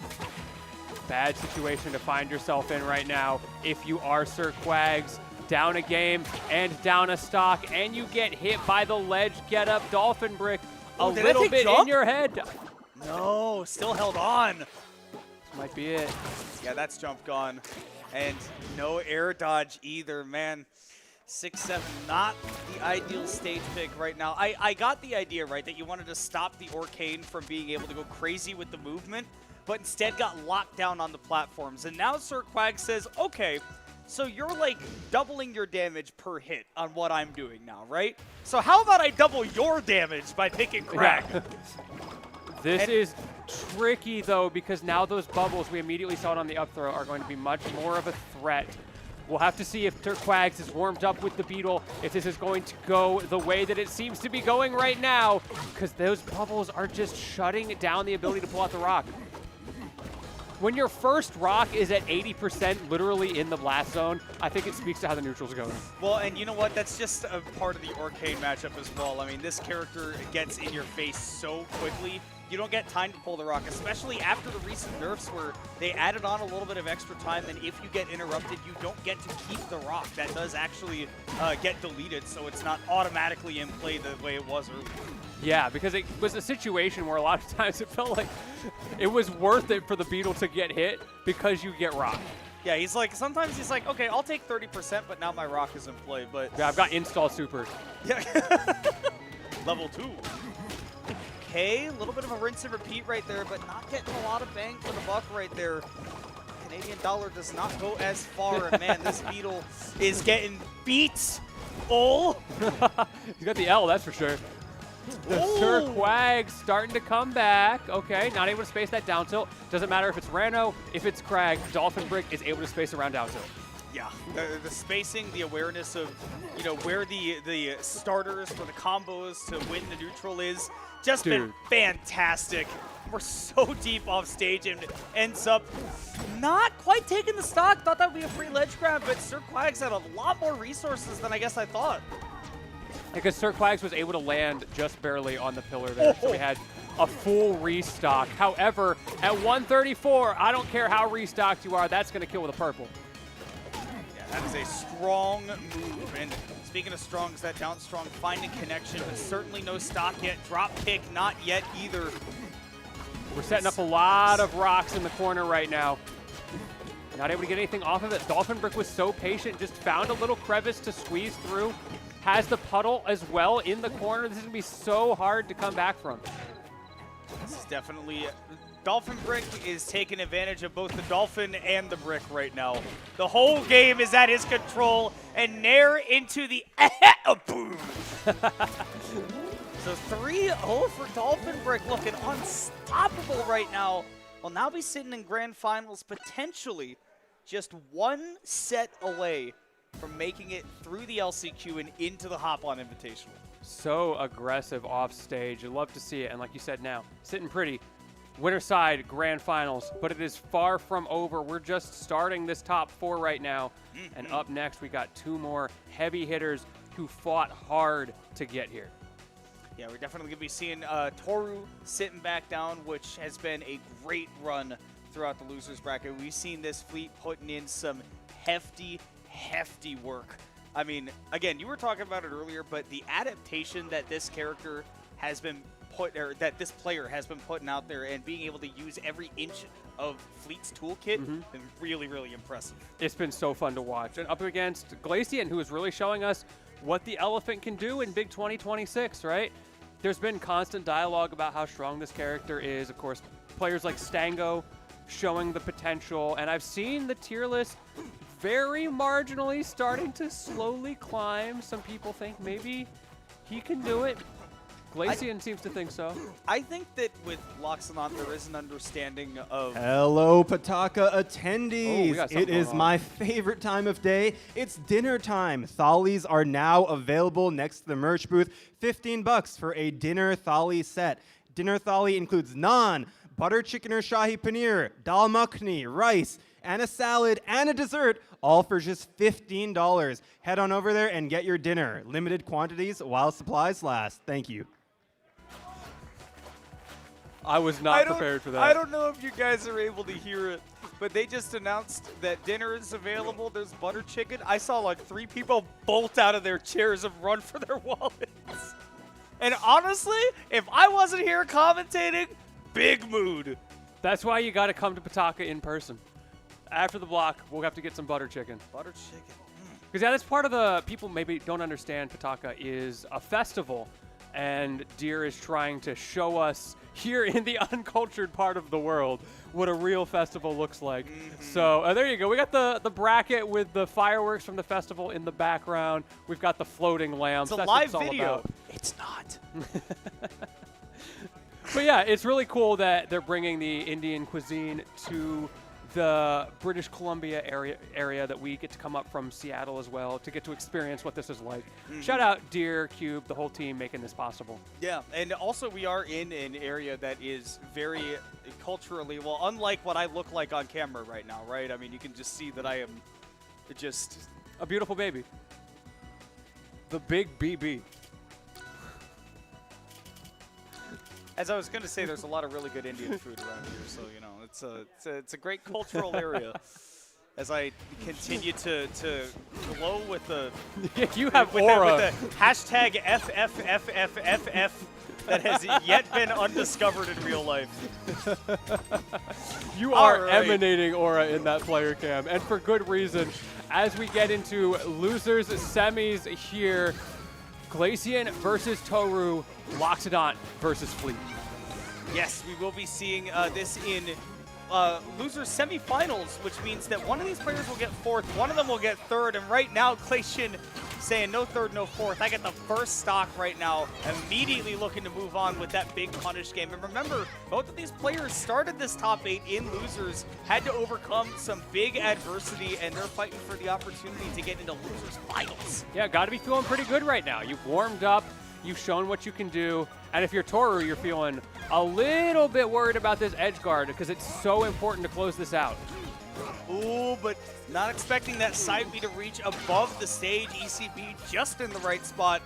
Bad situation to find yourself in right now if you are Sir Quags. Down a game and down a stock, and you get hit by the ledge get up Dolphin Brick a did I little take bit jump? in your head. No, still held on. This might be it. Yeah, that's jump gone. And no air dodge either, man. 6-7, not the ideal stage pick right now. I got the idea, right, that you wanted to stop the Orcane from being able to go crazy with the movement, but instead got locked down on the platforms. And now Sir Quag says, okay, so you're like doubling your damage per hit on what I'm doing now, right? So how about I double your damage by picking Crack? Yeah. This is tricky, though, because now those bubbles, we immediately saw it on the up throw, are going to be much more of a threat We'll have to see if Turquags is warmed up with the Beetle, if this is going to go the way that it seems to be going right now, because those bubbles are just shutting down the ability to pull out the rock. When your first rock is at 80% literally in the blast zone, I think it speaks to how the neutral's going. Well, and you know what? That's just a part of the Arcane matchup as well. I mean, this character gets in your face so quickly. You don't get time to pull the rock, especially after the recent nerfs where they added on a little bit of extra time, and if you get interrupted, you don't get to keep the rock. That does actually get deleted, so it's not automatically in play the way it was earlier. Yeah, because it was a situation where a lot of times it felt like it was worth it for the Beetle to get hit because you get rocked. Yeah, he's like, sometimes he's like, okay, I'll take 30%, but now my rock is in play. But Yeah, I've got install super. yeah. Level 2. Okay, a little bit of a rinse and repeat right there, but not getting a lot of bang for the buck right there. Canadian dollar does not go as far, and man, this Beetle is getting beat. Oh! He's got the L, that's for sure. The Turquags starting to come back. Okay, not able to space that down tilt. Doesn't matter if it's Rano, if it's Crag, Dolphin Brick is able to space around down tilt. Yeah, the spacing, the awareness of, you know, where the starters for the combos to win the neutral is just been fantastic. We're so deep off stage and ends up not quite taking the stock. Thought that would be a free ledge grab, but Sir Quags had a lot more resources than I guess I thought. Because Sir Quags was able to land just barely on the pillar there, so we had a full restock. However, at 134, I don't care how restocked you are, that's going to kill with a purple. Yeah, that is a strong move. And speaking of strong, is that down strong finding connection, but certainly no stock yet. Drop kick, not yet either. We're setting up a lot of rocks in the corner right now. Not able to get anything off of it. Dolphin Brick was so patient, just found a little crevice to squeeze through. Has the puddle as well in the corner. This is going to be so hard to come back from. This is definitely... Dolphin Brick is taking advantage of both the Dolphin and the Brick right now. The whole game is at his control, and Nair into the... boom! So 3-0 for Dolphin Brick, looking unstoppable right now. Will now be sitting in grand finals, potentially just one set away from making it through the LCQ and into the Hop-On Invitational. So aggressive off stage. I'd love to see it. And like you said now, sitting pretty. Winner side, grand finals, but it is far from over. We're just starting this top 4 right now. And up next, we got 2 more heavy hitters who fought hard to get here. Yeah, we're definitely going to be seeing Toru sitting back down, which has been a great run throughout the losers bracket. We've seen this fleet putting in some hefty work. I mean, again, you were talking about it earlier, but the adaptation that this character has been or that this player has been putting out there and being able to use every inch of Fleet's toolkit been really, really impressive. It's been so fun to watch. And up against Glacian, who is really showing us what the Elephant can do in Big 2026, right? There's been constant dialogue about how strong this character is. Of course, players like Stango showing the potential. And I've seen the tier list very marginally starting to slowly climb. Some people think maybe he can do it. Glacian seems to think so. I think that with Loxodon, there is an understanding of... Hello, Pataka attendees. we got It something is going on. my favorite time of day. It's dinner time. Thalis are now available next to the merch booth. $15 for a dinner thali set. Dinner thali includes naan, butter chicken or shahi paneer, dal makhni, rice, and a salad and a dessert, all for just $15. Head on over there and get your dinner. Limited quantities while supplies last. Thank you. I was not prepared for that. I don't know if you guys are able to hear it, but they just announced that dinner is available. There's butter chicken. I saw like 3 people bolt out of their chairs and run for their wallets. And honestly, if I wasn't here commentating, big mood. That's why you got to come to Pataka in person. After the block, we'll have to get some butter chicken. Butter chicken. Because yeah, that's part of the people maybe don't understand. Pataka is a festival, and Deer is trying to show us here in the uncultured part of the world what a real festival looks like. So there you go. We got the bracket with the fireworks from the festival in the background. We've got the floating lamps. It's a That's live what it's all video. about. It's not. But yeah, it's really cool that they're bringing the Indian cuisine to the British Columbia area that we get to come up from Seattle as well to get to experience what this is like. Shout out Deer, Cube, the whole team making this possible. Yeah, and also we are in an area that is very culturally, well, unlike what I look like on camera right now, right? I mean, you can just see that I am just a beautiful baby. The big BB. As I was going to say, there's a lot of really good Indian food around here, so you know it's a great cultural area. As I continue to glow with the you have with aura. with the hashtag FFFFFF that has yet been undiscovered in real life. You are All right. emanating aura in that player cam, and for good reason. As we get into losers semis here, Glacian versus Toru, Loxodon versus Fleet. Yes, we will be seeing this in losers semifinals, which means that one of these players will get fourth, one of them will get third, and right now Glacian saying no third, no fourth. I get the first stock right now, immediately looking to move on with that big punish game. And remember, both of these players started this top 8 in losers, had to overcome some big adversity, and they're fighting for the opportunity to get into losers finals. Yeah, got to be feeling pretty good right now. You've warmed up, you've shown what you can do, and if you're Toru, you're feeling a little bit worried about this edge guard because it's so important to close this out. Ooh, but not expecting that side B to reach above the stage. ECB just in the right spot.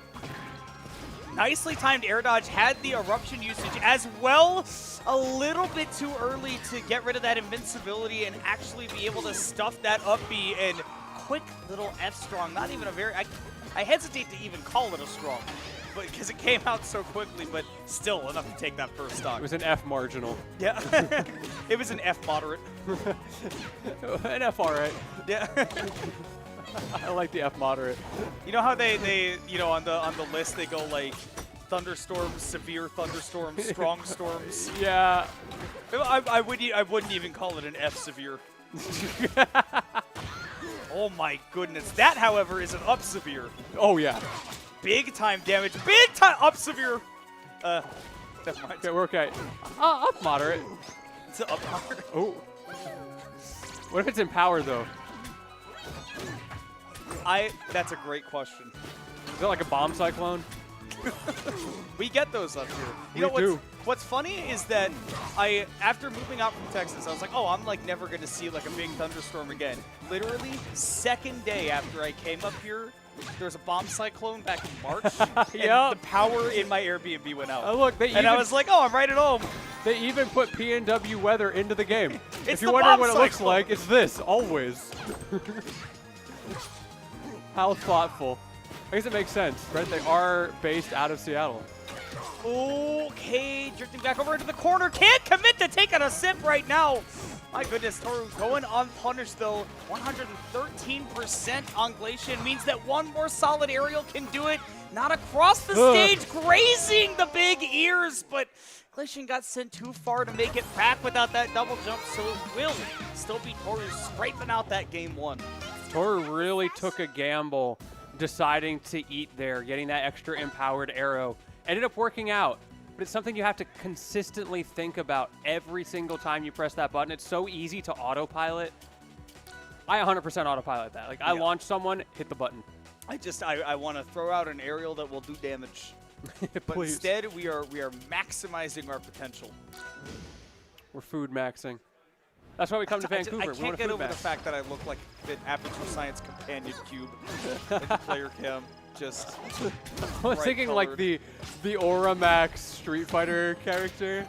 Nicely timed air dodge, had the eruption usage as well. A little bit too early to get rid of that invincibility and actually be able to stuff that up B, and quick little F strong. Not even a very, I hesitate to even call it a strong, but because it came out so quickly, but still enough to take that first stock. It was an F marginal. Yeah, it was an F moderate. An F all right. Yeah. I like the F moderate. You know how they you know on the list they go like thunderstorms, severe thunderstorms, strong storms. Yeah. I wouldn't even call it an F severe. Oh my goodness. That, however, is an up severe. Oh yeah. Big time damage. Big time up severe. Never mind. Okay, we're okay. Up moderate. It's an up moderate. Oh. What if it's in power though? That's a great question. Is it like a bomb cyclone? We get those up here. You We know do. what's funny is that after moving out from Texas, I was like, oh, I'm like never gonna see like a big thunderstorm again. Literally, second day after I came up here, there was a bomb cyclone back in March, and the power in my Airbnb went out. Oh look, I was like, oh, I'm right at home. They even put PNW weather into the game. It's if you're the wondering bomb what it looks cyclone. like, it's this, always. How thoughtful. I guess it makes sense, right? They are based out of Seattle. Okay, drifting back over into the corner. Can't commit to taking a sip right now. My goodness, Toru going unpunished though. 113% on Glacian means that one more solid aerial can do it. Not across the stage, grazing the big ears, but Glacian got sent too far to make it back without that double jump, so it will still be Toru scraping out that game one. Toru really took a gamble deciding to eat there, getting that extra empowered arrow. Ended up working out, but it's something you have to consistently think about every single time you press that button. It's so easy to autopilot. I 100% autopilot that. Like, I launch someone, hit the button. I want to throw out an aerial that will do damage. But instead, we are maximizing our potential. We're food maxing. That's why we come to Vancouver. I We want can't to get food over max. the fact that I look like an Aperture Science companion cube in the player cam. Just I was thinking like the Aura Max Street Fighter character.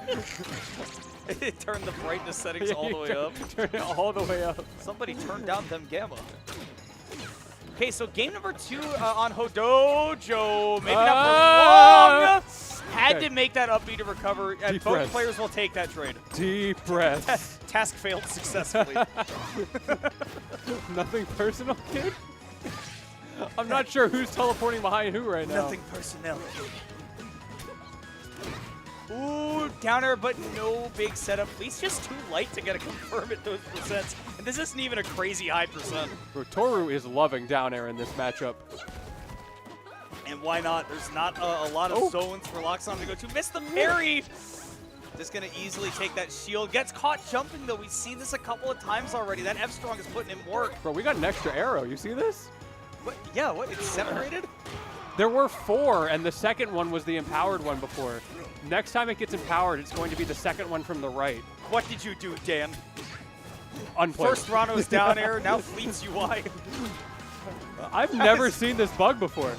It turned the brightness settings all the way up. Turn it all the way up. Somebody turned down them gamma. Okay, so game number 2 on Hodojo. Maybe not for long. Had to make that up B to recover. And Deep both breath. players will take that trade. Deep breath. Task failed successfully. Nothing personal, kid? I'm not sure who's teleporting behind who right now. Nothing personnel. Ooh, downer, but no big setup. At least just too light to get a confirm at those percents. And this isn't even a crazy high percent. Bro, Toru is loving down air in this matchup. And why not? There's not a lot of zones for Loxodon to go to. Missed the parry. Just going to easily take that shield. Gets caught jumping, though. We've seen this a couple of times already. That F-Strong is putting in work. Bro, we got an extra arrow. You see this? What? Yeah, what? It's separated? There were 4, and the second one was the empowered one before. Next time it gets empowered, it's going to be the second one from the right. What did you do, Dan? Unplayed. First Toronto's down air, now Fleet's UI. I've never seen this bug before.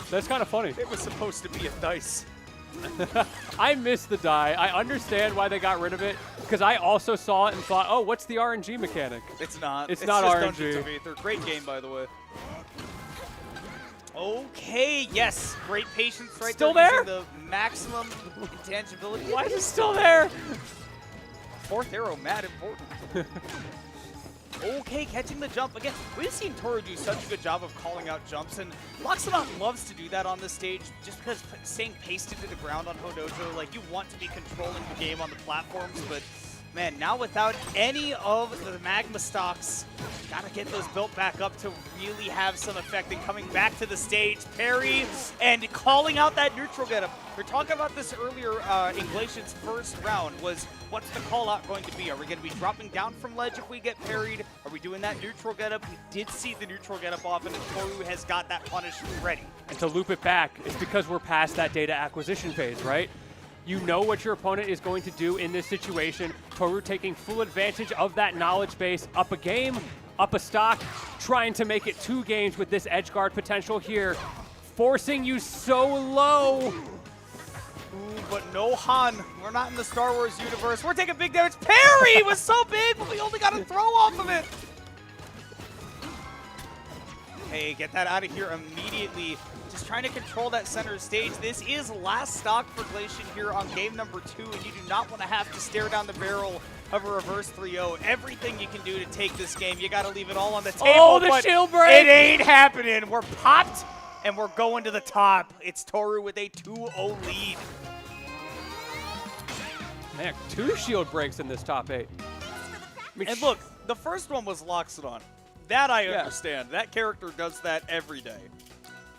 That's kind of funny. It was supposed to be a dice. I missed the die. I understand why they got rid of it, because I also saw it and thought, oh, what's the RNG mechanic? It's not. It's not just RNG. Dungeons of Aether. Great game, by the way. Okay, yes. Great patience right Still there. there? Using the maximum intangibility. Why is it still there? Fourth arrow, mad important. Okay, catching the jump. Again, we've seen Toru do such a good job of calling out jumps, and Loxodon loves to do that on this stage just because staying pasted to the ground on Hodojo, like, you want to be controlling the game on the platforms, but man, now without any of the magma stocks, gotta get those built back up to really have some effect. And coming back to the stage, parry and calling out that neutral getup. We were talking about this earlier in Glacian's first round, was what's the call out going to be? Are we going to be dropping down from ledge if we get parried? Are we doing that neutral getup? We did see the neutral getup off, and Toru has got that punish ready. And to loop it back, it's because we're past that data acquisition phase, right? You know what your opponent is going to do in this situation. Toru taking full advantage of that knowledge base, up a game, up a stock, trying to make it 2 games with this edge guard potential here, forcing you so low. Ooh, but no Han. We're not in the Star Wars universe. We're taking big damage. Parry was so big, but we only got a throw off of it. Hey, get that out of here immediately. Just trying to control that center stage. This is last stock for Glacian here on game number 2, and you do not want to have to stare down the barrel of a reverse 3-0. Everything you can do to take this game, you got to leave it all on the table. Oh, the shield break! It ain't happening. We're popped, and we're going to the top. It's Toru with a 2-0 lead. Man, 2 shield breaks in this top 8. And look, the first one was Loxodon. That I understand. That character does that every day.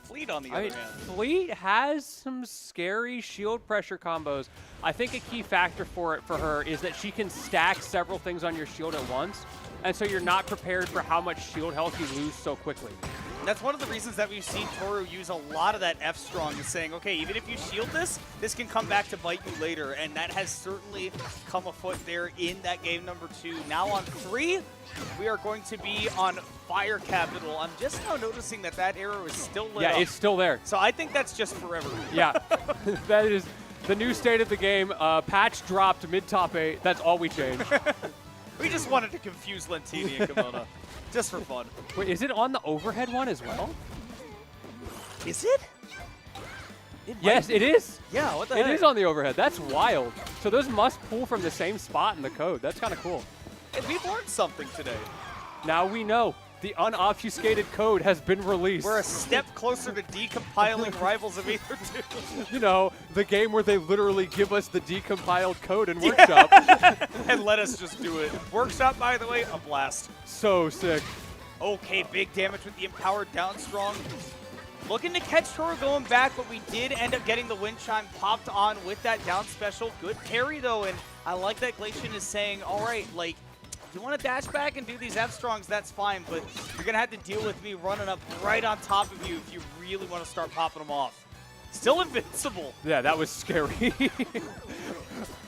Fleet, on the other hand. Fleet has some scary shield pressure combos. I think a key factor for her is that she can stack several things on your shield at once, and so you're not prepared for how much shield health you lose so quickly. That's one of the reasons that we've seen Toru use a lot of that F-Strong, is saying, okay, even if you shield this, this can come back to bite you later, and that has certainly come afoot there in that game number 2. Now on 3, we are going to be on Fire Capital. I'm just now noticing that that arrow is still lit up. Yeah, it's still there. So I think that's just forever. Yeah, that is the new state of the game. Patch dropped mid-top 8. That's all we changed. We just wanted to confuse Lentini and Kimona, just for fun. Wait, is it on the overhead one as well? Is it? Yes, it is. Yeah, what the It heck? is on the overhead. That's wild. So those must pull from the same spot in the code. That's kind of cool. And we've learned something today. Now we know. The unobfuscated code has been released. We're a step closer to decompiling Rivals of Aether 2. You know, the game where they literally give us the decompiled code in Workshop. And let us just do it. Workshop, by the way, a blast. So sick. Okay, big damage with the empowered down strong. Looking to catch Toru going back, but we did end up getting the wind chime popped on with that down special. Good parry, though, and I like that Glacian is saying, all right, like, you want to dash back and do these F-Strongs, that's fine, but you're going to have to deal with me running up right on top of you if you really want to start popping them off. Still invincible. Yeah, that was scary.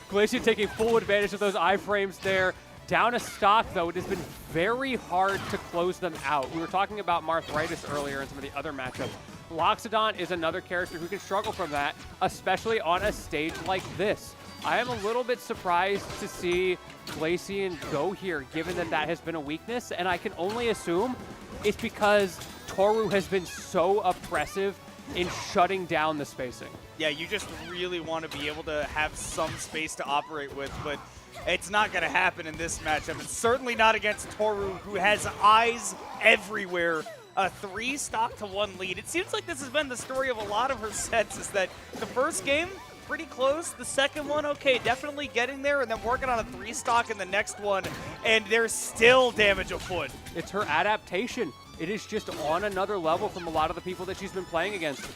Glacian taking full advantage of those iframes there. Down a stock, though, it has been very hard to close them out. We were talking about Marthritis earlier and some of the other matchups. Loxodon is another character who can struggle from that, especially on a stage like this. I am a little bit surprised to see Glacian go here, given that that has been a weakness, and I can only assume it's because Toru has been so oppressive in shutting down the spacing. Yeah, you just really want to be able to have some space to operate with, but it's not going to happen in this matchup. It's certainly not against Toru, who has eyes everywhere. A 3 stock to 1 lead. It seems like this has been the story of a lot of her sets, is that the first game, pretty close. The second one, okay, definitely getting there, and then working on a 3 stock in the next one, and there's still damage afoot. It's her adaptation. It is just on another level from a lot of the people that she's been playing against.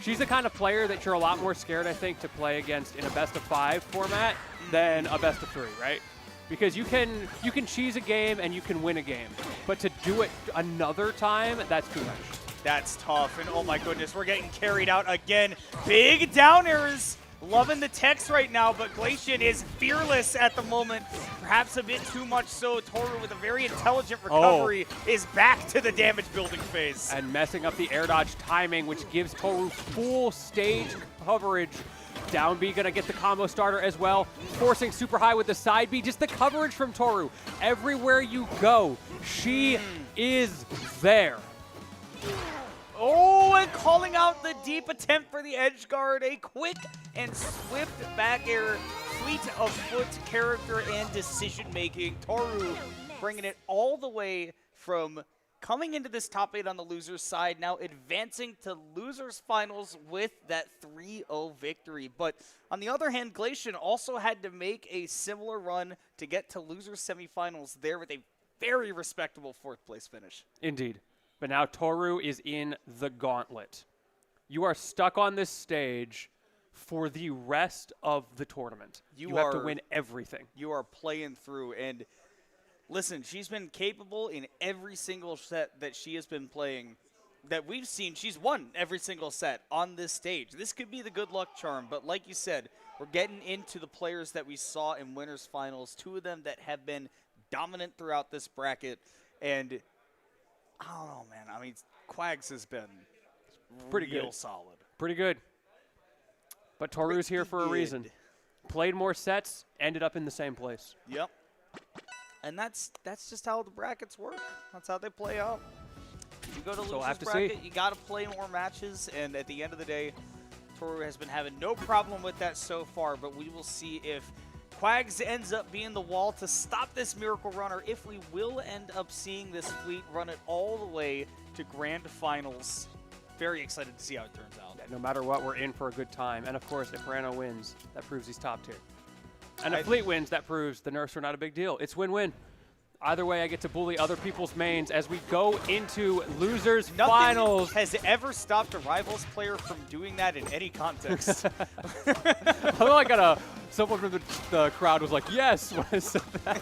She's the kind of player that you're a lot more scared, I think, to play against in a best-of-5 format than a best-of-3, right? Because you can cheese a game and you can win a game, but to do it another time, that's too much. That's tough, and oh my goodness, we're getting carried out again. Big down airs. Loving the text right now, but Glacian is fearless at the moment. Perhaps a bit too much so. Toru with a very intelligent recovery is back to the damage building phase. And messing up the air dodge timing, which gives Toru full stage coverage. Down B gonna get the combo starter as well, forcing super high with the side B. Just the coverage from Toru. Everywhere you go, she is there. Oh, and calling out the deep attempt for the edge guard. A quick and swift back air, fleet of foot character and decision making. Toru bringing it all the way from coming into this top 8 on the loser's side, now advancing to loser's finals with that 3-0 victory. But on the other hand, Glacian also had to make a similar run to get to loser's semifinals there with a very respectable 4th place finish. Indeed. But now Toru is in the gauntlet. You are stuck on this stage for the rest of the tournament. You have to win everything. You are playing through, and listen, she's been capable in every single set that she has been playing that we've seen. She's won every single set on this stage. This could be the good luck charm, but like you said, we're getting into the players that we saw in winners finals, 2 of them that have been dominant throughout this bracket, and I don't know, man. I mean, Quags has been pretty real good. solid. Pretty good. But Toru's here for a reason. Played more sets, ended up in the same place. Yep. And that's just how the brackets work. That's how they play out. You go to loser's bracket, you got to play more matches, and at the end of the day, Toru has been having no problem with that so far, but we will see if Quags ends up being the wall to stop this Miracle Runner, if we will end up seeing this fleet run it all the way to grand finals. Very excited to see how it turns out. Yeah, no matter what, we're in for a good time. And of course, if Rano wins, that proves he's top tier. And if Fleet wins, that proves the nerfs are not a big deal. It's win-win. Either way, I get to bully other people's mains as we go into losers finals. Has ever stopped a Rivals player from doing that in any context. Although I got someone from the crowd was like, yes, when I said that.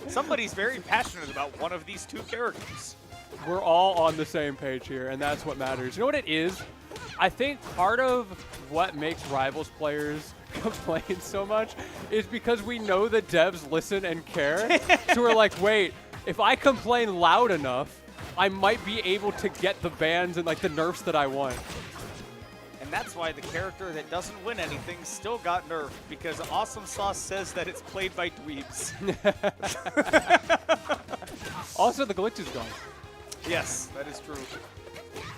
Somebody's very passionate about one of these 2 characters. We're all on the same page here, and that's what matters. You know what it is? I think part of what makes Rivals players complain so much is because we know the devs listen and care. So we're like, wait, if I complain loud enough, I might be able to get the bans and like the nerfs that I want. And that's why the character that doesn't win anything still got nerfed, because Awesome Sauce says that it's played by dweebs. Also, the glitch is gone. Yes, that is true.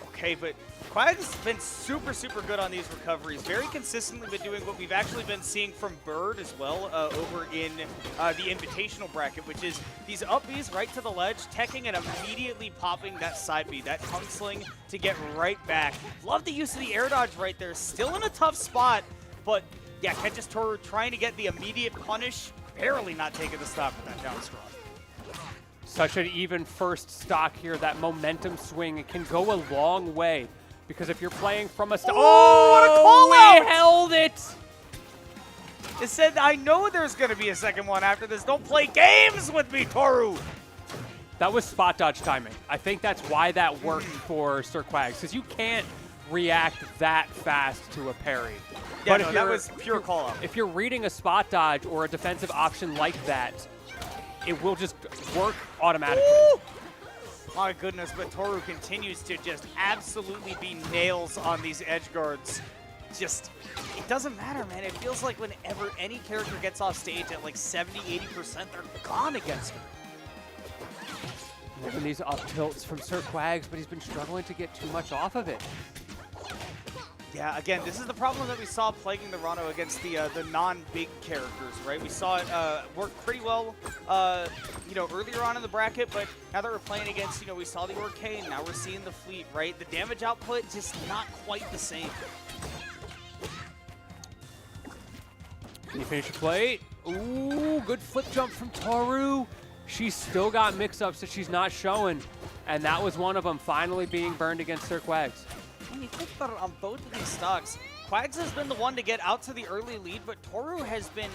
Okay, but Quags has been super, super good on these recoveries. Very consistently been doing what we've actually been seeing from Bird as well over in the Invitational bracket, which is these up Bs right to the ledge, teching and immediately popping that side B, that tongue sling to get right back. Love the use of the air dodge right there. Still in a tough spot, but yeah, catches Toru trying to get the immediate punish, barely not taking the stop with that down straw. Such an even first stock here. That momentum swing can go a long way. Because if you're playing from a what a call out! We held it! It said, I know there's going to be a second one after this. Don't play games with me, Toru! That was spot dodge timing. I think that's why that worked for Sir Quags. Because you can't react that fast to a parry. Yeah, but no, that was pure call out. If you're reading a spot dodge or a defensive option like that, it will just work automatically. Ooh! My goodness, but Toru continues to just absolutely be nails on these edge guards. Just, it doesn't matter, man. It feels like whenever any character gets off stage at like 70, 80%, they're gone against her. Loving these up tilts from Sir Quags, but he's been struggling to get too much off of it. Yeah, again, this is the problem that we saw plaguing the Rano against the non-big characters, right? We saw it work pretty well, earlier on in the bracket, but now that we're playing against, we saw the Orcane, now we're seeing the Fleet, right? The damage output just not quite the same. Can you finish your plate? Ooh, good flip jump from Toru. She's still got mix-ups that she's not showing, and that was one of them, finally being burned against Sir Quags. When you think about it on both of these stocks, Quags has been the one to get out to the early lead, but Toru has been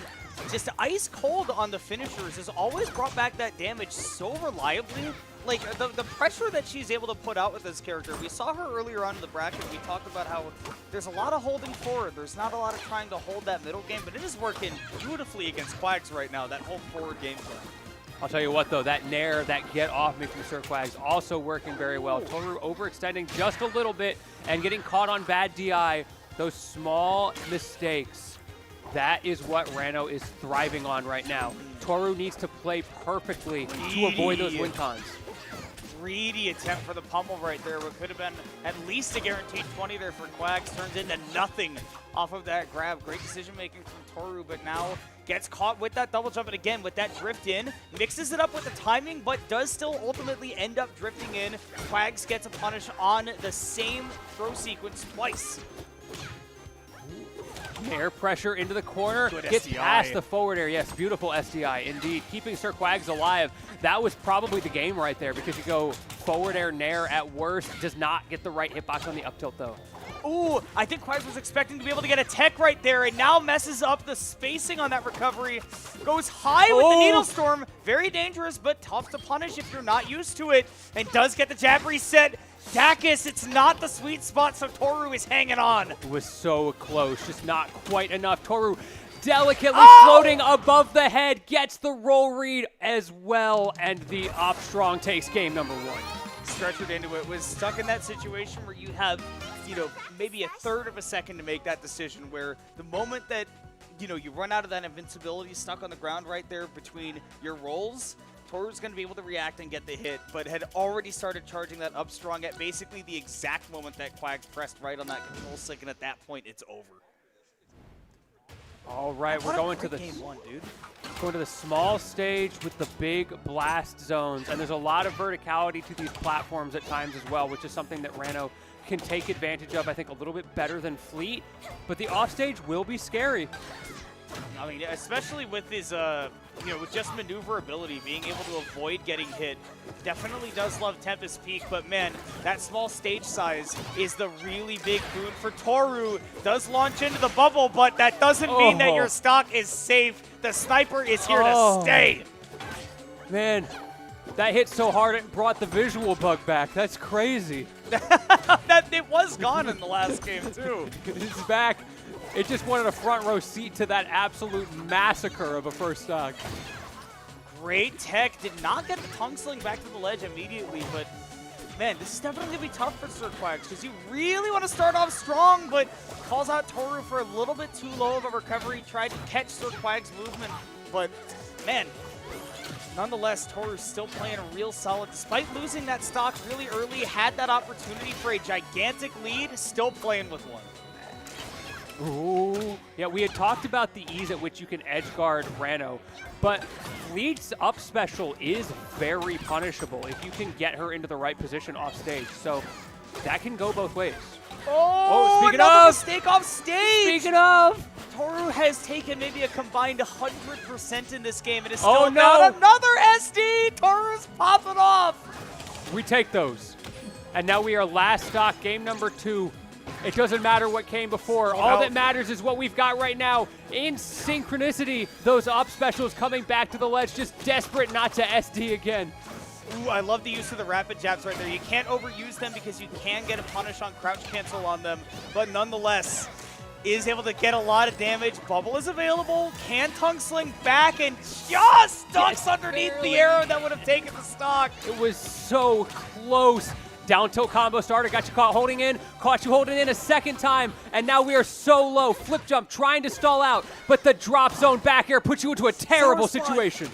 just ice cold on the finishers, has always brought back that damage so reliably. Like, the pressure that she's able to put out with this character, we saw her earlier on in the bracket, we talked about how there's a lot of holding forward, there's not a lot of trying to hold that middle game, but it is working beautifully against Quags right now, that whole forward game plan. I'll tell you what, though, that nair, that get off me from Sir Quags, also working very well. Toru overextending just a little bit and getting caught on bad DI. Those small mistakes, that is what Rano is thriving on right now. Toru needs to play perfectly to avoid those win cons. Greedy attempt for the pummel right there. What could have been at least a guaranteed 20 there for Quags turns into nothing off of that grab. Great decision making from Toru, but now gets caught with that double jump, and again with that drift in, mixes it up with the timing, but does still ultimately end up drifting in. Quags gets a punish on the same throw sequence twice. Air pressure into the corner, Good gets SDI. past the forward air. Yes, beautiful SDI indeed. Keeping Sir Quags alive. That was probably the game right there because you go forward air nair at worst. Does not get the right hitbox on the up tilt though. Ooh, I think Quags was expecting to be able to get a tech right there, and now messes up the spacing on that recovery. Goes high with the Needle Storm. Very dangerous, but tough to punish if you're not used to it. And does get the jab reset. Dacus, it's not the sweet spot, so Toru is hanging on. It was so close, just not quite enough. Toru delicately floating above the head, gets the roll read as well, and the up strong takes game number 1. Stretchered into it, was stuck in that situation where you have, you know, maybe a third of a second to make that decision, where the moment that, you know, you run out of that invincibility stuck on the ground right there between your rolls, Toru's going to be able to react and get the hit, but had already started charging that up strong at basically the exact moment that Quags pressed right on that control stick, and at that point, it's over. All right, we're going to the game 1, dude. going to the small stage with the big blast zones, and there's a lot of verticality to these platforms at times as well, which is something that Rano can take advantage of, I think, a little bit better than Fleet, but the offstage will be scary. I mean, especially with his, you know, with just maneuverability, being able to avoid getting hit. Definitely does love Tempest Peak, but man, that small stage size is the really big boon for Toru. Does launch into the bubble, but that doesn't mean that your stock is safe. The sniper is here to stay. Man, that hit so hard it brought the visual bug back. That's crazy. That it was gone in the last game too. It's back. It just wanted a front row seat to that absolute massacre of a first stock. Great tech. Did not get the tongue sling back to the ledge immediately, but man, this is definitely going to be tough for Sir Quags because you really want to start off strong, but calls out Toru for a little bit too low of a recovery. Tried to catch Sir Quags' movement, but man, nonetheless, Toru's still playing real solid. Despite losing that stock really early, had that opportunity for a gigantic lead, still playing with one. Ooh. Yeah, we had talked about the ease at which you can edge guard Rano, but Fleet's up special is very punishable if you can get her into the right position off stage. So that can go both ways. Oh, speaking another of mistake off stage. Speaking of, Toru has taken maybe a combined 100% in this game and is still down another SD. Toru's popping off. we take those. And now we are last stock, game number 2. It doesn't matter what came before. All that matters is what we've got right now. In synchronicity, those up specials coming back to the ledge, just desperate not to SD again. Ooh, I love the use of the rapid jabs right there. You can't overuse them because you can get a punish on crouch cancel on them, but nonetheless, is able to get a lot of damage. Bubble is available, can tongue sling back, and just ducks underneath the arrow that would have taken the stock. It was so close. Down tilt combo starter, got you caught holding in, caught you holding in a second time, and now we are so low. Flip jump, trying to stall out, but the drop zone back air puts you into a terrible situation.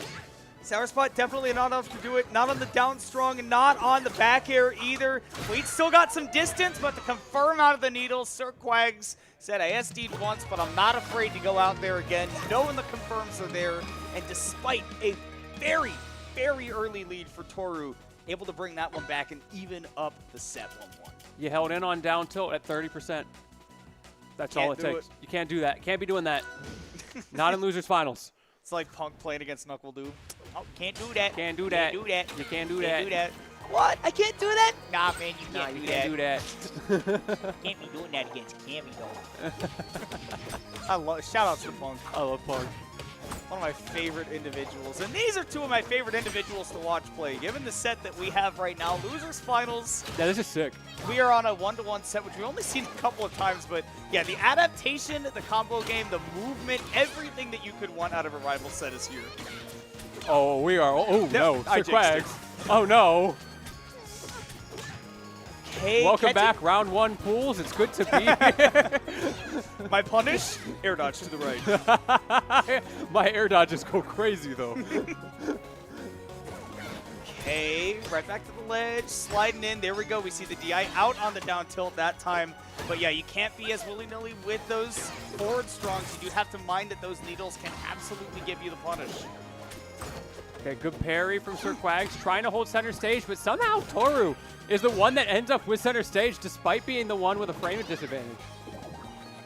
Sour spot definitely not enough to do it. Not on the down strong and not on the back air either. Fleet still got some distance, but to confirm out of the needle, Sir Quags said, I SD'd once, but I'm not afraid to go out there again, knowing the confirms are there. And despite a very, very early lead for Toru, able to bring that one back and even up the set 1-1. You held in on down tilt at 30%. That's all it takes. You can't do that. Can't be doing that. Not in losers finals. It's like Punk playing against Knuckle Doob. Oh, can't do that. Can't do that. Can't do that. You can't do Can't that. do that. What? I can't do that? Nah, man, you Nah, can't you do can't that. do that. Can't be doing that against Cammy, though. I love. Shout out to Punk. I love Punk. One of my favorite individuals. And these are two of my favorite individuals to watch play. Given the set that we have right now, Losers Finals, Yeah, this is sick. we are on a 1-to-1 set, which we've only seen a couple of times. But yeah, the adaptation, the combo game, the movement, everything that you could want out of a rival set is here. Oh, we are. Oh, no. I Sir jinxed Quags. Oh, no. Okay, Welcome catching- back, round 1 pools. It's good to be here. My punish, air dodge to the right. My air dodges go crazy, though. Okay, right back to the ledge, sliding in. There we go. We see the DI out on the down tilt that time. But yeah, you can't be as willy-nilly with those forward strongs. You do have to mind that those needles can absolutely give you the punish. Okay, good parry from Sir Quags, trying to hold center stage, but somehow Toru is the one that ends up with center stage despite being the one with a frame disadvantage.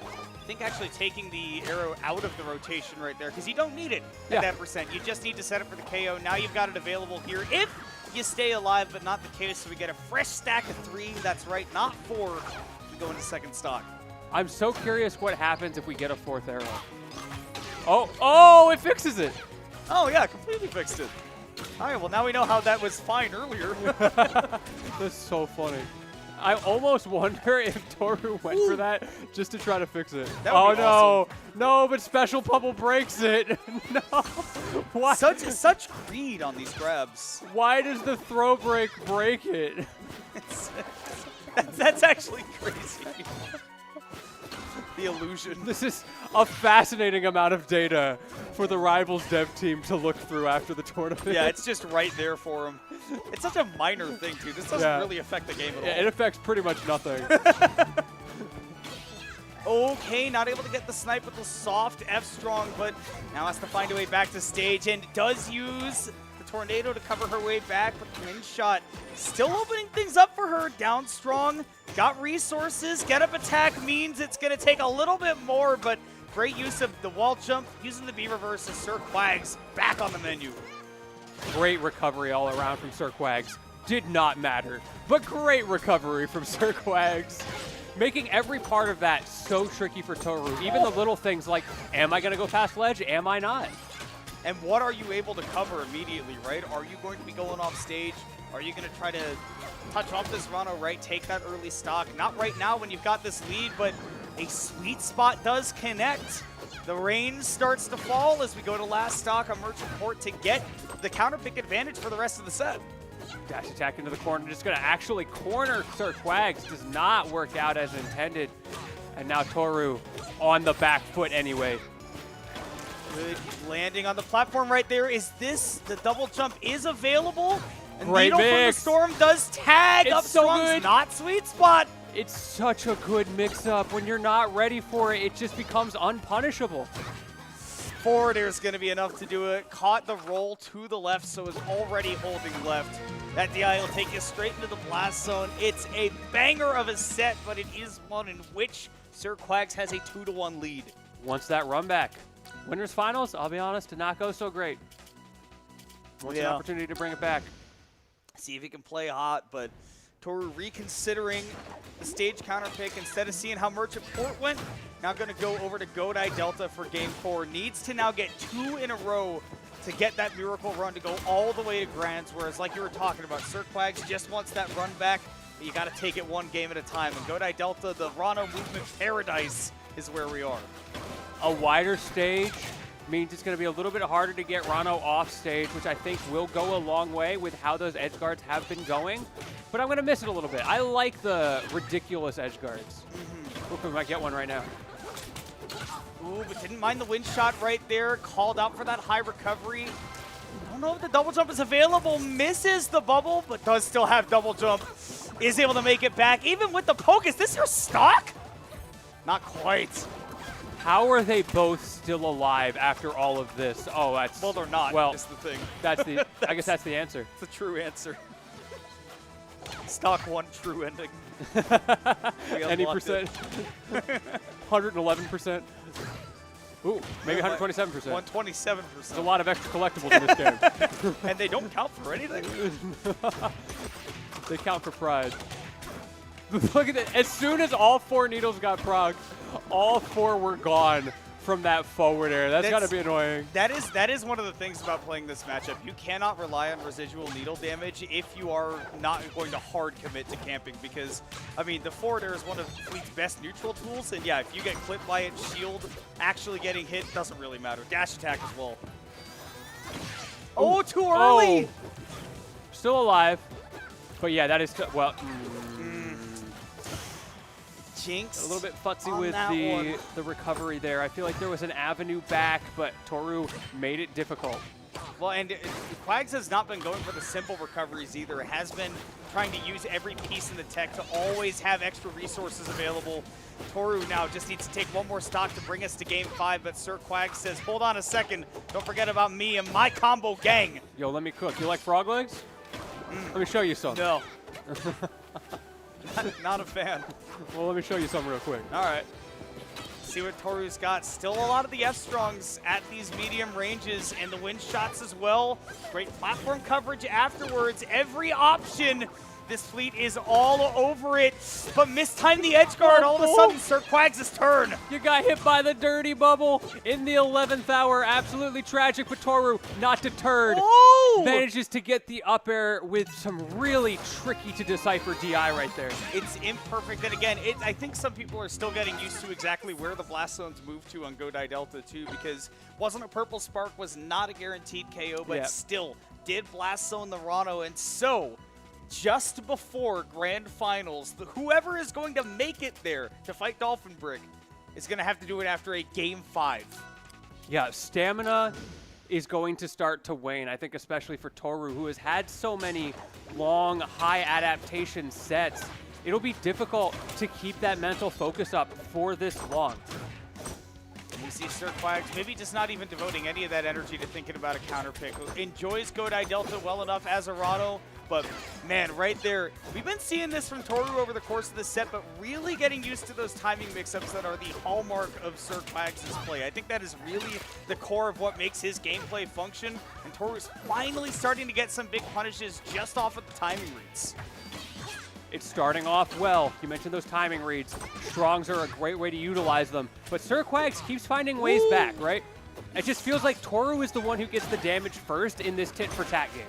I think actually taking the arrow out of the rotation right there, because you don't need it Yeah. at that percent. You just need to set it for the KO. Now you've got it available here if you stay alive, but not the case. So we get a fresh stack of 3. That's right, not 4. We go into second stock. I'm so curious what happens if we get a 4th arrow. Oh, it fixes it. Oh yeah, completely fixed it. All right, well now we know how that was fine earlier. That's so funny. I almost wonder if Toru went for that just to try to fix it. That would be no. awesome. No, but Special Bubble breaks it. No. Why? Such greed on these grabs. Why does the throw break it? That's actually crazy. The illusion. This is a fascinating amount of data for the Rivals dev team to look through after the tournament. Yeah, it's just right there for him. It's such a minor thing, too. This doesn't really affect the game at all. It affects pretty much nothing. Okay, not able to get the snipe with the soft F strong, but now has to find a way back to stage and does use the tornado to cover her way back, but the min shot still opening things up for her. Down strong, got resources, get up attack means it's going to take a little bit more, but great use of the wall jump, using the B reverse as Sir Quags back on the menu. Great recovery all around from Sir Quags. Did not matter, but great recovery from Sir Quags. Making every part of that so tricky for Toru. Even the little things like, am I going to go past ledge? Am I not? And what are you able to cover immediately, right? Are you going to be going off stage? Are you going to try to touch off this Rano, right? Take that early stock. Not right now when you've got this lead, but a sweet spot does connect. The rain starts to fall as we go to last stock on Merchant Port to get the counter pick advantage for the rest of the set. Dash attack into the corner, just going to actually corner Sir Quags. Does not work out as intended. And now Toru on the back foot anyway. Good landing on the platform right there. Is this, the double jump is available? And Great Needle from the mix. Storm does tag It's up so Strong's good. not sweet spot. It's such a good mix-up. When you're not ready for it, it just becomes unpunishable. Forward air is going to be enough to do it. Caught the roll to the left, so is already holding left. That DI will take you straight into the blast zone. It's a banger of a set, but it is one in which Sir Quags has a 2-to-1 lead. Wants that run back. Winners finals, I'll be honest, did not go so great. Wants an opportunity to bring it back. See if he can play hot, but Toru reconsidering the stage counter pick. Instead of seeing how Merchant Port went, now going to go over to Godai Delta for game 4. Needs to now get 2 in a row to get that miracle run to go all the way to Grands, whereas like you were talking about, Sir Quags just wants that run back, but you got to take it one game at a time. And Godai Delta, the Rano movement paradise is where we are. A wider stage means it's going to be a little bit harder to get Rano off stage, which I think will go a long way with how those edge guards have been going. But I'm going to miss it a little bit. I like the ridiculous edge guards. We might get one right now. Ooh, but didn't mind the wind shot right there. Called out for that high recovery. Don't know if the double jump is available. Misses the bubble, but does still have double jump. Is able to make it back. Even with the poke, is this your stock? Not quite. How are they both still alive after all of this? Oh, that's... Well, they're not. Well, That's the thing. that's the... I guess that's the answer. It's the true answer. Stock 1 true ending. Any percent? 111%. Ooh, maybe 127%. 127%. There's a lot of extra collectibles in this game. And they don't count for anything. They count for pride. Look at it. As soon as all 4 needles got progged, all 4 were gone from that forward air. That's got to be annoying. That is one of the things about playing this matchup. You cannot rely on residual needle damage if you are not going to hard commit to camping because, I mean, the forward air is one of Fleet's best neutral tools, and yeah, if you get clipped by it, shield actually getting hit doesn't really matter. Dash attack as well. Oh, too early! Oh. Still alive. But yeah, that is, well, Jinx. a little bit futzy on with that the recovery there. I feel like there was an avenue back, but Toru made it difficult. Well, and Quags has not been going for the simple recoveries either. It has been trying to use every piece in the tech to always have extra resources available. Toru now just needs to take one more stock to bring us to game 5, but Sir Quags says, hold on a second, don't forget about me and my combo gang. Yo, let me cook. You like frog legs? Let me show you some. No. Not a fan. Well, let me show you some real quick. All right. See what Toru's got. Still a lot of the F-Strongs at these medium ranges and the wind shots as well. Great platform coverage afterwards. Every option. This Fleet is all over it, but mistimed the edge guard. All of a sudden, Sir Quags' turn. You got hit by the dirty bubble in the 11th hour. Absolutely tragic, but Toru, not deterred, manages to get the up air with some really tricky to decipher DI right there. It's imperfect, and again, I think some people are still getting used to exactly where the blast zones move to on Godai Delta too, because wasn't a purple spark was not a guaranteed KO, but still did blast zone the Rano, and so just before Grand Finals, whoever is going to make it there to fight Dolphin Brick is going to have to do it after a Game 5. Yeah, stamina is going to start to wane, I think especially for Toru, who has had so many long, high adaptation sets. It'll be difficult to keep that mental focus up for this long. And we see Sir Quags maybe just not even devoting any of that energy to thinking about a counter pick. Enjoys Godai Delta well enough as a Rano, but man, right there, we've been seeing this from Toru over the course of the set, but really getting used to those timing mix-ups that are the hallmark of Sir Quags' play. I think that is really the core of what makes his gameplay function, and Toru's finally starting to get some big punishes just off of the timing reads. It's starting off well. You mentioned those timing reads. Strongs are a great way to utilize them, but Sir Quags keeps finding ways back, right? It just feels like Toru is the one who gets the damage first in this tit-for-tat game.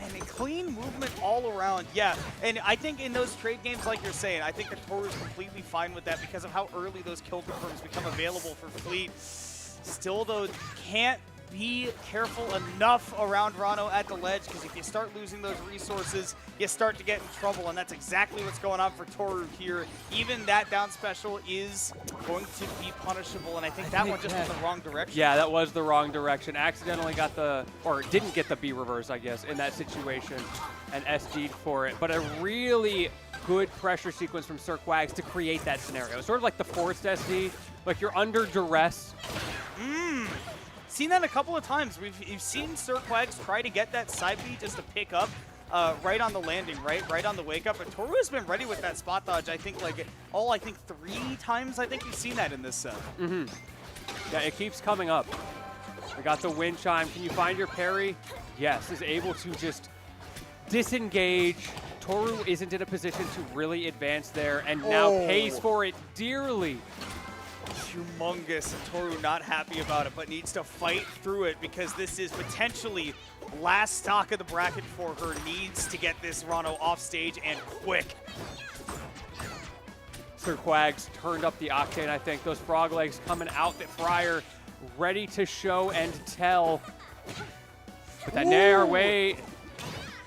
And clean movement all around, yeah. And I think in those trade games, like you're saying, I think that Toru is completely fine with that because of how early those kill confirms become available for Fleet. Still, though, can't be careful enough around Rano at the ledge, because if you start losing those resources, you start to get in trouble, and that's exactly what's going on for Toru here. Even that down special is going to be punishable, and I think that one just went the wrong direction. Yeah, that was the wrong direction. Accidentally got the, or didn't get the B reverse, I guess, in that situation, and SD'd for it. But a really good pressure sequence from Sir Quags to create that scenario. Sort of like the forced SD, like you're under duress. Seen that a couple of times. We've seen Sir Quags try to get that side B just to pick up right on the landing, right on the wake up. But Toru has been ready with that spot dodge. I think 3 times. I think we've seen that in this set. Yeah, it keeps coming up. We got the wind chime. Can you find your parry? Yes, is able to just disengage. Toru isn't in a position to really advance there, and now pays for it dearly. Humongous. Toru not happy about it, but needs to fight through it because this is potentially last stock of the bracket for her. Needs to get this Rano off stage and quick. Sir Quags turned up the octane, I think. Those frog legs coming out that Fryer ready to show and tell. But that Nair, wait.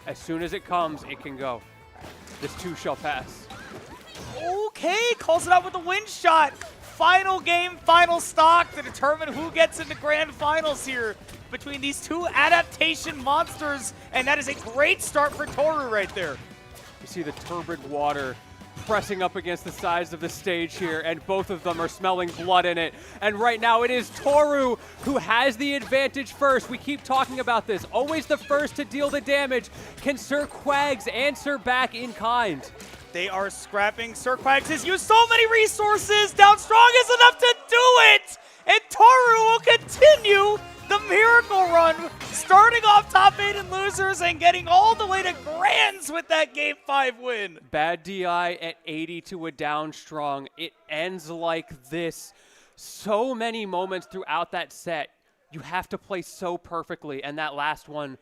As soon as it comes, it can go. This too shall pass. Okay, calls it out with the wind shot. Final game, final stock to determine who gets into Grand Finals here between these two adaptation monsters, and that is a great start for Toru right there. You see the turbid water pressing up against the sides of the stage here, and both of them are smelling blood in it. And right now it is Toru who has the advantage first. We keep talking about this. Always the first to deal the damage. Can Sir Quags answer back in kind? They are scrapping. Sir Quags has used so many resources. Down strong is enough to do it. And Toru will continue the miracle run, starting off top 8 in losers and getting all the way to Grand ends with that Game 5 win. Bad DI at 80 to a down strong. It ends like this. So many moments throughout that set. You have to play so perfectly, and that last one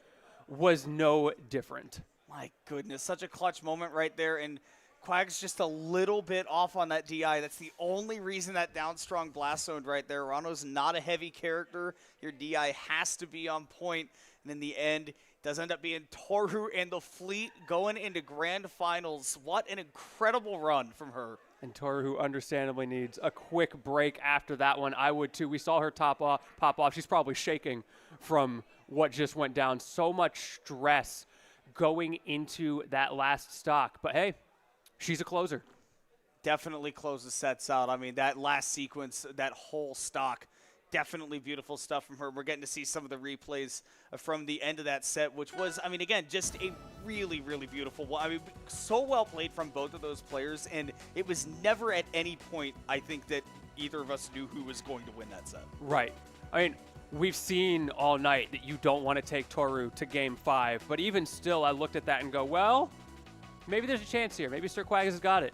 was no different. My goodness, such a clutch moment right there, and Quag's just a little bit off on that DI. That's the only reason that down strong blast zoned right there. Rano's not a heavy character. Your DI has to be on point, and in the end, does end up being Toru and the Fleet going into grand finals. What an incredible run from her. And Toru, who understandably needs a quick break after that one. I would too. We saw her pop off. She's probably shaking from what just went down. So much stress going into that last stock. But hey, she's a closer. Definitely closes sets out. I mean, that last sequence, that whole stock, definitely beautiful stuff from her. We're getting to see some of the replays from the end of that set, which was, I mean, again, just a really, really beautiful one. I mean, so well played from both of those players, and it was never at any point, I think, that either of us knew who was going to win that set. Right. I mean, we've seen all night that you don't want to take Toru to Game 5, but even still, I looked at that and go, well, maybe there's a chance here. Maybe Sir Quaggas has got it.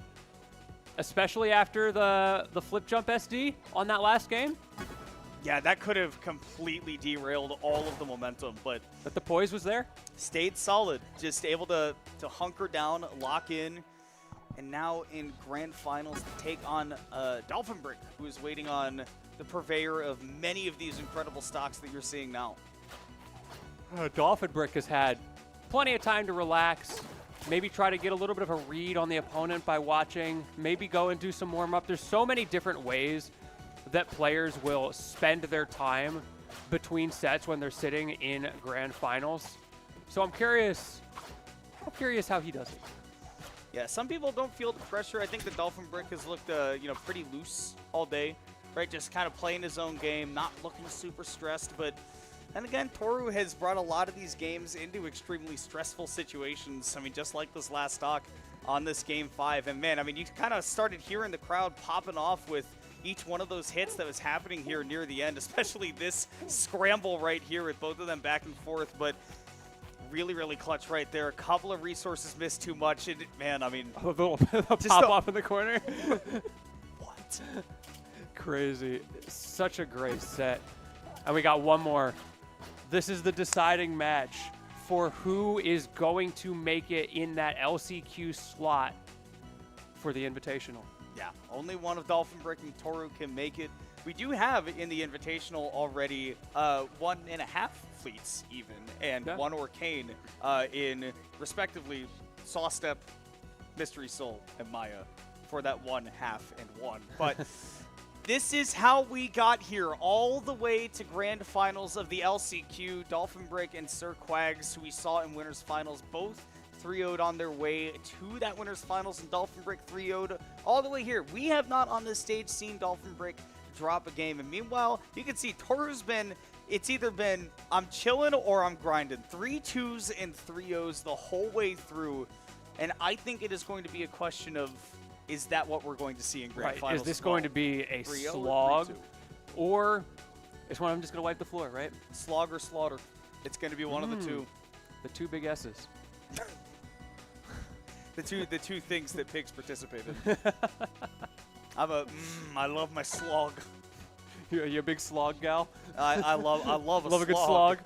Especially after the flip jump SD on that last game. Yeah, that could have completely derailed all of the momentum, but the poise was there. Stayed solid, just able to hunker down, lock in, and now in grand finals to take on Dolphin Brick, who is waiting on the purveyor of many of these incredible stocks that you're seeing now. Dolphin Brick has had plenty of time to relax, maybe try to get a little bit of a read on the opponent by watching, maybe go and do some warm-up. There's so many different ways that players will spend their time between sets when they're sitting in grand finals. So I'm curious how he does it. Yeah, some people don't feel the pressure. I think the Dolphin Brick has looked, pretty loose all day, right? Just kind of playing his own game, not looking super stressed. But then again, Toru has brought a lot of these games into extremely stressful situations. I mean, just like this last stock on this Game 5. And man, I mean, you kind of started hearing the crowd popping off with each one of those hits that was happening here near the end, especially this scramble right here with both of them back and forth. But really, really clutch right there. A couple of resources missed too much. And man, I mean, a little pop off in the corner. What? Crazy. Such a great set. And we got one more. This is the deciding match for who is going to make it in that LCQ slot for the Invitational. Yeah, only one of Dolphin Brick and Toru can make it. We do have in the Invitational already 1.5 fleets even, and one Orcane in respectively Sawstep, Mystery Soul, and Maya for that 1.5 and 1. But this is how we got here, all the way to grand finals of the LCQ. Dolphin Brick and Sir Quaggs, who we saw in winners finals, both 3-0'd on their way to that winners finals, and Dolphin Brick 3-0'd all the way here. We have not on this stage seen Dolphin Brick drop a game, and meanwhile, you can see Toru's it's either been I'm chilling or I'm grinding. 3 2s and 3 0s the whole way through, and I think it is going to be a question of, is that what we're going to see in grand finals? Is this going to be a slog, or is one of them just going to wipe the floor, right? Slog or slaughter. It's going to be one of the two. The two big S's. The two things that pigs participated. I love my slog. You a big slog gal? I love a slog. A good slog.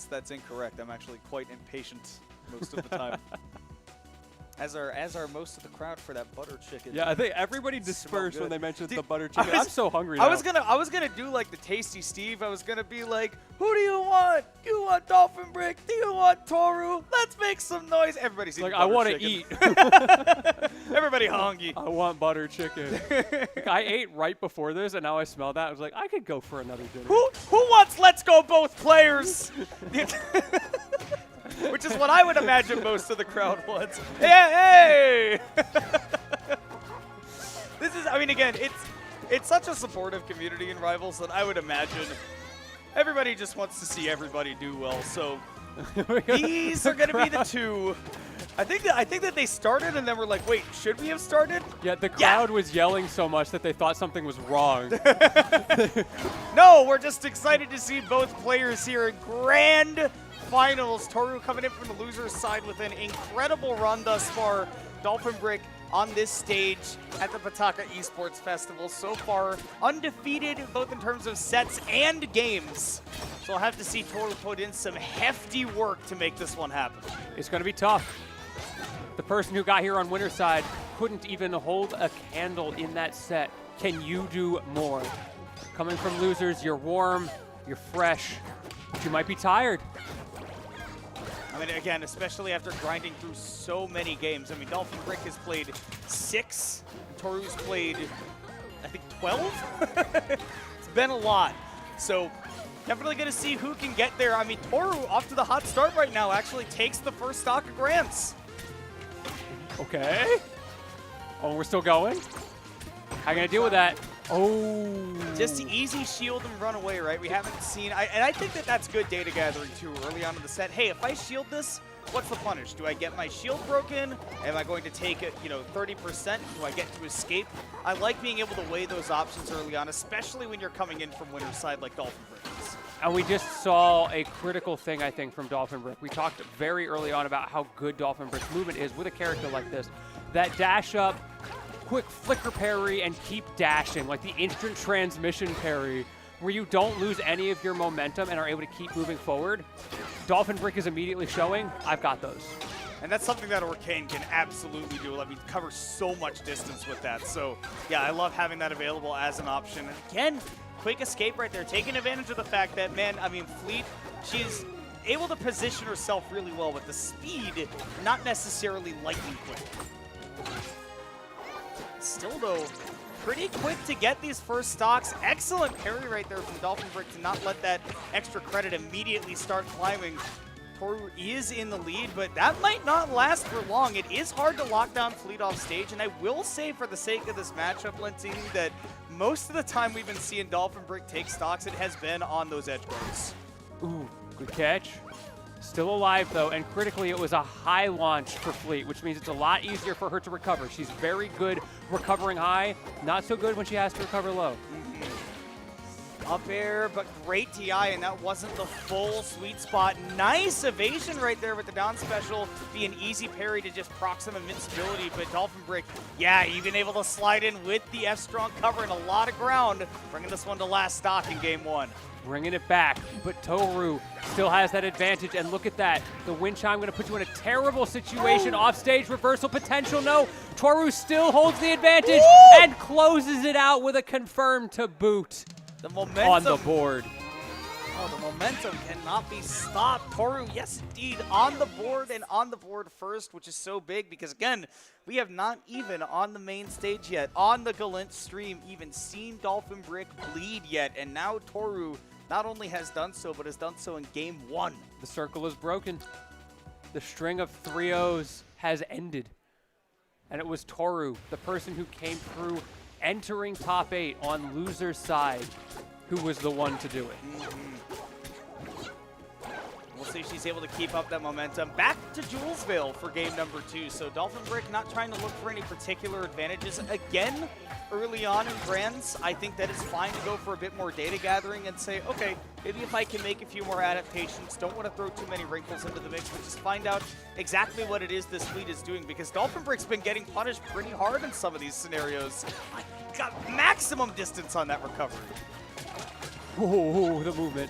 That's incorrect. I'm actually quite impatient most of the time. As are most of the crowd for that butter chicken. Yeah, I think everybody dispersed when they mentioned the butter chicken. I'm so hungry now. I was gonna do like the Tasty Steve. I was gonna be like, who do you want? You want Dolphin Brick? Do you want Toru? Let's make some noise. Everybody's eating like, butter I want to chicken. eat. Everybody hungry. I want butter chicken. I ate right before this, and now I smell that. I was like, I could go for another dinner. Who wants Let's Go Both Players? Which is what I would imagine most of the crowd wants. Hey! This is, I mean, again, it's such a supportive community in Rivals that I would imagine everybody just wants to see everybody do well. So these are going to be the two. I think that they started and then we're like, wait, should we have started? Yeah, the crowd was yelling so much that they thought something was wrong. No, we're just excited to see both players here in grand finals. Toru coming in from the loser's side with an incredible run thus far. Dolphin Brick on this stage at the Pataka Esports Festival. So far, undefeated both in terms of sets and games. So I'll have to see Toru put in some hefty work to make this one happen. It's going to be tough. The person who got here on winner's side couldn't even hold a candle in that set. Can you do more? Coming from losers, you're warm, you're fresh, but you might be tired. I mean, again, especially after grinding through so many games. I mean, Dolphin Brick has played 6, and Toru's played, I think, 12? It's been a lot. So definitely going to see who can get there. I mean, Toru, off to the hot start right now, actually takes the first stock of Grants. Okay. Oh, we're still going? How are you going to deal with that? Oh. Just easy shield and run away, right? We haven't seen, and I think that that's good data gathering too early on in the set. Hey, if I shield this, what's the punish? Do I get my shield broken? Am I going to take it, 30%? Do I get to escape? I like being able to weigh those options early on, especially when you're coming in from winner's side like Dolphin Brick is. And we just saw a critical thing, I think, from Dolphin Brick. We talked very early on about how good Dolphin Brick's movement is with a character like this. That dash up, quick flicker parry, and keep dashing, like the instant transmission parry, where you don't lose any of your momentum and are able to keep moving forward. Dolphin Brick is immediately showing, I've got those. And that's something that Orkane can absolutely do. I mean, cover so much distance with that. So, yeah, I love having that available as an option. And again, quick escape right there, taking advantage of the fact that, man, I mean, Fleet, she's able to position herself really well with the speed, not necessarily lightning quick. Still, though, pretty quick to get these first stocks. Excellent parry right there from Dolphin Brick to not let that extra credit immediately start climbing. Toru is in the lead, but that might not last for long. It is hard to lock down Fleet off stage, and I will say for the sake of this matchup, Lentini, that most of the time we've been seeing Dolphin Brick take stocks, it has been on those edge guards. Ooh, good catch. Still alive, though, and critically, it was a high launch for Fleet, which means it's a lot easier for her to recover. She's very good recovering high, not so good when she has to recover low. Up air, but great TI, and that wasn't the full sweet spot. Nice evasion right there with the down special. Be an easy parry to just proc some invincibility, but Dolphin Brick, yeah, even able to slide in with the F-Strong covering a lot of ground, bringing this one to last stock in game 1. Bringing it back, but Toru still has that advantage, and look at that. The wind chime going to put you in a terrible situation. Offstage reversal potential, no. Toru still holds the advantage and closes it out with a confirmed to boot. The momentum on the board. Oh, the momentum cannot be stopped. Toru, yes indeed, on the board and on the board first, which is so big because, again, we have not even on the main stage yet, on the Galint stream, even seen Dolphin Brick bleed yet. And now Toru not only has done so, but has done so in game 1. The circle is broken. The string of 3-0s has ended. And it was Toru, the person who came through entering top 8 on loser's side, who was the one to do it. We'll see if she's able to keep up that momentum. Back to Julesville for game number 2. So Dolphin Brick not trying to look for any particular advantages. Again, early on in Grands, I think that it's fine to go for a bit more data gathering and say, okay, maybe if I can make a few more adaptations, don't want to throw too many wrinkles into the mix, but just find out exactly what it is this Fleet is doing, because Dolphin Brick's been getting punished pretty hard in some of these scenarios. I got maximum distance on that recovery. Oh, the movement.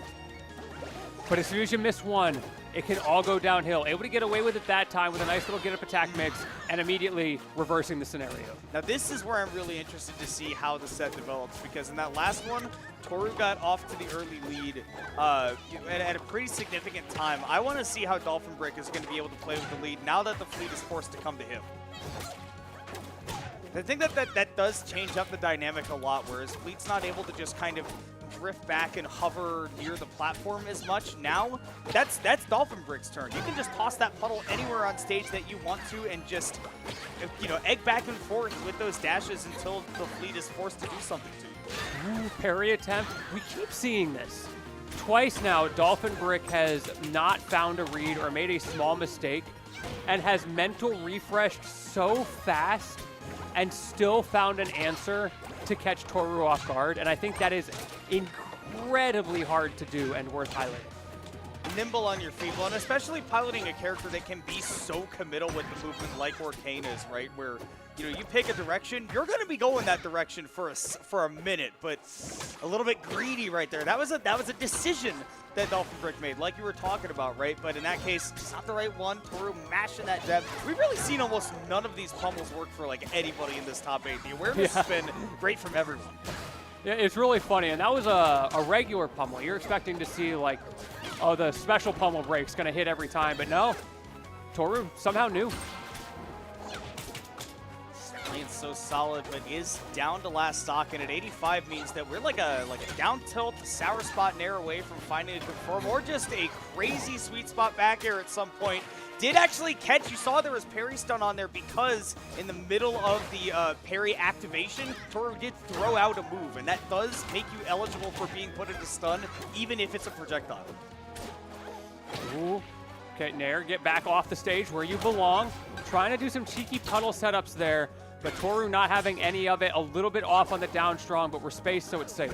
But as soon as you miss one, it can all go downhill. Able to get away with it that time with a nice little get-up attack mix and immediately reversing the scenario. Now this is where I'm really interested to see how the set develops, because in that last one, Toru got off to the early lead at a pretty significant time. I want to see how Dolphin Brick is going to be able to play with the lead now that the Fleet is forced to come to him. I think that does change up the dynamic a lot, whereas Fleet's not able to just kind of drift back and hover near the platform as much. Now, that's Dolphin Brick's turn. You can just toss that puddle anywhere on stage that you want to and just, egg back and forth with those dashes until the Fleet is forced to do something to you. Ooh, parry attempt. We keep seeing this. Twice now, Dolphin Brick has not found a read or made a small mistake and has mental refreshed so fast and still found an answer to catch Toru off guard, and I think that is incredibly hard to do and worth highlighting. nimble on your feet, and especially piloting a character that can be so committal with the movement like Orcane is, right? Where, you know, you pick a direction, you're going to be going that direction for a minute, but a little bit greedy right there. That was a decision that Dolphin Brick made, like you were talking about, right? But in that case, it's not the right one. Toru mashing that jab. We've really seen almost none of these pummels work for like anybody in this top 8. The awareness has been great from everyone. Yeah, it's really funny, and that was a regular pummel. You're expecting to see like, oh, the special pummel break's gonna hit every time, but no, Toru somehow knew. Playing so solid, but is down to last stock, and at 85 means that we're like a down tilt, sour spot nair away from finding a confirm, or just a crazy sweet spot back air at some point. Did actually catch, you saw there was parry stun on there because in the middle of the parry activation, Toru did throw out a move, and that does make you eligible for being put into stun, even if it's a projectile. Ooh. Okay, Nair, get back off the stage where you belong. Trying to do some cheeky puddle setups there, but Toru not having any of it, a little bit off on the down strong, but we're spaced, so it's safe.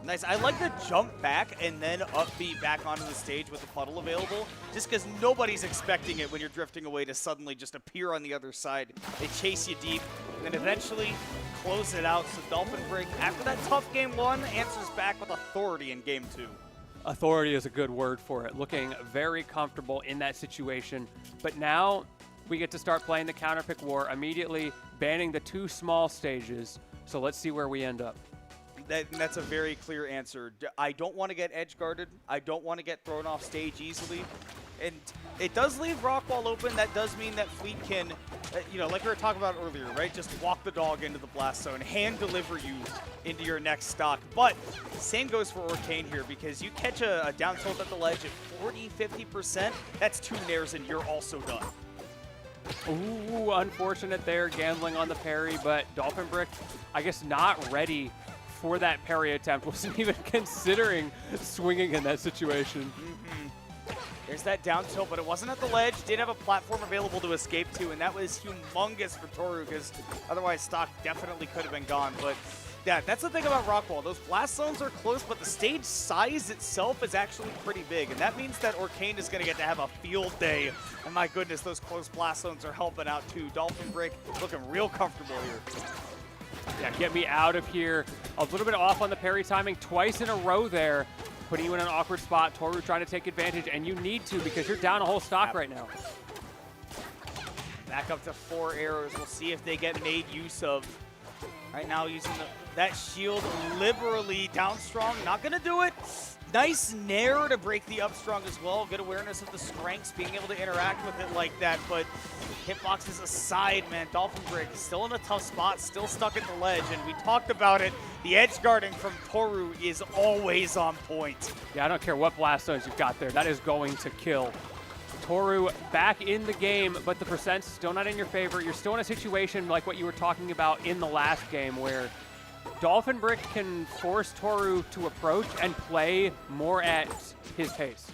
Nice. I like the jump back and then upbeat back onto the stage with the puddle available, just because nobody's expecting it when you're drifting away to suddenly just appear on the other side. They chase you deep, and then eventually close it out. So Dolphin Brick, after that tough game 1, answers back with authority in game 2. Authority is a good word for it. Looking very comfortable in that situation. But now we get to start playing the counterpick war, immediately banning the 2 small stages. So let's see where we end up. That's a very clear answer. I don't want to get edge guarded. I don't want to get thrown off stage easily. And it does leave Rockwall open. That does mean that Fleet can, you know, like we were talking about earlier, right? Just walk the dog into the blast zone, hand deliver you into your next stock. But same goes for Orcane here, because you catch a down tilt at the ledge at 40, 50%. That's 2 nairs and you're also done. Ooh, unfortunate there, gambling on the parry, but Dolphin Brick, I guess, not ready for that parry attempt. Wasn't even considering swinging in that situation. There's that down tilt, but it wasn't at the ledge. Did have a platform available to escape to, and that was humongous for Toru, because otherwise stock definitely could have been gone. But yeah, that's the thing about Rockwall. Those blast zones are close, but the stage size itself is actually pretty big, and that means that Orcane is going to get to have a field day. And my goodness, those close blast zones are helping out too. Dolphin Brick looking real comfortable here. Yeah, get me out of here. A little bit off on the parry timing twice in a row there, putting you in an awkward spot. Toru trying to take advantage, and you need to, because you're down a whole stock right now. Back up to 4 arrows. We'll see if they get made use of. Right now using that shield liberally down strong. Not going to do it. Nice nair to break the up strong as well. Good awareness of the strengths, being able to interact with it like that. But hitboxes aside, man, Dolphin Brick is still in a tough spot, still stuck at the ledge. And we talked about it. The edge guarding from Toru is always on point. Yeah, I don't care what blast zones you've got there. That is going to kill. Toru back in the game, but the percent's still not in your favor. You're still in a situation like what you were talking about in the last game, where Dolphin Brick can force Toru to approach and play more at his pace.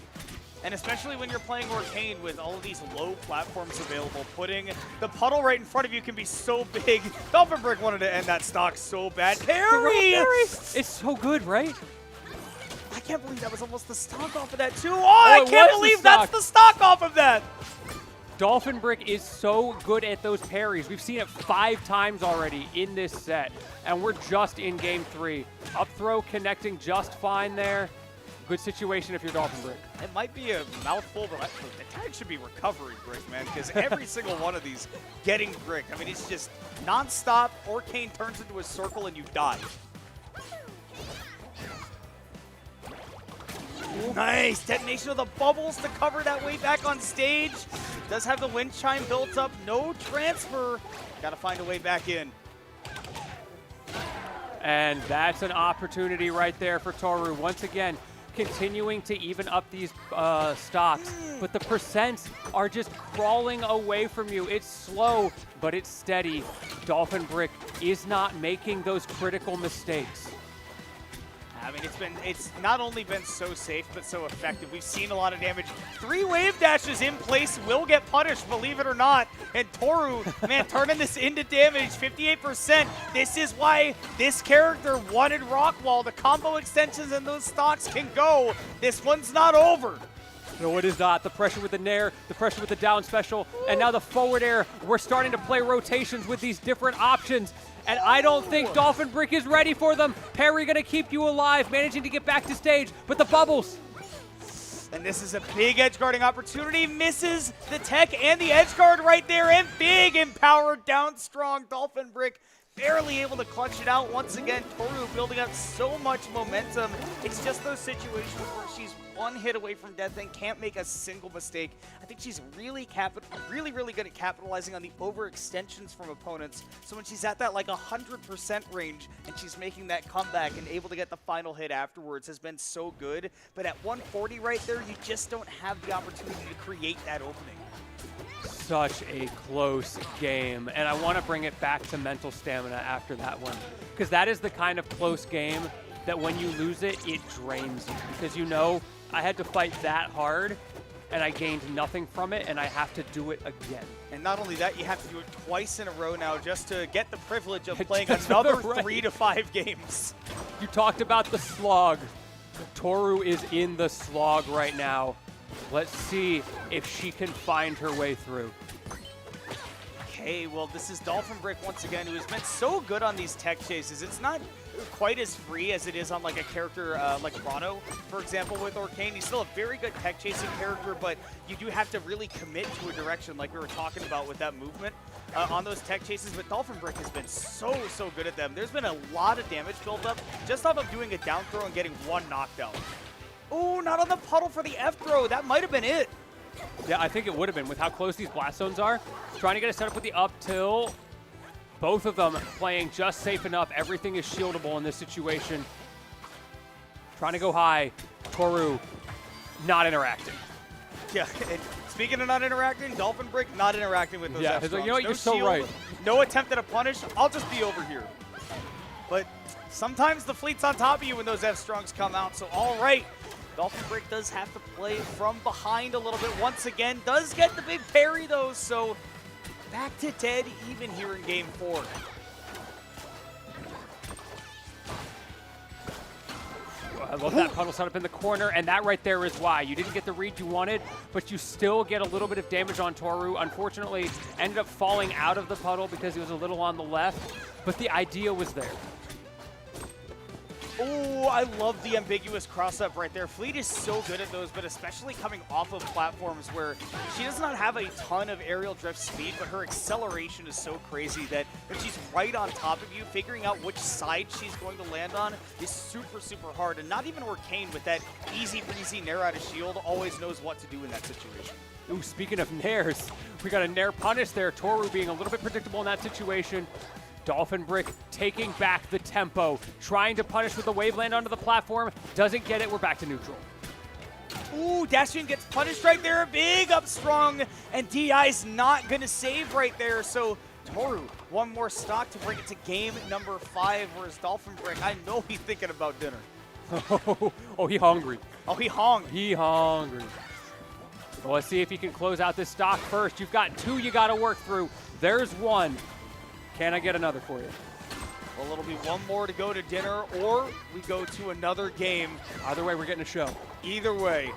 And especially when you're playing Orcane with all of these low platforms available, putting the puddle right in front of you can be so big. Dolphin Brick wanted to end that stock so bad. Parry! It's so good, right? I can't believe that was almost the stock off of that too. Oh, I can't believe that's the stock off of that. Dolphin Brick is so good at those parries. We've seen it 5 times already in this set, and we're just in game 3. Up throw connecting just fine there. Good situation if you're Dolphin Brick. It might be a mouthful, but the tag should be recovery brick, man, because every single one of these getting brick. I mean, it's just nonstop. Orcane turns into a circle and you die. Nice detonation of the bubbles to cover that way back on stage. Does have the wind chime built up. No transfer. Got to find a way back in. And that's an opportunity right there for Toru. Once again, continuing to even up these stocks, but the percents are just crawling away from you. It's slow, but it's steady. Dolphin Brick is not making those critical mistakes. I mean, it's not only been so safe, but so effective. We've seen a lot of damage. 3 wave dashes in place will get punished, believe it or not. And Toru, man, turning this into damage, 58%. This is why this character wanted Rockwall. The combo extensions and those stocks can go. This one's not over. No, it is not. The pressure with the nair, the pressure with the down special, and now the forward air. We're starting to play rotations with these different options, and I don't think Dolphin Brick is ready for them. Parry gonna keep you alive, managing to get back to stage, but the bubbles. And this is a big edge guarding opportunity. Misses the tech and the edge guard right there, and big empowered down strong Dolphin Brick. Barely able to clutch it out once again. Toru building up so much momentum. It's just those situations where she's one hit away from death and can't make a single mistake. I think she's really good at capitalizing on the overextensions from opponents. So when she's at that like 100% range and she's making that comeback and able to get the final hit afterwards has been so good. But at 140 right there, you just don't have the opportunity to create that opening. Such a close game, and I want to bring it back to mental stamina after that one, because that is the kind of close game that when you lose it, it drains you, because you know I had to fight that hard and I gained nothing from it, and I have to do it again. And not only that, you have to do it twice in a row now just to get the privilege of playing another 3 to 5 games. You talked about the slog. Toru is in the slog right now. Let's see if she can find her way through. Okay, well, this is Dolphin Brick once again, who has been so good on these tech chases. It's not quite as free as it is on like a character like Rano, for example, with Orcane. He's still a very good tech chasing character, but you do have to really commit to a direction like we were talking about with that movement on those tech chases. But Dolphin Brick has been so good at them. There's been a lot of damage built up just off of doing a down throw and getting one knockdown. Oh, not on the puddle for the F throw. That might have been it. Yeah, I think it would have been with how close these blast zones are. Trying to get a setup with the up tilt. Both of them playing just safe enough. Everything is shieldable in this situation. Trying to go high. Toru not interacting. Yeah, and speaking of not interacting, Dolphin Brick not interacting with those F he's like, throws. you know what, you're so right. No attempt at a punish. I'll just be over here. But sometimes the fleet's on top of you when those F-Strongs come out, so all right. Dolphin Brick does have to play from behind a little bit once again. Does get the big parry, though, so back to dead even here in Game 4. I love that puddle setup in the corner, and that right there is why. You didn't get the read you wanted, but you still get a little bit of damage on Toru. Unfortunately, ended up falling out of the puddle because he was a little on the left, but the idea was there. Oh, I love the ambiguous cross-up right there. Fleet is so good at those, but especially coming off of platforms where she does not have a ton of aerial drift speed, but her acceleration is so crazy that when she's right on top of you, figuring out which side she's going to land on is super hard. And not even Orcane with that easy breezy nair out of shield always knows what to do in that situation. Ooh, speaking of nairs, we got a nair punish there. Toru being a little bit predictable in that situation. Dolphin Brick taking back the tempo, trying to punish with the waveland onto the platform. Doesn't get it. We're back to neutral. Ooh, Dashian gets punished right there. Big up strong, and DI's not going to save right there. So Toru, one more stock to bring it to game number 5, whereas Dolphin Brick, I know he's thinking about dinner. Oh, he hungry. Oh, he hung. He hungry. Well, let's see if he can close out this stock first. You've got 2 you got to work through. There's 1. Can I get another for you? Well, it'll be 1 more to go to dinner, or we go to another game. Either way, we're getting a show. Either way.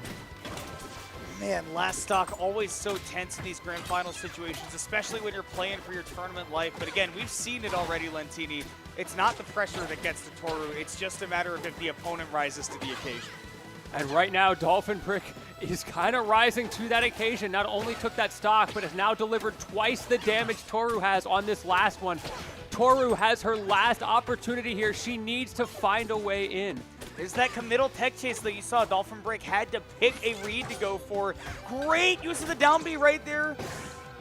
Man, last stock always so tense in these grand final situations, especially when you're playing for your tournament life. But again, we've seen it already, Lentini. It's not the pressure that gets to Toru. It's just a matter of if the opponent rises to the occasion. And right now, Dolphin Brick is kind of rising to that occasion. Not only took that stock, but has now delivered twice the damage Toru has on this last one. Toru has her last opportunity here. She needs to find a way in. There's that committal tech chase that you saw. Dolphin Brick had to pick a read to go for. Great use of the down B right there.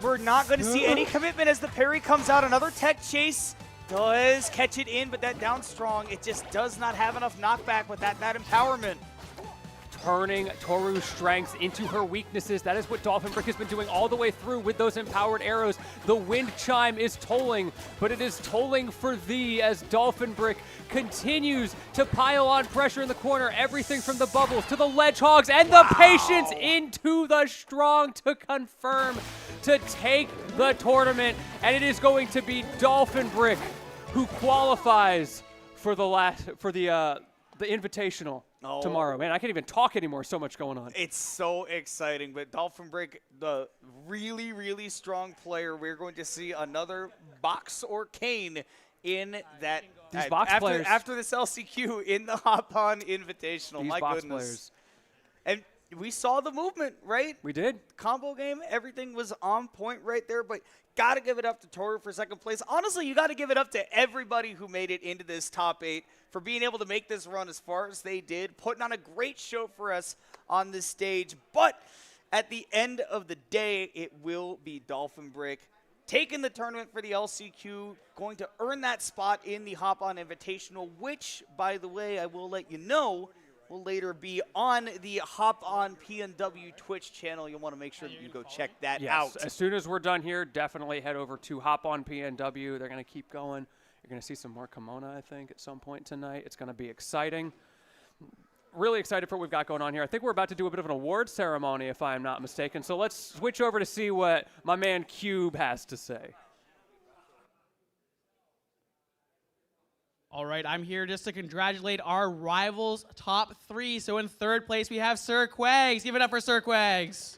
We're not going to see any commitment as the parry comes out. Another tech chase does catch it in, but that down strong, it just does not have enough knockback with that empowerment. Turning Toru's strengths into her weaknesses. That is what Dolphin Brick has been doing all the way through with those empowered arrows. The wind chime is tolling, but it is tolling for thee as Dolphin Brick continues to pile on pressure in the corner. Everything from the bubbles to the ledge hogs and the patience into the strong to confirm to take the tournament. And it is going to be Dolphin Brick who qualifies for the invitational. tomorrow. Man, I can't even talk anymore. So much going on. It's so exciting, but Dolphin Brick, the really, really strong player, we're going to see another Box or Kane in that. These box players. After this LCQ in the Hop On Invitational. These My box goodness. players. And we saw the movement, right? We did. Combo game, everything was on point right there, but got to give it up to Toru for second place. Honestly, you got to give it up to everybody who made it into this top 8 for being able to make this run as far as they did, putting on a great show for us on this stage. But at the end of the day, it will be Dolphin Brick taking the tournament for the LCQ, going to earn that spot in the Hop On Invitational, which, by the way, I will let you know, will later be on the Hop On PNW Twitch channel. You'll want to make sure that you go check that out. As soon as we're done here, definitely head over to Hop On PNW. They're going to keep going. You're going to see some more Kimona, I think, at some point tonight. It's going to be exciting. Really excited for what we've got going on here. I think we're about to do a bit of an award ceremony, if I'm not mistaken. So let's switch over to see what my man Cube has to say. All right, I'm here just to congratulate our rivals top 3. So in third place, we have Sir Quags. Give it up for Sir Quags.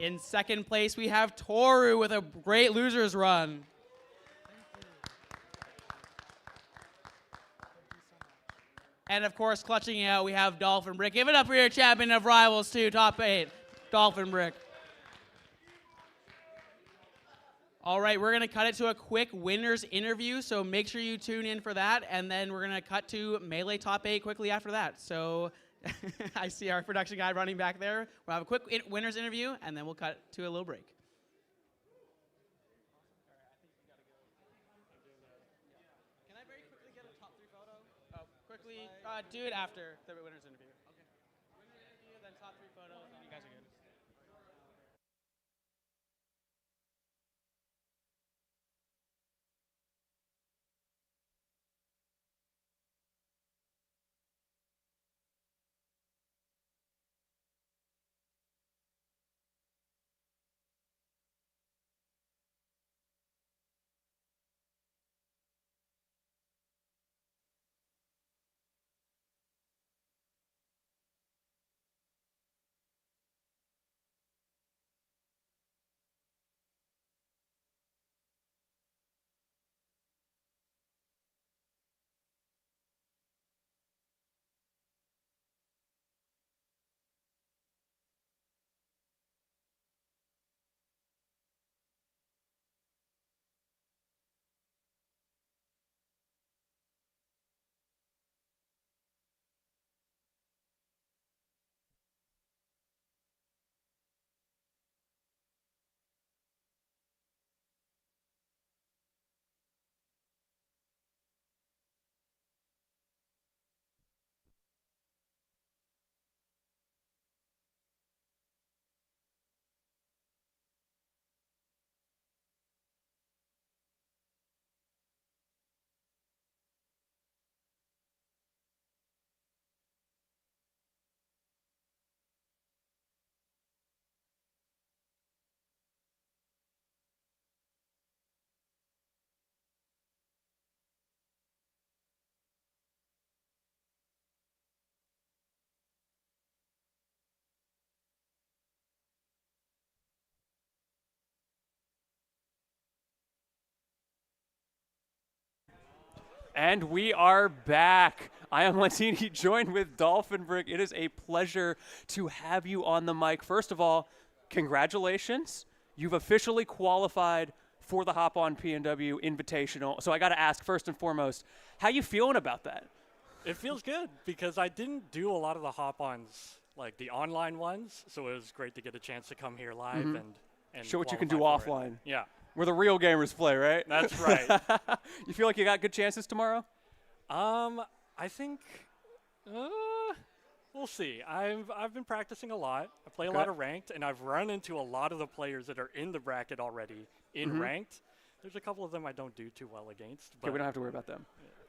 In second place, we have Toru with a great loser's run. And of course, clutching out, we have Dolphin Brick. Give it up for your champion of Rivals 2, top 8, Dolphin Brick. All right, we're going to cut it to a quick winners interview, so make sure you tune in for that, and then we're going to cut to Melee top 8 quickly after that. So I see our production guy running back there. We'll have a quick winners interview, and then we'll cut to a little break. Can I very quickly get a top 3 photo? Oh, quickly, do it after the winners interview. Okay. Winners interview, then top 3 photos, and you guys are good. And we are back. I am Latini, joined with Dolphin Brick. It is a pleasure to have you on the mic. First of all, congratulations. You've officially qualified for the Hop On PNW Invitational. So I got to ask, first and foremost, how you feeling about that? It feels good because I didn't do a lot of the hop-ons, like the online ones, so it was great to get a chance to come here live and Show what you can do qualify for it. offline. Yeah. Where the real gamers play, right? That's right. You feel like you got good chances tomorrow? I think we'll see. I've been practicing a lot. I play a lot of ranked, and I've run into a lot of the players that are in the bracket already in ranked. There's a couple of them I don't do too well against. Okay, we don't have to worry about them.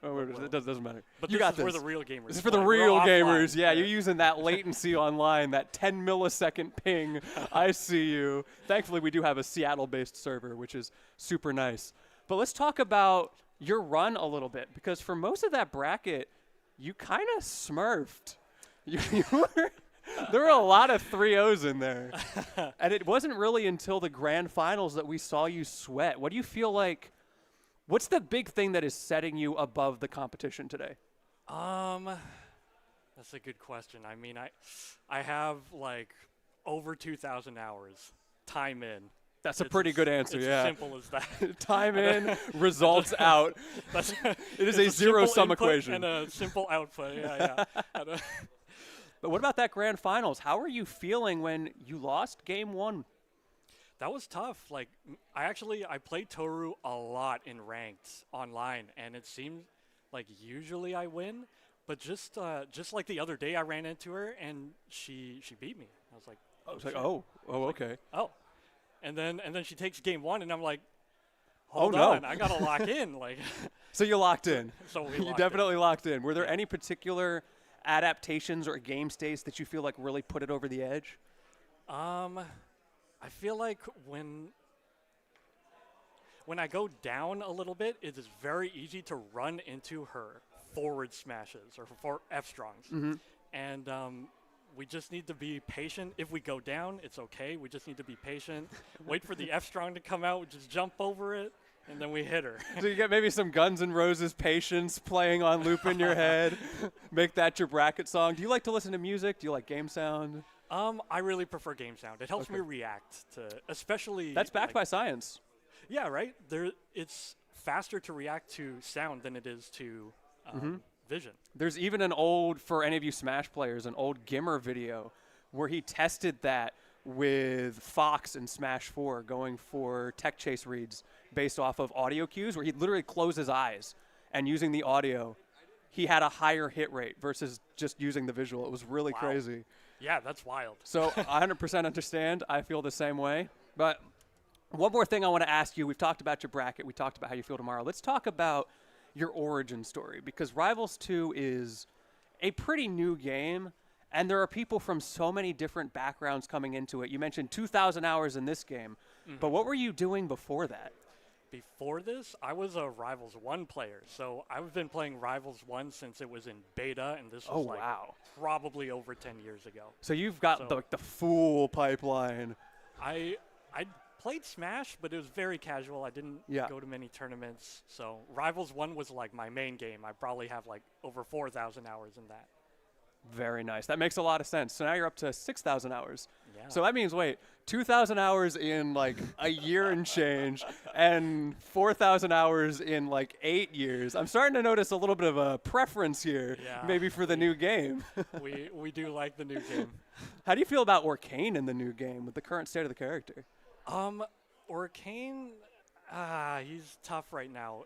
It doesn't matter. But you this got is where the real gamers This is for the play. real We're gamers. offline. Yeah, you're using that latency online, that 10 millisecond ping. I see you. Thankfully, we do have a Seattle-based server, which is super nice. But let's talk about your run a little bit, because for most of that bracket, you kind of smurfed. There were a lot of 3-0s in there. And it wasn't really until the grand finals that we saw you sweat. What do you feel like? What's the big thing that is setting you above the competition today? That's a good question. I mean, I have like over 2,000 hours time in. That's a pretty good answer, it's yeah. as simple as that. Time in, results out. It is a zero-sum equation. And a simple output, yeah. But what about that grand finals? How are you feeling when you lost game 1? That was tough. Like, I played Toru a lot in ranked online, and it seemed like usually I win, but just like the other day I ran into her and she beat me. I was like, okay. Oh. And then she takes game 1, and I'm like, hold no. on, I gotta lock in. Like, so you locked in. So we you locked definitely locked in. Were there any particular adaptations or game states that you feel like really put it over the edge? I feel like when I go down a little bit, it is very easy to run into her forward smashes or for F-strongs. Mm-hmm. And we just need to be patient. If we go down, it's okay. We just need to be patient. Wait for the F-strong to come out. Just jump over it, and then we hit her. So you get maybe some Guns N' Roses Patience playing on loop in your head. Make that your bracket song. Do you like to listen to music? Do you like game sound? I really prefer game sound. It helps me react to, especially. That's backed by science. Yeah, right. It's faster to react to sound than it is to vision. There's even an old, for any of you Smash players, an old Gimmer video where he tested that with Fox in Smash 4, going for tech chase reads based off of audio cues, where he'd literally close his eyes and using the audio, he had a higher hit rate versus just using the visual. It was really crazy. Yeah, that's wild. So 100% understand. I feel the same way. But one more thing I want to ask you. We've talked about your bracket. We talked about how you feel tomorrow. Let's talk about your origin story, because Rivals 2 is a pretty new game, and there are people from so many different backgrounds coming into it. You mentioned 2,000 hours in this game, but what were you doing before that? Before this, I was a Rivals 1 player, so I've been playing Rivals 1 since it was in beta, and this was probably over 10 years ago. So you've got the full pipeline. I played Smash, but it was very casual. I didn't go to many tournaments, so Rivals 1 was like my main game. I probably have like over 4,000 hours in that. Very nice. That makes a lot of sense. So now you're up to 6,000 hours. Yeah. So that means, 2,000 hours in like a year and change, and 4,000 hours in like 8 years. I'm starting to notice a little bit of a preference here, maybe for the new game. we do like the new game. How do you feel about Orcane in the new game with the current state of the character? Orcane, he's tough right now.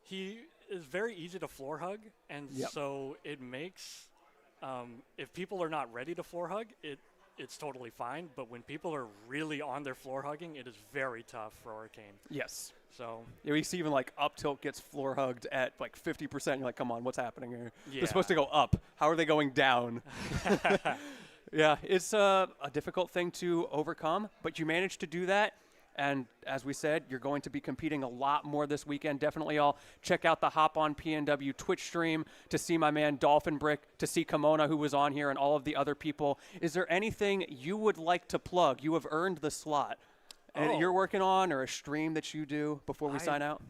He is very easy to floor hug, and so it makes, if people are not ready to floor hug, it's totally fine. But when people are really on their floor hugging, it is very tough for Orcane. Yes. So we see even like up tilt gets floor hugged at like 50%. You're like, come on, what's happening here? Yeah. They're supposed to go up. How are they going down? Yeah, it's a difficult thing to overcome, but you managed to do that. And as we said, you're going to be competing a lot more this weekend. Definitely all check out the Hop on PNW Twitch stream to see my man Dolphin Brick, to see Kimona, who was on here, and all of the other people. Is there anything you would like to plug? You have earned the slot. And you're working on, or a stream that you do before we sign out?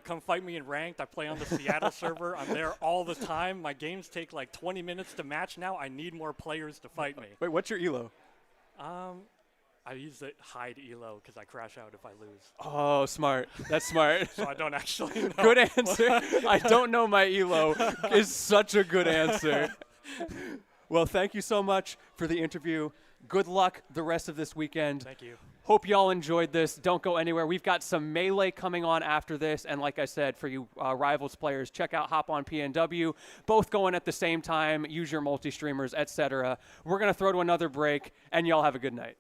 Come fight me in ranked. I play on the Seattle server. I'm there all the time. My games take like 20 minutes to match now. I need more players to fight me. Wait, what's your elo? I use the hide elo because I crash out if I lose. Oh, smart. That's smart. So I don't actually know. Good answer. I don't know my elo is such a good answer. Well, thank you so much for the interview. Good luck the rest of this weekend. Thank you. Hope y'all enjoyed this. Don't go anywhere. We've got some Melee coming on after this. And like I said, for you Rivals players, check out Hop on PNW. Both going at the same time. Use your multi-streamers, etc. We're going to throw to another break, and y'all have a good night.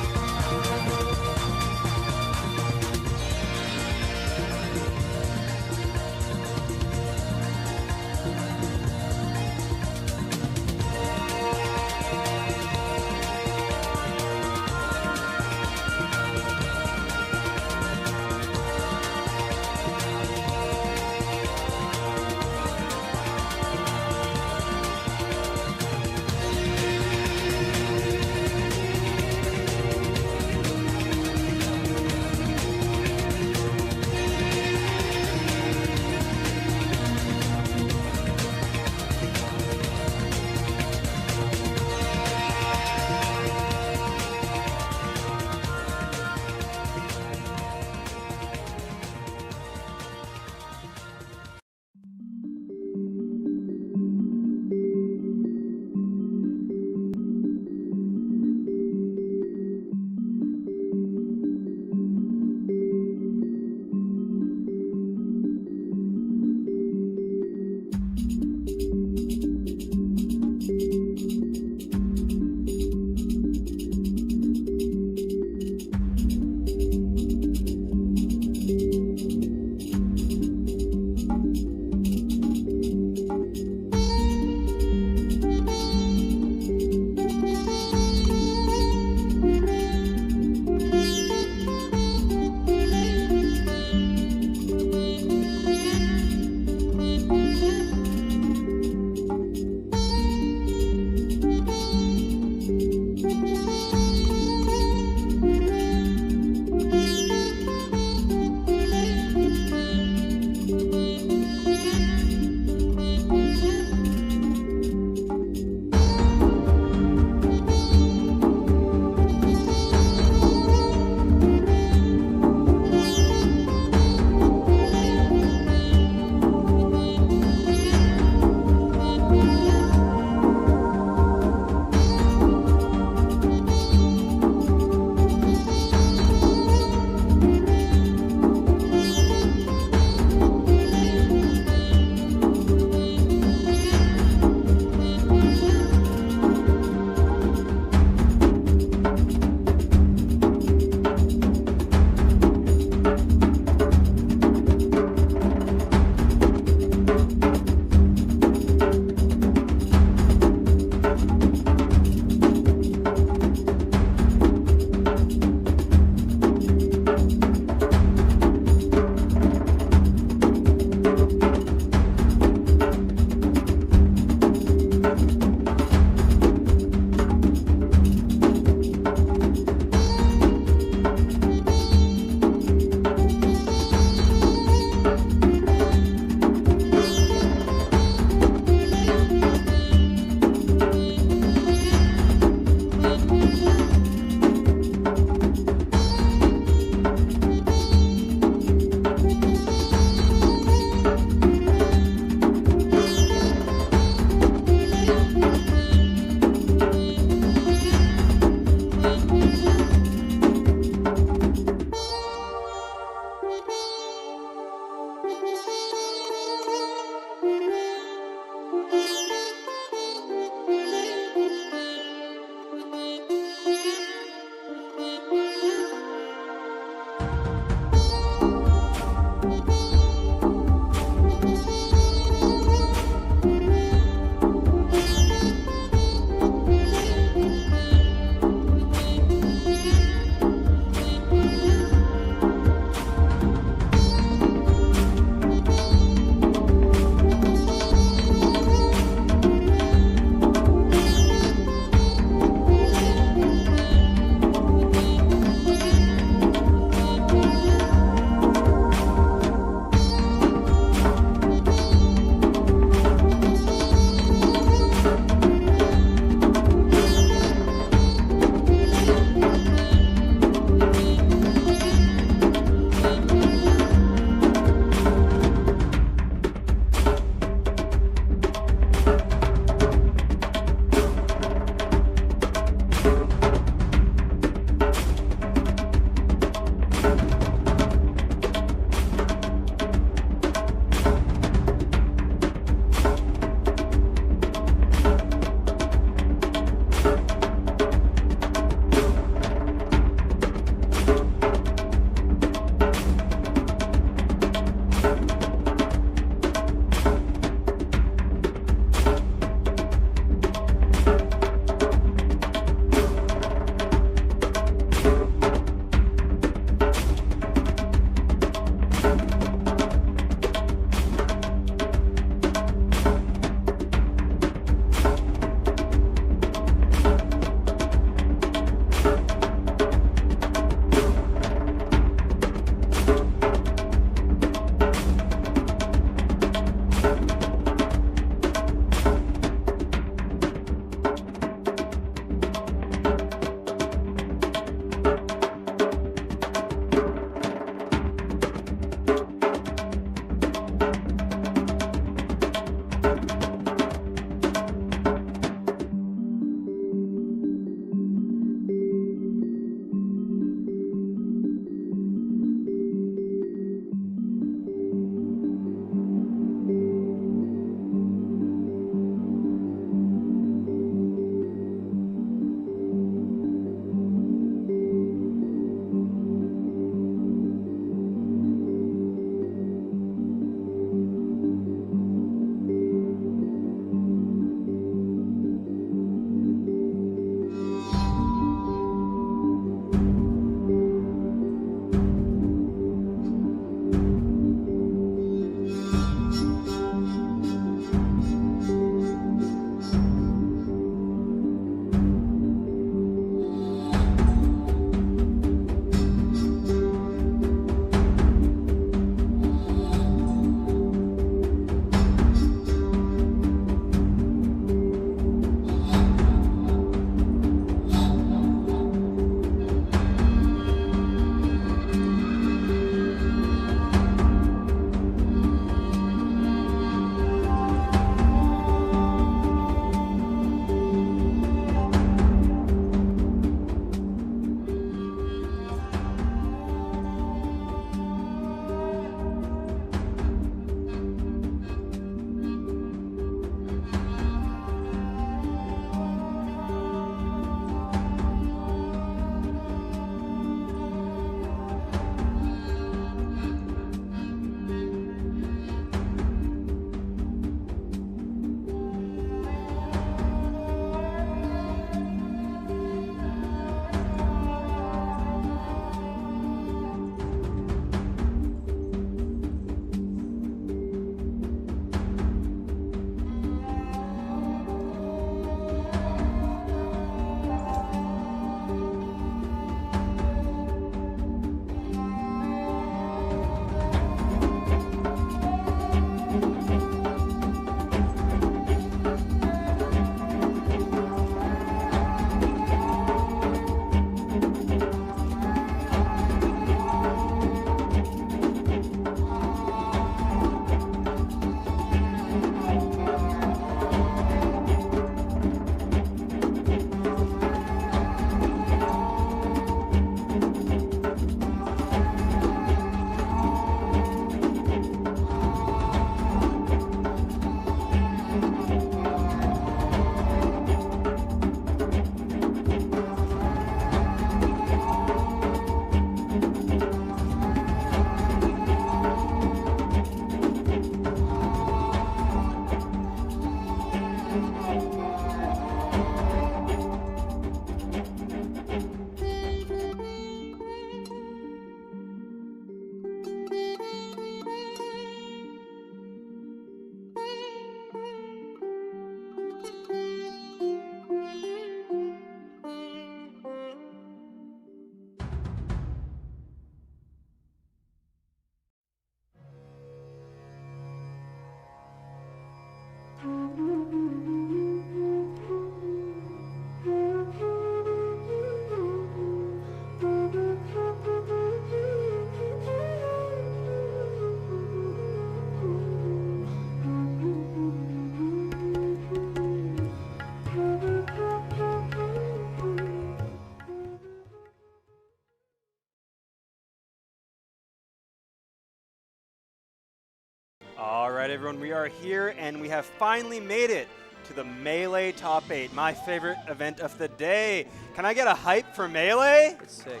All right, everyone, we are here, and we have finally made it to the Melee Top 8, my favorite event of the day. Can I get a hype for Melee? It's sick.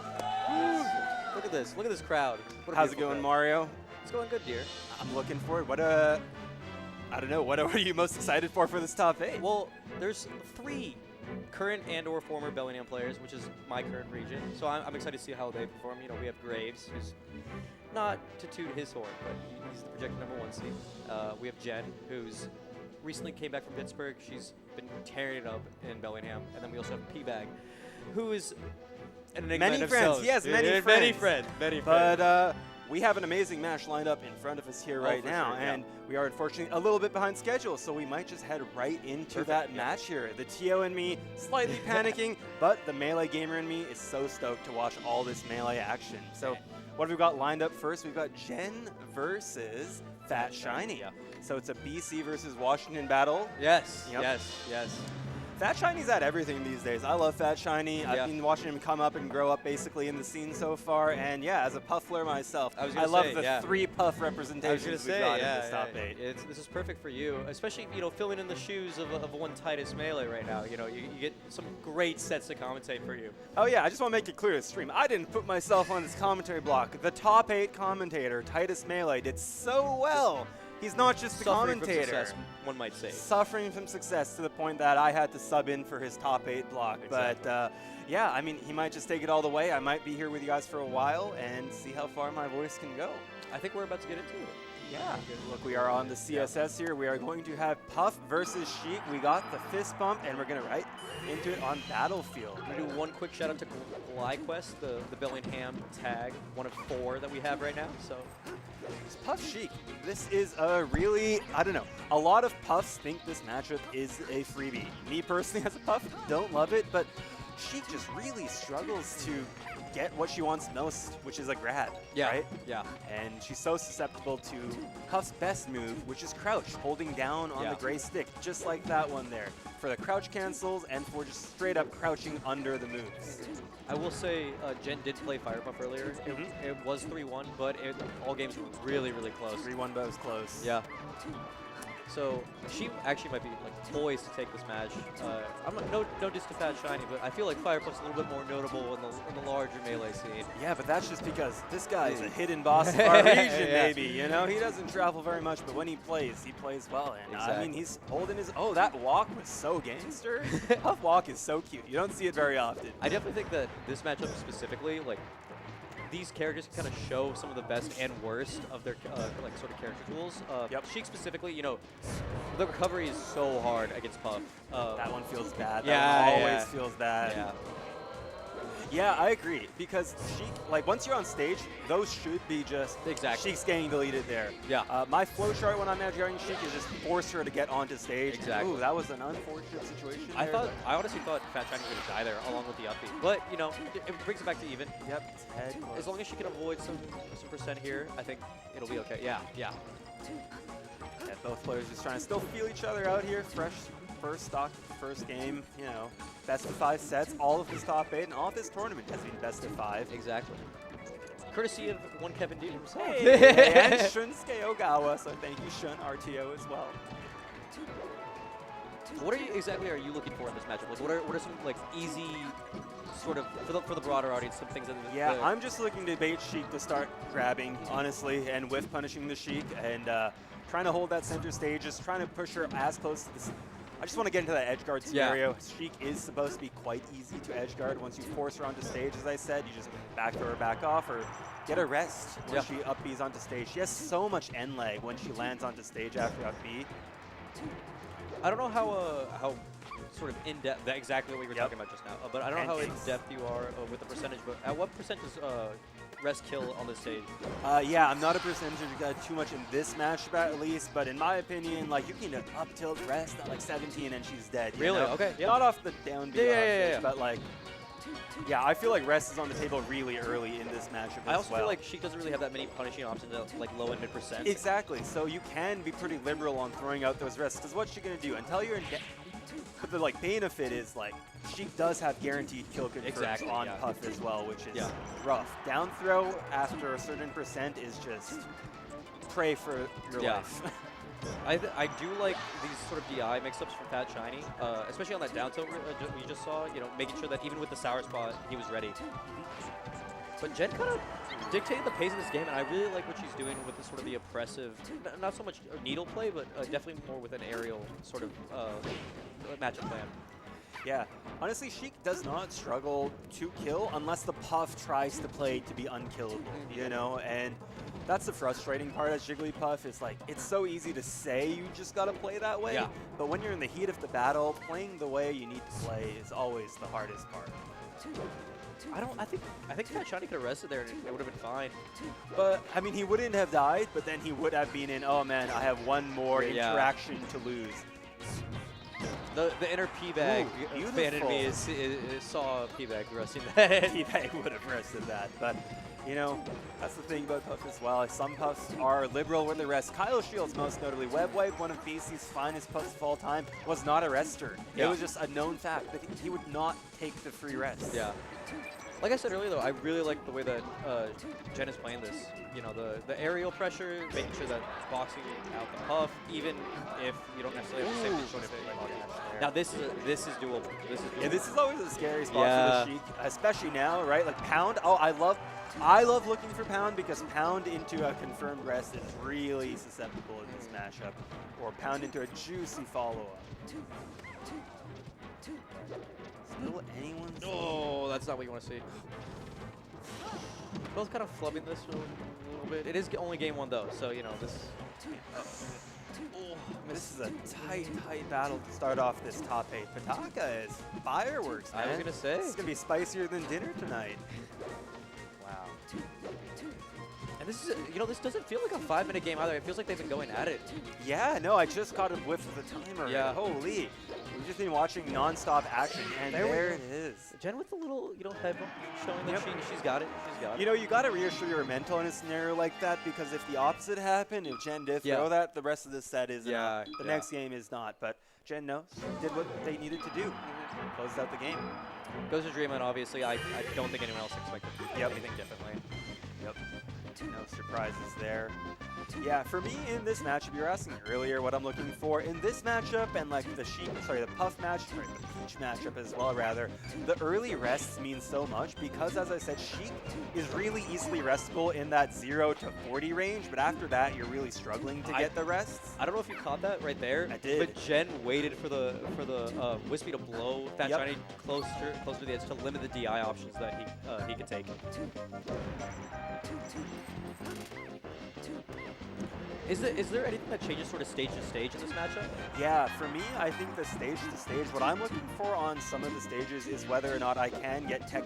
Look at this. Look at this crowd. What a How's it beautiful going, crowd. Mario? It's going good, dear. I'm looking forward. I don't know, what are you most excited for this Top 8? Well, there's 3 current and/or former Bellingham players, which is my current region. So I'm excited to see how they perform. You know, we have Graves, who's not to toot his horn, but he's the projected #1 seed. We have Jen, who's recently came back from Pittsburgh. She's been tearing it up in Bellingham. And then we also have P-Bag, who is an enigma in Many friends, himself. yes, many Many friends. friends, many friends. But we have an amazing match lined up in front of us here right for now, sure, yeah. and we are unfortunately a little bit behind schedule, so we might just head right into that match here. The TO and me slightly panicking, but the Melee gamer in me is so stoked to watch all this Melee action. So what have we got lined up first? We've got Jen versus Fat Shiny. So it's a BC versus Washington battle. Yes, Yep. yes. Fat Shiny's at everything these days. I love Fat Shiny. Yeah. I've been watching him come up and grow up basically in the scene so far. And yeah, as a Puff player myself, I love the 3 Puff representations we've got in this top 8. This is perfect for you, especially, you know, filling in the shoes of one Titus Melee right now. You know, you get some great sets to commentate for you. Oh yeah, I just want to make it clear to stream. I didn't put myself on this commentary block. The top 8 commentator, Titus Melee, did so well. He's not just the Suffering from commentator. success, one might say. Suffering from success to the point that I had to sub in for his top 8 block. Exactly. But yeah, I mean, he might just take it all the way. I might be here with you guys for a while and see how far my voice can go. I think we're about to get into it. Yeah. Look, we are on the CSS here. We are going to have Puff versus Sheik. We got the fist bump, and we're going to right into it on Battlefield. I'm going to do one quick shout out to GlyQuest, the Bellingham tag, one of 4 that we have right now. So It's Puff Sheik. This is a really, I don't know, a lot of Puffs think this matchup is a freebie. Me personally as a Puff, don't love it, but Sheik just really struggles to get what she wants most, which is a grab, right? Yeah. And she's so susceptible to Puff's best move, which is crouch, holding down on the gray stick, just like that one there, for the crouch cancels and for just straight up crouching under the moves. I will say Jen did play Fire Puff earlier. It was 3-1, but all games were really, really close. 3-1, but it was close. Yeah. So she actually might be like poised to take this match. I'm not, no diss to Fat Shiny, but I feel like Fire Puff's a little bit more notable in the larger Melee scene. Yeah, but that's just because this guy is a hidden boss of our region, maybe. You know, he doesn't travel very much, but when he plays well. And I mean, he's holding his. Oh, that walk was so gangster. Puff walk is so cute. You don't see it very often. I definitely think that this matchup specifically, like, these characters kind of show some of the best and worst of their like sort of character tools. Sheik specifically, you know, the recovery is so hard against Puff. That one feels bad. Yeah, that one always feels bad. Yeah. Yeah, I agree. Because Sheik, like, once you're on stage, those should be just Sheik's getting deleted there. Yeah. My flow chart when I'm edgeguarding Sheik is just force her to get onto stage. Exactly. Ooh, that was an unfortunate situation. I honestly thought Fat Shiny was gonna die there along with the up B. But you know, it brings it back to even. Yep. It's head. As long as she can avoid some percent here, I think it'll be okay. Yeah. Yeah, both players just trying to still feel each other out here. Fresh first stock, first game, you know, best of 5 sets. All of this top 8 and all of this tournament has been best of 5. Exactly. Courtesy of one Kevin D himself. Hey, and Shunsuke Ogawa, so thank you, Shun RTO as well. What exactly are you looking for in this matchup? Like, what are some like easy, sort of for the broader audience, some things that? I'm just looking to bait Sheik to start grabbing, honestly, and whiff punishing the Sheik and trying to hold that center stage, just trying to push her as close to this. I just want to get into that edge guard scenario. Sheik is supposed to be quite easy to edge guard. Once you force her onto stage, as I said, you just back throw her back off or get a rest when she up B's onto stage. She has so much end lag when she lands onto stage after up B. I don't know how sort of in-depth, exactly what you were talking about just now, but I don't know how in-depth you are with the percentage, but at what percent does rest kill on this stage? Yeah, I'm not a percentage guy too much in this matchup at least, but in my opinion, like, you can up tilt rest at like 17 and she's dead. You Really? know? Okay. Yeah. Not off the down B, Yeah. but like, yeah, I feel like rest is on the table really early in this matchup I as also well. feel like she doesn't really have that many punishing options at like low and mid percent. Exactly. So you can be pretty liberal on throwing out those rests, because what's she gonna do until you're in? But the like benefit is like she does have guaranteed kill confirms on Puff as well, which is rough. Down throw after a certain percent is just pray for your life. I do like these sort of DI mix-ups from Pat Shiny, especially on that down tilt we just saw, you know, making sure that even with the sour spot, he was ready. But Jen kind of dictated the pace of this game, and I really like what she's doing with the sort of the oppressive, not so much needle play, but definitely more with an aerial sort of matchup plan. Yeah, honestly, Sheik does not struggle to kill unless the Puff tries to play to be unkillable, you know? And that's the frustrating part as Jigglypuff. Is like, it's so easy to say you just gotta play that way, but when you're in the heat of the battle, playing the way you need to play is always the hardest part. I think Pat Shiny could have rested there and it would have been fine. But, I mean, he wouldn't have died, but then he would have been in, oh man, I have one more interaction to lose. The inner P-Bag fan in me saw P-Bag resting that. P-Bag would have rested that, but you know, that's the thing about Puff as well. Some Puffs are liberal with the rest. Kyle Shields, most notably, Web Wipe, one of BC's finest Puffs of all time, was not a rester. It was just a known fact that he would not take the free rest. Yeah. Like I said earlier, though, I really like the way that Jen is playing this. You know, the aerial pressure, making sure that it's boxing out the Puff, even if you don't necessarily have the same control. Now this is doable. Yeah, this is always a scary spot for the Sheik, especially now, right? Like Pound. Oh, I love looking for Pound because Pound into a confirmed rest is really susceptible in this matchup, or Pound into a juicy follow-up. Still anyone? Oh, that's not what you want to see. Bill's kind of flubbing this a little bit. It is only game one though, so you know this. This is a tight battle to start off this top 8. Pataka is fireworks, man. I was gonna say it's gonna be spicier than dinner tonight. Wow. And this is, you know, this doesn't feel like a 5-minute game either. It feels like they've been going at it. Yeah, no, I just caught a whiff of the timer. Yeah. Holy. We've just been watching non-stop action, and there it is. Jen with the little, you know, head bump showing that she's got it. She's got it. You know, you got to reassure your mental in a scenario like that, because if the opposite happened, if Jen did throw that, the rest of the set is the next game is not. But Jen knows, did what they needed to do. Closed out the game. Goes to Dreamland, obviously. I don't think anyone else expected anything differently. Yep. No surprises there. Yeah, for me in this matchup, you were asking earlier what I'm looking for. In this matchup and like the Puff match, the Peach matchup as well, rather, the early rests mean so much because, as I said, Sheik is really easily restable in that 0 to 40 range, but after that, you're really struggling to get the rests. I don't know if you caught that right there. I did. But Jen waited for the Wispy to blow Fat Shiny closer to the edge to limit the DI options that he could take. Is there anything that changes sort of stage to stage in this matchup? Yeah, for me, I think the stage to stage, what I'm looking for on some of the stages is whether or not I can get tech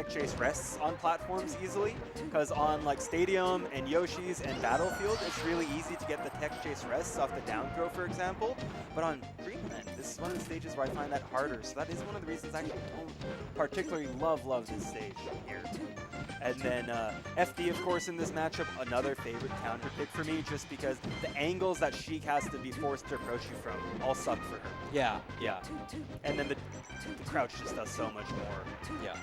chase rests on platforms easily. Because on like Stadium and Yoshi's and Battlefield, it's really easy to get the tech chase rests off the down throw, for example. But on Dreamland, this is one of the stages where I find that harder. So that is one of the reasons I don't particularly love this stage here. And then FD, of course, in this matchup, another favorite counter pick for me, just because the angles that Sheik has to be forced to approach you from all suck for her. Yeah. And then the crouch just does so much more. Yeah.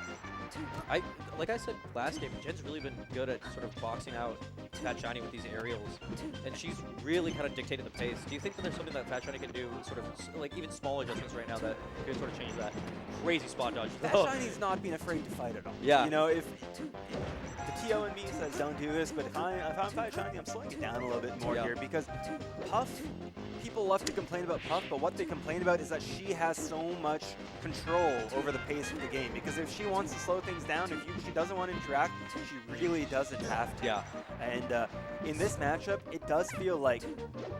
Like I said last game, Jen's really been good at sort of boxing out Fat Shiny with these aerials, and she's really kind of dictated the pace. Do you think that there's something that Fat Shiny can do, sort of like even small adjustments right now that could sort of change that? Crazy spot dodge. Fat Shiny's not being afraid to fight at all. Yeah. You know, if the TO in me says don't do this, but if I'm Fat Shiny, I'm slowing it down a little bit more here, because Puff, people love to complain about Puff, but what they complain about is that she has so much control over the pace of the game. Because if she wants to slow things down, if she doesn't want to interact, she really doesn't have to. Yeah. And in this matchup, it does feel like,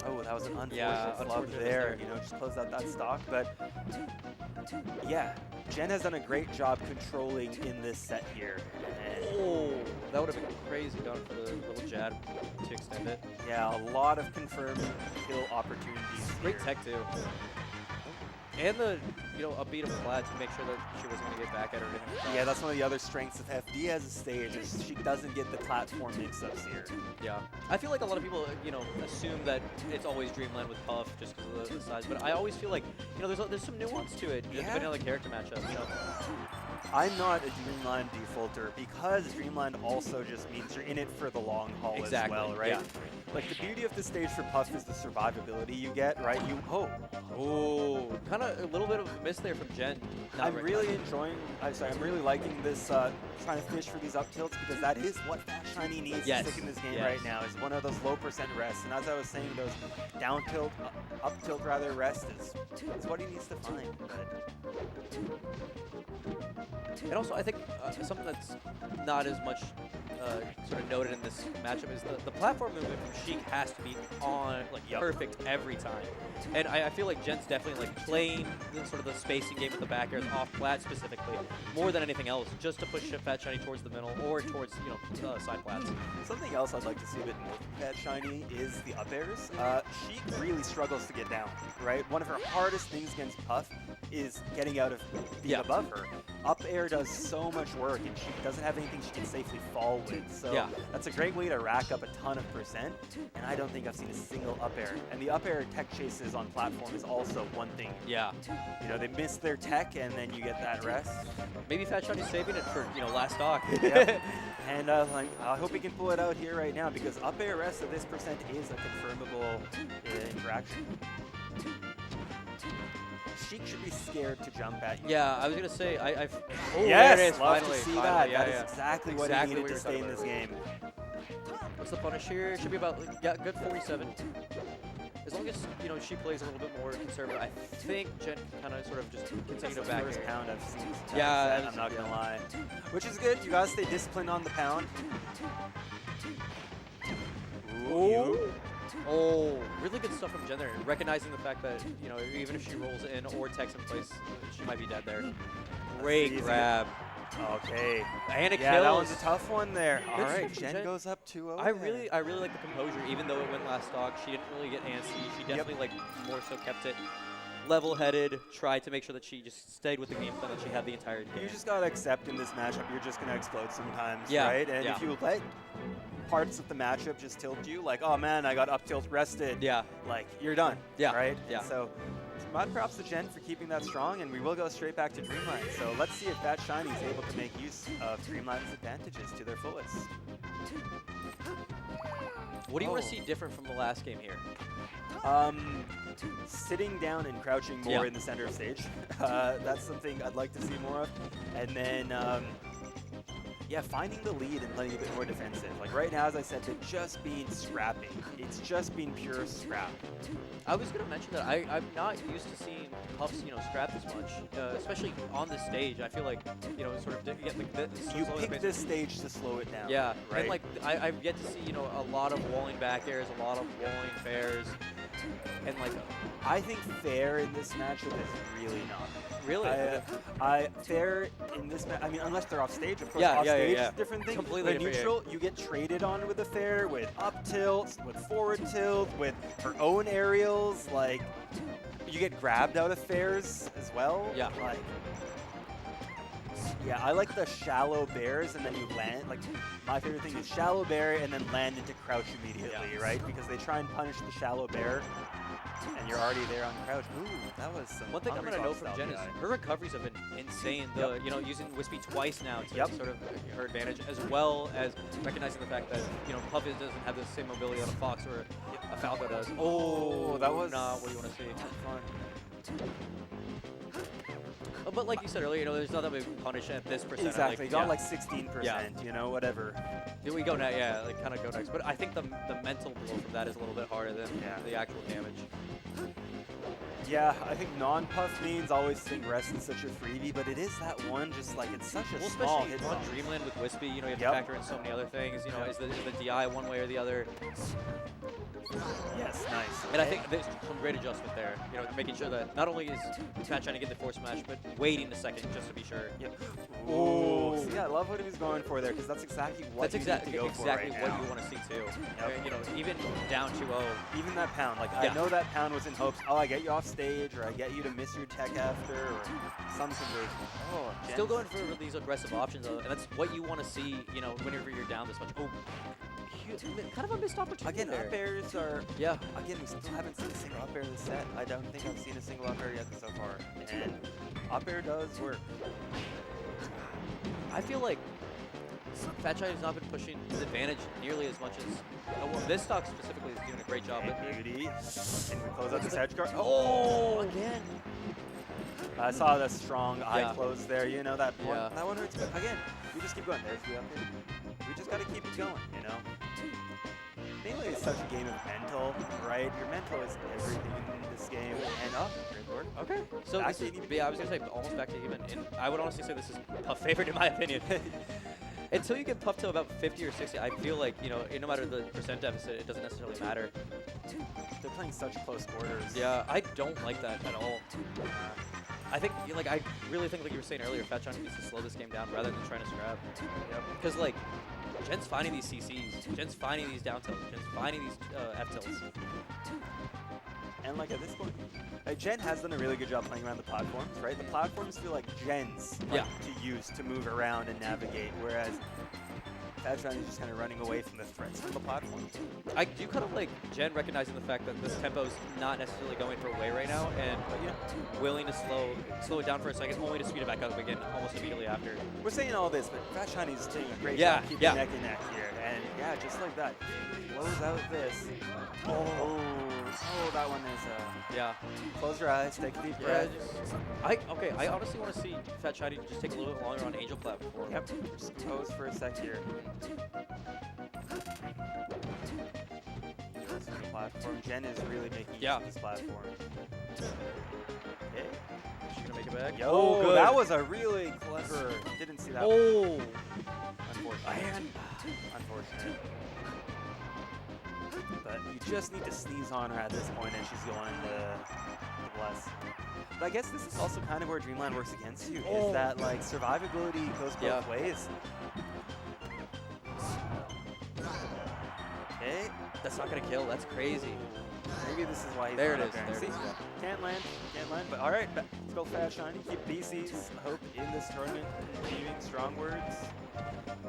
oh, that was an unfortunate flub there. You know, just closed out that stock. But yeah, Jen has done a great job controlling in this set here. Oh, that would have been crazy done for the little jab to extend it. Yeah, a lot of confirmed kill opportunities. Great tech too. And the, you know, upbeat of flat to make sure that she wasn't going to get back at her. Yeah, that's one of the other strengths of FD as a stage, is she doesn't get the platform mix-ups here. Yeah. I feel like a lot of people, you know, assume that it's always Dreamland with Puff just because of the size, but I always feel like, you know, there's some nuance to it, depending on the character matchup, you know. I'm not a Dreamland defaulter because Dreamland also just means you're in it for the long haul as well, right? like the beauty of this stage for Puff is the survivability you get, right? Oh, kind of a little bit of a miss there from Jen. I'm really enjoying. I'm really liking this trying to fish for these up tilts because that is what Fat Shiny needs to stick in this game right now. Is one of those low percent rests, and as I was saying, those down tilt, up tilt rather rest is what he needs to find. And also, I think something that's not as much sort of noted in this matchup is the platform movement from Sheik has to be on perfect every time. And I feel like Jen's definitely like playing sort of the spacing game with the back airs off flat specifically more than anything else, just to push Fat Shiny towards the middle or towards side flats. Something else I'd like to see a bit more from Fat Shiny is the up airs. Sheik really struggles to get down, right? One of her hardest things against Puff is getting out of being above her. Up air does so much work, and she doesn't have anything she can safely fall with. So that's a great way to rack up a ton of percent, and I don't think I've seen a single up air. And the up air tech chases on platform is also one thing. Yeah. You know, they miss their tech, and then you get that rest. Maybe Fat Shiny's saving it for, last stock. Yep. And I hope he can pull it out here right now, because up air rest at this percent is a confirmable interaction. Sheik should be scared to jump at you. Yeah, I was going to say, oh, yes, there it is, love finally. to see finally, that. Yeah, that is exactly what he needed to stay in this game. What's the punish here? Should be about, good 47. As long as, she plays a little bit more conservative, I think Jen can kind of sort of just continue to back first pound I've seen. Yeah, I'm not going to lie. Which is good. You got to stay disciplined on the pound. Ooh. Oh, really good stuff from Jen there. Recognizing the fact that, even if she rolls in or techs in place, she might be dead there. Great grab. Okay. And a kill. Yeah, that was a tough one there. All right, Jen goes up 2-0. I really like the composure, even though it went last stock. She didn't really get antsy. She definitely more so kept it level-headed, tried to make sure that she just stayed with the game plan that she had the entire game. You just got to accept in this matchup you're just going to explode sometimes, Yeah, right? And yeah. if you let parts of the matchup just tilt you, like, oh man, I got up tilt rested. Yeah. Like, you're done. Yeah. Right? Yeah. And so, mad props to Jen for keeping that strong, and we will go straight back to Dreamline. So let's see if Fat Shiny is able to make use of Dreamline's advantages to their fullest. What do you want to see different from the last game here? Sitting down and crouching more in the center of stage. That's something I'd like to see more of. And then, finding the lead and playing a bit more defensive. Like right now, as I said, they're just being scrapping. It's just been pure scrap. I was going to mention that I'm not used to seeing Puffs, scrap this much, especially on the stage. I feel like, sort of get you pick this stage to slow it down. Yeah, right. And like I've yet to see, a lot of walling back airs, a lot of walling fairs, and like I think fair in this matchup is really not. Really? Fair in this match, I mean, unless they're off stage, of course, Yeah, off yeah, stage yeah. is a different thing. Completely But different, neutral, you get traded on with a fair, with up tilts, with forward tilt, with her own aerials, like, you get grabbed out of fairs as well. Yeah. Like, yeah, I like the shallow bears and then you land. Like, my favorite thing is shallow bear and then land into crouch immediately, right? Because they try and punish the shallow bear, and you're already there on crouch. Ooh, that was some one thing I'm going to note from Jen is her recoveries have been insane. Using Wispy twice now to sort of her advantage, as well as recognizing the fact that Puff doesn't have the same mobility that a Fox or a Falco does. Oh, that was not what you want to see. But like you said earlier, there's not that we punish at this percent. Exactly, got like 16%, whatever. Here we go now, kind of go next. But I think the mental blow from that is a little bit harder than the actual damage. Yeah, I think non-puff means always think rest is such a freebie, but it is that one just like, it's such a small hit. Especially on Dreamland with Wispy, you have to factor in so many other things. Is the DI one way or the other? Yes, nice. And I think there's some great adjustment there. Making sure that not only is Fat trying to get the force smash, but waiting a second just to be sure. Yep. Ooh. See, I love what he was going for there, because that's exactly what you need to go for right what now. you want to see too. Yep. Even down 2-0. Even that pound, like I know that pound was in hopes, I get you off stage, or I get you to miss your tech after, or some conversion. Oh, still going for these aggressive options, and that's what you want to see, whenever you're down this much. Oh, kind of a missed opportunity. Again, up airs are. Yeah. Again, we still haven't seen a single up air in the set. I don't think I've seen a single up air yet so far. And up air does work. I feel like Fat Chinese not been pushing his advantage nearly as much as well, this stock specifically is doing a great job. And Beauty. Can we close out this edge guard? Oh, again. I saw the strong eye Yeah. close there. You know that one. Yeah. That one hurts. But again, we just keep going. There's the update. We just gotta keep it going. You know. Melee is such a game of mental, right? Your mental is everything in this game. And great work. Okay. So Back this to is, even. yeah, I was gonna say almost back to even, and I would honestly say this is a favorite in my opinion. Until you get Puff to about 50 or 60, I feel like, you know, no matter the percent deficit, it doesn't necessarily matter. They're playing such close quarters. Yeah, I don't like that at all. I think, like, I really think, like you were saying earlier, Fat Johnny needs to slow this game down rather than trying to scrap. Because, like, Jen's finding these CCs, Jen's finding these down tilts, Jen's finding these F tilts. And like at this point, Jen has done a really good job playing around the platforms, right? The platforms feel like Jen's to use to move around and navigate, whereas Patron is just kind of running away from the threats from the platform. I do kind of like Jen recognizing the fact that this tempo is not necessarily going her way right now, and willing to slow it down for a second, only to speed it back up again almost immediately after. We're saying all this, but Fat Shiny's doing a great Yeah, job keeping yeah. neck and neck here. And yeah, just like that. Close out this. Oh, that one is yeah. Close your eyes, take a deep breath. I honestly want to see Fat Shiny just take a little bit longer on Angel Clap before. Yep, just pose for a sec here. Platform. Jen is really making use of this platform. Okay. She's gonna make it back. Yo, good. that was a really clever. Didn't see that. Oh, one. Unfortunate. Unfortunate. But you just need to sneeze on her at this point, and she's going to bless. But I guess this is also kind of where Dreamland works against you. Is that like survivability goes both ways. Okay. That's not gonna kill. That's crazy. Maybe this is why he's there. not It up is. There See? it is. Yeah. Can't land. But all right, let's go Fat Shiny. Keep BC's hope in this tournament. Continuing strong words.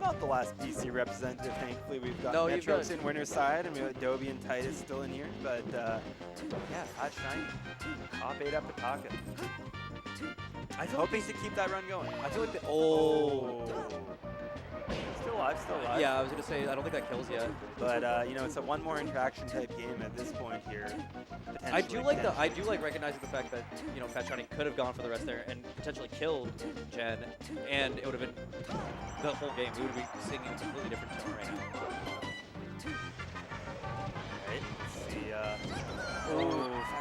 Not the last BC representative, thankfully. We've got Metros in winner's side, and we have Dobie and Titus still in here. But yeah, Fat Shiny. Top 8 up Pataka. I'm hoping to keep that run going. I feel like Still alive, still alive. Yeah, I was gonna say I don't think that kills yet. But you know, it's a one more interaction type game at this point here. I do like recognizing the fact that, you know, Fat Johnny could have gone for the rest there and potentially killed Jen, and it would have been the whole game. We would be singing a completely different tone right now. Right, let's see.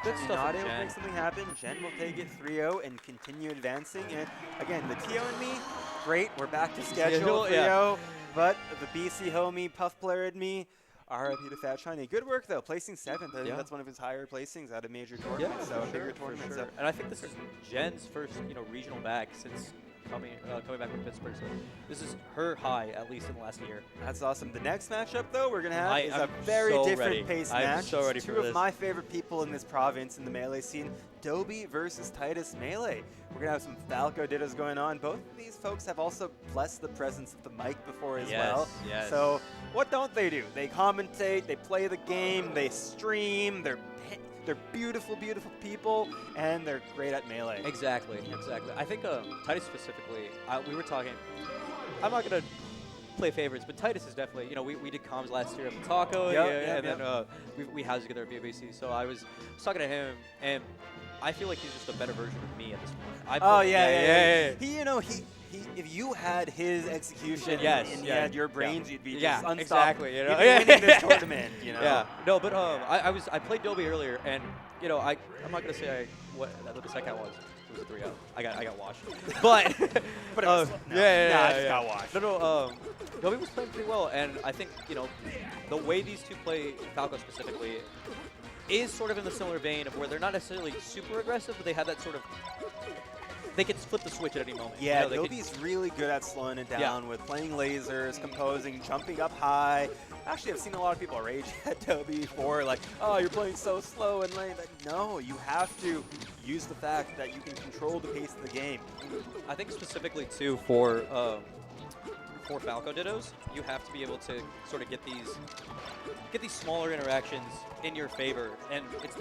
Good stuff not from able to Jen. make something happen. Jen will take it 3-0 and continue advancing. And again, the TO and me, great. We're back to schedule 3-0. But the BC homie, Puff player and me, RIP to Fat Shiny. Good work though, placing 7th. I think that's one of his higher placings at a major tournament. So a bigger tournament. Sure. So. And I think this is Jen's first, you know, regional back since coming back from Pittsburgh. So this is her high, at least in the last year. That's awesome. The next matchup, though, we're going to have is a I'm very so different ready. pace I'm match. so ready Two for of this. my favorite people in this province in the Melee scene, Dobie versus Titus Melee. We're going to have some Falco dittos going on. Both of these folks have also blessed the presence of the mic before as well. Yes. So what don't they do? They commentate, they play the game, they stream, they're beautiful, beautiful people, and they're great at Melee. Exactly. I think Titus specifically, we were talking, I'm not going to play favorites, but Titus is definitely, you know, we did comms last year at Pataka, and then we housed together at BBC, so I was talking to him, and I feel like he's just a better version of me at this point. Yeah. He, you know, he if you had his execution and you had your brains, you'd be just unstoppable. Exactly. You know, you'd be winning this tournament. You know. Yeah. No, but I played Dobie earlier, and you know, I'm not gonna say what the second was. It was 3-0. I got washed. But but it was, I just got washed. No. Dobie was playing pretty well, and I think, you know, the way these two play Falco specifically is sort of in the similar vein of where they're not necessarily super aggressive, but they have that sort of. They can flip the switch at any moment. Yeah, you know, Dobie's really good at slowing it down with playing lasers, composing, jumping up high. Actually, I've seen a lot of people rage at Dobie for like, oh, you're playing so slow and late. But no, you have to use the fact that you can control the pace of the game. I think specifically too for Falco Dittos, you have to be able to sort of get these smaller interactions in your favor, and it's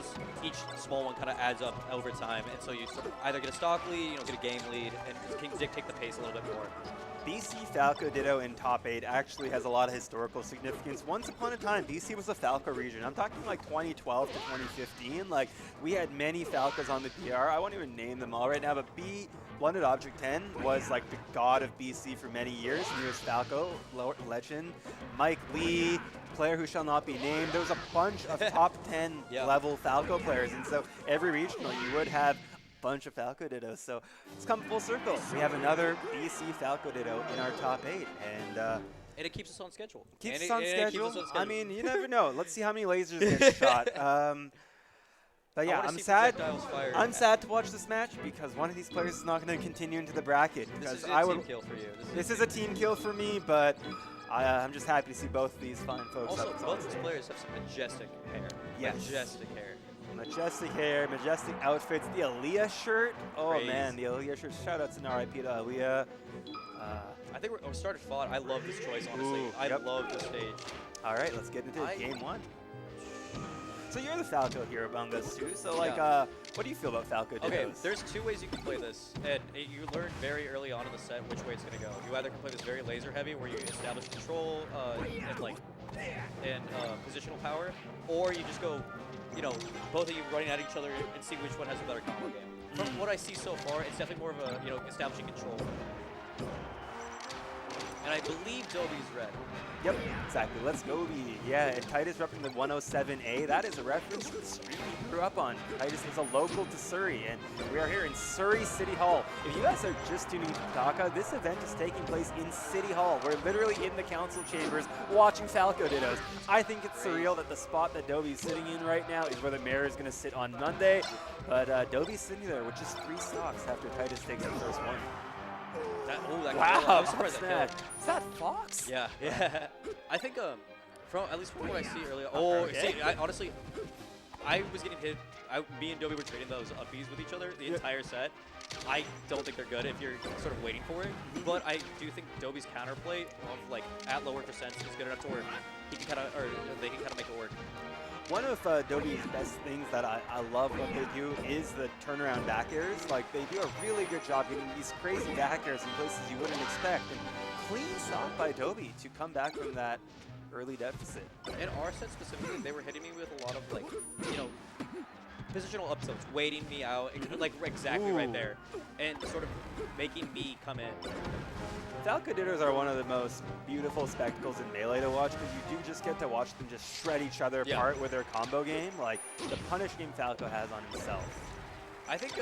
each small one kind of adds up over time, and so you sort of either get a stock lead, you know, get a game lead, and can dictate the pace a little bit more. BC Falco Ditto in top 8 actually has a lot of historical significance. Once upon a time, BC was a Falco region. I'm talking like 2012 to 2015. Like, we had many Falcos on the PR. I won't even name them all right now, but Blended Object 10 was like the god of BC for many years. He was Falco, legend. Mike Lee, player who shall not be named. There was a bunch of top 10 level Falco players, and so every regional you would have bunch of Falco Dittos, so it's come full circle. We have another BC Falco Ditto in our top 8, and it keeps us on schedule. Keeps us on schedule. I mean, you never know. Let's see how many lasers get shot. But yeah, I'm sad. I'm sad to watch this match because one of these players is not going to continue into the bracket. This Because is a team kill for you. This is a team kill for me, but I'm just happy to see both of these fine folks. Also, up both on these stage. players have some majestic hair. Yes. Majestic hair. Majestic hair, majestic outfits. The Aaliyah shirt. Oh Praise. man, the Aaliyah shirt. Shout out to RIP to Aaliyah. I think we're started FOD. I love this choice, honestly. Ooh, I yep. love this stage. All right, let's get into game 1. So you're the Falco here among us too. So like, Yeah. what do you feel about Falco Dittos? Okay, there's 2 ways you can play this, and you learn very early on in the set which way it's going to go. You either can play this very laser heavy, where you establish control and positional power, or you just go, you know, both of you running at each other and see which one has a better combo game. From what I see so far, it's definitely more of a, you know, establishing control. And I believe Dobie's red. Yep, exactly. Let's go, B. Yeah, and Titus repping the 107A. That is a reference to the street he grew up on. Titus is a local to Surrey, and we are here in Surrey City Hall. If you guys are just tuning into Pataka, this event is taking place in City Hall. We're literally in the council chambers watching Falco Dittos. I think it's surreal that the spot that Dobie's sitting in right now is where the mayor is going to sit on Monday, but Dobie's sitting there with just 3 stocks after Titus takes the first one. That Wow, I was surprised that killed. Is that Fox? Yeah, yeah. I think from at least from what I see earlier. Okay. See, honestly, I was getting hit. Me and Dobie were trading those upbees with each other the entire set. I don't think they're good if you're sort of waiting for it, but I do think Dobie's counterplay of like at lower percents is good enough to where he can kind of, or they can kind of make it work. One of Dobie's best things that I love what they do is the turnaround back airs. Like, they do a really good job getting these crazy back airs in places you wouldn't expect. And clean stop by Dobie to come back from that early deficit. In our set specifically, they were hitting me with a lot of like, you know, positional up tilts, waiting me out, like exactly right there, and sort of making me come in. Falco Dittos are one of the most beautiful spectacles in Melee to watch because you do just get to watch them just shred each other apart with their combo game. Like, the punish game Falco has on himself. I think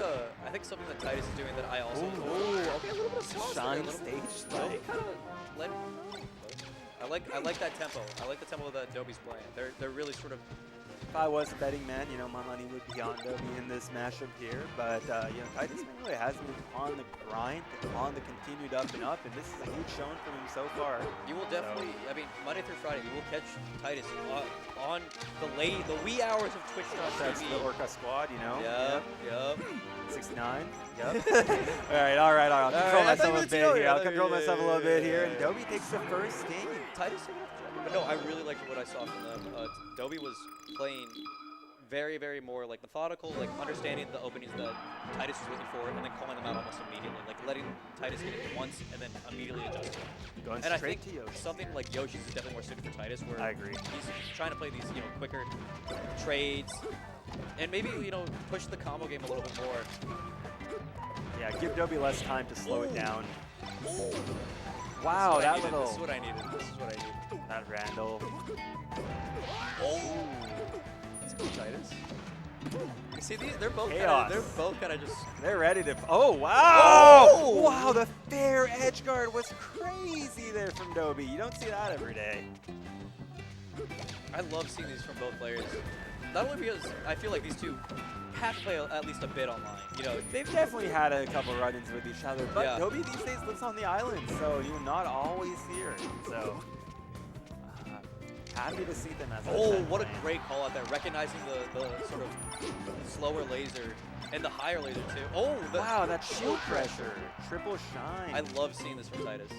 something that Titus is doing that I also okay, a little bit of sauce shine there, stage kind spike. of let. I like that tempo. I like the tempo that Dobie's playing. They're really sort of. If I was a betting man, you know, my money would be on Dobie in this matchup here. But, you know, Titus really has been on the grind, on the continued up and up, and this is a huge showing from him so far. You will definitely, I mean, Monday through Friday, you will catch Titus on the wee hours of Twitch.tv. That's the Orca squad, you know? Yep. 69. Yep. all right. I'll control myself a bit here. I'll control myself a little bit here. And Dobie takes the first game. Titus taking off the But no, I really liked what I saw from them. Dobie was playing very, very more like methodical, like understanding the openings that Titus was looking for, and then calling them out almost immediately, like letting Titus get it once and then immediately adjusting. Going and straight I think to Yoshi. something like Yoshi's is definitely more suited for Titus, where I agree. He's trying to play these, you know, quicker trades, and maybe, you know, push the combo game a little bit more. Yeah, give Dobie less time to slow it down. Wow, that little. This is what I needed. This is what I needed. That Randall. Let's go, Titus. You see, they're both kind of just. They're ready to. Oh wow! Wow, the fair edge guard was crazy there from Dobie. You don't see that every day. I love seeing these from both players. Not only because I feel like these two have to play at least a bit online. You know, they've definitely had a couple run-ins with each other, but Dobie these days lives on the island, so you're not always here. So happy to see them as a what a great call out there, recognizing the sort of slower laser and the higher laser too. Wow, that shield pressure, triple shine. I love seeing this from Titus.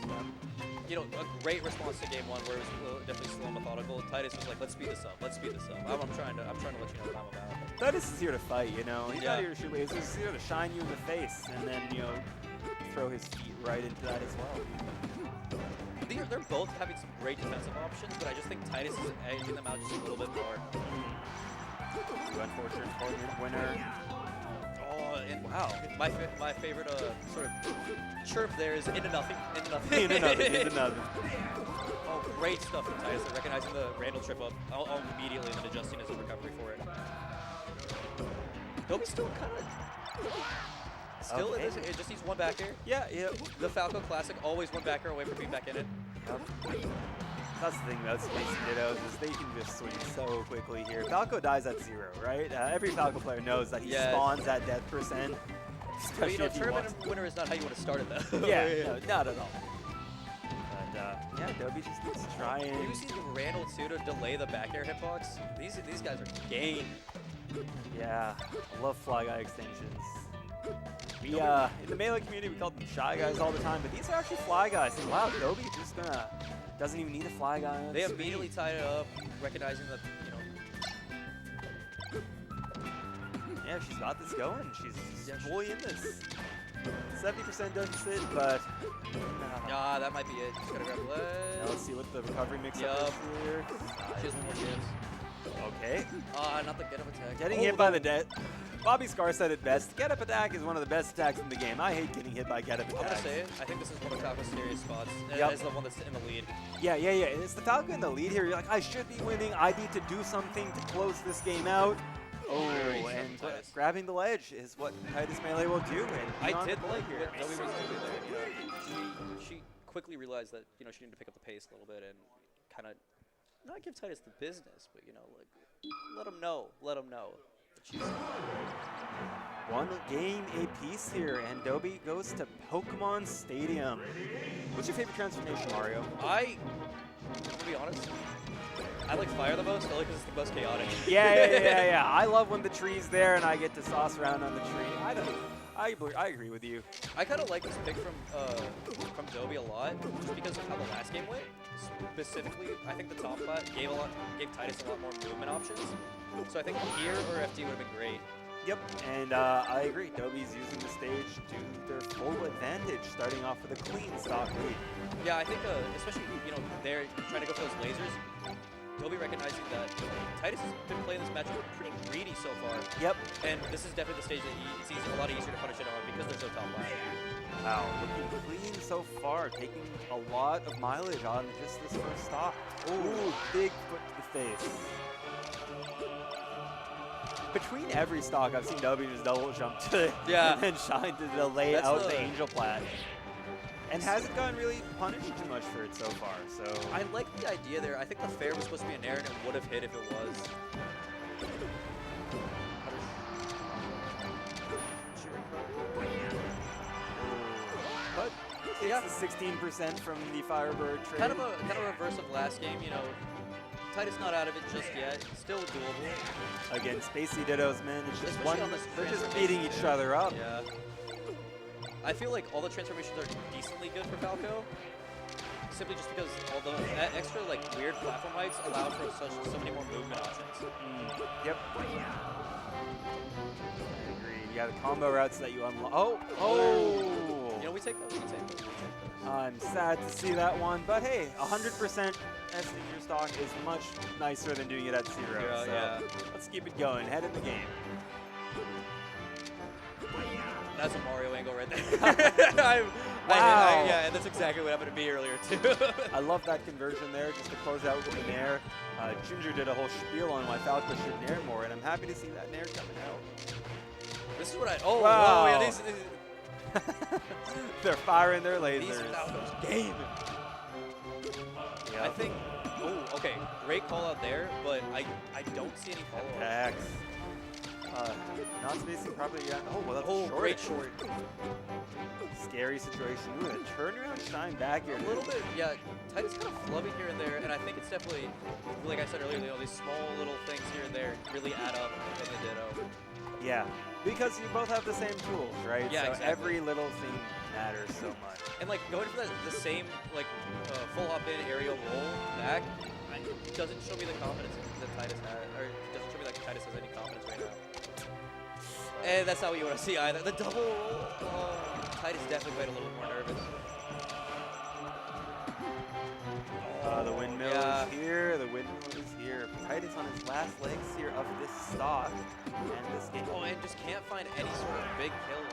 You know, a great response to game one where it was definitely slow and methodical. Titus was like, let's speed this up, let's speed this up. I'm trying to let you know what I'm about. Titus is here to fight, you know. He's not here to shoot lasers. He's here to shine you in the face and then, you know, throw his feet right into that as well. They're both having some great defensive options, but I just think Titus is edging them out just a little bit more. Two unfortunate tournament winner. Oh, and wow. My favorite sort of chirp there is into nothing, into nothing. Into nothing, into nothing. Oh, great stuff from Titus. Recognizing the Randall trip up immediately and then adjusting his recovery for it. Dobby's still kind of... Still, Okay. it just needs one back air. Yeah, yeah. The Falco Classic, always one back air away from being back in it. That's the thing about Space Dittos is they can just swing so quickly here. Falco dies at 0, right? Every Falco player knows that he spawns at death percent. But, you know, tournament winner is not how you want to start it, though. Yeah, no, not at all. But, yeah, Dobby just needs to try and... Using Randall, too, to delay the back air hitbox. These guys are game. Yeah, I love Fly Guy extensions. We, in the Melee community, we call them Shy Guys all the time, but these are actually Fly Guys. And wow, Dobby just doesn't even need a Fly Guy on They screen. immediately tied it up, recognizing that, you know... Yeah, she's got this going. She's fully in this. 70% deficit, but... Nah, that might be it. Just gotta grab the leg. Now let's see what the recovery mix-up is here. She has one more chance. Okay. Not the get-up attack. Getting hit by the dead. Bobby Scar said it best. Get-up attack is one of the best attacks in the game. I hate getting hit by get-up attacks. I'm gonna say it. I think this is one of Falco's scariest spots. Yep. It's the one that's in the lead. Yeah. It's the Falco in the lead here. You're like, I should be winning. I need to do something to close this game out. Oh, and grabbing the ledge is what Titus Melee will do. And I did like here. what Dobby was doing there. You know, she quickly realized that, you know, she needed to pick up the pace a little bit and kind of not give Titus the business, but, you know, like, let him know. Let him know. One game apiece here, and Dobby goes to Pokemon Stadium. What's your favorite transformation, Mario? I'm gonna be honest. I like fire the most, only because it's the most chaotic. Yeah. I love when the tree's there and I get to sauce around on the tree. I agree with you. I kind of like this pick from Dobby a lot, just because of how the last game went. Specifically, I think the top plat gave Titus a lot more movement options. So I think here or FD would have been great. Yep, and I agree. Dobby's using the stage to their full advantage, starting off with a clean stock lead. Yeah, I think especially, you know, they're trying to go for those lasers. Dobby recognizing that Titus has been playing this match pretty greedy so far. Yep. And this is definitely the stage that it's a lot easier to punish it on because they're so top line. Wow, looking clean so far, taking a lot of mileage on just this first stock. Ooh, big foot to the face. Between every stock, I've seen Dobby just double jump to and then shine to delay out the Angel Plat. And hasn't gotten really punished too much for it so far, so... I like the idea there. I think the fair was supposed to be an air and it would have hit if it was. But it's the 16% from the Firebird trade. Kind of a reverse of last game, you know. Titus not out of it just yet. Still doable. Again, Spacey Dittos, man. It's just Especially on this they're just beating each other up. Yeah. I feel like all the transformations are decently good for Falco. Simply just because all the extra like weird platform heights allow for so many more movement options. Yep. I agree. Yeah, the combo routes that you unlock. Oh! You know, we take those. I'm sad to see that one, but hey, 100% esting your stock is much nicer than doing it at 0. Yeah, so let's keep it going. Head in the game. That's a Mario angle right there. Wow. Yeah, and that's exactly what happened to me earlier too. I love that conversion there, just to close out with a nair. Ginger did a whole spiel on why Falco should nair more, and I'm happy to see that nair coming out. This is what I. Wow. Yeah, these they're firing their lasers. These Falco's game. Yep. I think. Oh, okay. Great call out there, but I don't see any follow up. Attacks. Not spacing properly yet. Oh, well, that's short. Great short. Scary situation. Ooh, a turnaround shine back here. A little bit, yeah. Titus kind of flubbing here and there, and I think it's definitely, like I said earlier, you know, these small little things here and there really add up in the Ditto. Yeah, because you both have the same tools, right? Yeah, so exactly. every little thing matters so much. And like going for the same like full hop in aerial roll back, it doesn't show me the confidence that Titus has, or it doesn't show me like Titus has any confidence right now. And that's not what you want to see either. The double roll. Titus definitely played a little bit more nervous. The windmill Yeah. is here. The windmill is here. Titus on his last legs here of this stock and this game. Oh, and just can't find any sort of big kill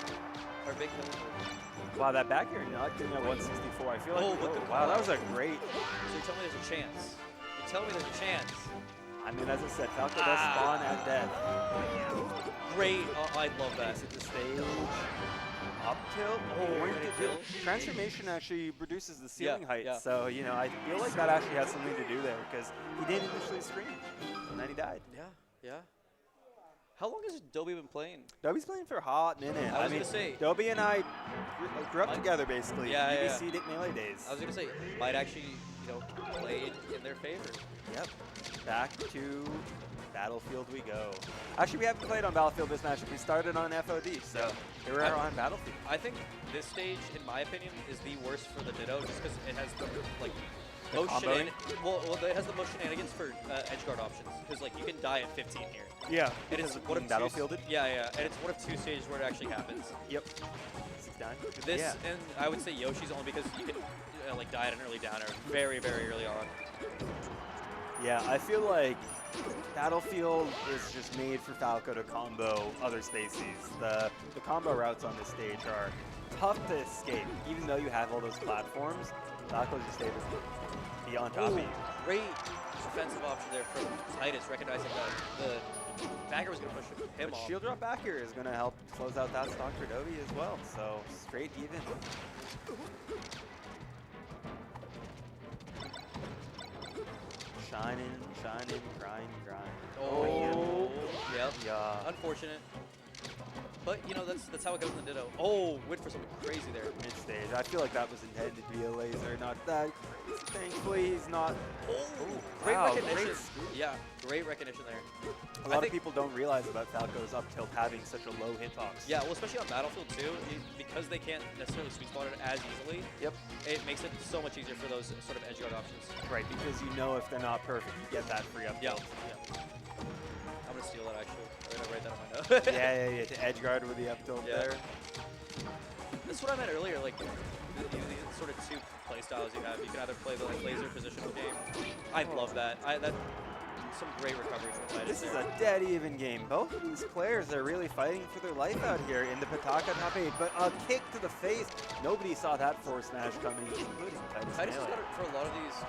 or big kill. Wow, that back air not getting at 164. I feel like. Oh, but the wow, that was a great. So you're telling me there's a chance? You're telling me there's a chance? I mean, as I said, Falco does spawn at death. Great. I love that. Exit the stage. Up tilt. Transformation actually reduces the ceiling height. yeah. So, you know, I feel like that actually has something to do there because he didn't initially scream. And then he died. Yeah. How long has Dobie been playing? Dobie's playing for a hot minute. I was mean, gonna say Dobie and I grew up together basically. Yeah, UBC Melee days. I was gonna say might actually, play in their favor. Yep. Back to Battlefield we go. Actually, we haven't played on Battlefield this match. We started on FOD, so here we are on Battlefield. I think this stage, in my opinion, is the worst for the Ditto, just because it has the it has the most shenanigans for edge guard options, because you can die at 15 here. Yeah, and it's one of Battlefielded. Yeah, and it's one of 2 stages where it actually happens. Yep. 6 down. This and I would say Yoshi's only because you can die at an early downer very, very early on. Yeah, I feel like Battlefield is just made for Falco to combo other species. The combo routes on this stage are tough to escape, even though you have all those platforms. Falco just able to be on top of you. Great defensive option there from Titus, recognizing that the backer was going to push him off. Shield drop back here is going to help close out that stock for Dobie as well. So straight even. Shining, grind. Oh, yep. Yeah. Unfortunate. But, that's how it goes in the Ditto. Oh, went for something crazy there. Mid-stage. I feel like that was intended to be a laser, not that. Thankfully, he's not. Great wow, recognition. Great recognition there. A lot of people don't realize about Falco's up tilt having such a low hitbox. Yeah, well, especially on Battlefield 2, because they can't necessarily sweet spot it as easily. Yep. It makes it so much easier for those sort of edge guard options. Right, because you know if they're not perfect, you get that free up tilt. Yeah. I'm going to steal that, actually. I'm going to write that on my note. yeah, to edge guard with the up tilt there. That's what I meant earlier, these sort of 2 play styles you have. You can either play the laser positional game. I love that. Some great recovery from Titus. This is a dead even game. Both of these players are really fighting for their life out here in the Pataka top 8, but a kick to the face. Nobody saw that force smash coming, including Titus. Titus has got it for a lot of these.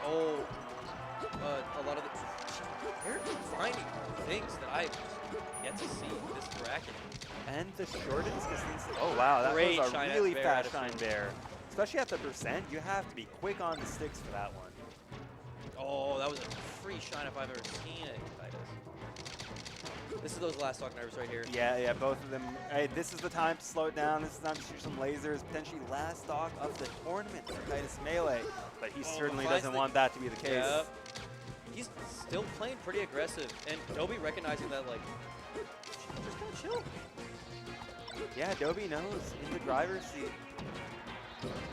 They're finding things that I yet to see in this bracket. And the shortest distance. Oh wow, that Great was a shine really bear fast attitude. shine bear. Especially at the percent, you have to be quick on the sticks for that one. Oh, that was a free shine if I've ever seen it, Titus. This is those last stock nerves right here. Yeah, both of them. Hey, this is the time to slow it down. This is the time to shoot some lasers. Potentially last stock of the tournament for Titus Melee. But he certainly doesn't want that to be the case. Yeah. He's still playing pretty aggressive. And Dobie recognizing that, just kind of chill. Yeah, Dobie knows in the driver's seat.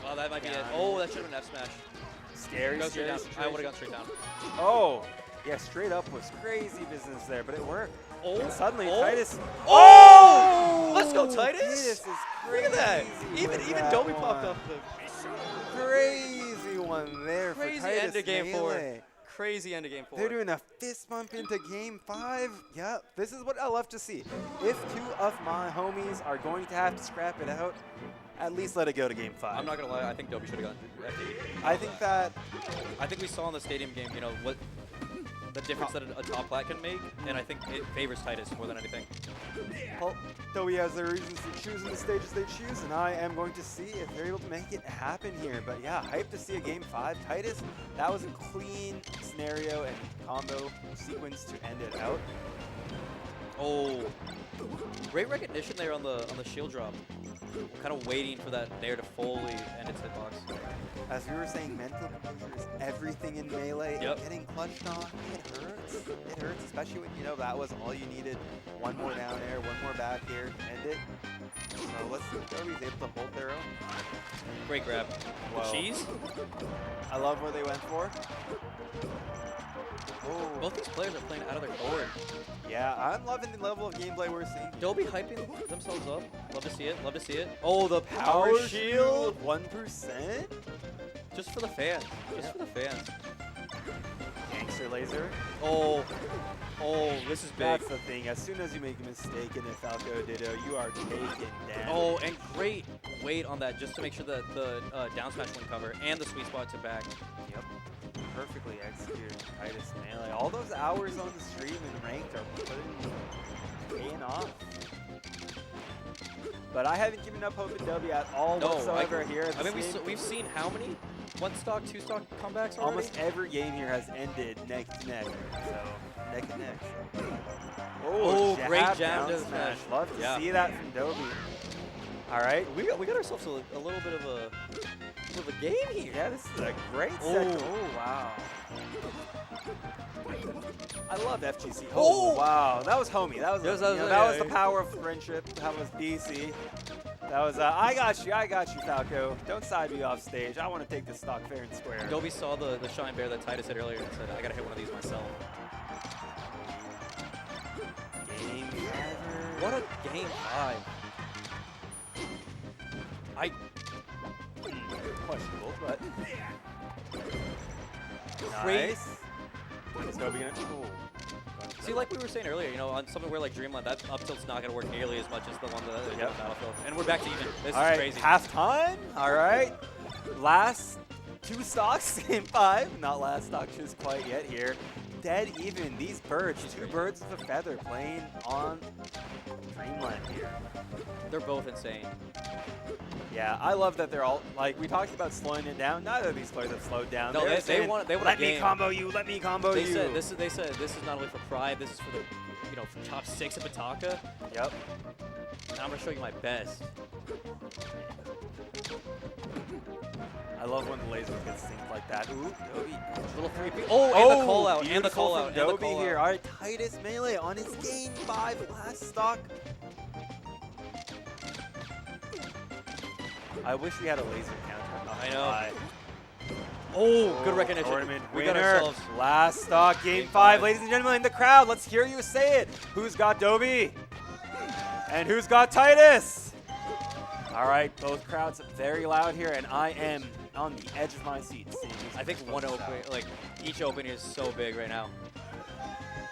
Wow, that might be it. Oh, that should have been F smash. Scary, Go straight down. situation. I would have gone straight down. Oh, yeah, straight up was crazy business there, but it worked. Oh, and suddenly oh. Titus. Oh! Let's go, Titus! Titus is crazy. Look at that. Even Dobie popped up. Crazy one there Crazy for Titus end of game Melee. 4. Crazy end of game 4. They're doing a fist bump into game 5. Yeah, this is what I love to see. If 2 of my homies are going to have to scrap it out, at least let it go to game 5. I'm not going to lie. I think Dobie should have gone FD. I think we saw in the stadium game, what the difference that a top plat can make, and I think it favors Titus more than anything. Well, Dobie has their reasons for choosing the stages they choose, and I am going to see if they're able to make it happen here. But yeah, hyped to see a game 5. Titus, that was a clean scenario and combo sequence to end it out. Oh, great recognition there on the shield drop. Kind of waiting for that nair to fully end its hitbox. As we were saying, mental composure is everything in Melee. Yep. And getting clutched on, it hurts. It hurts, especially when you know that was all you needed. One more down air, one more back air, end it. So let's see if Dobie's able to hold their own. Great grab. Whoa. Cheese? I love what they went for. Oh. Both these players are playing out of their board. Yeah, I'm loving the level of gameplay we're seeing. Dobby hyping themselves up. Love to see it. Love to see it. Oh, the Power power shield, shield. 1%. Just for the fans. Just for the fans. Gangster laser. Oh, this is big. That's the thing. As soon as you make a mistake in a Falco Ditto, you are taken down. Oh, and great weight on that just to make sure that the down smash wouldn't cover and the sweet spot to back. Yep. Perfectly executed Titus Melee. All those hours on the stream and ranked are paying off. But I haven't given up hope in W at all whatsoever here. At this game. We've seen how many 1-stock, 2-stock comebacks already? Almost every game here has ended neck to neck. So, neck and neck. Oh, great jab down to the smash. Love to see that from Dobby. All right. We got ourselves a little bit of a game here. Yeah, this is a great set. Oh, wow. I love FGC. Oh, wow. That was homie. That was the power of friendship. That was BC. That was, I got you, Falco. Don't side me off stage. I want to take this stock fair and square. Dobby saw the Shine Bear that Titus hit earlier and said, I got to hit one of these myself. Game 5. What a game 5. Questionable, but Great. nice. Is Dobby gonna? See, like we were saying earlier, you know, on something where like Dreamland, that up tilt's not going to work nearly as much as the one that on Battlefield. And we're back to even. This is crazy. Halftime. All right. Last 2 stocks, game 5. Not last stock just quite yet here. Dead even. These birds, 2 birds with a feather playing on Dreamland here. They're both insane. Yeah, I love that they're all, like, we talked about slowing it down. Neither of these players have slowed down. No, they want let me combo you, let me combo you. They said this is not only for pride, this is for the, you know, for top 6 at Pataka. Yep. And I'm going to show you my best. I love when the lasers get synced like that. Ooh, Dobby. Little 3P. Oh, and the call out, and the call out, and the Dobby call here. out. All right, Titus Melee on his game 5 last stock. I wish we had a laser counter. I know. Oh, good recognition. Tournament We winner. got ourselves. Last stock, game 5. Ladies and gentlemen in the crowd, let's hear you say it. Who's got Dobby? And who's got Titus? All right, both crowds very loud here, and I am on the edge of my seat. I think each opening is so big right now.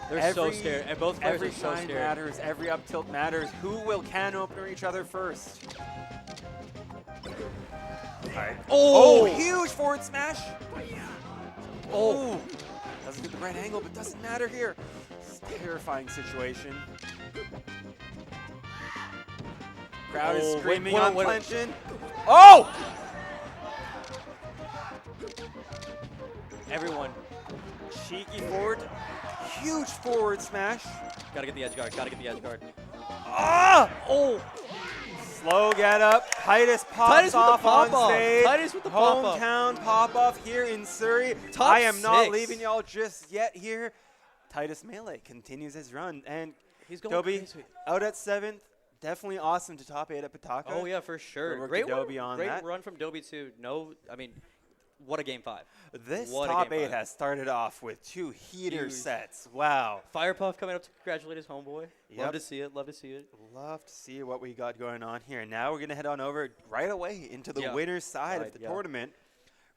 They're so scared, and both players are so Every shine scared. matters, every up tilt matters. Who will can opener each other first? All right. Oh, huge forward smash. Oh, doesn't get the right angle, but doesn't matter here. It's a terrifying situation. Crowd is screaming on clenching. Oh! Everyone. Cheeky forward. Huge forward smash. Gotta get the edge guard. Gotta get the edge guard. Ah! Oh! Slow get up. Titus pops off on stage. Titus with the pop-up. Hometown pop-off here in Surrey. I am not leaving y'all just yet here. Titus Melee continues his run. And he's going Dobby crazy. Out at 7th. Definitely awesome to top 8 at Pataka. Oh, yeah, for sure. Great Dobby on great that. run from Dobby, too. No, I mean, what a game 5. This What a top game 8 5. has started off with 2 heater Huge. sets. Wow. Firepuff coming up to congratulate his homeboy. Yep. Love to see it. Love to see it. Love to see what we got going on here. Now we're going to head on over right away into the winner's side of the tournament.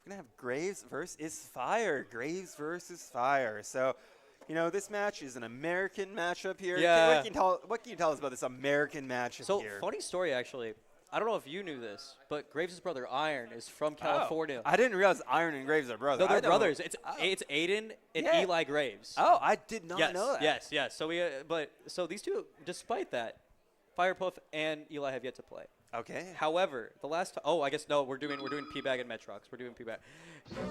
We're going to have Graves versus Fire. Graves versus Fire. So, you know, this match is an American matchup here. Yeah. What can you tell us about this American matchup here? Funny story, actually. I don't know if you knew this, but Graves' brother Iron is from California. I didn't realize Iron and Graves are brothers. No, they're brothers. It's Aiden and Eli Graves. Oh, I did not know that. Yes. So so these two, despite that, Firepuff and Eli have yet to play. Okay. However, the last I guess no, we're doing P-Bag and Metrox. We're doing P-Bag.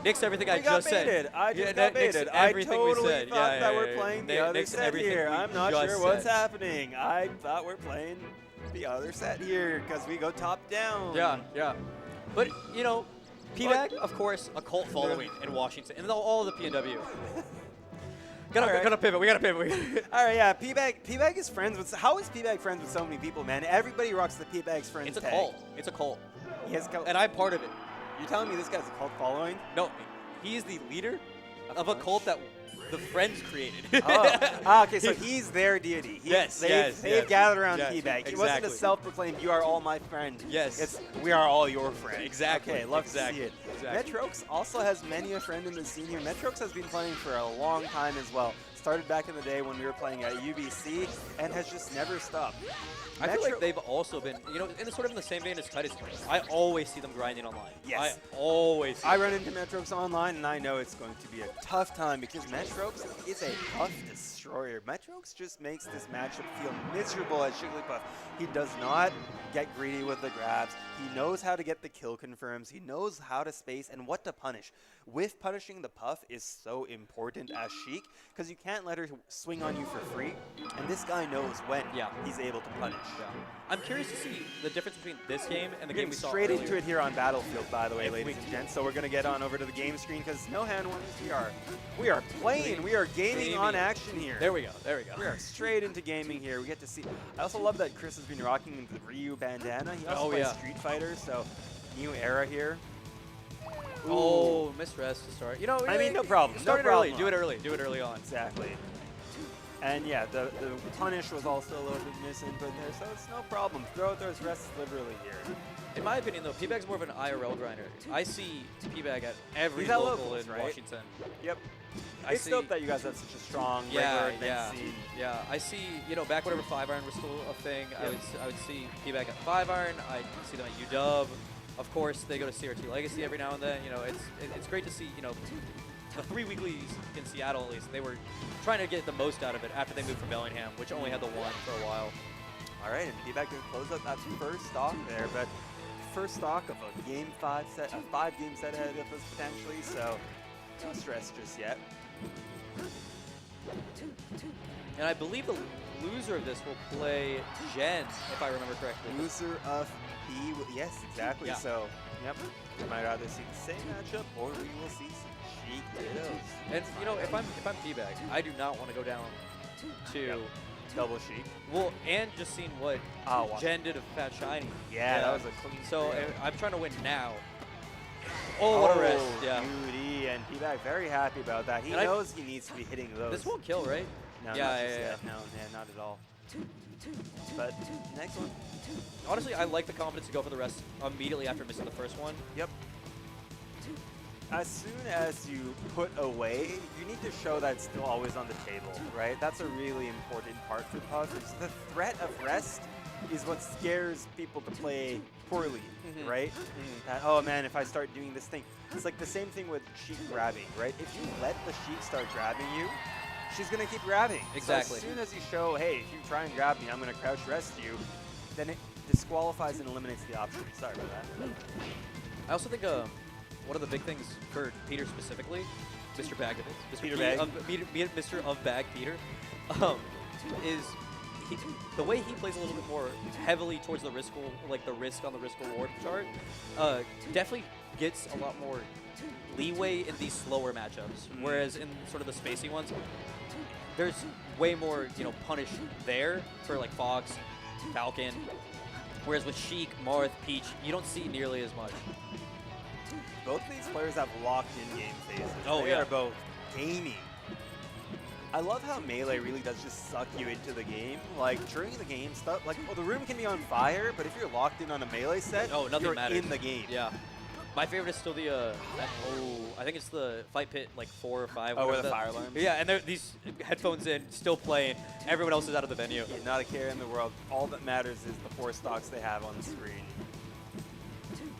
Nix everything I just said. I just got baited. I totally thought that we're playing the other Nix set here. I'm not just sure what's said. happening. I thought we're playing the other set here because we go top down. Yeah. But, you know, P-Bag, of course, a cult following in Washington. And all of the PNW. Gotta pivot. We gotta pivot. All right, yeah. P-Bag is friends with. How is P-Bag friends with so many people, man? Everybody rocks the P-Bag's friends It's a tag. cult. It's a cult. He has and I'm part of it. You're telling me this guy's a cult following? No, he's the leader of a cult that the friends created. Okay, so he's their deity. Yes, they've gathered around yes, T-Bag. He wasn't a exactly. self-proclaimed, you are all my friend. Yes. It's, we are all your friend. Exactly, Okay, love exactly, to see it. exactly. Metrox also has many a friend in the scene here. Metrox has been playing for a long time as well. Started back in the day when we were playing at UBC and has just never stopped. I feel like they've also been, in sort of in the same vein as Titus. I always see them grinding online. Yes. I always see I them. run into Metrox online, and I know it's going to be a tough time because Metrox is a tough destroyer. Metrox just makes this matchup feel miserable at Jigglypuff. He does not get greedy with the grabs. He knows how to get the kill confirms. He knows how to space and what to punish. With punishing the Puff is so important as Sheik because you can't let her swing on you for free, and this guy knows when he's able to punish. Yeah. I'm curious to see the difference between this game and the game we saw straight earlier. into it here on Battlefield, by the way, ladies and gents. So we're going to get on over to the game screen because no hand warnings. We are playing. We are gaming on action here. There we go. There we go. We are straight into gaming here. We get to see. I also love that Chris has been rocking the Ryu bandana. He also plays Street Fighter, so new era here. Oh, missed rest to start. I mean, no problem. Start no it early. problem. Do it early. Do it early on. Exactly. And yeah, the punish was also a little bit misinput there, so it's no problem. Throw out those rests liberally here. In my opinion, though, P-Bag's more of an IRL grinder. I see P-Bag at every He's at local locals, in right? Washington. Yep. I It's see, dope that you guys have such a strong regular event scene. Yeah. I see, back whenever 5-iron was still a thing, I would see P-Bag at 5-iron. I'd see them at UW. Of course, they go to CRT Legacy every now and then. It's great to see, the 3 weeklies in Seattle, at least, they were trying to get the most out of it after they moved from Bellingham, which only had the 1 for a while. All right, and P-Bag can close up that first stock there, but first stock of a game 5 set, a 5-game set ahead of us potentially, so no stress just yet. And I believe the loser of this will play Jen, if I remember correctly. Loser of B, yes, exactly. Yeah. So, yep, we might either see the same matchup or we will see some Sheik dittos. And if I'm P-Bag, I do not want to go down to double Sheik. Well, and just seeing what Jen did of Fat Shiny. Yeah, that was a clean. So I'm trying to win now. Oh, what a rest! Yeah. Beauty, and P-Bag very happy about that. He knows he needs to be hitting those. This won't kill, right? No, yeah, not just yeah. yet. No, not at all. But next one. Honestly, I like the confidence to go for the rest immediately after missing the first one. Yep. As soon as you put away, you need to show that it's still always on the table, right? That's a really important part for Puff. The threat of rest is what scares people to play poorly, right? That, oh man, if I start doing this thing. It's like the same thing with Sheik grabbing, right? If you let the Sheik start grabbing you, she's going to keep grabbing. Exactly. So as soon as you show, hey, if you try and grab me, I'm going to crouch rest you, then it disqualifies and eliminates the option. Sorry about that. I also think one of the big things for Peter specifically, Mr. Bag, Peter Bag. Mr. of Bag Peter, is the way he plays a little bit more heavily towards the risk, like the risk on the risk reward chart, definitely gets a lot more leeway in these slower matchups. Whereas in sort of the spacey ones, there's way more punish there for like Fox, Falcon. Whereas with Sheik, Marth, Peach, you don't see nearly as much. Both of these players have locked-in game phases. Oh, they yeah. are both gaming. I love how Melee really does just suck you into the game. Like, during the game stuff, like, well, the room can be on fire, but if you're locked in on a Melee set, nothing you're matters. in the game. Yeah. My favorite is still the, I think it's the Fight Pit, like 4 or 5. Oh, where the fire alarms? Yeah, and these headphones in, still playing. Everyone else is out of the venue. Yeah, not a care in the world. All that matters is the 4 stocks they have on the screen.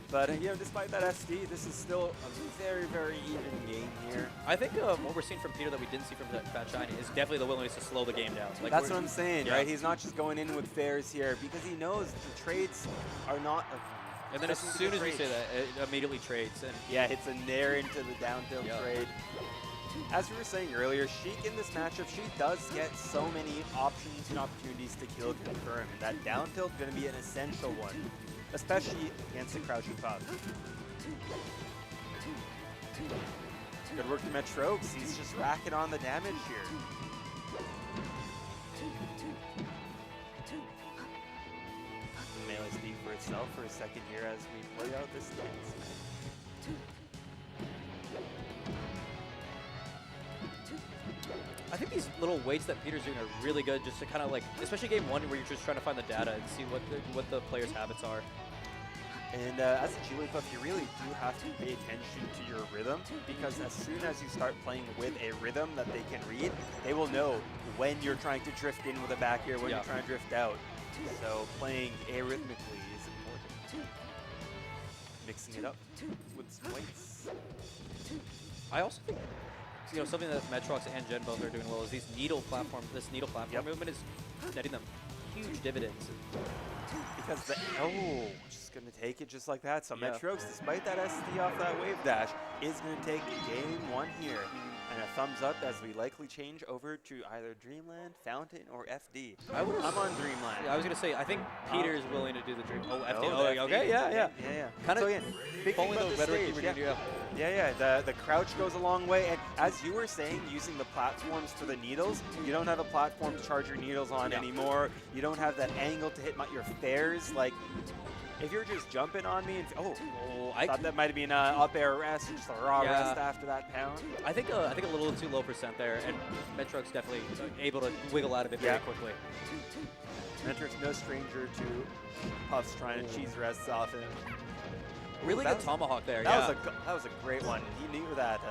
But, despite that SD, this is still a very, very even game here. I think what we're seeing from Peter that we didn't see from Fat Shiny is definitely the willingness to slow the game down. Like that's what I'm saying, right? He's not just going in with fairs here because he knows the trades are not... And then as soon as we say that, it immediately trades. And yeah, hits a nair into the down tilt trade. As we were saying earlier, Sheik in this matchup, she does get so many options and opportunities to kill confirm, and that down tilt is going to be an essential one, especially against a crouching Puff. Good work to Metrox. He's just racking on the damage here. Melee speak for itself for a second here as we play out this dance. little waits that Peter's doing are really good, just to kind of like, especially game 1 where you're just trying to find the data and see what the players' habits are. And as a G-League buff, you really do have to pay attention to your rhythm, because as soon as you start playing with a rhythm that they can read, they will know when you're trying to drift in with a back air, when you're trying to drift out. So playing arrhythmically is important. Mixing it up with some weights. I also think, you know, something that Metrox and Gen both are doing well is this needle platform movement is netting them huge dividends. Because just going to take it just like that. So Metrox, despite that SD off that wave dash, is going to take game 1 here. And a thumbs up as we likely change over to either Dreamland, Fountain, or FD. I'm on Dreamland. Yeah, I was going to say, I think Peter's willing to do the Dream. Oh, FD. No, Oh, okay, yeah. Kind of so, following the rhetoric you were doing. The crouch goes a long way. And as you were saying, using the platforms for the needles, you don't have a platform to charge your needles on anymore. You don't have that angle to hit your fares. Like, if you're just jumping on me and I thought that might have been an up air rest, just a raw rest after that pound. I think a little too low percent there, and Metrox definitely able to wiggle out of it very quickly. Metrox no stranger to Puffs trying to cheese rests off him. Really good tomahawk there. That was a great one. He knew that.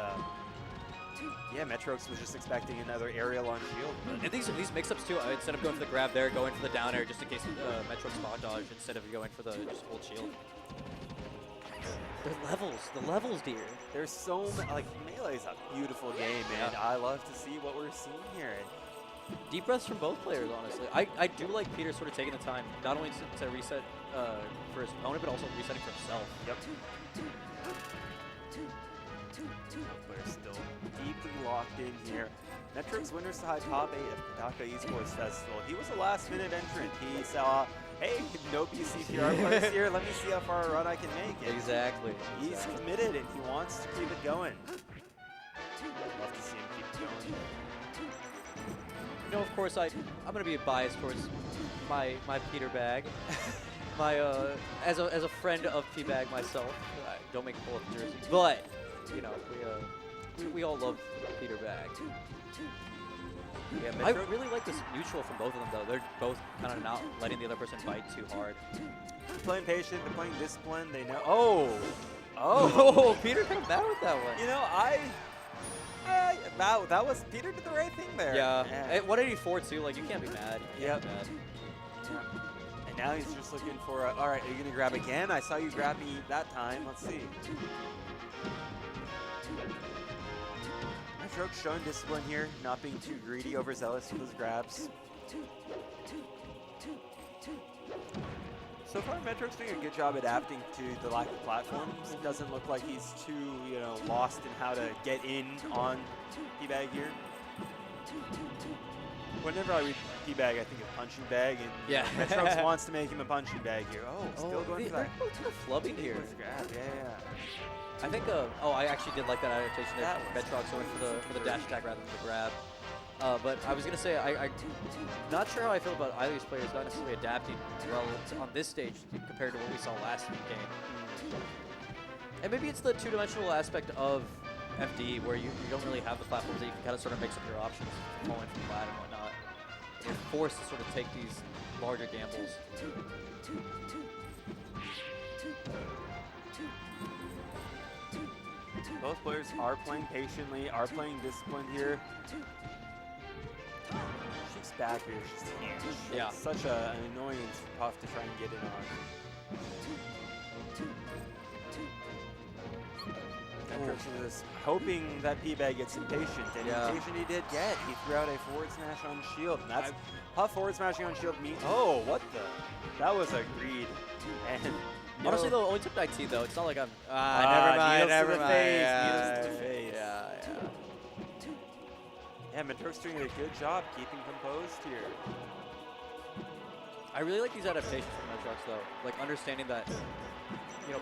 Metrox was just expecting another aerial on shield. And these mix-ups too, instead of going for the grab there, going for the down air just in case Metrox spot dodge instead of going for the just hold shield. The levels, dear. There's so many, like, Melee's a beautiful game, and I love to see what we're seeing here. Deep breaths from both players, honestly. I do like Peter sort of taking the time, not only to reset for his opponent, but also resetting for himself. Yep. Players still deeply locked in here. Metrox winner side top 8 of Pataka Esports Festival. He was a last-minute entrant. He saw, hey, no BCPR players here. Let me see how far a run I can make. And exactly. He's committed, and he wants to keep it going. Love to see him keep it going. You know, of course, I'm going to be biased towards my Peter bag. As a friend of P-Bag myself, I don't make a pull up jersey, but you know, we all love Peter Bag. Yeah, I really like this neutral from both of them, though. They're both kind of not letting the other person bite too hard. They're playing patient, they're playing discipline. They know. Oh, Peter kind of bad with that one. You know, that was Peter did the right thing there. Yeah. At 184 too. Like, you can't be mad. You can't be mad. And now he's just looking for. All right, are you gonna grab again? I saw you grab me that time. Let's see. Metrox showing discipline here, not being too greedy, overzealous with his grabs. So far, Metrox doing a good job adapting to the lack of platforms. It doesn't look like he's too, lost in how to get in on P-Bag here. Whenever I read P-Bag, I think of punching bag, and Metrox wants to make him a punching bag here. Still going for that. They're both kind of flubbing here. Grab, I think, I actually did like that adaptation there. Metrox going for the dash attack rather than the grab. But I was going to say, I'm not sure how I feel about either of these players not necessarily adapting well on this stage compared to what we saw last game. And maybe it's the two-dimensional aspect of FD where you don't really have the platforms that you can kind of sort of mix up your options, falling from flat and whatnot. You're forced to sort of take these larger gambles. Both players are playing patiently, are playing disciplined here. She's back here, she's huge. Yeah. It's such an annoyance for Puff to try and get in on. Metrox is hoping that P-Bag gets impatient, and impatient he did get. He threw out a forward smash on shield, and that's Puff forward smashing on shield means. Oh, what the? That was a greed. And honestly, though, it only took 19, though. It's not like I'm. Never mind. Needles to the face. Needles to the face. Yeah. Yeah, Metrox doing a good job keeping composed here. I really like these adaptations from Metrox, though. Like, understanding that,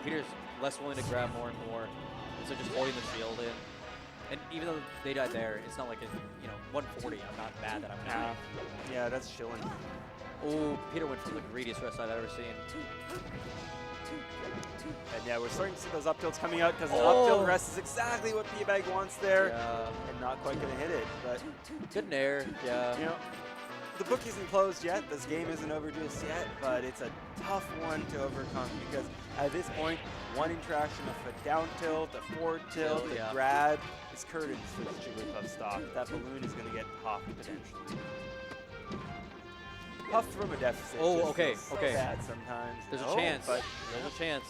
Peter's less willing to grab more and more. And so just holding the shield in. And even though they died there, it's not like, 140. I'm not mad that I'm not. Yeah, that's chilling. Oh, Peter went for the greediest rest I've ever seen. And yeah, we're starting to see those up tilts coming out because the up tilt rest is exactly what P-Bag wants there. And not quite going to hit it. But good nair, yeah. You know, the book isn't closed yet. This game isn't over just yet, but it's a tough one to overcome because at this point, one interaction of a down tilt, a forward tilt, a grab is curtains for the Jigglypuff stock. That balloon is going to get popped potentially. Puff from a deficit. Okay. So bad sometimes. There's a chance. But there's a chance.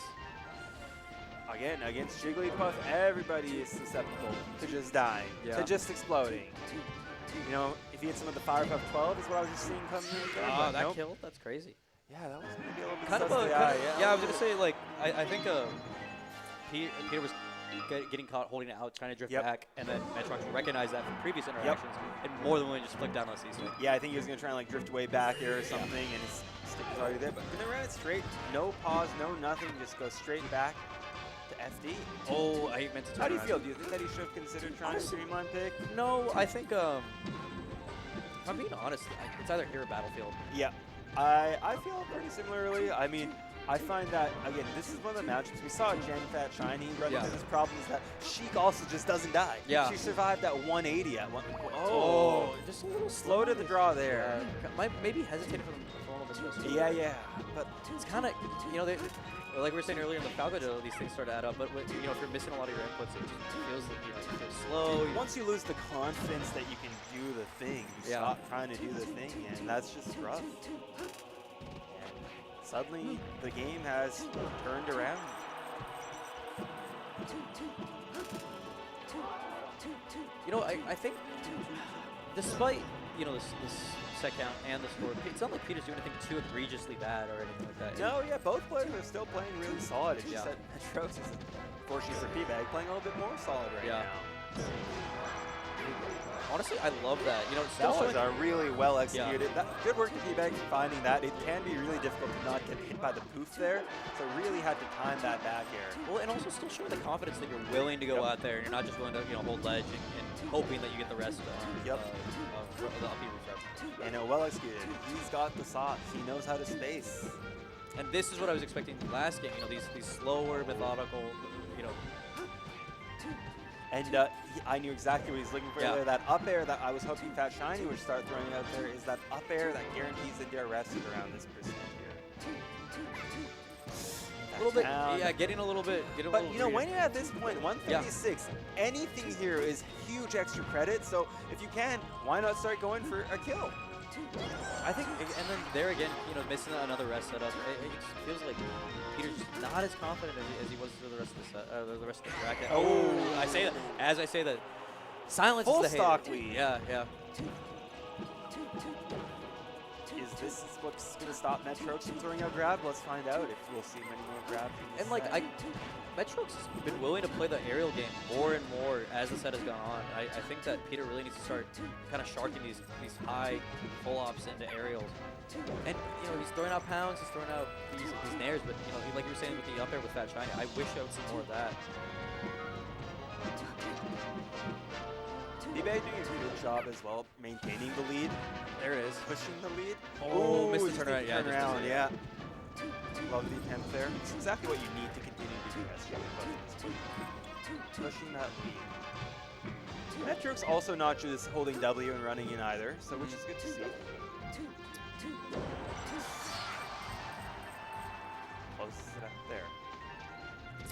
Again, against Jigglypuff, everybody is susceptible to just dying, to just exploding. You know, if he hit some of the Fire Puff 12 is what I was just seeing coming in. Oh, that killed? That's crazy. Yeah, that was going to be a little bit kind of sus to the eye, yeah, I was going to say, like, I think Peter was getting caught holding it out, trying to drift back, and then Metrox recognized that from previous interactions, and more than willing to just flick down on C-Stick. Yeah, I think he was going to try and like drift way back here or something, and his stick was already there, but then ran it straight, no pause, no nothing, just go straight back to FD. Oh, I meant to turn How do you around. feel? Do you think that he should have considered trying to streamline pick? No, I think, if I'm being honest, it's either here or Battlefield. Yeah, I feel pretty similarly. I mean, I find that, again, this is one of the matchups. We saw Gen Fat Shiny run into this problem is that Sheik also just doesn't die. Yeah. She survived at 180 at one point. Just a little slow to the draw there. Maybe hesitated for the dismissal. Yeah. But it's kind of, you know, like we were saying earlier in the Falco duel, these things start to add up. But you know, if you're missing a lot of your inputs, it just feels like you feel slow. Once you lose the confidence that you can do the thing, you stop trying to do the thing, and that's just rough. Suddenly, the game has turned around. You know, I think, despite, you know, this set count and the score, it's not like Peter's doing anything too egregiously bad or anything like that. No, yeah, both players are still playing really solid. It's just that Metrox is, unfortunately for P-Bag, playing a little bit more solid right now. Honestly, I love that. You know, that was a really well executed. Good work to P-Bag for finding that. It can be really difficult to not get hit by the poof there, so really had to time that back air. Well, and also still showing the confidence that you're willing to go out there and you're not just willing to, you know, hold ledge and hoping that you get the rest of the up And well executed. He's got the sauce. He knows how to space. And this is what I was expecting last game. You know, these slower, methodical, you know. And I knew exactly what he's looking for there. That up air that I was hoping Fat Shiny would start throwing out there is that up air that guarantees the DRS around this percent here. A little bit, getting a little bit. But you know, when you're at this point, 136, anything here is huge extra credit. So if you can, why not start going for a kill? I think, and then there again, you know, missing another rest setup, it just feels like Peter's just not as confident as he was for the rest of the set, the rest of the bracket. Oh, I say that as I say that. Silence is the hater. Stock lead. Yeah. Is this what's going to stop Metrox from throwing out grab? Let's find out if we'll see many more grabs. And like, Metrox has been willing to play the aerial game more and more as the set has gone on. I think that Peter really needs to start kind of sharking these high full ops into aerials. And you know, he's throwing out pounds, he's throwing out these nairs, but you know, like you were saying with the up air with Fat Shiny, I wish I would see more of that. P-Bag doing a good job as well, maintaining the lead. There it is. Pushing the lead. Oh, missed the turnaround. Yeah, turnaround, yeah. Love the attempt there. It's exactly what you need to continue to do as Jigglypuff. Pushing that lead. Metrox also not just holding W and running in either, so which is good to see. Closes it up there.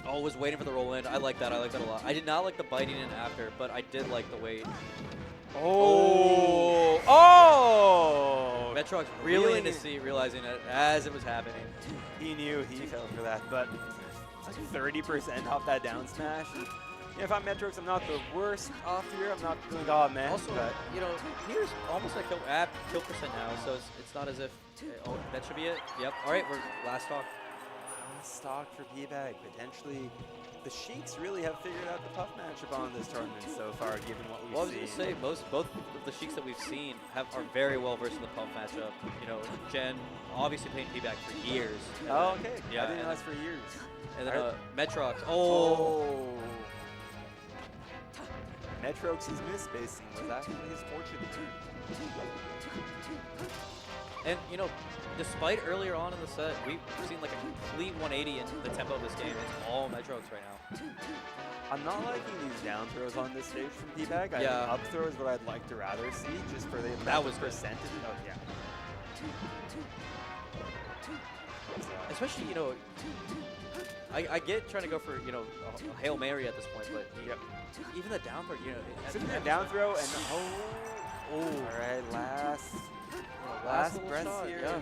Oh, was waiting for the roll in. I like that. I like that a lot. I did not like the biting in after, but I did like the wait. Oh! Metrox really realizing it as it was happening. He knew he fell for that, but it's like 30% off that down smash. And, if I'm Metrox, I'm not the worst off here. I'm not feeling, oh man. Also, but you know, Peter's almost like at kill percent now, so it's not as if, oh, that should be it. Yep. All right, we're last stock. Last stock for P-Bag. Potentially, the Sheiks really have figured out the tough matchup on this tournament so far, given what we've seen. Well, I was going to say, both of the Sheiks that we've seen are very well versed in the pump matchup. You know, Jen obviously playing P-Bag for years. Oh, okay. Yeah, I didn't realize for years. And then Metrox. Metrox's misspacing was actually his fortune. And, you know, despite earlier on in the set, we've seen like a complete 180 in the tempo of this game. It's all Metrox right now. I'm not liking these down throws on this stage from P-Bag. I Yeah. think up throw is what I'd like to rather see, just for the That was good. percentage. Oh, yeah. Especially, you know, I get trying to go for, you know, a Hail Mary at this point, but even the down throw, you know. Sitting there down throw and all right, last little breaths shot, here. yeah.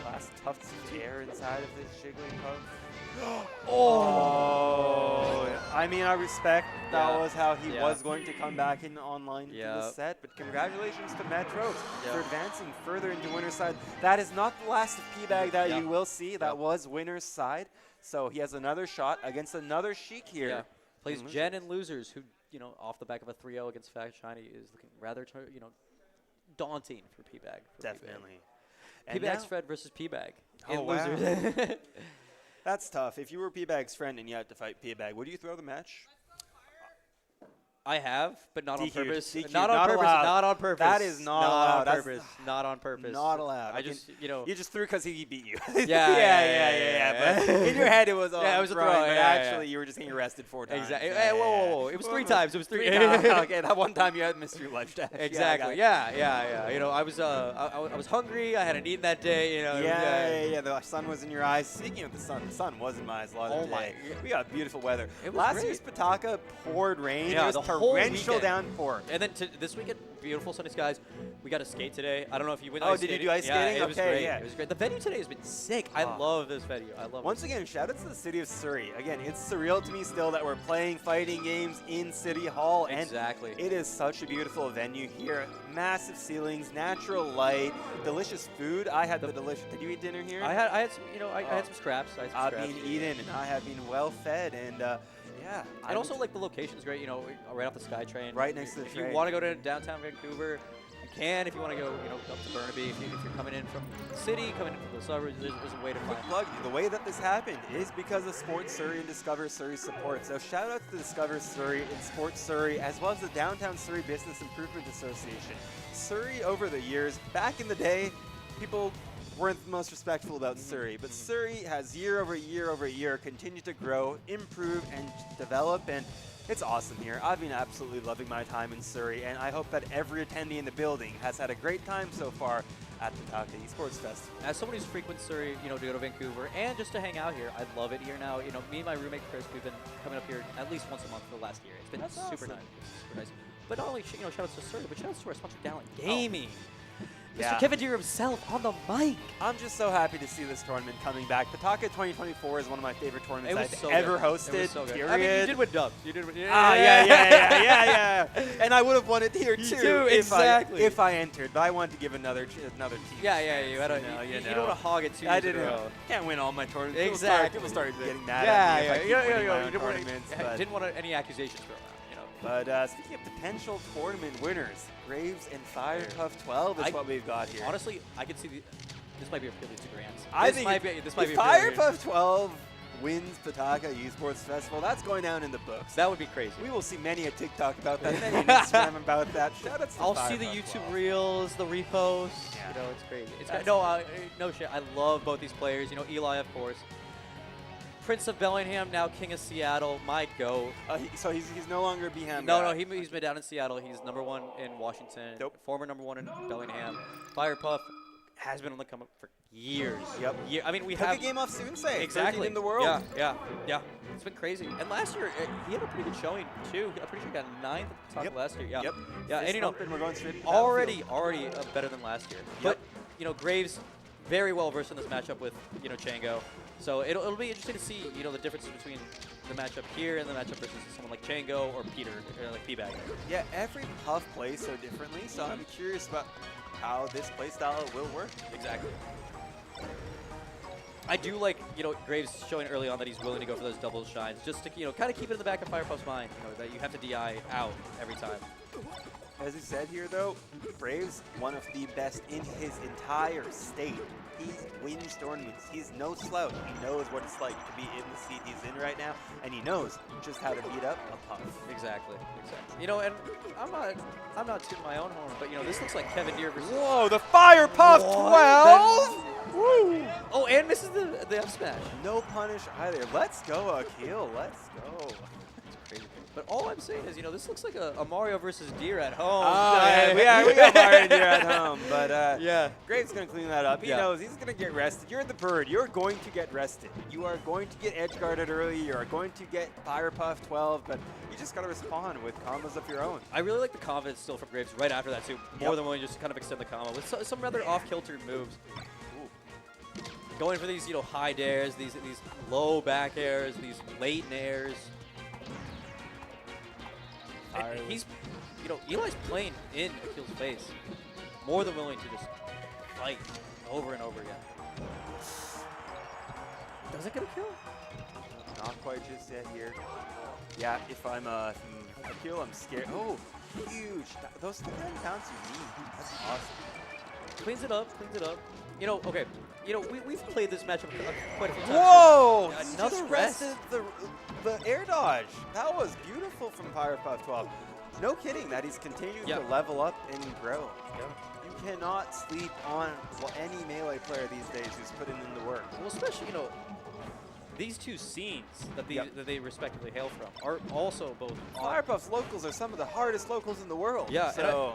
Last tufts of air inside of this Jigglypuff. Oh! I mean, I respect that Yeah. was how he Yeah. was going to come back in online to the set, but congratulations to Metro for advancing further into winner's side. That is not the last of P-Bag that you will see. That was winner's side. So he has another shot against another Sheik here. Yeah. Plays Gen and losers, who, you know, off the back of a 3-0 against Fat Shiny is looking rather, you know, daunting for P-Bag. Definitely. P-Bag's Fred versus P-Bag. Oh, in losers. wow. That's tough. If you were P-Bag's friend and you had to fight P-Bag, would you throw the match? I have, but not on DQ'd, purpose. DQ'd, Not on purpose. allowed. Not on purpose. That is not allowed. on That's purpose. Not on purpose. Not allowed. I just, you know. You just threw because he beat you. Yeah. But in your head, it was Yeah, it was a throw. But Yeah, actually, you were just getting arrested 4 times. Exactly. Whoa. It was 3 times. It was 3 times. times. Okay, that one time you had Mystery Lunch Dash. Exactly. Yeah. You know, I was hungry. I hadn't eaten that day. You know. Yeah. The sun was in your eyes. Speaking of the sun was in my eyes a lot of the day. We got beautiful weather. It was Last great. year's Pataka poured rain. Yeah, it was the whole torrential weekend. downpour. And then this weekend, beautiful sunny skies. We got to skate today. I don't know if you went Oh, ice did you skating. do ice Yeah, skating? it was Okay, great. yeah. It was great. The venue today has been sick. I love this venue. I love it. Once again, shout out to the city of Surrey. Again, it's surreal to me still that we're playing fighting games in City Hall. Exactly. And it is such a beautiful venue here. Massive ceilings, natural light, delicious food. I had the delicious. Did you eat dinner here? I had some, you know, I had some scraps. I had some I've scraps. been eaten and I have been well fed and yeah. And also, like, the location's great, you know, right off the SkyTrain. Right next to the If train. you want to go to downtown Vancouver, you can. If you want to go, you know, up to Burnaby, if you're coming in from the city, coming in from the suburbs, there's a way to Quick find. plug, the way that this happened is because of Sports Surrey and Discover Surrey support. So shout out to Discover Surrey and Sports Surrey, as well as the Downtown Surrey Business Improvement Association. Surrey, over the years, back in the day, people weren't the most respectful about Surrey, but Surrey has year over year continued to grow, improve, and develop, and it's awesome here. I've been absolutely loving my time in Surrey, and I hope that every attendee in the building has had a great time so far at the Pataka Esports Festival. As someone who's frequent Surrey, you know, to go to Vancouver and just to hang out here, I love it here now. You know, me and my roommate Chris, we've been coming up here at least once a month for the last year. It's been super nice. It's super nice. But not only, you know, shout outs to Surrey, but shout outs to our sponsor, Gallant Gaming. Yeah. Mr. Kevin Deere himself on the mic. I'm just so happy to see this tournament coming back. Pataka 2024 is one of my favorite tournaments I've so ever good. hosted. It was so good. Period. I mean, you did win dubs. You did win. Yeah. And I would have won it here You too, too, exactly. if I entered. But I wanted to give another team. Yeah. You had a, you don't want to hog it too much. I didn't. Can't win all my tournaments. Exactly. People started getting mad at me if I keep winning my own You tournaments. but- didn't want any accusations thrown out. You know. But speaking of potential tournament winners, Graves and Firepuff 12 is what we've got here. Honestly, I could see this might be a Philly to Grants. I think this might be a Firepuff 12 wins Pataka Esports Festival. That's going down in the books. That would be crazy. We will see many a TikTok about that, many an Instagram about that. Shout out to I'll see the YouTube reels, the reposts. Yeah. You know, it's crazy. No shit. I love both these players. You know, Eli, of course. Prince of Bellingham, now King of Seattle. My goat. So he's no longer a Beham No, guy. he's been down in Seattle. He's #1 in Washington. Nope. Former #1 in Bellingham. Firepuff has been on the come up for years. Yep. I mean, we Took have a game off soon, say. exactly 13th in the world. Yeah. It's been crazy. And last year, he had a pretty good showing too. I'm pretty sure he got 9th at the top last year. Yeah. Yep. Yeah, and you know, we're going straight to already better than last year. But you know, Graves very well versed in this matchup with Chango. So it'll be interesting to see the differences between the matchup here and the matchup versus someone like Chango or Peter, or like P-Bag. Yeah, every Puff plays so differently, so I'm curious about how this playstyle will work. Exactly. I do like, Graves showing early on that he's willing to go for those double shines, just to, kind of keep it in the back of Firepuff's mind, that you have to DI out every time. as you said here, though, Braves, one of the best in his entire state. He wins tournaments. He's no slouch. He knows what it's like to be in the seat he's in right now, and he knows just how to beat up a Puff. Exactly. You know, and I'm not tooting my own horn, but you know, this looks like Kevin Deere versus. Whoa, the Fire Puff 12! Woo! Oh, and misses the up smash. No punish either. Let's go, Akil. Let's go. Crazy. But all I'm saying is, you know, this looks like a Mario versus Deer at home. Oh, yeah, we got Mario Deer at home. But yeah, Graves going to clean that up. He knows he's going to get rested. You're the bird. You're going to get rested. You are going to get edge guarded early. You are going to get Fire Puff 12, but you just got to respond with combos of your own. I really like the confidence still from Graves right after that, too. More than willing just to kind of extend the combo with some rather off-kilter moves. Going for these, you know, high dares, these low back airs, these late airs. And he's, you know, Eli's playing in Akil's face. More than willing to just fight over and over again. Does it get a kill? Not quite just yet here. Yeah, if I'm Akil, I'm scared. Oh, huge. Those 3 counts you need. That's awesome. Cleans it up. You know, okay. You know, we've played this matchup quite a few times. Whoa! Yeah, He another just rest. rested the air dodge. That was beautiful from Fire Puff 12. No kidding that he's continuing to level up and grow. Yeah. You cannot sleep on any melee player these days who's putting in the work. Well, especially, you know, these two scenes that they respectively hail from are also both. Fire Puff's locals are some of the hardest locals in the world. Yeah. So.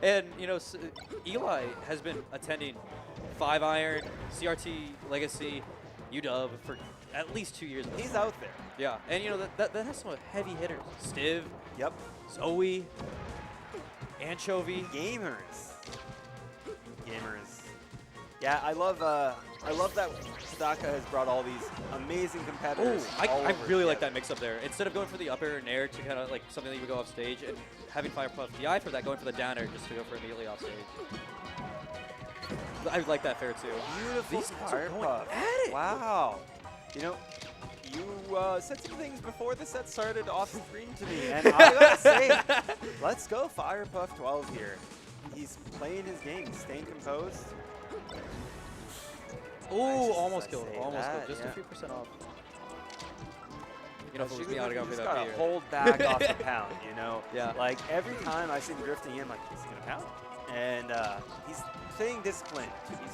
And you know, Eli has been attending 5 Iron, CRT Legacy, UW for at least 2 years. He's out there. Yeah, and you know that has some heavy hitters. Stiv. Yep. Zoe. Anchovy. Gamers. Yeah, I love that Pataka has brought all these amazing competitors. I really like that mix-up there. Instead of going for the up air and air to kind of like something that you would go off stage, and having Fire Puff DI for that, going for the down air just to go for immediately off stage. I like that fair too. Beautiful These guys Fire are going Puff. at it. Wow. You know, you said some things before the set started off screen to me, and I gotta say, let's go Fire Puff 12 here. He's playing his game, he's staying composed. Ooh, almost killed him. Almost killed. Just a few % off. You know, if it was me, I would have gone for that. Just gotta hold back off the pound, you know? Yeah. Like, every time I see him drifting in, like, he's gonna pound. And he's staying disciplined.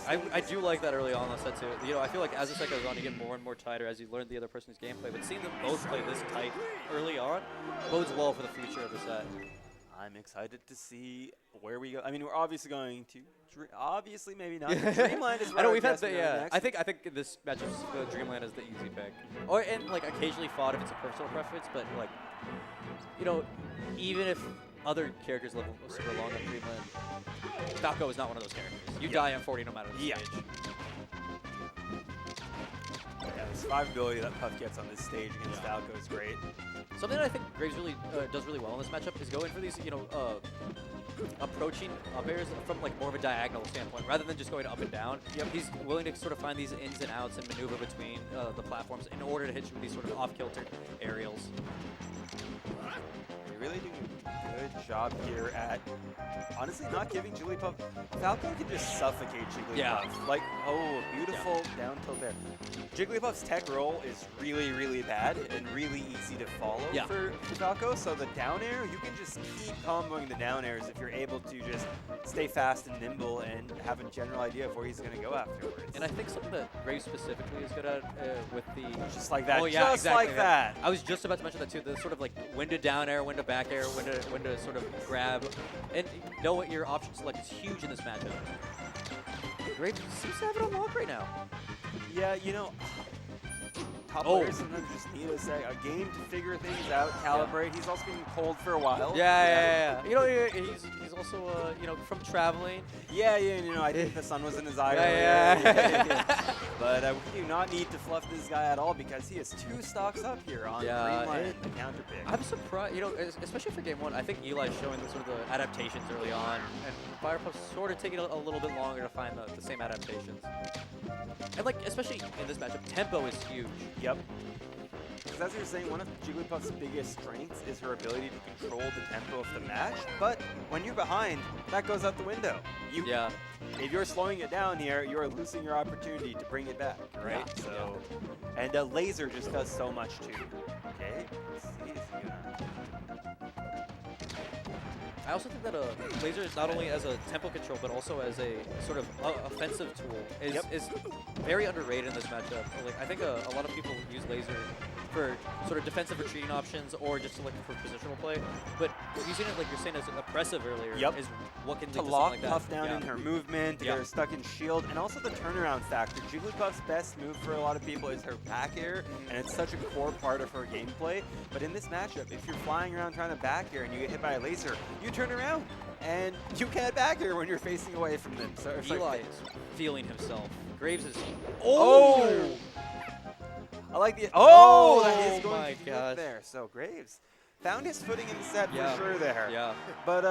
I do like that early on in the set, too. You know, I feel like as the set goes on, you get more and more tighter as you learn the other person's gameplay. But seeing them both play this tight early on bodes well for the future of the set. I'm excited to see where we go. I mean, we're obviously going to, obviously maybe not. Dreamland is. I know we've had next. I think this matchup, Dreamland is the easy pick, and like occasionally fought if it's a personal preference, but like, you know, even if other characters level super long on Dreamland, Falco is not one of those characters. You die on 40 no matter the stage. Yeah, the survivability that Puff gets on this stage against Falco is great. Something that I think Graves really does really well in this matchup is going for these, you know, approaching up airs from like more of a diagonal standpoint, rather than just going up and down. He's willing to sort of find these ins and outs and maneuver between the platforms in order to hit you with these sort of off-kilter aerials. You're really doing a good job here at, honestly, not giving Jigglypuff. Falco can just suffocate Jigglypuff. Yeah. Like, oh, beautiful down tilt there. Jigglypuff's tech roll is really, really bad and really easy to follow for Falco. So the down air, you can just keep comboing the down airs if you're able to just stay fast and nimble and have a general idea of where he's going to go afterwards. And I think something that Graves specifically is good at with the... Just like that. Oh, yeah, just exactly. like that. I was just about to mention that too. The sort of like when to down air, when to back air, when to sort of grab. And know what your option select is huge in this matchup. Graves seems to have it unlocked right now. Yeah, you know... Top players sometimes just need a game to figure things out, calibrate. He's also been cold for a while. Yeah. You know, he's also, you know, from traveling. Yeah, you know, I think the sun was in his eye Yeah. But we do not need to fluff this guy at all because he is 2 stocks up here on Greenland, the counter pick. I'm surprised, you know, especially for game 1, I think Eli's showing the sort of the adaptations early on, and Fire Puff's sort of taking a little bit longer to find the same adaptations. And like, especially in this matchup, tempo is huge. Yep. because as you were saying, one of Jigglypuff's biggest strengths is her ability to control the tempo of the match. But when you're behind, that goes out the window. Yeah. If you're slowing it down here, you're losing your opportunity to bring it back, right? Yeah. So, and a laser just does so much too. Okay, let's see. Is he gonna... I also think that laser is not only as a tempo control, but also as a sort of offensive tool is very underrated in this matchup. Like I think a lot of people use laser for sort of defensive retreating options or just like for positional play. But using it like you're saying as oppressive earlier is what can to lead to lock something like Puff that. down in her movement, to get her stuck in shield, and also the turnaround factor. Jigglypuff's best move for a lot of people is her back air, and it's such a core part of her gameplay. But in this matchup, if you're flying around trying to back air and you get hit by a laser, you turn around, and you can't back air when you're facing away from them. So it's Eli like, is feeling himself. Graves is. oh! I like the. Oh, that is going my to be gosh. there. So Graves found his footing in the set Yeah. for sure there. Yeah. But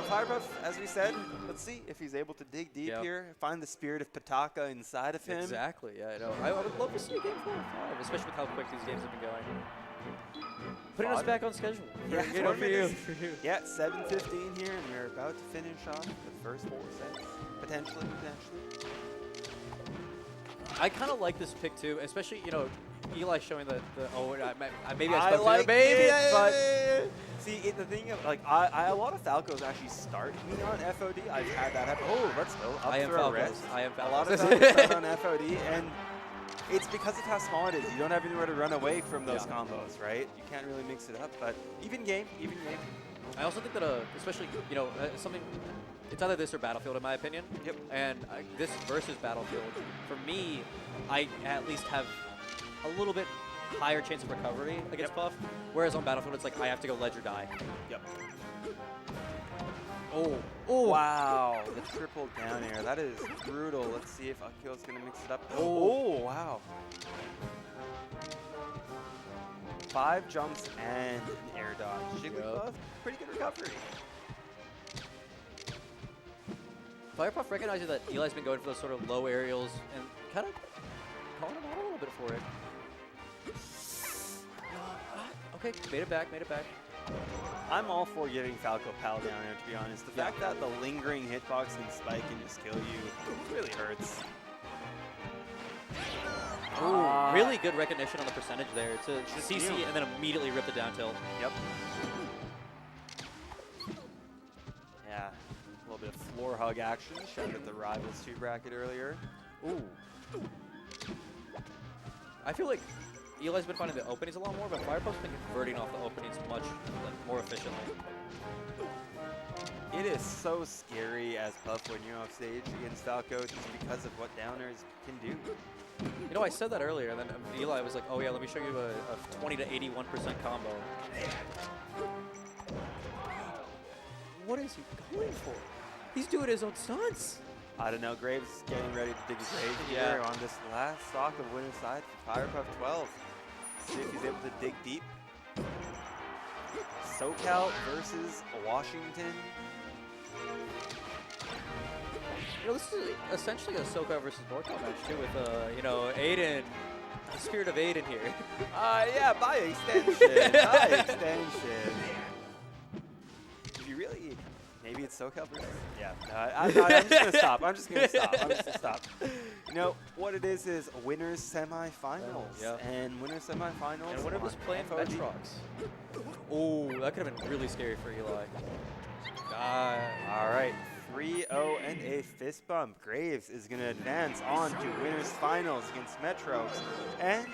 Firepuff, as we said, let's see if he's able to dig deep here, find the spirit of Pataka inside of him. Exactly. Yeah, I know. I would love to see a game 4 or 5, especially with how quick these games have been going. Putting us back on schedule. Yeah, You know, for you. Yeah, 7:15 here, and we're about to finish off the first 4 sets. Potentially. I kind of like this pick too, especially Eli showing maybe I I spoke like to you, maybe, it, but see, the thing of like, a lot of Falcos actually start me on FOD. I've had that happen. Oh, let's go up I am throw Falcos. rest. I am A lot of Falcos. Falcos start on FOD, and it's because of how small it is. You don't have anywhere to run away from those combos, right? You can't really mix it up, but even game. I also think that, especially, something, it's either this or Battlefield in my opinion. Yep. And this versus Battlefield, for me, I at least have a little bit higher chance of recovery against Puff, whereas on Battlefield, it's like I have to go ledge or die. Yep. Oh. Wow, the triple down air. That is brutal. Let's see if Akil's going to mix it up. Oh, wow. 5 jumps and an air dodge. Jigglypuff, pretty good recovery. Firepuff recognizes that Eli's been going for those sort of low aerials and kind of calling him out a little bit for it. Okay, made it back. I'm all for giving Falco Pal down there, to be honest. The fact that the lingering hitbox and spike can just kill you really hurts. Ooh, really good recognition on the percentage there to CC and then immediately rip the down tilt. Yep. Yeah, a little bit of floor hug action. Showed at the Rivals 2 bracket earlier. Ooh. I feel like Eli's been finding the openings a lot more, but Firepuff's been converting off the openings much more efficiently. It is so scary as Puff when you're off stage against Falco just because of what downers can do. I said that earlier, and then Eli was like, oh yeah, let me show you a 20 to 81% combo. What is he going for? He's doing his own stunts. I don't know, Graves getting ready to dig his grave here on this last stock of winner's side for Firepuff 12. See if he's able to dig deep. SoCal versus Washington. This is essentially a SoCal versus NorCal match too, with Aiden, the spirit of Aiden here. Yeah, by extension. If you really, maybe it's SoCal versus. Yeah, I'm just gonna stop. You know what it is winners semifinals. And winners semifinals. And winner was playing Metrox. Oh, that could have been really scary for Eli. All right. 3-0 and a fist bump. Graves is going to advance on to winners finals against Metrox. And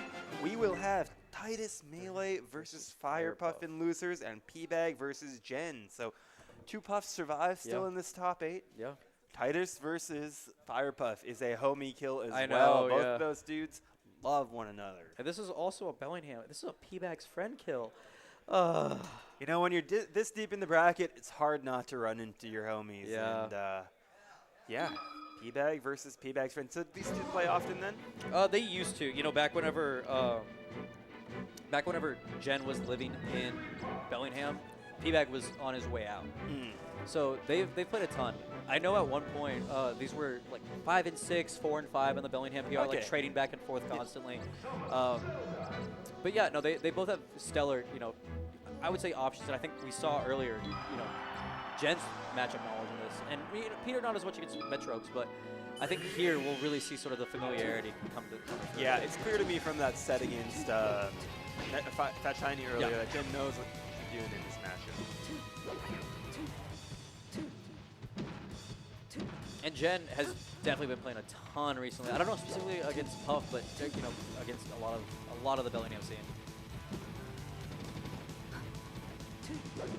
we will have Titus Melee versus Firepuff in losers and P-Bag versus Jen. So 2 Puffs survive still in this top 8. Yeah. Titus versus Firepuff is a homie kill as I know, well. Both of those dudes love one another. And this is also a Bellingham. This is a P-Bag's friend kill. You know, when you're this deep in the bracket, it's hard not to run into your homies. Yeah. And, P-Bag versus P-Bag's friend. So these two play often then? They used to. Back whenever Jen was living in Bellingham, P-Bag was on his way out. So they've played a ton. I know at one point these were like 5 and 6, 4 and 5 on the Bellingham PR, like trading back and forth constantly. But yeah, no, they both have stellar, I would say options. And I think we saw earlier, Jen's matchup knowledge in this, and Peter not as much against Metrox, but I think here we'll really see sort of the familiarity come to. Yeah, it's clear to me from that set against Fat Shiny earlier that Jen knows what she's doing in this matchup. And Jen has definitely been playing a ton recently. I don't know specifically against Puff, but against a lot of the Bellingham scene.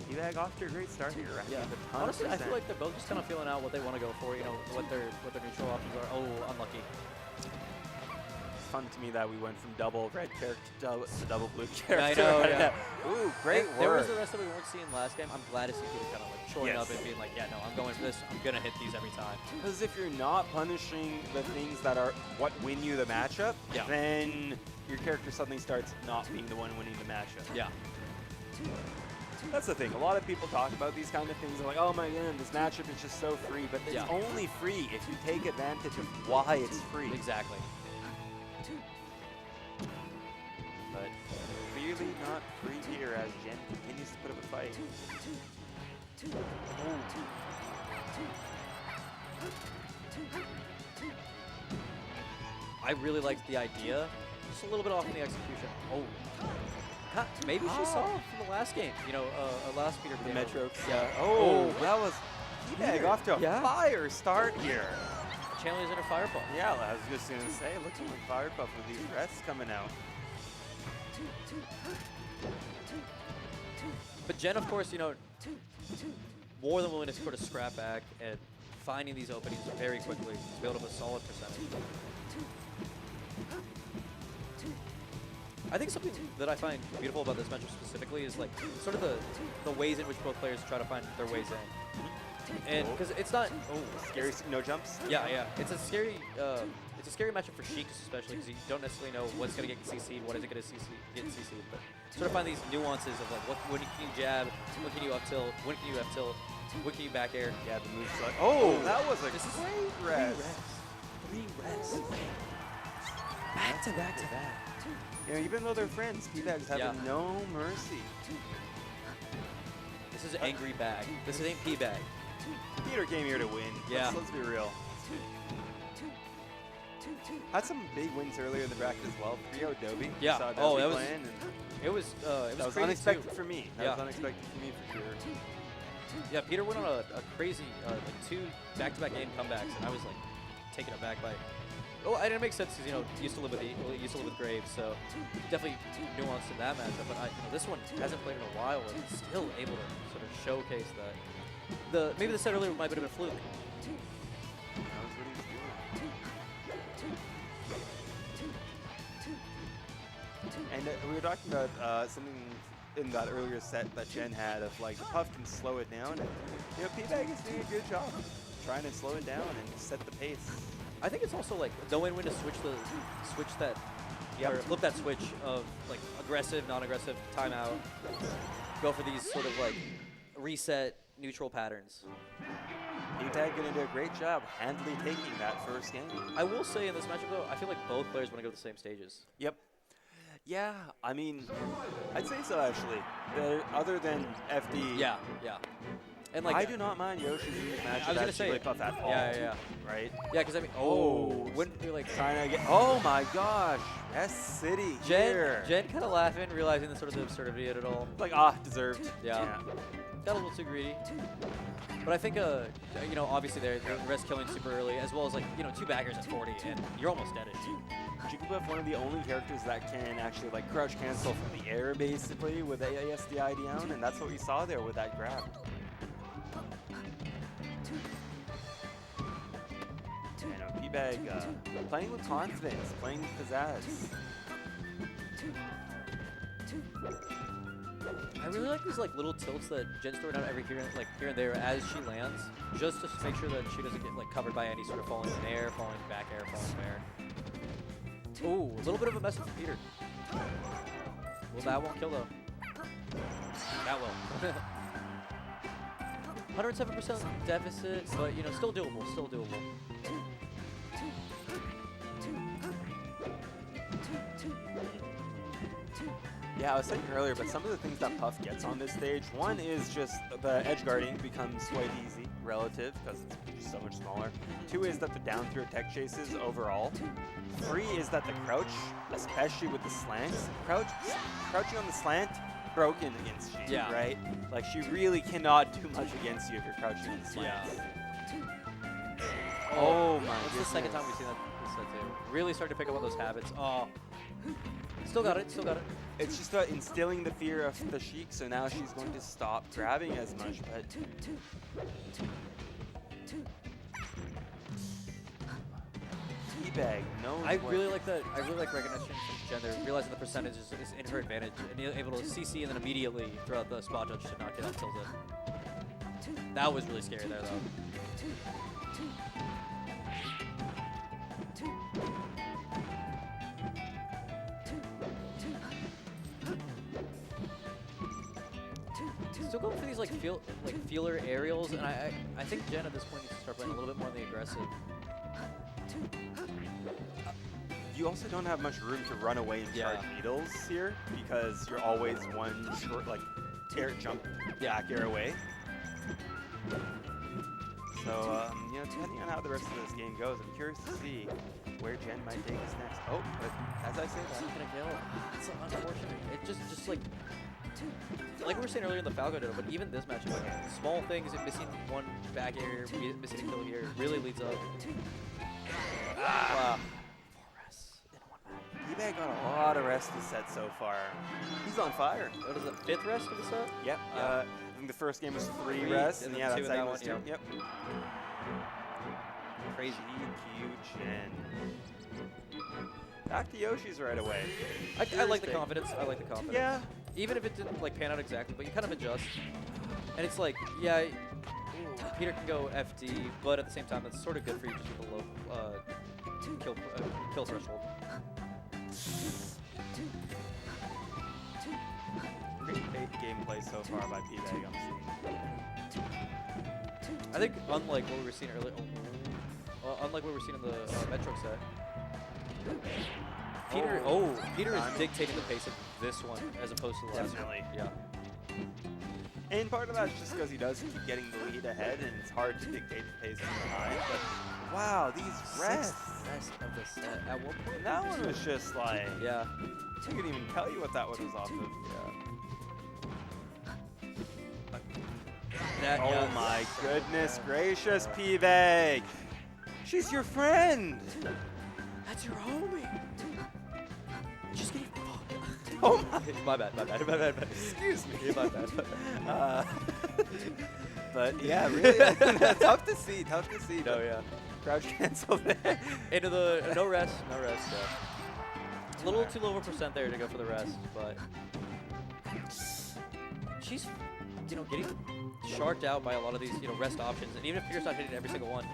P-Bag off to a great start here. Yeah. Honestly, I feel like they're both just kind of feeling out what they want to go for. What their neutral options are. Oh, unlucky. It's fun to me that we went from double red character to double blue character. Yeah, I know. Yeah. Ooh, great work. There was the rest that we weren't seeing last game. I'm glad to see people kind of like showing up and being like, yeah, no, I'm going for this. I'm gonna hit these every time. Because if you're not punishing the things that are what win you the matchup, then your character suddenly starts not being the one winning the matchup. Yeah. That's the thing. A lot of people talk about these kind of things. They're like, oh my god, this matchup is just so free. But it's only free if you take advantage of why it's free. Exactly. But clearly not free here as Jen continues to put up a fight. I really liked the idea. Just a little bit off in the execution. Oh. Maybe she saw from the last game, last Peter the Metro. Yeah. Oh, that was P-Bag off to a fire start here. Chandler's in a fire puff. Yeah, I was just going to say, looking like fire puff with these rests coming out. But Jen, of course, more than willing to sort of scrap back and finding these openings very quickly to build up a solid percentage. I think something that I find beautiful about this matchup specifically is like sort of the ways in which both players try to find their ways in. And because it's not scary, no jumps. Yeah, it's a scary matchup for Sheiks especially because you don't necessarily know what's going to get CC'd, what isn't going to get CC'd. But sort of find these nuances of like when can you jab, when can you up tilt, when can you F tilt, when can you back air. Yeah, the move's like that was a great rest. Three rests. Back to back to back. Even though they're friends, P-Bag's having no mercy. This is Angry Bag. This ain't P-Bag. Peter came here to win. Yeah. Let's be real. Had some big wins earlier in the bracket as well. 3-0 Dobie. Yeah. Saw Oh, Dobie that was. playing, and It was. that was unexpected for me. That was unexpected for me for sure. Yeah, Peter went on a crazy like 2 back-to-back game comebacks, and I was like taken aback by. Oh, it didn't make sense because used to live with Graves, so definitely nuanced in that matchup. But this one hasn't played in a while, and still able to sort of showcase that. Maybe the set earlier might have been a fluke. That was what he was doing. And we were talking about something in that earlier set that Jen had of like the Puff can slow it down, and P-Bag is doing a good job trying to slow it down and set the pace. I think it's also like knowing when to switch that, or flip that switch of like aggressive, non-aggressive, timeout. Go for these sort of like reset neutral patterns. P-Bag gonna do a great job handily taking that first game. I will say in this matchup though, I feel like both players want to go to the same stages. Yep. Yeah, I mean, I'd say so actually. Other than FD. Yeah. And like I do not mind Yoshi's matchup. I was gonna say Puff at all. Yeah. Right? Yeah, because I mean, when you're like trying to get. Oh my gosh, S-City here. Jen kind of laughing, realizing the sort of the absurdity of it all. Like deserved. Yeah. Got a little too greedy. But I think obviously they're rest killing super early, as well as like 2 baggers at 40, and you're almost dead. Jigglypuff, one of the only characters that can actually like crouch cancel from the air basically with ASDI down, and that's what we saw there with that grab. P-Bag playing with confidence, playing with pizzazz. I really like these like little tilts that Jen's throwing out here and there as she lands, just to make sure that she doesn't get like covered by any sort of falling in air, falling back air, falling fair. Ooh, a little bit of a message from Peter. Well, that won't kill though. That will. 107% deficit, but you know, still doable. Still doable. Yeah, I was saying earlier, but some of the things that Puff gets on this stage, one is just the edge guarding becomes quite easy, relative, because it's just so much smaller. 2 is that the down throw tech chases overall. 3 is that the crouch, especially with the slants, crouching on the slant, broken against she, right? Like, she really cannot do much against you if you're crouching on the slants. Oh my That's the second time we've seen that this set too. Really starting to pick up on those habits. Oh. Still got it, still got it. It's just instilling the fear of the Sheik, so now she's going to stop grabbing as much, but... Teabag knows I really like that. I really like recognition from Jen there, realizing the percentage is in her advantage, and able to CC and then immediately throw out the spot judge to not get out tilted. That was really scary there, though. Still going for these like feeler aerials, and I think Jen at this point needs to start playing a little bit more on the aggressive. You also don't have much room to run away and charge needles here, because you're always one short, like, air jump back air away. So, you know, depending on how the rest of this game goes, I'm curious to see where Jen might take us next. Oh, but as I say that, gonna kill. It's unfortunate. It just like we were saying earlier in the Falco duel, but even this matchup, like, small things, missing one back air, missing a kill here, really leads up. Wow. 4 rests in 1 match. Teabag got a lot of rest this set so far. He's on fire. What is it, 5th rest of the set? Yep. Yeah. I think the first game was 3 rests, and yeah, that second was 2. Yep. Crazy. GQ Jen. Back to Yoshi's right away. I like the confidence. I like the confidence. Yeah. Even if it didn't like pan out exactly, but you kind of adjust. And it's like, yeah, Peter can go FD, but at the same time, that's sort of good for you just with a low kill threshold. Pretty fake gameplay so far by Teabag, I'm seeing. I think unlike what we were seeing earlier, unlike what we were seeing in the Metro set, Peter is dictating the pace of this one as opposed to the last one. Yeah. And part of that's just because he does keep getting the lead ahead, and it's hard to dictate the pace from behind. But wow, these rests. 6th rest of the set. At one point, that one was just like, yeah. I couldn't even tell you what that one was off of. Yeah. Oh my goodness gracious, Teabag! She's your friend! That's your homie! Just getting Oh my bad. Excuse me. My bad. But yeah, really, tough to see. No, yeah. Crouch cancel there. Into the no rest. Yeah. A little too low of a percent there to go for the rest, but she's, you know, getting sharked out by a lot of these, you know, rest options, and even if Peter's not hitting every single one,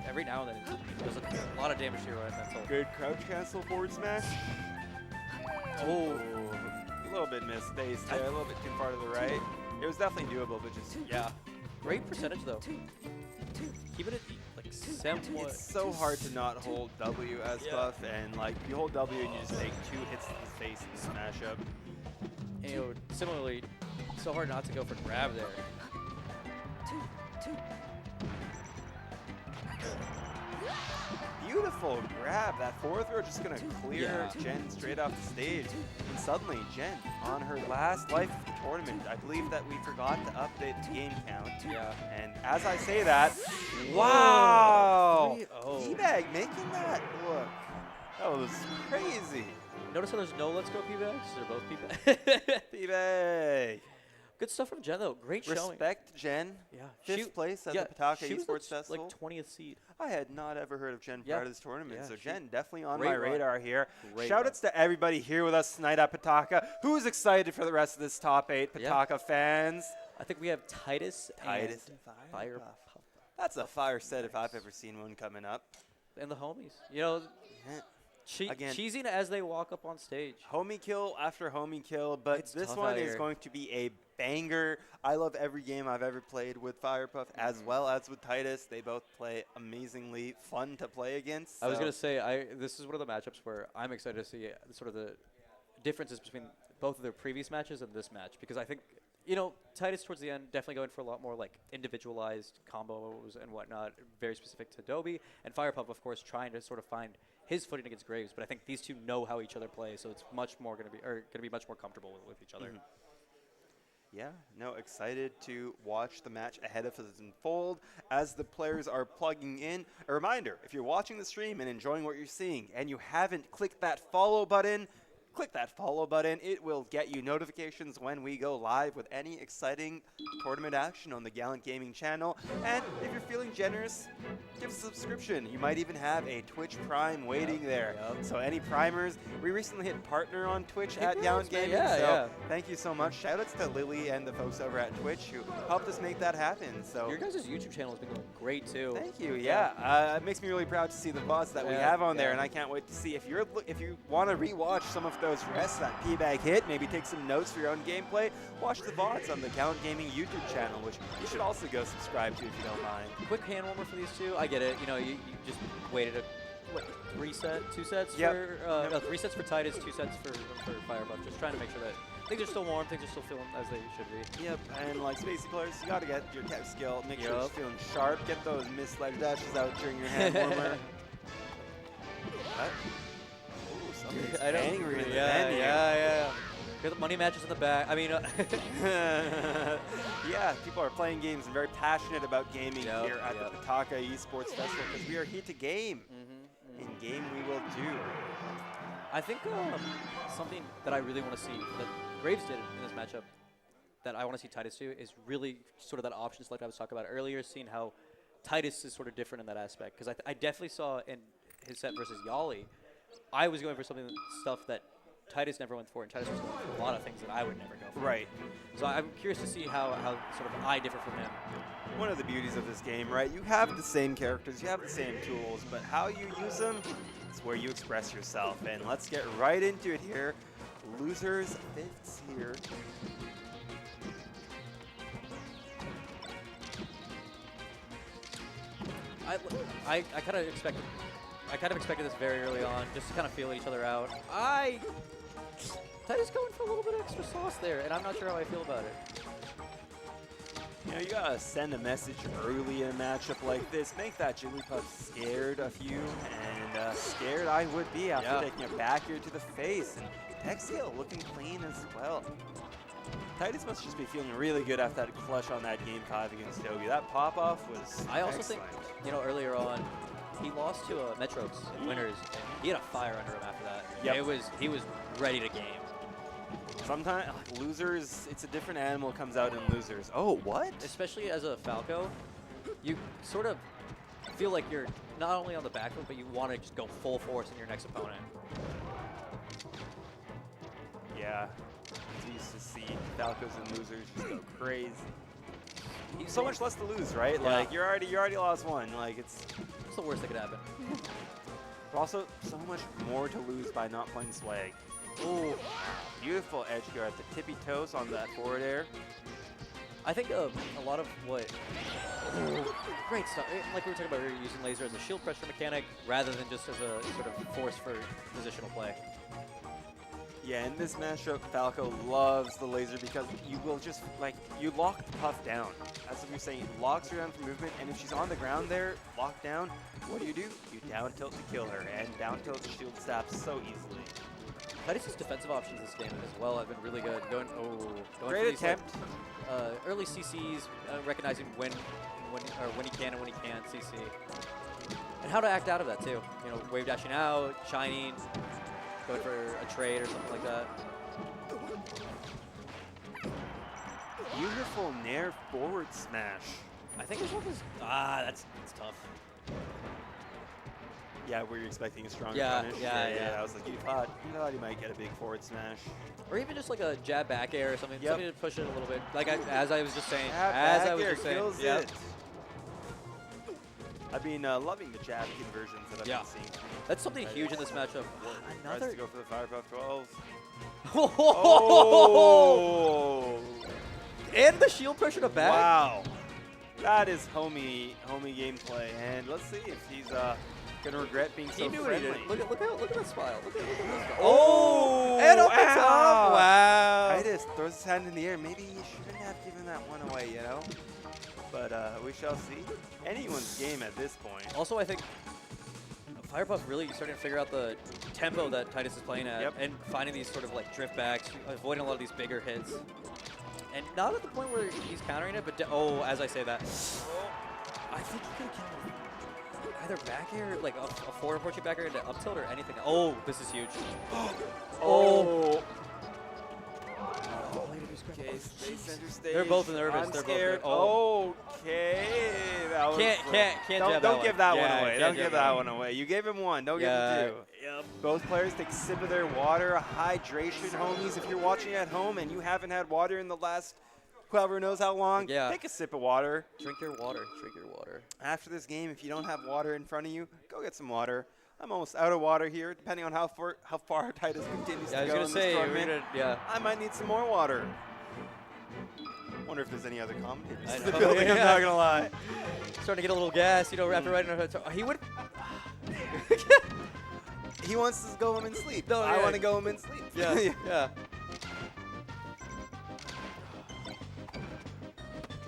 every now and then it does a lot of damage to your right mental. Good crouch cancel forward smash. Oh, a little bit misspaced there, a little bit too far to the right. It was definitely doable, but just Great percentage though. Keeping it like somewhat. It's so hard to not hold W as buff, and like you hold W and you just take 2 hits to the face in the smash up. And, you know, similarly, so hard not to go for grab there. Beautiful grab. That 4th throw just going to clear Jen straight off the stage. And suddenly, Jen, on her last life of the tournament, I believe that we forgot to update the game count. Yeah. And as I say that, wow! 3-0. Teabag making that look. That was crazy. Notice how there's no let's go P-Bags? They're both P-Bags. Teabag. Good stuff from Jen, though. Great showing. Respect Jen. Yeah. 5th place at the Pataka she was Esports Festival. Like 20th seed. I had not ever heard of Jen prior to this tournament, so Jen definitely on great my radar here. Shout-outs to everybody here with us tonight at Pataka. Who's excited for the rest of this top 8 Pataka fans? I think we have Titus and Fire That's a fire set if I've ever seen one coming up. And the homies. You know, Again, cheesing as they walk up on stage. Homie kill after homie kill, but It's this tough one out is here. going to be a banger. I love every game I've ever played with Firepuff as well as with Titus. They both play amazingly fun to play against. I was so- gonna say, this is one of the matchups where I'm excited to see sort of the differences between both of their previous matches and this match, because I think, you know, Titus towards the end definitely going for a lot more like individualized combos and whatnot, very specific to Dobie, and Firepuff, of course, trying to sort of find his footing against Graves. But I think these two know how each other play, so it's much more going to be much more comfortable with each other. Yeah, no, excited to watch the match ahead of us unfold as the players are plugging in. A reminder, if you're watching the stream and enjoying what you're seeing and you haven't clicked that follow button, click that follow button. It will get you notifications when we go live with any exciting tournament action on the Gallant Gaming channel. And if you're feeling generous, give us a subscription. You might even have a Twitch Prime waiting there. So any primers, we recently hit partner on Twitch at Gallant Gaming. So thank you so much. Shoutouts to Lily and the folks over at Twitch who helped us make that happen. So your guys' YouTube channel has been going great too. Thank you. Yeah, it makes me really proud to see the VODs that we have on there, and I can't wait to see if you want to rewatch some of those rests that P-Bag hit, maybe take some notes for your own gameplay, watch the VODs on the Gallant Gaming YouTube channel, which you should also go subscribe to if you don't mind. Quick hand warmer for these two. I get it. You know, you just waited two sets for 3 sets for Titus, 2 sets for Firebuff. Just trying to make sure that things are still warm, things are still feeling as they should be. Yep, and like Spacey players, you gotta get your tech skill, make sure you're feeling sharp, get those mid-sledge dashes out during your hand warmer. Ooh, somebody's angry in the venue. Yeah. Got the money matches in the back. I mean, yeah, people are playing games and very passionate about gaming here at the Pataka Esports Festival because we are here to game. In game we will do. I think something that I really want to see that Graves did in this matchup that I want to see Titus do is really sort of that option select I was talking about earlier, seeing how Titus is sort of different in that aspect. Because I definitely saw in his set versus Yali, I was going for stuff that Titus never went for, and Titus was going for a lot of things that I would never go for. Right. So I'm curious to see how sort of I differ from him. One of the beauties of this game, right? You have the same characters, you have the same tools, but how you use them is where you express yourself. And let's get right into it here. Losers fifths here. I kind of expected this very early on, just to kind of feel each other out. Titus going for a little bit of extra sauce there, and I'm not sure how I feel about it. You know, you gotta send a message early in a matchup like this. Make that Jigglypuff scared of you, and scared I would be after taking a back here to the face. And Exhale looking clean as well. Titus must just be feeling really good after that clutch on that Game 5 against Dobie. That pop-off was I also excellent. think, you know, earlier on, he lost to Metrox in winners, and he had a fire under him after that. Yep. He was ready to game. Sometimes losers, it's a different animal comes out in losers. Oh, what? Especially as a Falco, you sort of feel like you're not only on the back foot, but you want to just go full force in your next opponent. Yeah. It's used to see Falcos and losers just go crazy. So much less to lose, right? Yeah. Like you already lost one. Like it's the worst that could happen. But also so much more to lose by not playing Swag. Ooh, beautiful edge guard, the tippy toes on that forward air. I think a lot of what great stuff. Like we were talking about, we were using laser as a shield pressure mechanic rather than just as a sort of force for positional play. Yeah, in this matchup, Falco loves the laser because you will just, like, you lock the Puff down. That's what you're saying. It locks her down for movement, and if she's on the ground there, locked down, what do? You down tilt to kill her, and down tilt to shield stab so easily. Titus' defensive options this game as well have been really good. Going Great for these, attempt. Like, early CCs, recognizing when he can and when he can't CC. And how to act out of that, too. You know, wave dashing out, shining, going for a trade or something like that. Beautiful Nair forward smash. I think this one was... that's tough. Yeah, were you expecting a stronger Yeah, punish? yeah. I was like, you thought he might get a big forward smash. Or even just like a jab back air or something. Yep. Something to push it a little bit. Like as I was just saying. Jab As back I was air just saying. kills Yep. it. I've been loving the jab conversions that I've been seeing. That's something huge in this matchup. Tries to go for the Firepuff 12. Oh! And the shield pressure to back. Wow. That is homie gameplay. And let's see if he's gonna regret being so friendly. Look at that smile. Look at that smile. Oh! And up the top. Wow. Titus throws his hand in the air. Maybe he shouldn't have given that one away, you know? But we shall see. Anyone's game at this point. Also, I think Firepuff really starting to figure out the tempo that Titus is playing at and finding these sort of like drift backs, avoiding a lot of these bigger hits. And not at the point where he's countering it, but as I say that, I think he could have killed either back air, like a forward approaching back air into up tilt or anything. Oh, this is huge. Oh. Okay, stay center stage. They're both nervous. I'm They're scared. both Okay. That was don't give that one away. Don't give that one away. You gave him one. Don't give him two. Yep. Both players take a sip of their water. Hydration, homies. If you're watching at home and you haven't had water in the last whoever knows how long, take a sip of water. Drink your water. Drink your water. After this game, if you don't have water in front of you, go get some water. I'm almost out of water here, depending on how far Titus continues to go in this tournament. I might need some more water. Wonder if there's any other commentators in the building. I'm not gonna lie. Starting to get a little gas, you know, after riding on he would. He wants to go him in sleep. No, I want to go him in sleep. Yeah, yeah.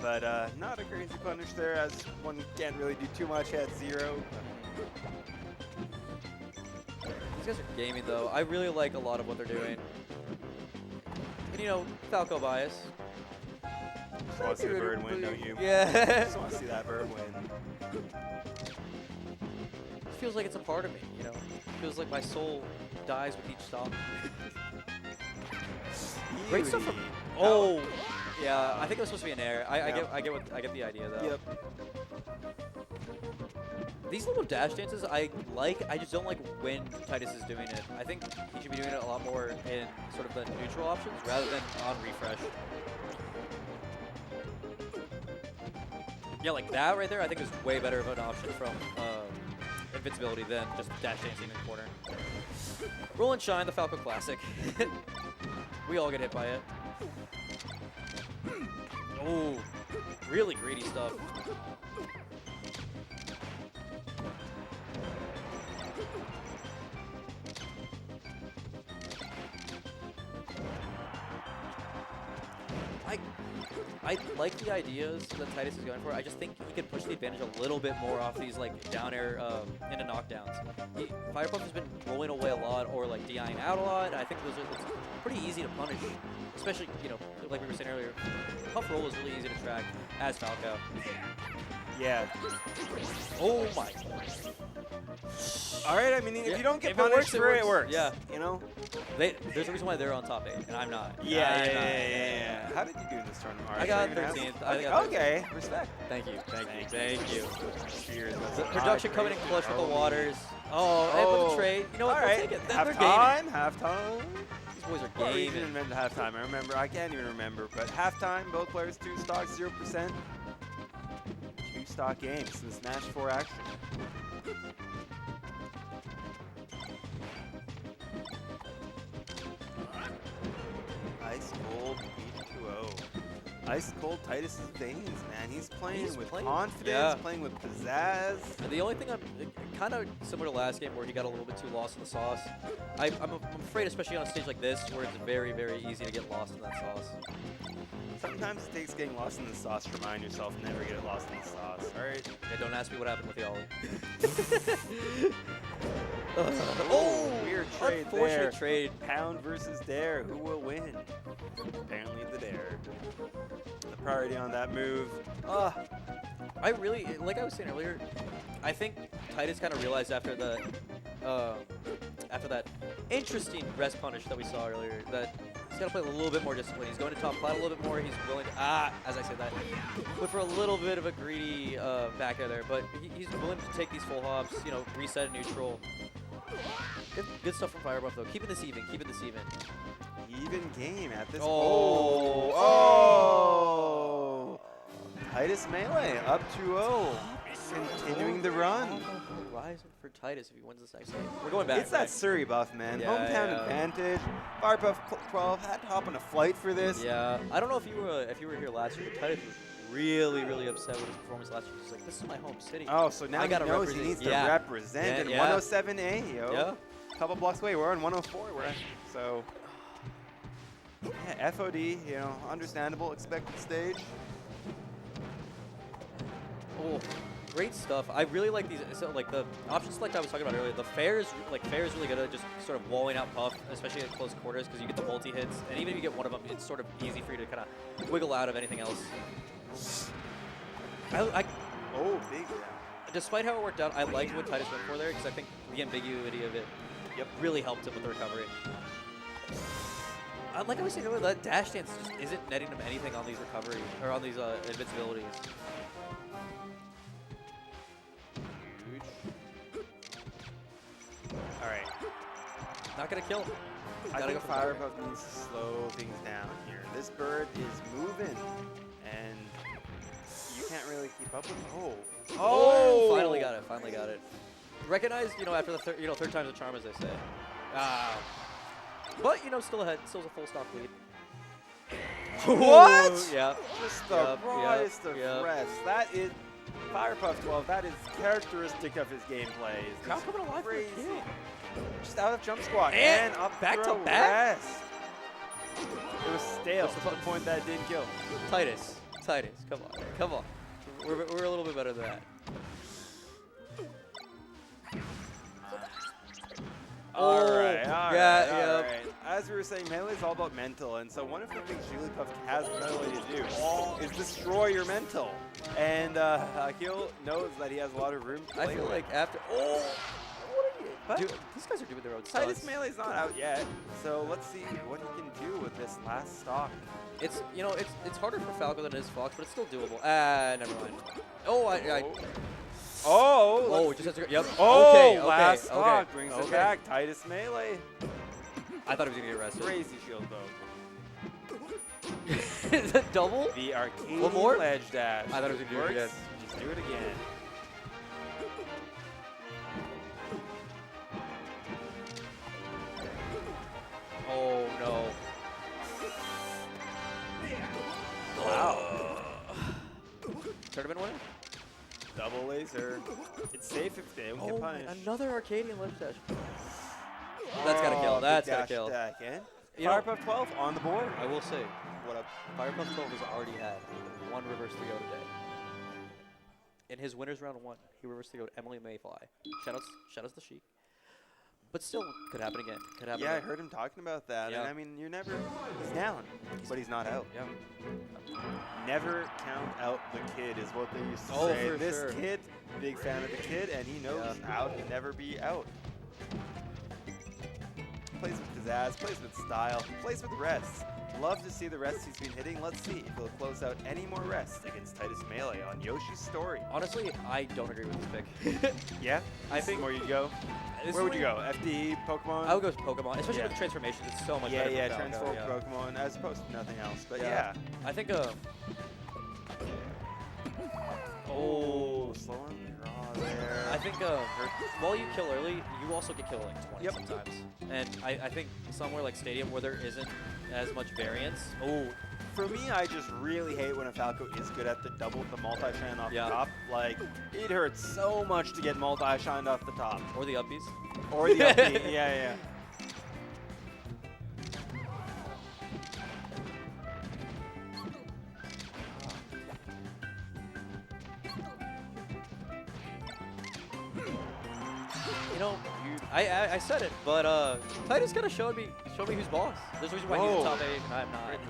But not a crazy punish there, as one can't really do too much at 0. These guys are gaming though. I really like a lot of what they're doing. And you know, Falco bias. Just want to see the bird win, don't you? Yeah. Just want to see that bird win. It feels like it's a part of me, you know? It feels like my soul dies with each stop. Great stuff from... Oh! Yeah, I think it was supposed to be an air. I get the idea though. Yep. These little dash dances I like, I just don't like when Titus is doing it. I think he should be doing it a lot more in sort of the neutral options rather than on refresh. Yeah, like that right there I think is way better of an option from invincibility than just dash dancing in the corner. Roll and Shine, the Falco Classic. We all get hit by it. Oh, really greedy stuff. I like the ideas that Titus is going for. I just think he could push the advantage a little bit more off these like down air into knockdowns. Firepuff has been rolling away a lot or like DIing out a lot. I think it's pretty easy to punish, especially, you know, like we were saying earlier, Puff roll is really easy to track as Falco. Yeah. Oh my. All right, I mean, if you don't get punished for it, it works. Yeah. You know? There's a reason why they're on top 8, and I'm not. Yeah. How did you do in this tournament? I got 13th. Okay, respect. Thank you. Cheers. The production coming in clutch with the waters. Oh, and with the trade. You know what? All right. We'll take it. Halftime. These boys are Or gaming. even invented halftime. I can't even remember. But halftime, both players 2 stocks, 0%. 2 stock games in this match 4 action. Ice cold H2O. Ice cold Titus's veins, man. He's playing with confidence, playing with pizzazz. And the only thing I'm kind of similar to last game where he got a little bit too lost in the sauce. I'm afraid, especially on a stage like this, where it's very, very easy to get lost in that sauce. Sometimes it takes getting lost in the sauce to remind yourself never get lost in the sauce. All right. Yeah, don't ask me what happened with the Ollie. Oh, weird trade unfortunate there. trade. Pound versus Dare. Who will win? Apparently the Dare. The priority on that move. I really, like I was saying earlier, I think Titus kind of realized after the after that interesting rest punish that we saw earlier that he's got to play a little bit more discipline. He's going to top plat a little bit more. He's willing to, as I said that, but for a little bit of a greedy back there. But he's willing to take these full hops, you know, reset neutral. Good stuff from Firebuff though. Keeping this even. Even game at this point. Oh! Titus melee up 2-0. continuing the run. Rising for Titus if he wins this next game. We're going back. It's that Surrey buff, man. Yeah, Hometown yeah. advantage. Firepuff 12 had to hop on a flight for this. Yeah, I don't know if you were here last year, but Titus was really upset with his performance last year. He's like, this is my home city. Oh, so now I he gotta knows he needs to represent in 107A, yo. Yeah. A couple blocks away. We're on 104. So, yeah, FOD, you know, understandable, expected stage. Oh, great stuff. I really like these. So, like the option select I was talking about earlier, the fair is really good at just sort of walling out Puff, especially at close quarters, because you get the multi hits, and even if you get one of them, it's sort of easy for you to kind of wiggle out of anything else. Oh, big. Despite how it worked out, I liked what Titus went for there, because I think the ambiguity of it really helped him with the recovery. Like I was saying earlier, that dash dance just isn't netting him anything on these recovery or on these invincibilities. All right. Not gonna kill. I Gotta think go for Firepuff needs to slow things down here. This bird is moving, and you can't really keep up with it. Oh! Finally got it. Finally got it. Recognized, after the third time's a charm, as they say. But still ahead. Still a full stock lead. What? Yeah. Just the rawest of rest. That is Firepuff 12. That is characteristic of his gameplay. Crowd coming alive. Crazy. Just out of jump squat And up back throw to back. rest. It was stale to the point that it didn't kill. Titus, come on. We're a little bit better than that. All right. Yeah. As we were saying, melee is all about mental, and so one of the things Jigglypuff has the ability to do is destroy your mental. And Akil knows that he has a lot of room to play I feel with. like after. Oh! What are you? These guys are doing their own stuff. Titus melee's not out yet, so let's see what he can do with this last stock. It's it's harder for Falco than it is Fox, but it's still doable. Never mind. Oh, it just has to go. Yep. Oh, okay, last okay, stock okay. brings it back. Titus melee. I thought he was gonna get arrested. Crazy shield though. Is that double? The arcade One more? ledge dash. I thought it was gonna do it again. Just do it again. Oh no. Wow. Tournament winner? Double laser. It's safe if they don't get punished. Another Arcadian ledge dash. That's gotta kill. That's gotta kill. Firepuff 12 on the board. I will say, What up? Firepuff 12 has already had one reverse 3-0 today. In his winners round 1, he reversed 3-0 Emily Mayfly. Shoutouts to Sheik. But still, could happen again. Could happen Yeah, again. I heard him talking about that. Yeah. And I mean, you're never. He's down, but he's not out. Yeah. Never count out the kid is what they used to Oh, say. for This sure. kid, big fan of the kid, and he knows out and never be out. Plays with pizzazz, plays with style, plays with rests. Love to see the rests he's been hitting. Let's see if he'll close out any more rests against Titus Melee on Yoshi's story. Honestly, I don't agree with this pick. Yeah? I think where you'd go? Where would you go? FD, Pokemon? I would go with Pokemon, especially with the transformation. It's so much better. Yeah, for Falco, transform yeah. Pokemon as opposed to nothing else. But yeah. I think. Oh, slow on the draw there. I think while you kill early, you also get killed like 20 sometimes. And I think somewhere like Stadium where there isn't as much variance. Oh, for me, I just really hate when a Falco is good at the multi-shine off the top. Like, it hurts so much to get multi-shined off the top. Or the uppies. Or the uppie, yeah. I said it, but Titus gotta show me who's boss. There's a reason why he's top 8 and I'm not.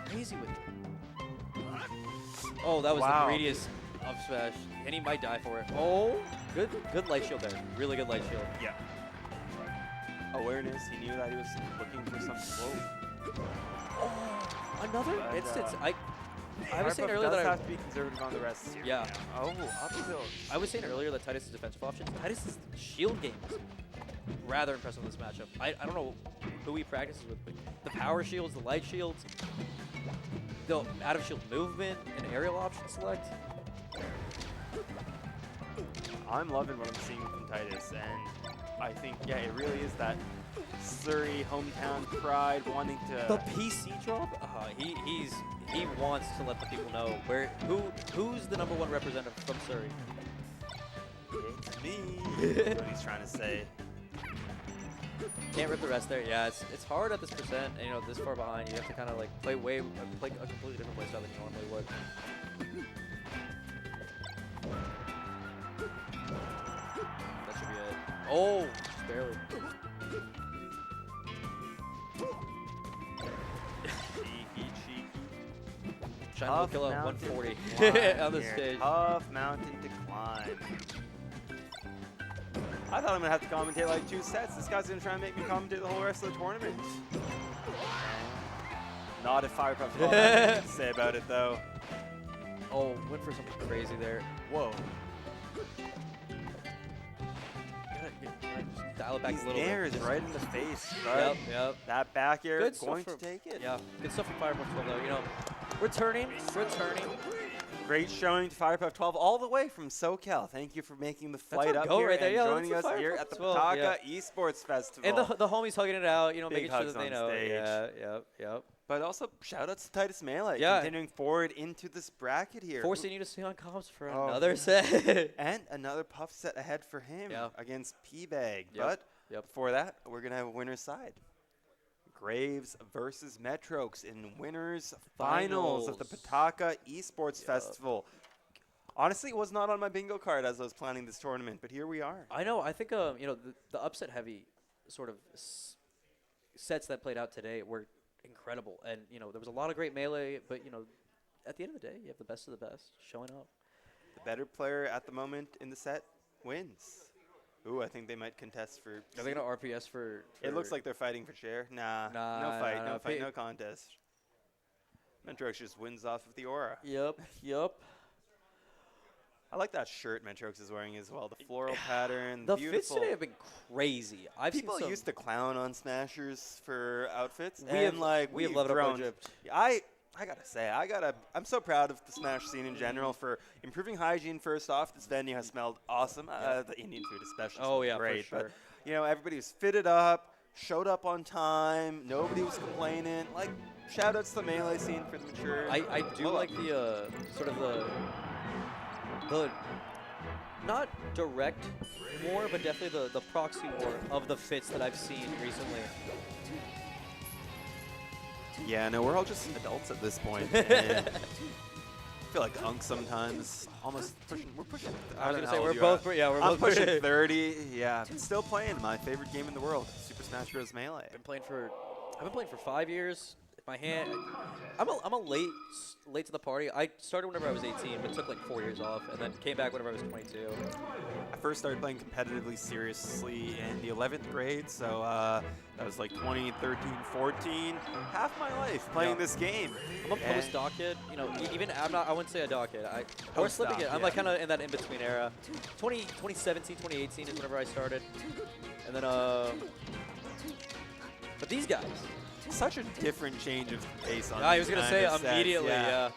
Crazy with it. Oh, that was the greediest up smash, and he might die for it. Oh, good light shield there. Really good light shield. Yeah. Awareness. He knew that he was looking for something. Whoa. Another instance. I was saying Firepuff earlier does that have to be conservative on the rest here. Yeah. Oh, up tilt. I was saying earlier that Titus' defensive options. Titus' shield game rather impressed with this matchup. I don't know who he practices with, but the power shields, the light shields, the out of shield movement, and aerial option select. I'm loving what I'm seeing from Titus, and I think, yeah, it really is that Surrey hometown pride, wanting to... The PC drop? He wants to let the people know who's the #1 representative from Surrey. It's me. That's what he's trying to say. Can't rip the rest there. Yeah, it's hard at this percent, and you know, this far behind, you have to kind of like play a completely different playstyle than you normally would. That should be it. Oh, just barely. Cheeky. Shine will kill at 140 on the stage. Tough mountain to climb. I thought I'm gonna have to commentate like 2 sets. This guy's gonna try and make me commentate the whole rest of the tournament. Not if Firepuff has anything to say about it though. Oh, went for something crazy there. Whoa. Just dial it back a little bit. Airs right in the face, right? Yep. That back air Good going to stuff take it. Yeah, good stuff from Firepuff 12 though. You know, returning. Great showing to Firepuff 12 all the way from SoCal. Thank you for making the flight up here right there. and Yeah, joining us that's here at the 12, Pataka Esports Festival. And the homies hugging it out, you know, Big making sure hugs that they on know. stage. Yep. But also, shout outs to Titus Melee, Yeah. continuing forward into this bracket here. Forcing you to stay on comms for another set. And another puff set ahead for him against P-Bag. Yep. But before that, we're going to have a winner's side. Graves versus Metrox in winners finals of the Pataka Esports Festival. Honestly, it was not on my bingo card as I was planning this tournament, but here we are. I know. I think you know, the upset heavy sort of sets that played out today were incredible, and you know, there was a lot of great melee, but you know, at the end of the day, you have the best of the best showing up. The better player at the moment in the set wins. Ooh, I think they might contest for... Are they going to RPS for... It looks like they're fighting for share. Nah, no fight, no contest. Metrox just wins off of the aura. Yep. I like that shirt Metrox is wearing as well. The floral pattern, the beautiful. fits today have been crazy. People used to clown on Smashers for outfits. We have loved it up Egypt. I gotta say, I'm so proud of the Smash scene in general for improving hygiene. First off, this venue has smelled awesome. The Indian food especially. Oh yeah, great. for sure. But you know, everybody was fitted up, showed up on time. Nobody was complaining. Like, shout outs to the melee scene for the mature. I do like the sort of the not direct war, but definitely the proxy war of the fits that I've seen recently. Yeah, no, we're all just adults at this point. And I feel like Unk sometimes almost pushing. We're pushing. I was gonna say we're both. I'm pushing 30. Yeah, but still playing my favorite game in the world, Super Smash Bros. Melee. I've been playing for 5 years. My hand, I'm a late to the party. I started whenever I was 18, but took like 4 years off, and then came back whenever I was 22. I first started playing competitively seriously in the 11th grade, so that was like 2013, 14. Half my life playing this game. I'm a post-doc kid. You know, even I wouldn't say a doc kid. Or slipping it. I'm like kind of in that in-between era. 2017, 2018 is whenever I started, and then but these guys. Such a different change of pace on I was going to say immediately, yeah.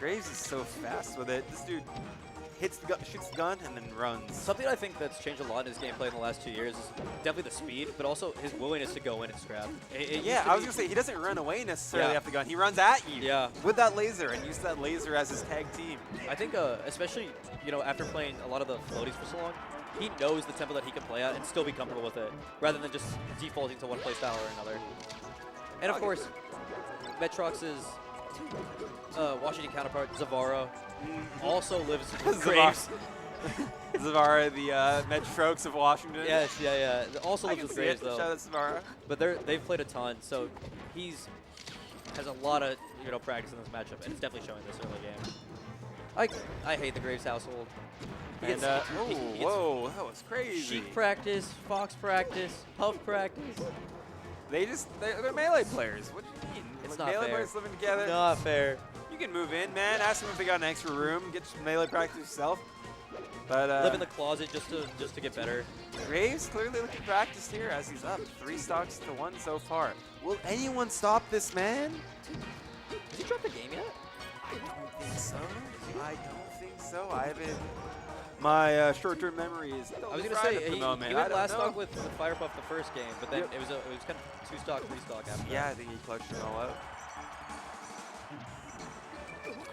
Graves is so fast with it. This dude shoots the gun, and then runs. Something I think that's changed a lot in his gameplay in the last 2 years is definitely the speed, but also his willingness to go in and scrap. Yeah, I was going to say, he doesn't run away necessarily after the gun. He runs at you with that laser and uses that laser as his tag team. I think especially, you know, after playing a lot of the floaties for so long, he knows the tempo that he can play at and still be comfortable with it, rather than just defaulting to one play style or another. And of course, Metrox's Washington counterpart, Zavara, also lives with Graves. Zavara, the Metrox of Washington. Yes, yeah. Also lives with Graves, though. Shout out to Zavara. But they've played a ton, so has a lot of practice in this matchup, and it's definitely showing this early game. I hate the Graves household. And whoa, that was crazy. Sheik practice, Fox practice, Puff practice. They're melee players. What do you mean? It's like not melee fair. players living together. Not fair. You can move in, man. Ask them if they got an extra room. Get some melee practice yourself. But live in the closet just to get better. Graves clearly looking practiced here as he's up 3 stocks to 1 so far. Will anyone stop this man? Has he dropped the game yet? I don't think so. I don't think so. I haven't. My short-term memory is. I was gonna fried say at the he moment. went I don't last know. stock with Firepuff the first game, but then Yep. it was kind of 2 stock, 3 stock after. Yeah, I that. think he clutched it all out.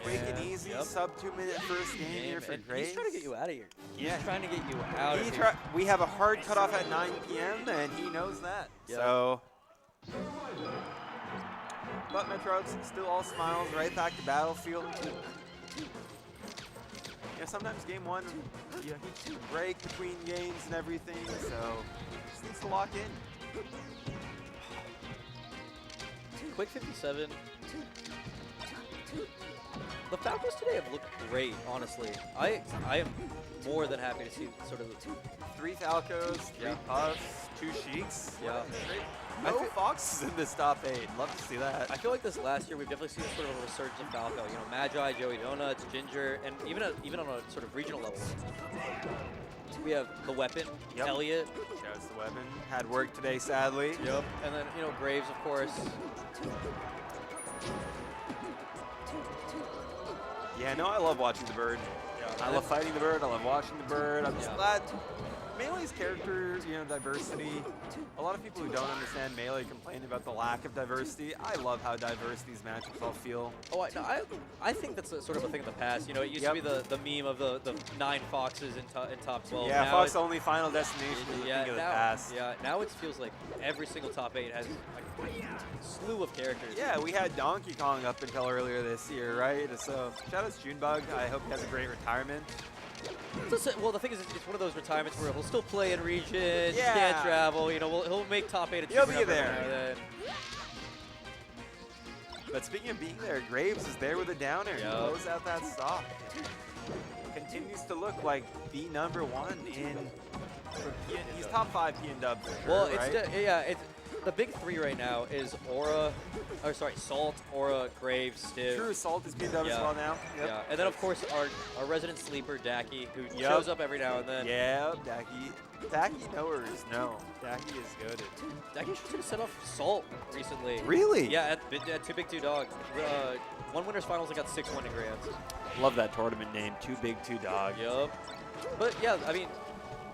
Quick and Yeah, easy, yep. sub 2-minute first game here for and Graves. he's trying to get you out of here. Yeah. He's trying to get you out of He here. we have a hard cutoff at 9 p.m. and he knows that. Yeah. So, but Metrox still all smiles, right back to Battlefield. Yeah, sometimes game 1, he can break between games and everything, so just needs to lock in. Quick 57. The Falcons today have looked great, honestly. I am more than happy to see sort of 3 Falcos, 3 Yeah. Puffs, 2 Sheiks. Yeah. No Foxes in this top 8. Love to see that. I feel like this last year we've definitely seen sort of a resurgence of Falco. You know, Magi, Joey Donuts, Ginger, and even on a sort of regional level. We have the Weapon, Yep. Elliot. Shouts to Weapon. Had work today, sadly. Yep. And then, you know, Graves, of course. Yeah, no, I love watching the bird. I love fighting the bird. I love watching the bird. I'm just glad Melee's character, you know, diversity. A lot of people who don't understand Melee complain about the lack of diversity. I love how diverse these matchups all feel. Oh, I think that's sort of a thing in the past. You know, it used to be the meme of the 9 Foxes in top 12. Yeah, now Fox only final destination is a yeah, thing of the now, past. Yeah, now it feels like every single top 8 has like a slew of characters. Yeah, we had Donkey Kong up until earlier this year, right? So shout out to Junebug. I hope he has a great retirement. Well, the thing is, it's one of those retirements where he'll still play in region, Yeah. can't travel. You know, he'll make top 8 at He'll Super be Number there. now and then. But speaking of being there, Graves is there with a downer. He Yep. blows out that stock. Continues to look like the #1 in. He's top 5 PN dubs. For Well, sure, it's right? it's the big 3 right now is Aura, or sorry, Salt, Aura, Graves, Stiv. True, Salt is PN dub as well now. Yep. Yeah, and then of course our resident sleeper Daki, who Yep. shows up every now and then. Yeah, Daki knowers know. Daki is good. Daki should have set off Salt recently. Really? Yeah, at 2 Big 2 Dog. One winners finals, I got 6-1 in grands. Love that tournament name, 2 Big 2 Dog. Yup. But yeah, I mean,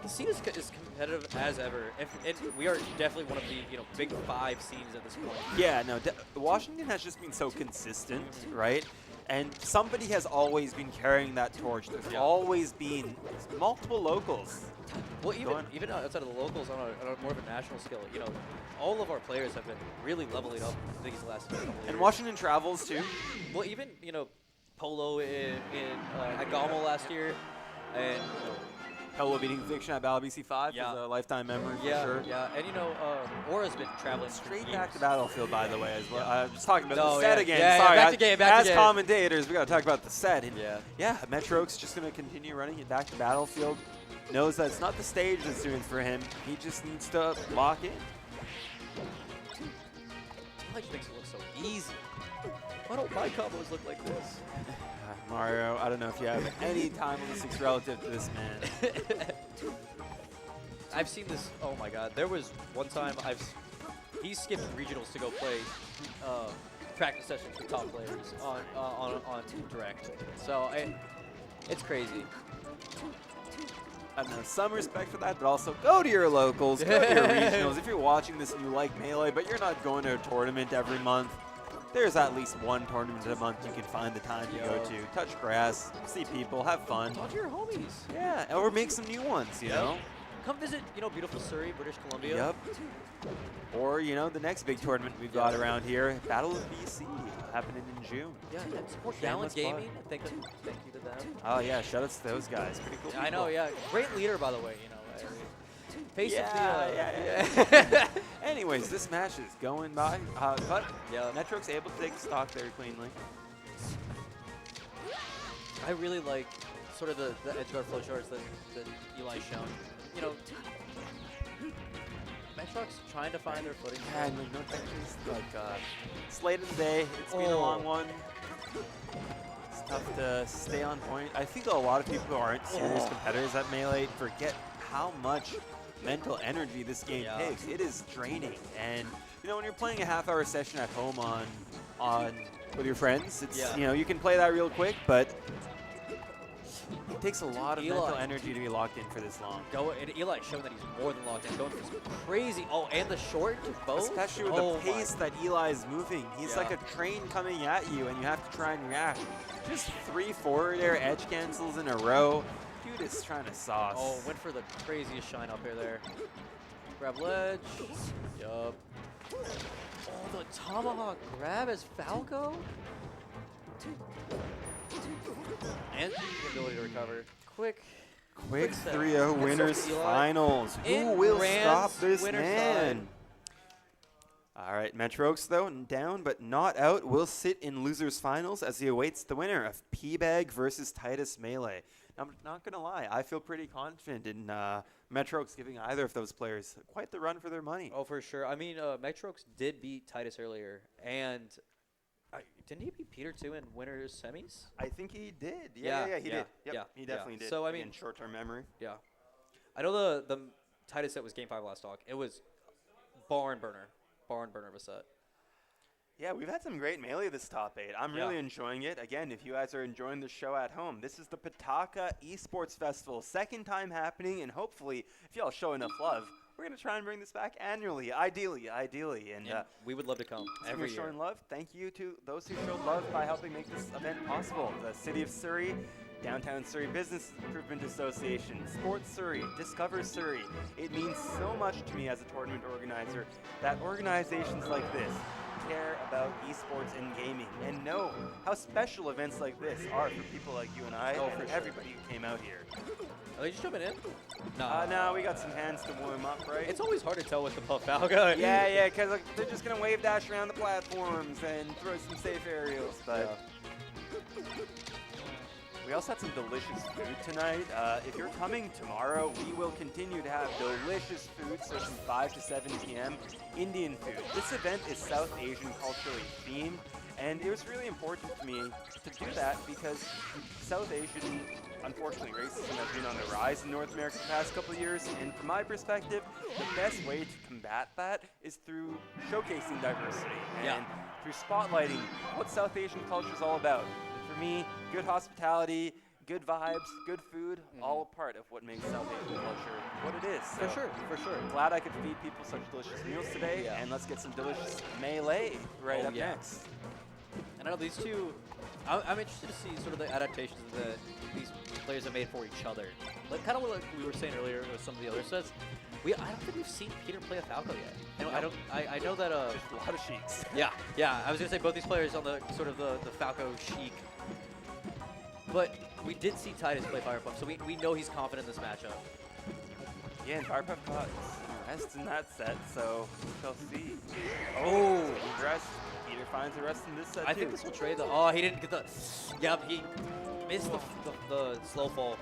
the scene is competitive as ever. And we are definitely one of the big 5 scenes at this point. Yeah, no, Washington has just been so consistent, right? And somebody has always been carrying that torch. There's always been multiple locals. Well, even outside of the locals on a more of a national scale, all of our players have been really leveling up these last couple of years. And Washington travels too. Well, even Polo at Gamo last year, and Polo beating Fiction at Battle BC5 is a lifetime memory for sure. Yeah, and Aura's been traveling straight for back years. to Battlefield, by the way, as well. I'm just talking about No, the set yeah. again. Yeah, Sorry, back to game, back to as game. commentators, we got to talk about the set. And yeah, Metro's just going to continue running it back to Battlefield. Knows that it's not the stage that's doing it for him. He just needs to lock in. Like makes it look so easy. Why don't my combos look like this? Mario, I don't know if you have any time on the 6 relative to this man. I've seen this. Oh my God! There was one time he skipped regionals to go play practice sessions with top players on direct. So it's crazy. I don't know, some respect for that, but also go to your locals, go to your regionals. If you're watching this and you like Melee, but you're not going to a tournament every month, there's at least one tournament a month you can find the time to go to. Touch grass, see people, have fun. Talk to your homies. Yeah, or make some new ones, you know? Come visit, beautiful Surrey, British Columbia. Yep. Or, the next big tournament we've got around here, Battle of BC, happening in June. Yeah, and support Shameless Gallon plug. Gaming. Thank you to them. Oh, yeah, shout outs to those guys. Pretty cool. I know, people. yeah. Great leader, by the way, Face of the, yeah. Anyways, this match is going by, but Metro's able to take the stock very cleanly. I really like sort of the edge guard flow charts that Eli's shown. Metro's trying to find their footing. Yeah, no tech chase. Like, it's late in the day. It's been a long one. tough to stay on point. I think a lot of people who aren't serious competitors at Melee forget how much mental energy this game takes. It is draining, and you know when you're playing a half-hour session at home on with your friends, it's you know you can play that real quick, but it takes a lot of mental energy to be locked in for this long. And Eli's showing that he's more than locked in, going for some crazy. Oh, and the short to both. Especially with the pace that Eli is moving. He's like a train coming at you, and you have to try and react. Just 3 forward air edge cancels in a row. Dude is trying to sauce. Oh, went for the craziest shine up here there. Grab ledge. Yup. Oh, the tomahawk grab as Falco? And the ability to recover. Quick 3-0 winners finals. Who will stop this man? All right, Metrox though down but not out will sit in losers finals as he awaits the winner of P-Bag versus Titus Melee. Now, I'm not gonna lie, I feel pretty confident in Metrox giving either of those players quite the run for their money. Oh, for sure. I mean, Metrox did beat Titus earlier, and didn't he beat Peter too in winners semis? I think he did. Yeah, he did. Yep, he definitely did. So I mean, in short-term memory. Yeah, I know the Titus set was Game 5 last talk. It was barn burner of a set. Yeah, we've had some great Melee this top 8. I'm really enjoying it. Again, if you guys are enjoying the show at home, this is the Pataka Esports Festival, second time happening, and hopefully, if y'all show enough love, we're going to try and bring this back annually, ideally. And we would love to come every year. Showing love. Thank you to those who showed love by helping make this event possible. The City of Surrey, Downtown Surrey Business Improvement Association, Sports Surrey, Discover Surrey. It means so much to me as a tournament organizer that organizations like this care about esports and gaming and know how special events like this are for people like you and I and everybody who came out here. Are they just jumping in? No, we got some hands to warm up, right? It's always hard to tell with the Puff Falco. Yeah, because they're just going to wave dash around the platforms and throw some safe aerials, but... We also had some delicious food tonight. If you're coming tomorrow, we will continue to have delicious food, so from 5 to 7 p.m. Indian food. This event is South Asian culturally themed, and it was really important to me to do that because South Asian, unfortunately, racism has been on the rise in North America the past couple of years, and from my perspective, the best way to combat that is through showcasing diversity and through spotlighting what South Asian culture is all about. For me, good hospitality, good vibes, good food, all a part of what makes South Asian culture what it is. So For sure. Glad I could feed people such delicious meals today, and let's get some delicious Melee up next. And I know these two, I'm interested to see sort of the adaptations that these players have made for each other. Like kind of what we were saying earlier with some of the other sets. I don't think we've seen Peter play a Falco yet. I know that there's a lot of Sheiks. Yeah. I was gonna say both these players on the sort of the Falco Sheik. But we did see Titus play Fire Puff, so we know he's confident in this matchup. Yeah, and Fire Puff got rest in that set, so we shall see. Rest. Peter finds a rest in this set I think this will trade the. Oh, he didn't get the. Yep, he missed the slow fall.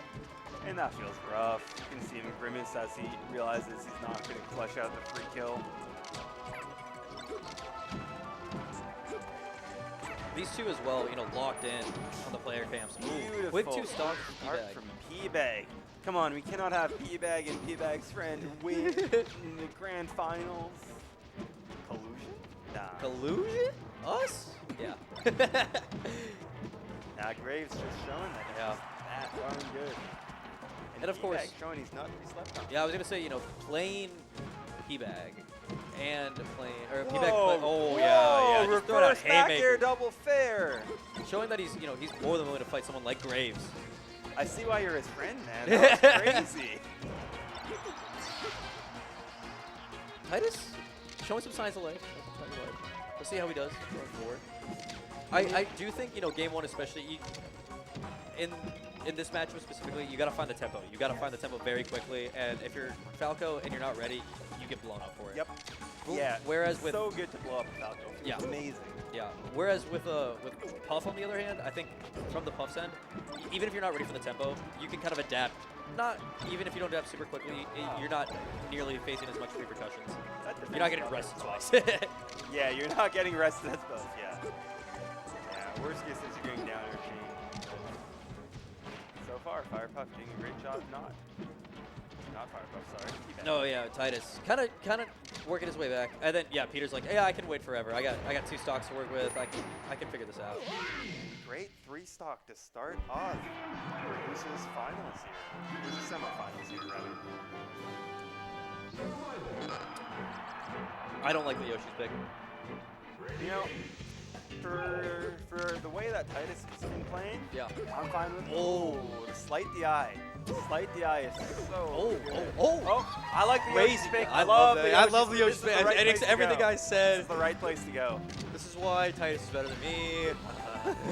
And that feels rough. You can see him grimace as he realizes he's not going to flush out the free kill. These two as well, locked in on the player camps. Beautiful. Quick 2 stock Start from P-Bag. Come on, we cannot have P-Bag and P-Bag's friend win in the grand finals. Collusion? Nah. Collusion? Us? Yeah. Nah, Graves just showing that he's that darn good. And of course, showing he's not slept on. Yeah, I was gonna say, playing P-Bag and playing P-Bag. Reverse back air double fair. Showing that he's he's more than willing to fight someone like Graves. I see why you're his friend, man. That was crazy. Titus showing some signs of life. We'll see how he does going forward. I do think game 1 especially in this matchup specifically, you gotta find the tempo. You gotta find the tempo very quickly, and if you're Falco and you're not ready, you get blown up for it. Yep. Yeah. Whereas it's with so good to blow up a Falco. It's amazing. Yeah. Whereas with Puff on the other hand, I think from the Puff's end, even if you're not ready for the tempo, you can kind of adapt. Not even if you don't adapt super quickly, you're not nearly facing as much repercussions. You're not getting rested twice. Yeah, you're not getting rested as both. Yeah. Worst case is you're going down or chain. far. Firepuff doing a great job. Not Firepuff, sorry. No, yeah, Titus. Kind of working his way back. And then, yeah, Peter's like, yeah, I can wait forever. I got 2 stocks to work with. I can figure this out. Great 3-stock to start off. Produces finals here. Produces semifinals here, rather. I don't like the Yoshi's pick. You know, for the way that Titus has been playing, yeah, I'm fine with it. Oh, the Slight DI. Slight DI is so Oh, I like the crazy Yoshi's pick. I love the Yoshi's pick. Right And everything I said. This is the right place to go. This is why Titus is better than me.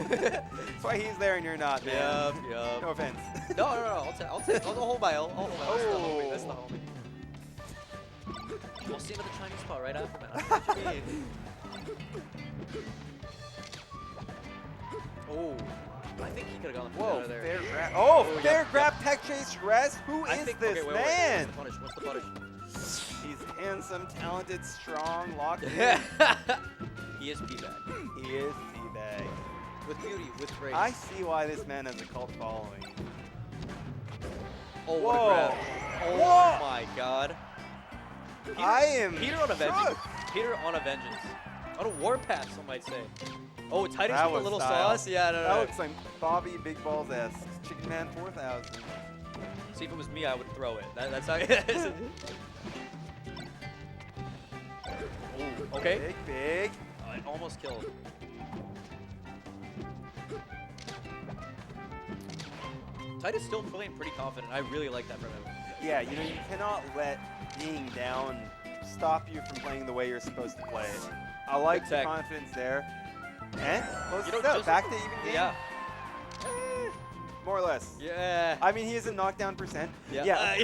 That's why he's there and you're not, man. Yup. No offense. No. I'll hold my L. Oh. That's the homie. We'll see him at the Chinese spot right after that. What you mean? Oh, I think he could have gone the out of there. Fair grab. Oh, fair yep, grab tech chase rest. Who is this okay, man? What's the punish? He's handsome, talented, strong, locked in. He is P-bag. He is T-bag. With beauty, with grace. I see why this man has a cult following. Oh, whoa. what a grab. Oh Whoa. my god. Peter on a vengeance. Peter on a vengeance. On a warpath, some might say. Oh, Titus with a little sauce? Yeah, no. That looks like Bobby Big Balls-esque. Chicken Man 4000. See, if it was me, I would throw it. That's how it is. Oh, okay. Big. I almost killed. Titus still playing pretty confident. I really like that from him. Yeah, you know, you cannot let being down stop you from playing the way you're supposed to play it. I like the confidence there. And close it up. Back to even game. Yeah. More or less. Yeah. I mean, he is a knockdown percent. Yeah.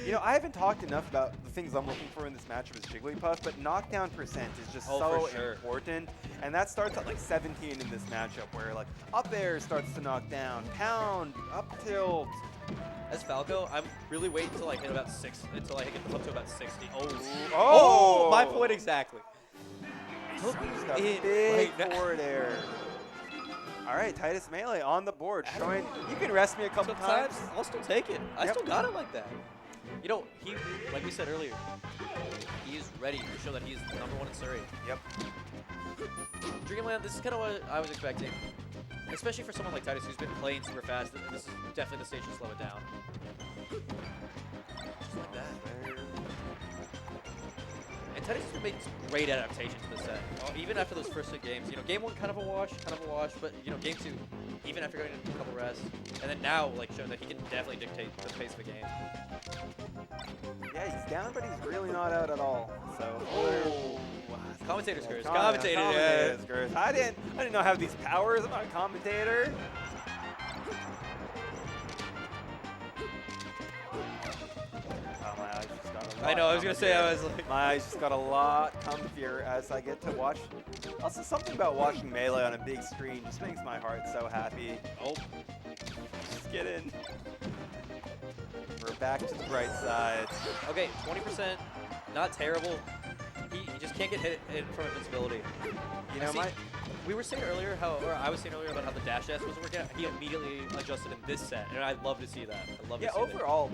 You know, I haven't talked enough about the things I'm looking for in this matchup as Jigglypuff, but knockdown percent is just so important. And that starts at like 17 in this matchup, where like up air starts to knock down, pound, up tilt. As Falco, I'm really waiting until I hit about 6, until I get up to about 60. Oh, my point exactly. He's got big forward air. All right, Titus Melee on the board, showing you can rest me a couple times. I'll still take it. I still got it like that. You know, he, like we said earlier, he is ready to show that he's #1 in Surrey. Yep. Dreamland, this is kind of what I was expecting. Especially for someone like Titus who's been playing super fast, this is definitely the stage to slow it down. Just like that. And Titus has made some great adaptations to the set. Even after those first 2 games, you know, game 1 kind of a wash, but you know, game 2, even after going into a couple rests, and then now like showing that he can definitely dictate the pace of the game. Yeah, he's down, but he's really not out at all. So. Commentator's curse. Commentator's curse. I didn't know I have these powers. I'm not a commentator. Oh, my eyes just got a lot. I know. I was gonna say I was like. My eyes just got a lot comfier as I get to watch. Also, something about watching Melee on a big screen just makes my heart so happy. Oh. Just get in. We're back to the bright side. Okay, 20%. Not terrible. He just can't get hit from invincibility. You know, we were saying earlier I was saying earlier about how the dash dance wasn't working out. He immediately adjusted in this set, and I'd love to see that. Overall,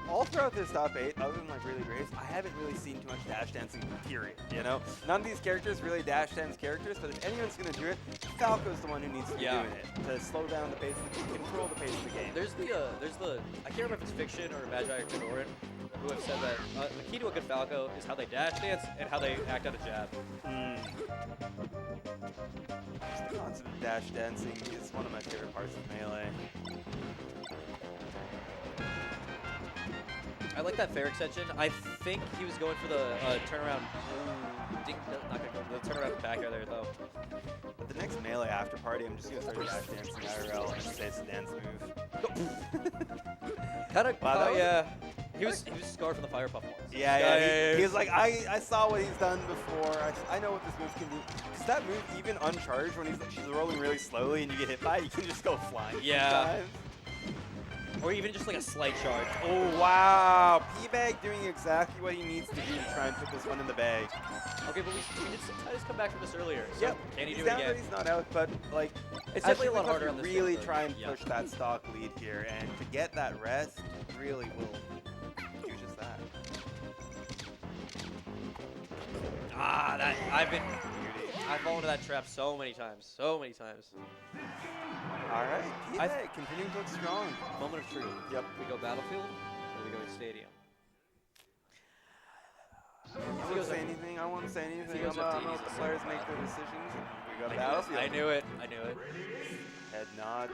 all throughout this top 8, other than like really great, I haven't really seen too much dash dancing, period. You know, none of these characters really dash dance characters, but if anyone's gonna do it, Falco's the one who needs to be doing it to slow down the pace, control the pace of the game. There's the I can't remember if it's Fiction or Magi or Tenorin who have said that the key to a good Falco is how they dash dance and how they act out a jab. The concept of dash dancing is one of my favorite parts of Melee. I like that fair extension. I think he was going for the turnaround. Not gonna go. The turnaround back there though. But the next Melee after party, I'm just gonna start dash dancing IRL and say it's a dance move. Yeah. He was scarred from the Fire Puff once. Yeah. He was like, I saw what he's done before. I know what this move can do. Because that move, even uncharged, when she's rolling really slowly and you get hit by it, you can just go flying. Yeah. Or even just like a slight charge. Oh, wow. P-Bag doing exactly what he needs to do to try and put this one in the bag. Okay, but we did see Titus come back from this earlier. So Yep. can he He's do it down, again? but he's not out. But, like, It's as definitely a you lot look, harder you on this really game, try and yeah. push that stock lead here. And to get that rest really will do just that. Ah, I've fallen into that trap so many times. So many times. All right. P-Bag continuing to look strong. Moment of truth. Yep. We go Battlefield or we go Stadium? I won't say anything. I won't say anything. I'm gonna let the players make their decisions. We got Battlefield. I knew it. I knew it. Head nods.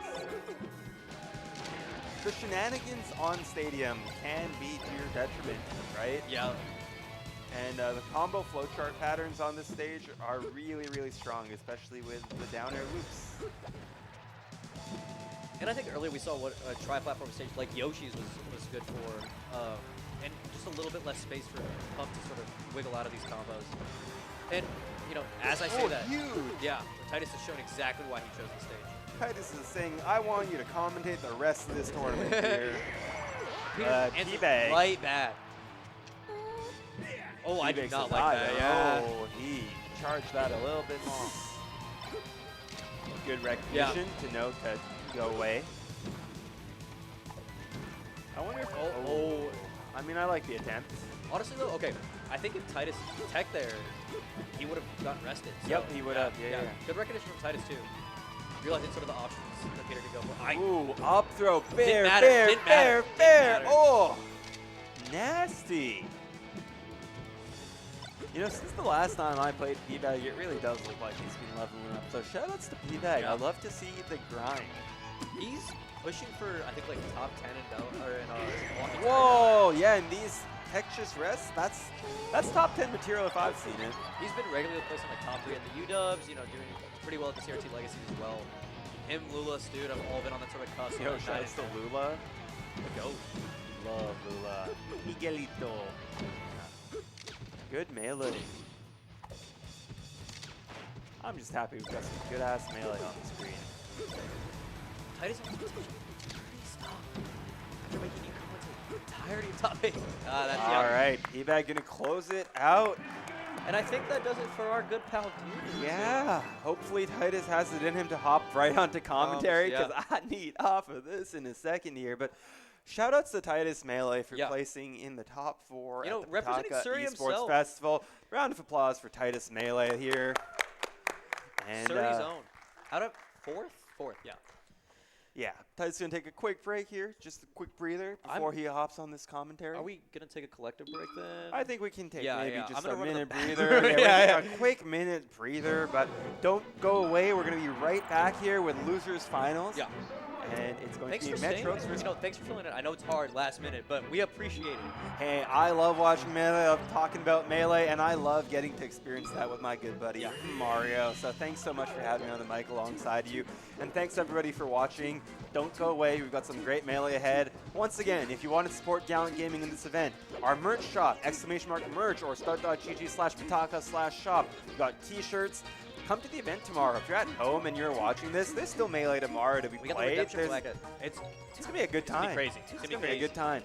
The shenanigans on Stadium can be to your detriment, right? Yeah. And the combo flowchart patterns on this stage are really, really strong, especially with the down air loops. And I think earlier we saw what a tri-platform stage like Yoshi's was good for, and just a little bit less space for Puff to sort of wiggle out of these combos. And, you know, as I say that, huge. Yeah, Titus has shown exactly why he chose the stage. Titus is saying, I want you to commentate the rest of this tournament here. P-Bag. Right back. Oh, I did not like that. Yeah. Oh, he charged that a little bit more. Good recognition to know to go away. I wonder if... Oh. I mean, I like the attempt. Honestly, though, okay, I think if Titus tech there, he would have gotten rested. So, Yep, he would have. Yeah. Good recognition from Titus, too. Realizing sort of the options that Peter could go for. Ooh, up throw. Fair, Didn't matter. fair. Oh, nasty. You know, since the last time I played P-Bag, it really does look like he's been leveling up. So shoutouts to P-Bag. Yeah. I love to see the grind. He's pushing for, I think, like top 10 in walking. Whoa, yeah, and these Texas rests, that's top 10 material if I've seen it. He's been regularly placing like top 3 at the UWs, you know, doing pretty well at the CRT Legacies as well. Him, Lula, Stude have all been on that sort of cusp. Yo, shoutouts to Lula. The GOAT. Love Lula. Miguelito. Good melee. I'm just happy we've got some good ass melee on the screen. Titus on the stop. After making you commentate. Entirety of top 8. That's All right, P-Bag gonna close it out. And I think that does it for our good pal Dude. Yeah, hopefully Titus has it in him to hop right onto commentary because yeah. I need off of this in a second here. But shoutouts to Titus Melee for placing in the top 4 You know, at the representing Pataka Surrey Esports himself. Festival. Round of applause for Titus Melee here. And Surrey's own. Out of 4th? 4th, yeah. Yeah, Titus gonna take a quick break here, just a quick breather before he hops on this commentary. Are we gonna take a collective break then? I think we can take maybe just I'm a gonna minute run to the breather. bathroom. Yeah, a quick minute breather, but don't go away. We're gonna be right back here with losers finals. Yeah. And it's going Thanks to for be staying. Metros versus. You know, thanks for filling it. I know it's hard last minute, but we appreciate it. Hey, I love watching Melee. I love talking about Melee, and I love getting to experience that with my good buddy Mario. So thanks so much for having me on the mic alongside you. And thanks everybody for watching. Don't go away. We've got some great Melee ahead. Once again, if you want to support Gallant Gaming in this event, our merch shop, !merch or start.gg/Pataka/shop. We've got t-shirts. Come to the event tomorrow. If you're at home and you're watching this, there's still Melee tomorrow to be We got the played. redemption flag. It's going to be a good time. It's crazy. It's going to be a good time.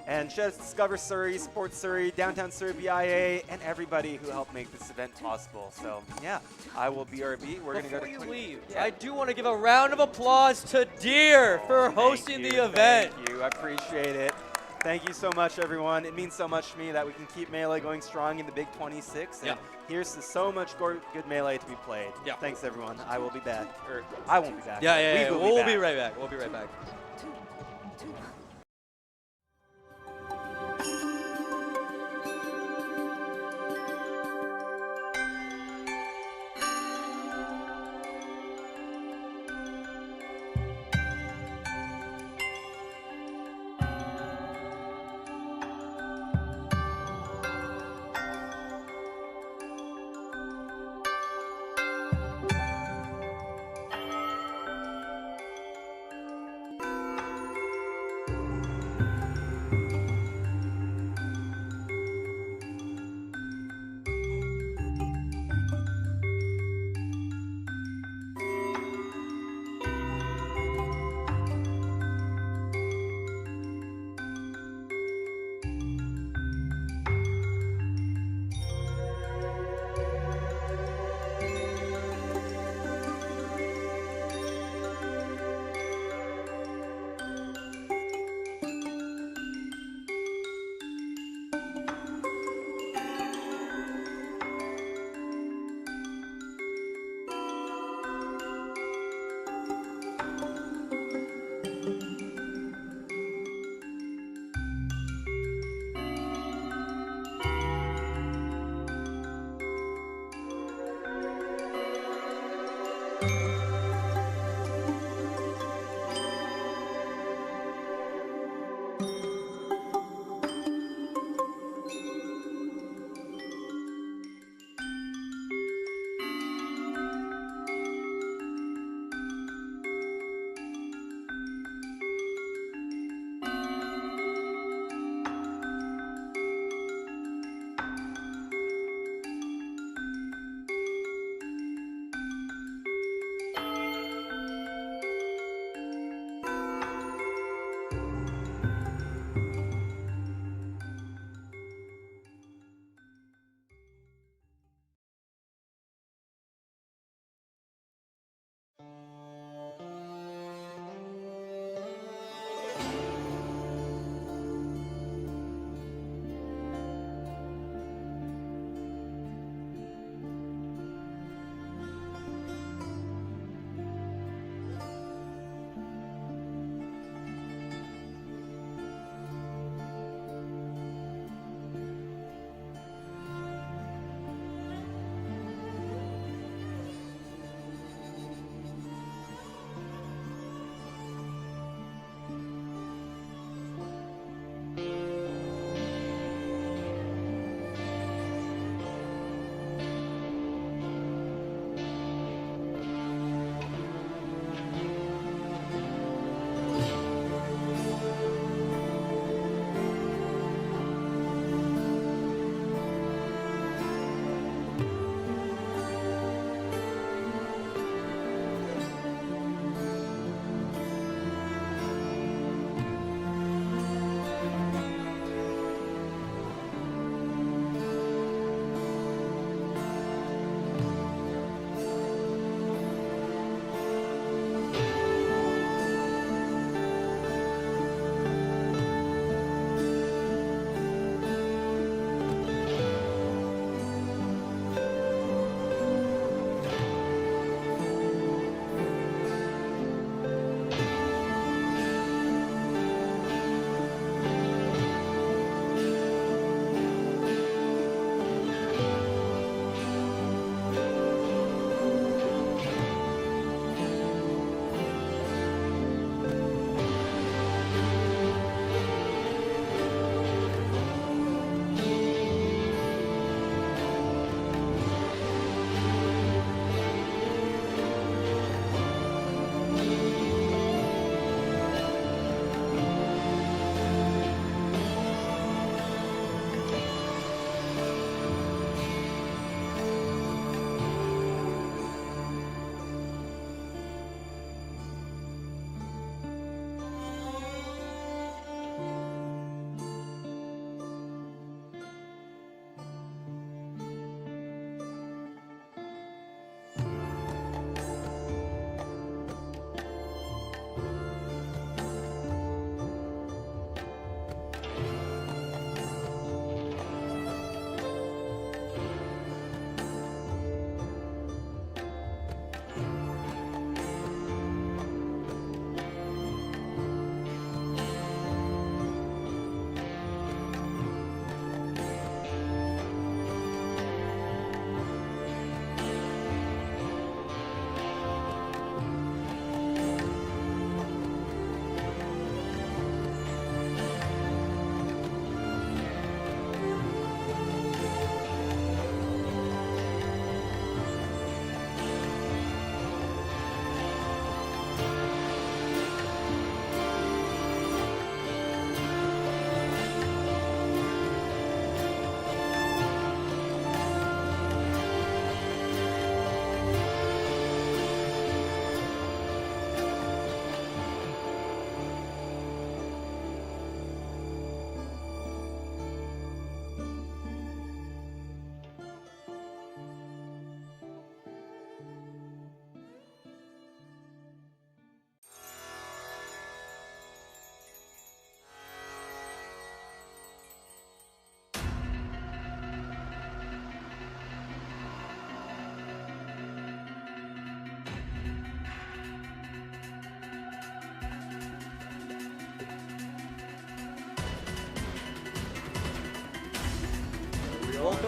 And shout out to Discover Surrey, Sports Surrey, Downtown Surrey BIA, and everybody who helped make this event possible. So, yeah, I will BRB. We're going to go to... Before you leave, I do want to give a round of applause to Deer for hosting the event. Thank you. I appreciate it. Thank you so much, everyone. It means so much to me that we can keep Melee going strong in the Big 26. And here's to so much good Melee to be played. Yeah. Thanks, everyone. I will be back. Or, I won't be back. We'll be right back. We'll be right back.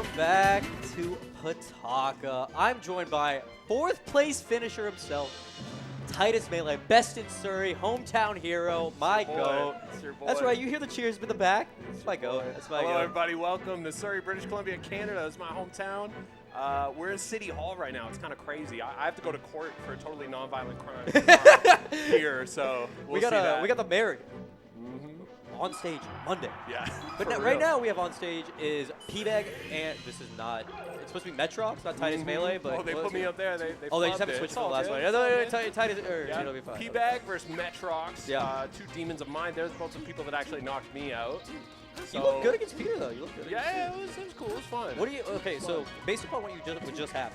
Welcome back to Pataka. I'm joined by 4th place finisher himself, Titus Melee, best in Surrey, hometown hero, my goat. That's right, you hear the cheers in the back? That's my goat. That's my Hello, goat. everybody. Welcome to Surrey, British Columbia, Canada. It's my hometown. We're in City Hall right now. It's kind of crazy. I have to go to court for a totally nonviolent crime here, so we'll see that. We got the mayor on stage Monday. Yeah. But for right real. now we have on stage is P-Bag and this is not. It's supposed to be Metrox, not Titus Melee, but Oh, they put me up there. They oh, they just flubbed haven't it. switched It's from the all last good. one. It's all good. Titus or Yeah. it'll be fine. P-Bag versus Metrox. Yeah. Two demons of mine. There's both the people that actually knocked me out. You look good against Peter though. You look good. Yeah, it was cool. It was fun. What do you? Okay, so based upon what you just have,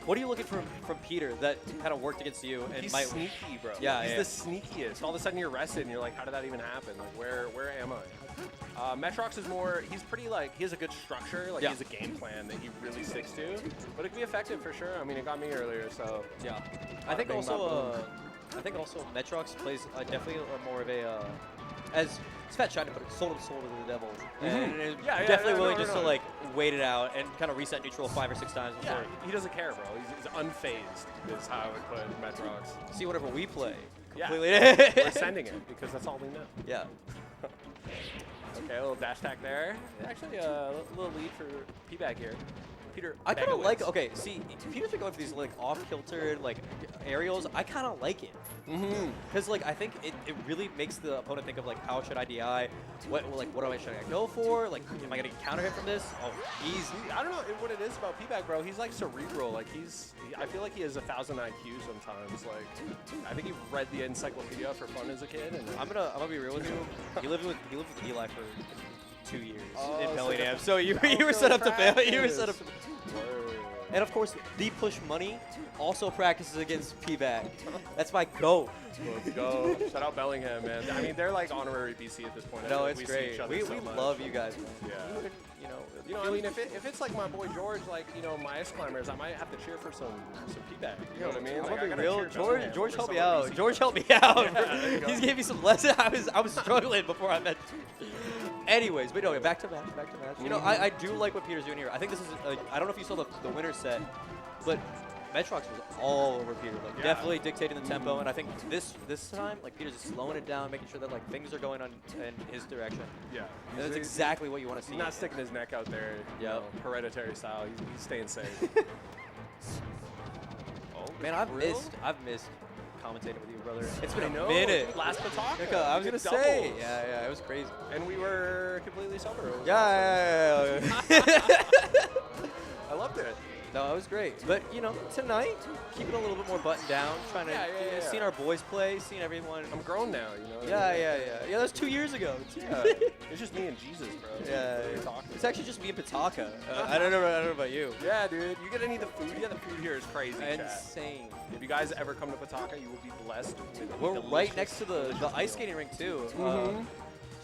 what are you looking from Peter that kind of worked against you and He's might sneaky, bro. Yeah, He's yeah. the sneakiest. All of a sudden you're rested and you're like, how did that even happen? Like, where am I? Metrox is more, he's pretty like, he has a good structure. Like, Yeah. he has a game plan that he really sticks to. But it can be effective for sure. I mean, it got me earlier, so. Yeah. I think also Metrox plays definitely more of a as it's Fat Shiny, but it's soul to the devil, and is definitely willing just to like wait it out and kind of reset neutral 5 or 6 times before. Yeah, he doesn't care, bro. He's unfazed, is how I would put Metrox. See, whatever we play, Yeah. completely. We're sending it because that's all we know. Yeah. Okay, a little dash attack there. Actually, a little lead for P-Bag here. Peter. I kind of like. Bagowitz. Okay, see, Peter's been going for these like off-kilter like aerials. I kind of like it. Because like I think it really makes the opponent think of like how should I DI, what should I go for? Like am I gonna get counter hit from this? Oh, easy. I don't know what it is about P-Bag, bro. He's like cerebral. Like I feel like he has 1,000 IQ sometimes. Like I think he read the encyclopedia for fun as a kid. And I'm gonna be real with you. He lived with Eli for 2 years Oh, in so Bellingham, the so you were set up to fail. You were set up. Word. And of course, the Push Money also practices against P-Bag. That's my goat. Let's go. Shout out Bellingham, man. I mean, they're like honorary BC at this point. I No, feel like it's we see great. each other We so much. love you guys, man. Yeah. You know, I mean, if it's like my boy George, like, my ice climbers, I might have to cheer for some P-Bag. You know what I mean? I'm Like, gonna I be gotta real. cheer Bellingham George over helped me some out. BC. George helped me out. Yeah, there you go. He gave me some lessons. I was struggling before I met. Anyways, but no, back to match. You know, I do like what Peter's doing here. I think this is. I don't know if you saw the winner's set, but Metrox was all over Peter, like definitely dictating the tempo. And I think this time, like Peter's just slowing it down, making sure that like things are going on in his direction. Yeah. And that's exactly what you want to see. He's not sticking his neck out there, hereditary style. He's staying safe. Man, I've missed commentating with you, brother. It's been I a know, minute. dude, last Pataka. Okay, I was we gonna did say, doubles. yeah, it was crazy. And we were completely sober. It was Yeah. I loved it. No, it was great. But, you know, tonight, keeping a little bit more buttoned down, trying to, seeing our boys play, seeing everyone. I'm grown now, you know. Yeah, that was 2 years ago. Yeah. It's just me and Jesus, bro. Yeah, What are you talking it's actually just me and Pataka. I don't know about you. Yeah, dude. You get any of the food? Yeah, the food here is crazy. chat. Insane. If you guys ever come to Pataka, you will be blessed. With We're right delicious- next to the ice skating rink too. Mhm.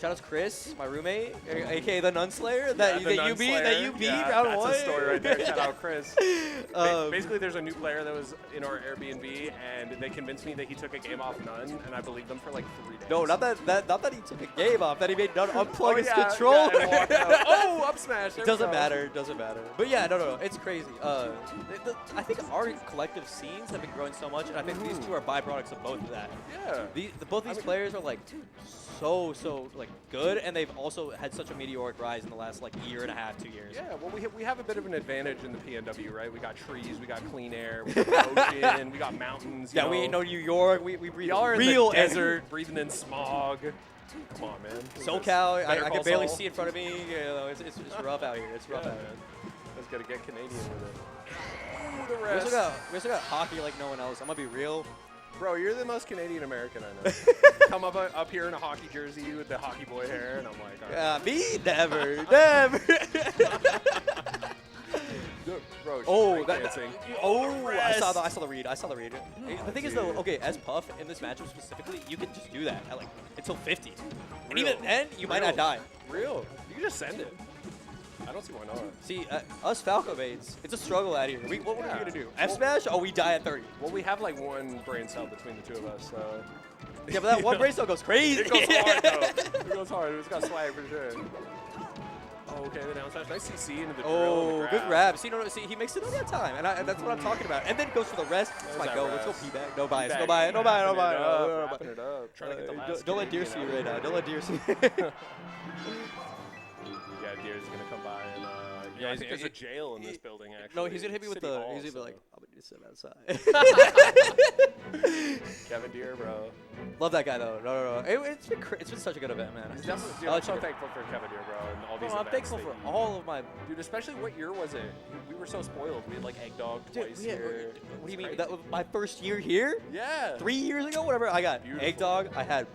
Shout out to Chris, my roommate, aka the Nunslayer, that the you beat Nunslayer. round that's one. That's a story right there. Shout out Chris. Um, Basically, there's a new player that was in our Airbnb, and they convinced me that he took a game off Nun, and I believed them for like 3 days. No, not that he took a game off. That he made Nun unplug his yeah, controller. Yeah, and walked out. Oh, up smash. There we Doesn't go. matter. But yeah, no. It's crazy. I think our collective scenes have been growing so much, and I think these two are byproducts of both of that. Yeah. Both these players are like so like good, and they've also had such a meteoric rise in the last like year and a half, 2 years. Yeah, well, we have a bit of an advantage in the PNW, right? We got trees, we got clean air, we got ocean, we got mountains. Yeah, we ain't no New York. We breathe are in real the air. desert, breathing in smog. Come on, man. SoCal, I Better can Call barely Saul. see in front of me. You know, it's rough out here. It's rough out here. Let's gotta get Canadian with it. Ooh, the We rest. also got hockey like no one else. I'm gonna be real. Bro, you're the most Canadian American I know. Come up here in a hockey jersey with the hockey boy hair, and I'm like, all right. Me never. Bro, Oh, dancing. I saw the read. The thing is though, okay, as Puff in this matchup specifically, you can just do that at like until 50, and Real. even then you might not die. Real. You can just send it. I don't see why not. See, us Falco mates, it's a struggle out here. What are we gonna do? Well- F smash? Oh, we die at 30. Well, we have like one brain cell between the two of us, so. Yeah, but that one brain cell goes crazy. It goes hard, though. It goes hard. It's got swag for sure. Oh, okay, the down smash. Nice CC into the drill. Oh, and the good grab. See, no, see, he makes it on that time, and that's what I'm talking about. And then goes for the rest. Let's that go. Let's go rest. P-back. No bias. No P-back, bias. No bias. No bias. wrapping it up. Trying to get the last Don't let game, Deer see you right now. Don't let Deer see. Yeah, Deer's gonna come by and Yeah, I think there's a jail in this building actually. No, he's gonna hit me with City the. Hall, He's gonna be so- like, I'm gonna sit outside. Kevin Deer, bro. Love that guy though. No. It's been such a good event, man. He's definitely, dude, I'll I'm so check it. thankful for Kevin Deer, bro, and all these I'm events thankful that for he- all of my. Dude, especially what year was it? We were so spoiled. We had like Egg Dog twice Yeah, here. what do you It's mean? crazy. That was my first year here? Yeah. 3 years ago, whatever. I got Beautiful. Egg Dog. I had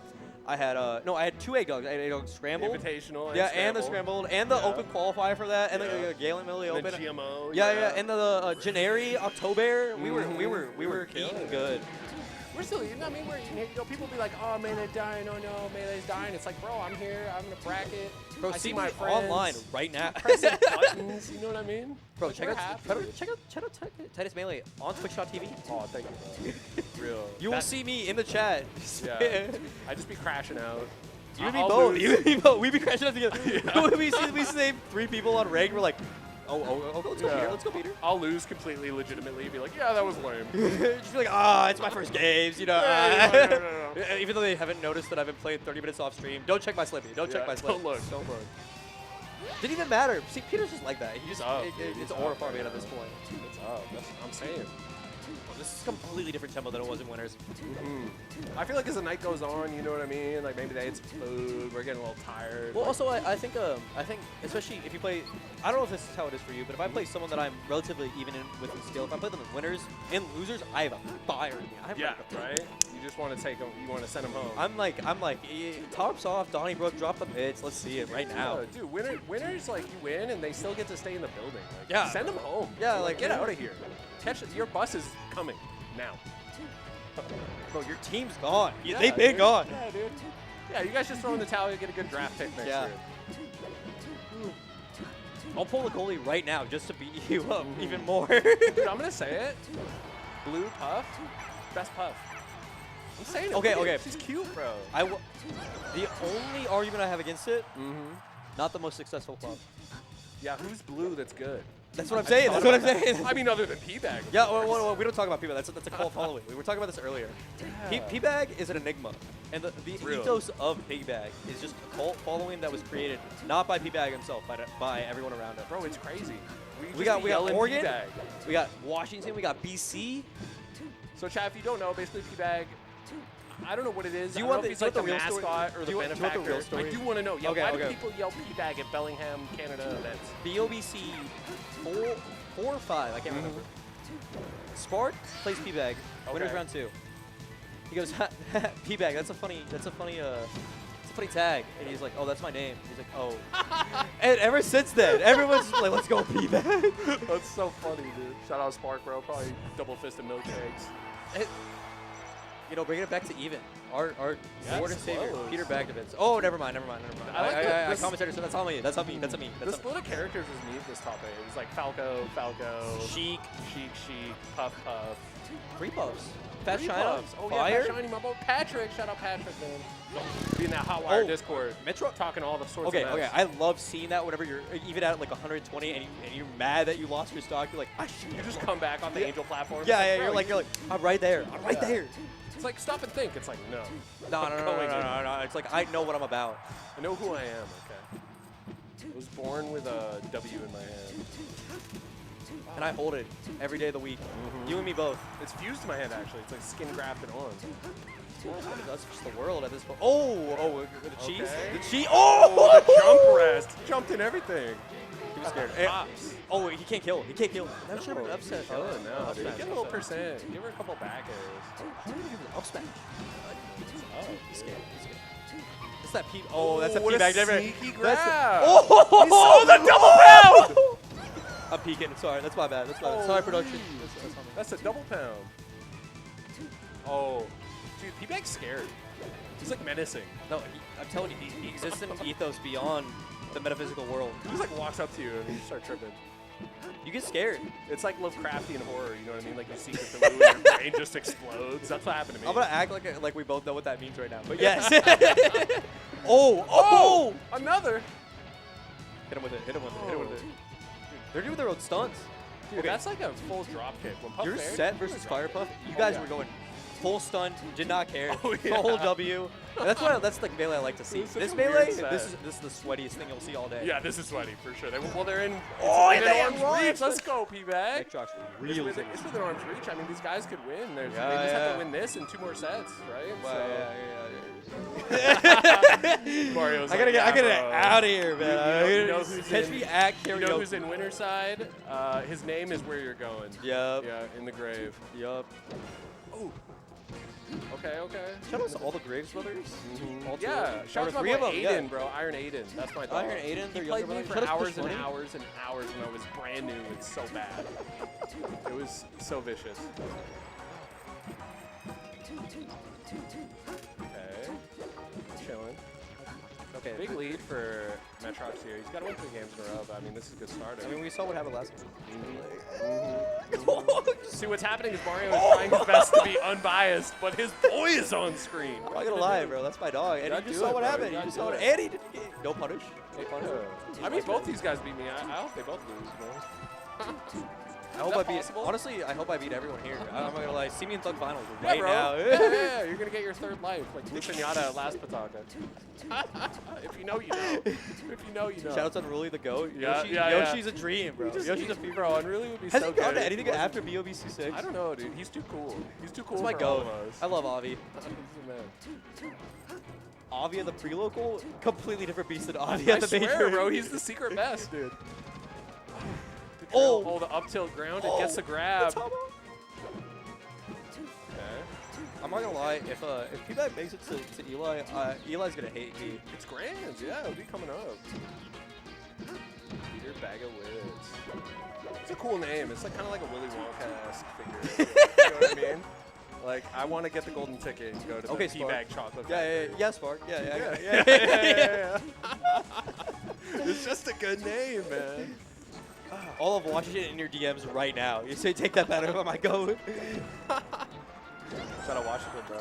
no, I had 2 Egg Dogs. I had Egg Dog Scrambled. Invitational and Yeah, and the Scrambled. Scrambled, and the Yeah. Open qualifier for that, and Yeah. the Galen Millie And the Open. GMO, Yeah, yeah. and the Janary October. We were killing eating it. good. We're still eating. I mean, we're eating here. You know, people be like, "Oh, Melee's dying. Oh no, Melee's dying." It's like, bro, I'm here. I'm in a bracket. Bro, I see see my me friends online right now. pressing buttons. You know what I mean? Bro, Like, check we're out happy. Titus Melee on Twitch.tv. Oh, thank you, bro. Real. You will see me in the chat. Yeah. I just be crashing out. You and me I'll both. lose. You and me both. We be crashing out together. we see 3 people on rank. We're like, let's go, Peter. Let's go, Peter. I'll lose completely legitimately. Be like, yeah, that was lame. Just be like, it's my first games, you know. No. Even though they haven't noticed that I've been playing 30 minutes off stream, don't check my Slippy. Don't check my Slippy. Don't look. Don't look. Didn't even matter. See, Peter's just like that. He just up, it's dude. aura farming at this point. It's up. That's what I'm saying. This is a completely different tempo than it was in Winners. I feel like as the night goes on, you know what I mean? Like maybe they ate some food. We're getting a little tired. Well, like, also I think especially if you play, I don't know if this is how it is for you, but if I play someone that I'm relatively even in with in skill, if I play them in winners and losers, I have a fire in me. I have yeah, like right. You just want to take them. You want to send them home. I'm like, tops off, Donnybrook, drop the mids. Let's see it right now. Yeah, dude, winners like you win and they still get to stay in the building. Like, Yeah. send them home. Yeah, like, get out of here. Your bus is coming now. Bro, your team's gone. Yeah, They've been dude. gone. Yeah, dude. Yeah, you guys just throw in the towel and get a good draft pick next Yeah. year. I'll pull the goalie right now just to beat you up even more. Dude, I'm gonna say it. Blue Puff, best Puff. I'm saying it. Okay, look at okay. it. She's cute, bro. The only argument I have against it, not the most successful club. Yeah, who's blue that's good? That's what I'm saying. That's what I'm saying. I mean, other than P-Bag. Yeah, well, we don't talk about P-Bag. That's a call following. We were talking about this earlier. Yeah. P-Bag is an enigma. And the Real. ethos of P-Bag is just a cult following that was created not by P-Bag himself, but by everyone around him. Bro, it's crazy. We got Oregon, P-Bag. we got Washington, we got BC. So, chat, if you don't know, basically P-Bag, I don't know what it is. Do you I want don't know if he's like the the real story? mascot or Do the you want the benefactor. real story? I do want to know. Yeah, Okay, why okay. do people yell P-Bag at Bellingham, Canada events? BOBC 4 or 5, I can't remember. Spark plays P-Bag, winners Okay. round 2. He goes, P-Bag, that's a funny tag. And he's like, oh, that's my name. He's like, oh. And ever since then, everyone's just like, let's go P-Bag. That's so funny, dude. Shout out Spark, bro. Probably double-fisted milkshakes. Bringing it back to even. Our Yes, Lord and Savior, close. Peter Bagdovitz. Oh, never mind. I like the- I this- commentated, so that's on me. That's on me. The split of characters was neat this top 8. It was like Falco, Sheik, Puff. 3 puffs. Fast 3 China, Puffs. Oh, Fire. yeah, Fast Shiny, my boy Patrick. Shout out Patrick, man. Be in that hot wire Oh, Discord. Metro. Talking all the sorts Okay, of okay. mess. I love seeing that whenever you're even at like 120 and you're mad that you lost your stock. You're like, You just come back on the Angel platform. yeah, It's yeah. bro, You're like, I'm right there. I'm right Yeah. there. It's like, stop and think. It's like, no. No. I'm going in. No. It's like I know what I'm about. I know who I am, okay? I was born with a W in my hand. And I hold it every day of the week. You and me both. It's fused to my hand, actually. It's like skin grafted on. That's just the world at this point. Oh, the cheese. Okay. The cheese. Oh, the jump rest. He jumped in everything. He was scared. Pops. Oh, he can't kill. He can't kill. That should have been upset. Oh, no, dude. Get a little percent. Give her a couple back airs. How did he give an up smash? Oh, He's scared. It's that P. Oh, that's a what P-Bag. a sneaky grab. Oh, the double pound! I'm peeking. Sorry, that's my bad. That's my bad. Sorry, production. That's on me. That's a double pound. Oh, dude, P-Bag's scared. He's like menacing. No, I'm telling you, he exists in an ethos beyond the metaphysical world. He just like walks up to you and you start tripping. You get scared. It's like Lovecraftian horror, you know what I mean? Like you see Cthulhu and your brain just explodes. That's what happened to me. I'm gonna act like we both know what that means right now. But yes. Oh! Another. Hit him with it. Hit him with it. Hit him with it. Dude, they're doing their own stunts. Dude, that's like a full drop kick. When Puff Your fared, set versus Fire Puff, you guys were going full stun, did not care, Oh, full W. And that's the melee I like to see. It's such This a melee, weird set. this is the sweatiest thing you'll see all day. Yeah, this is sweaty for sure. They're in. Oh, it's they within arm's reach. Let's go, P-Bag. Metrox It's really within arm's reach. I mean, these guys could win. They just Yeah. have to win this in 2 more sets, right? Mario's I gotta like, get bro. out of here, man. You know who's Catch in, me at You karaoke. know who's in winner side? His name is where you're going. Yep. Yeah, in the grave. Yup. Ooh. Okay. Shout out to all the Graves brothers. All two Yeah, of them. shout out to my Three of boy them. Aiden, Yeah. bro. Iron Aiden. That's my dog. Iron Aiden, He their played younger me brother. for Shout out to hours and Push hours and hours when I was brand new and so bad. It was so vicious. Okay. Chilling. Okay. Big lead for Metrox here. He's got to win 3 games in a row, but I mean, this is a good start. I mean, we saw what happened last time. See, what's happening is Mario is trying his best to be unbiased, but his boy is on screen. I'm not gonna lie, bro. That's my dog. And you just saw what happened. You just saw what. And he did. No punish. No punish. I mean, both these guys beat me. I hope they both lose, man. I hope that I beat. possible? Honestly, I hope I beat everyone here. I'm not gonna lie. See me in Thug Finals Yeah, right bro. now. Yeah, you're gonna get your 3rd life, like Luke Pinata last Pataka. If you know, you know. If you know, you know. Shout out to Unruly the GOAT. Yeah, Yoshi, yeah, Yoshi's a dream, bro. Yoshi's a fever. Bro, Unruly would be Has so he gone good. to anything He after BOBC6? I don't know, dude. He's too cool. He's too cool He's my for all GOAT. of us. I love Avi. He's the man. Avi at the pre-local, completely different beast than Avi I at the swear, major. bro. He's the secret best, dude. Oh. The up tilt ground. It gets a grab. Okay. I'm not gonna lie. If P-Bag makes it to Eli, Eli's gonna hate me. It's grand. Yeah, it'll be coming up. Peter Bag of Wits. It's a cool name. It's like kind of like a Willy Wonka-esque figure. You know what I mean? Like, I want to get the golden ticket and go to the P-Bag chocolate factory. Yeah, Spark. Yeah. It's just a good name, man. All of Washington in your DMs right now. You say take that banner on my GOAT. Shout out Washington, bro.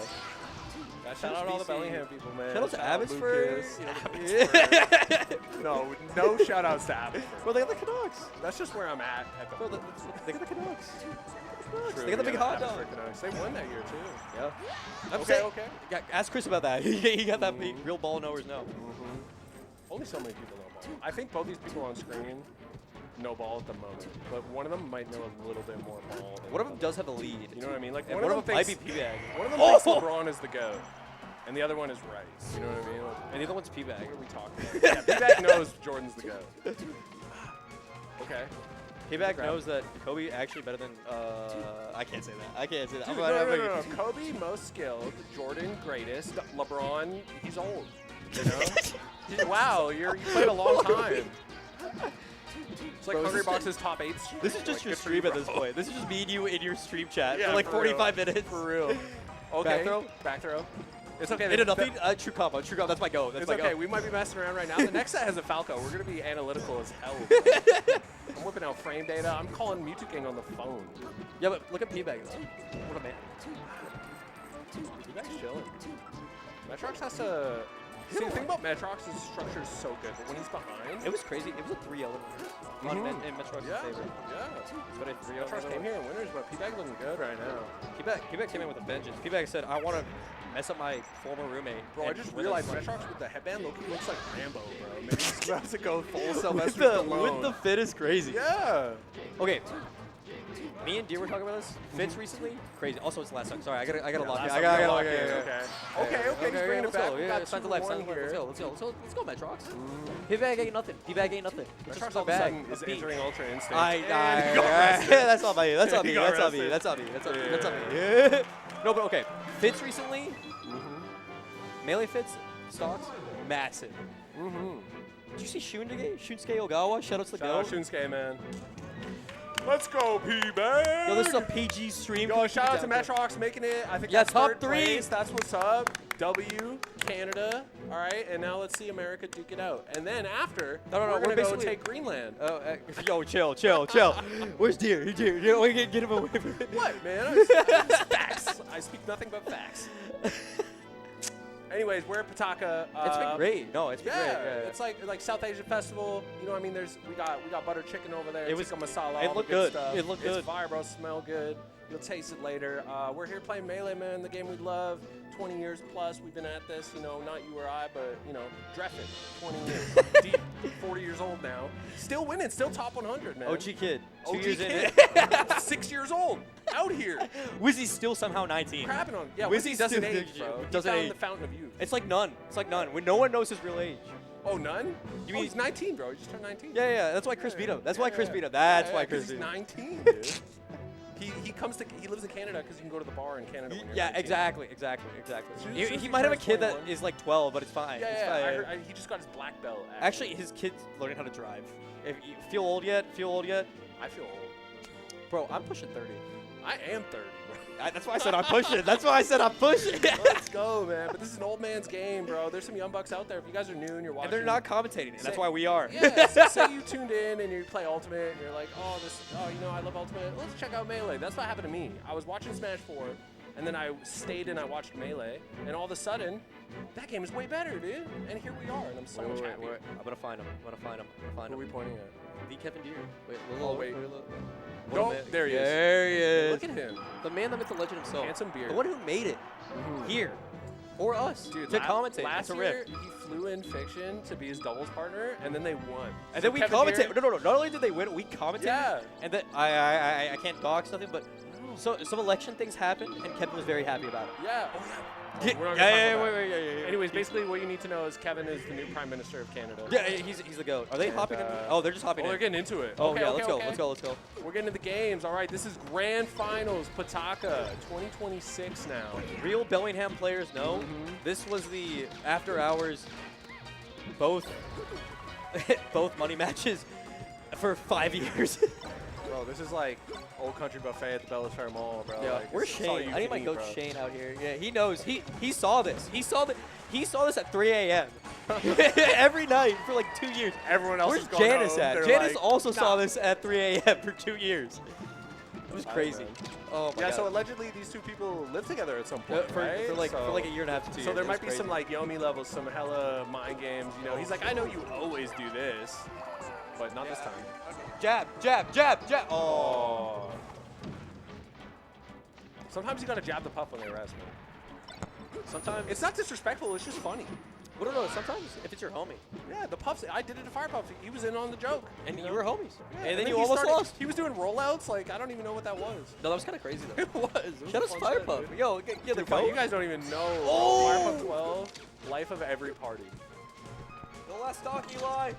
Shout out all the Bellingham people, man. Shout out to Abbotsford. Abbotsford. No shout outs to Abbotsford. Bro, they got the Canucks. That's just where I'm at the Bro, moment. they got the Canucks. True, They got the big hot dog. Abbotsford Canucks. They won that year, too. Yeah. Okay. Yeah, ask Chris about that. He got that real ball knowers know. Only so many people know ball. I think both these people on screen know ball at the moment, but one of them might know a little bit more ball. Than One of them does have the lead. You know what I mean? Like, And one of them might thinks be P-Bag. One of them thinks LeBron is the GOAT, and the other one is Rice. You know what I mean? Like, And the other one's P-Bag. what are we talking about? Yeah, P-Bag knows Jordan's the GOAT. Okay. P-Bag knows that Kobe actually better than. I can't say that. Dude, No. Kobe most skilled, Jordan greatest, LeBron he's old. You know? Wow, you played a long time. It's like Bro, Hungry this is Box's top 8. This is just your stream at this point. This is just me and you in your stream chat Yeah, for like for 45 real. minutes. For real. Okay. Back throw? Back throw. It's okay. They did nothing. True combo. That's my go. That's It's my okay. go. We might be messing around right now. The next set has a Falco. We're going to be analytical as hell. I'm whipping out frame data. I'm calling Mewtwo King on the phone. Yeah, but look at P-Bag. What a man. P-Bag's chilling. Metrox has to... See, the thing about Metrox's structure is so good, but when he's behind... It was crazy. It was a 3-0 in Metrox's favor. Yeah. It's been a 3-0. Metrox came here in winners, but P-Bag looking good right now. P-Bag came in with a vengeance. P-Bag said, I want to mess up my former roommate. Bro, I and just win realized this Metrox with the headband looks like Rambo, bro. Maybe he's about to go full with Sylvester the Stallone. fit is crazy. Yeah. Okay. Me and Deer were talking about this. Fits recently, crazy. Also, it's the last time. Sorry, I gotta lock it. I gotta lock it. Okay, he's bringing it back. Go. We Yeah, got sign the 2-1 left. Let's here. go, Metrox. P-Bag ain't nothing. P-Bag ain't nothing. It's Metrox just all a of a bag. sudden is A beat. entering Ultra Instinct. That's not me. That's not He me. got That's not me. arrested. That's not me. That's not me. Yeah. That's not me. No, but okay. Fits recently. Melee fits, stocks, massive. Did you see Shunsuke Ogawa? Shout out to the Shout out GOAT. Shunsuke, man. Let's go, P-Bag. Yo, this is a PG stream. Yo, shout out to Metrox making it. I think Yeah, that's top third 3. place. That's what's up. W, Canada. All right, and now let's see America duke it out. And then after, we're going to go take Greenland. Yo, chill. Where's Deer? Deer, get him away from it. What, man? It's facts. I speak nothing but facts. Anyways, we're at Pataka. It's been great. No, it's been great. Yeah, Yeah. it's like South Asian Festival. You know what I mean? We got butter chicken over there. It was- tikka masala. it all the looked good good. stuff. It looked It's good. fire, bro. Smell good. You'll taste it later. We're here playing Melee, man. The game we love. 20 years plus. We've been at this. You know, not you or I, but you know, Dreffin. 20 years deep. 40 years old now. Still winning. Still top 100, man. OG kid. 2 OG years in kid. it. 6 years old. Out here. Wizzy's still somehow 19. Crapping on. Yeah, Wizzy Wizzy doesn't still- age, bro. doesn't he found age. the fountain of youth. It's like none. It's like none. When no one knows his real age. Oh, none? You mean he's 19, bro. He just turned 19. Yeah, yeah. That's why Chris beat him. That's why Chris yeah. beat him. That's Yeah, why 'cause Chris he's beat him. 19, dude. He lives in Canada because you can go to the bar in Canada when you're Yeah, 19. exactly. Soon He, as he he might have a turns kid that 21. is like 12, but it's fine. Yeah, It's yeah. fine. I heard, he just got his black belt. Actually, his kid's learning how to drive. If you feel old yet? Feel old yet? I feel old. Bro, I'm pushing 30. I am 30, bro. That's why I said I'm pushing. That's why I said I'm pushing. Let's go, man. But this is an old man's game, bro. There's some young bucks out there. If you guys are new and you're watching, And they're not commentating, and that's why we are. Yeah, say you tuned in and you play Ultimate and you're like, oh, you know, I love Ultimate. Let's check out Melee. That's what happened to me. I was watching Smash 4, and then I stayed and I watched Melee, and all of a sudden, that game is way better, dude. And here we are, and I'm so much happy. I'm gonna find him. What are we pointing at? The Kevin Deere. Wait, Oh, wait. What a Don't. man. There he is. There he is. Look at him. The man, the myth, the legend himself. Handsome beard. The one who made it here. Or us. Dude, to commentate. last to year, rip. he flew in Fiction to be his doubles partner, and then they won. And So then we Kevin commentate. Deere- No. Not only did they win, we commentated. Yeah. And then I can't dox nothing, but so some election things happened, and Kevin was very happy about it. Yeah. Oh, Yeah, We're not yeah, gonna yeah, talk wait, about wait, it. yeah. Anyways, basically what you need to know is Kevin is the new Prime Minister of Canada. Yeah, he's the goat. Are they And, hopping in? uh, Oh, they're just hopping in. they're getting into it. Oh, Okay, yeah, okay, let's go, okay. let's go. We're getting to the games. All right, this is Grand Finals, Pataka, 2026 now. Real Bellingham players know this was the after hours both money matches for 5 years. Bro, this is like Old Country Buffet at the Bellator Mall, bro. Yeah, Like, where's this is all Shane? you I need can my eat, coach bro. Shane out here. Yeah, he knows. He saw this. He saw this at 3 a.m. every night for like 2 years. Everyone else Where's is going Janice home. at? They're Janice like, also saw "Nah." this at 3 a.m. for 2 years. It was I crazy. know. Oh my Yeah, god. so allegedly these two people lived together at some point, for, right? for like a year and a half to 2 years. So there It might was be some crazy. like Yomi levels, some hella mind games. You know, he's like, I know you always do this, but not this time. Jab. Oh. Sometimes you gotta jab the puff when they rest, man. Sometimes it's not disrespectful. It's just funny. Well, no, sometimes if it's your homie. Yeah, the puffs. I did it to Fire Puff. He was in on the joke, And you were homies. Yeah, and then he you almost started- lost. He was doing rollouts. Like I don't even know what that was. No, that was kind of crazy though. It was. It was Shout a out fun Fire set, Puff. dude. Yo, get the Dude, Fire- coach. you guys don't even know. Oh! Fire Puff 12, life of every party. The last stock, Eli.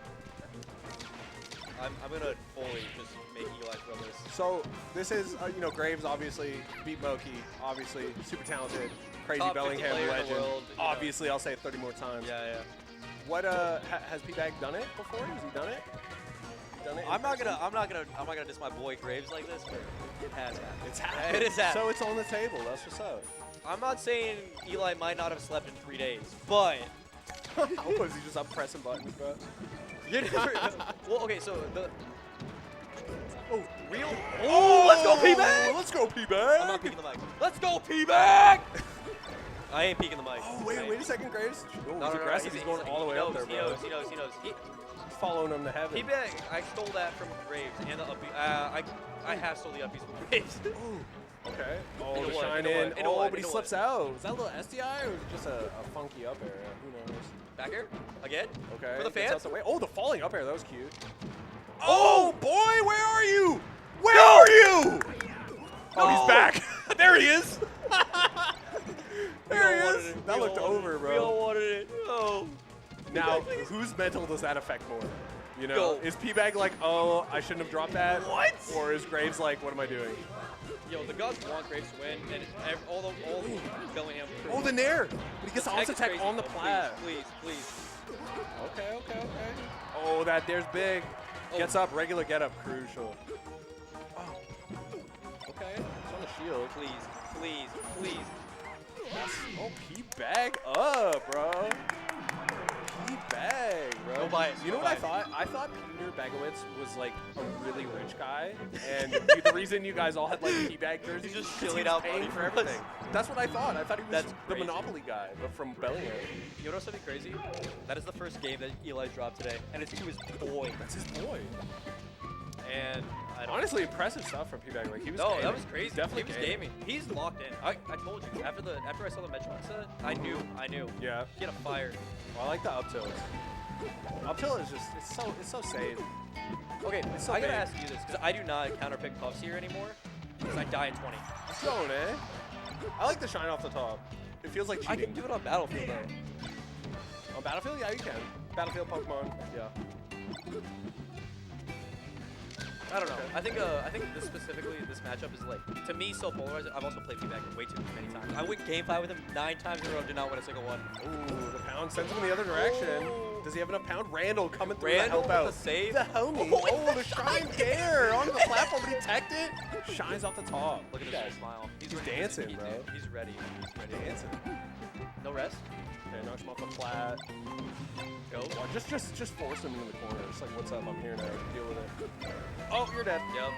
I'm gonna fully just make Eli throw this. So this is, you know, Graves obviously beat Moki, obviously super talented, crazy Top 50 Bellingham player in the legend. world, you know. Obviously, I'll say it 30 more times. Yeah. What has P-Bag done it before? Has he done it? Done it in I'm not person? gonna diss my boy Graves like this, but it has happened. It's happened. It is happened. So it's on the table. That's what's up. I'm not saying Eli might not have slept in 3 days, but Was he just up pressing buttons, bro? you never. Well, okay, so the. Oh, real. Oh, let's go P-Bag! Let's go P-Bag! I'm not peeking the mic. Let's go P-Bag! I ain't peeking the mic. Oh, wait a second, Graves. Oh, No, he's no, aggressive. He's going all the way up there, bro. He knows. He's following him to heaven. P-Bag, I stole that from Graves and the uppie. I have stole the uppies from Graves. Okay. Oh, Into the what? shine Into in. what? Into Oh, what? but he Into slips out. Is that a little SDI or is it just a funky up air? Who knows? Back here? Again? Okay. For the gets fans? out the way. Oh, the falling up air. That was cute. Oh, boy, where are you? Where No! are you? Oh, he's back. There he is. There he is. That looked over, bro. We all wanted it. Oh. Now, whose mental does that affect more? You know, Go. is P-Bag like, oh, I shouldn't have dropped that? What? Or is Graves like, what am I doing? Yo, the gods want Graves to win, and all the Bellingham. Oh, the Nair. But he gets the Tech onset is tech crazy. on the Oh, plat. Please. Okay. Oh, that there's big. Gets up, regular get up, crucial. Oh. Okay, it's on the shield. Please. Oh, P-Bag up, bro. P-Bag, bro. Go buy it. You know Go what I buy thought? I thought Peter Bagowitz was like a really rich guy, and the reason you guys all had like P-Bag jerseys He's just is 'cause shilling he was out paying money for for us. everything. That's what I thought. I thought he was That's the crazy. Monopoly guy, but from Bellingham. You know what's something crazy? That is the first game that Eli's dropped today, and it's to his boy. That's his boy. And I don't Honestly, impressive stuff from P-Bag. Like he was. No, gaming. that was crazy. Definitely he was gaming. He's locked in. I told you after I saw the Metron set, I knew. Yeah. He had a fire. Well, I like the up tilts. Up tilt is just it's so safe. Okay, It's so I gotta big. ask you this because I do not counterpick puffs here anymore because I die in 20. Let's go, eh? I like the shine off the top. It feels like I cheating. can do it on Battlefield though. On Battlefield, yeah, you can. Battlefield, Pokemon, yeah. I don't know. I think this specifically, this matchup is like, to me, so polarized. I've also played P-Bag way too many times. I went game 5 with him 9 times in a row, did not win a single one. Ooh, the pound sends him in the other direction. Does he have enough pound? Randall coming through Randall to help out. with the save. The homie. Oh, the shine there on the platform, but he teched it. Shines off the top. Look at this smile. He's ready. dancing, bro. He's ready. He's ready. Dancing. No rest? Okay, knocks him off the flat. Go. Oh, just force him into the corner. It's like, what's up? I'm here now. Deal with it. Oh, you're dead. Yep.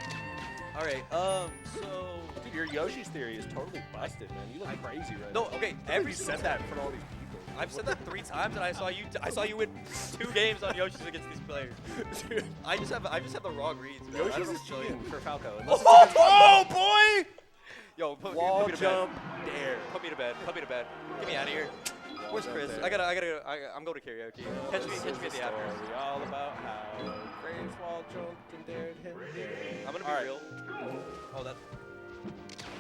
All right. So. Dude, your Yoshi's theory is totally busted, man. You look crazy right No, now. okay. Every said that in front of all these people. I've said that 3 times, and I saw you win 2 games on Yoshi's against these players. Dude. I just have the wrong reads. Man. I Yoshi's don't is know cheating for Falco. Oh, boy! Yo, put Wall me to jump bed. dare. Put me to bed. Put me to bed. Get me out of here. Where's jump Chris? there. I'm going to karaoke. Catch me at the after. Story all about how Graves wall jumped and dared him. I'm gonna be real. Oh, that.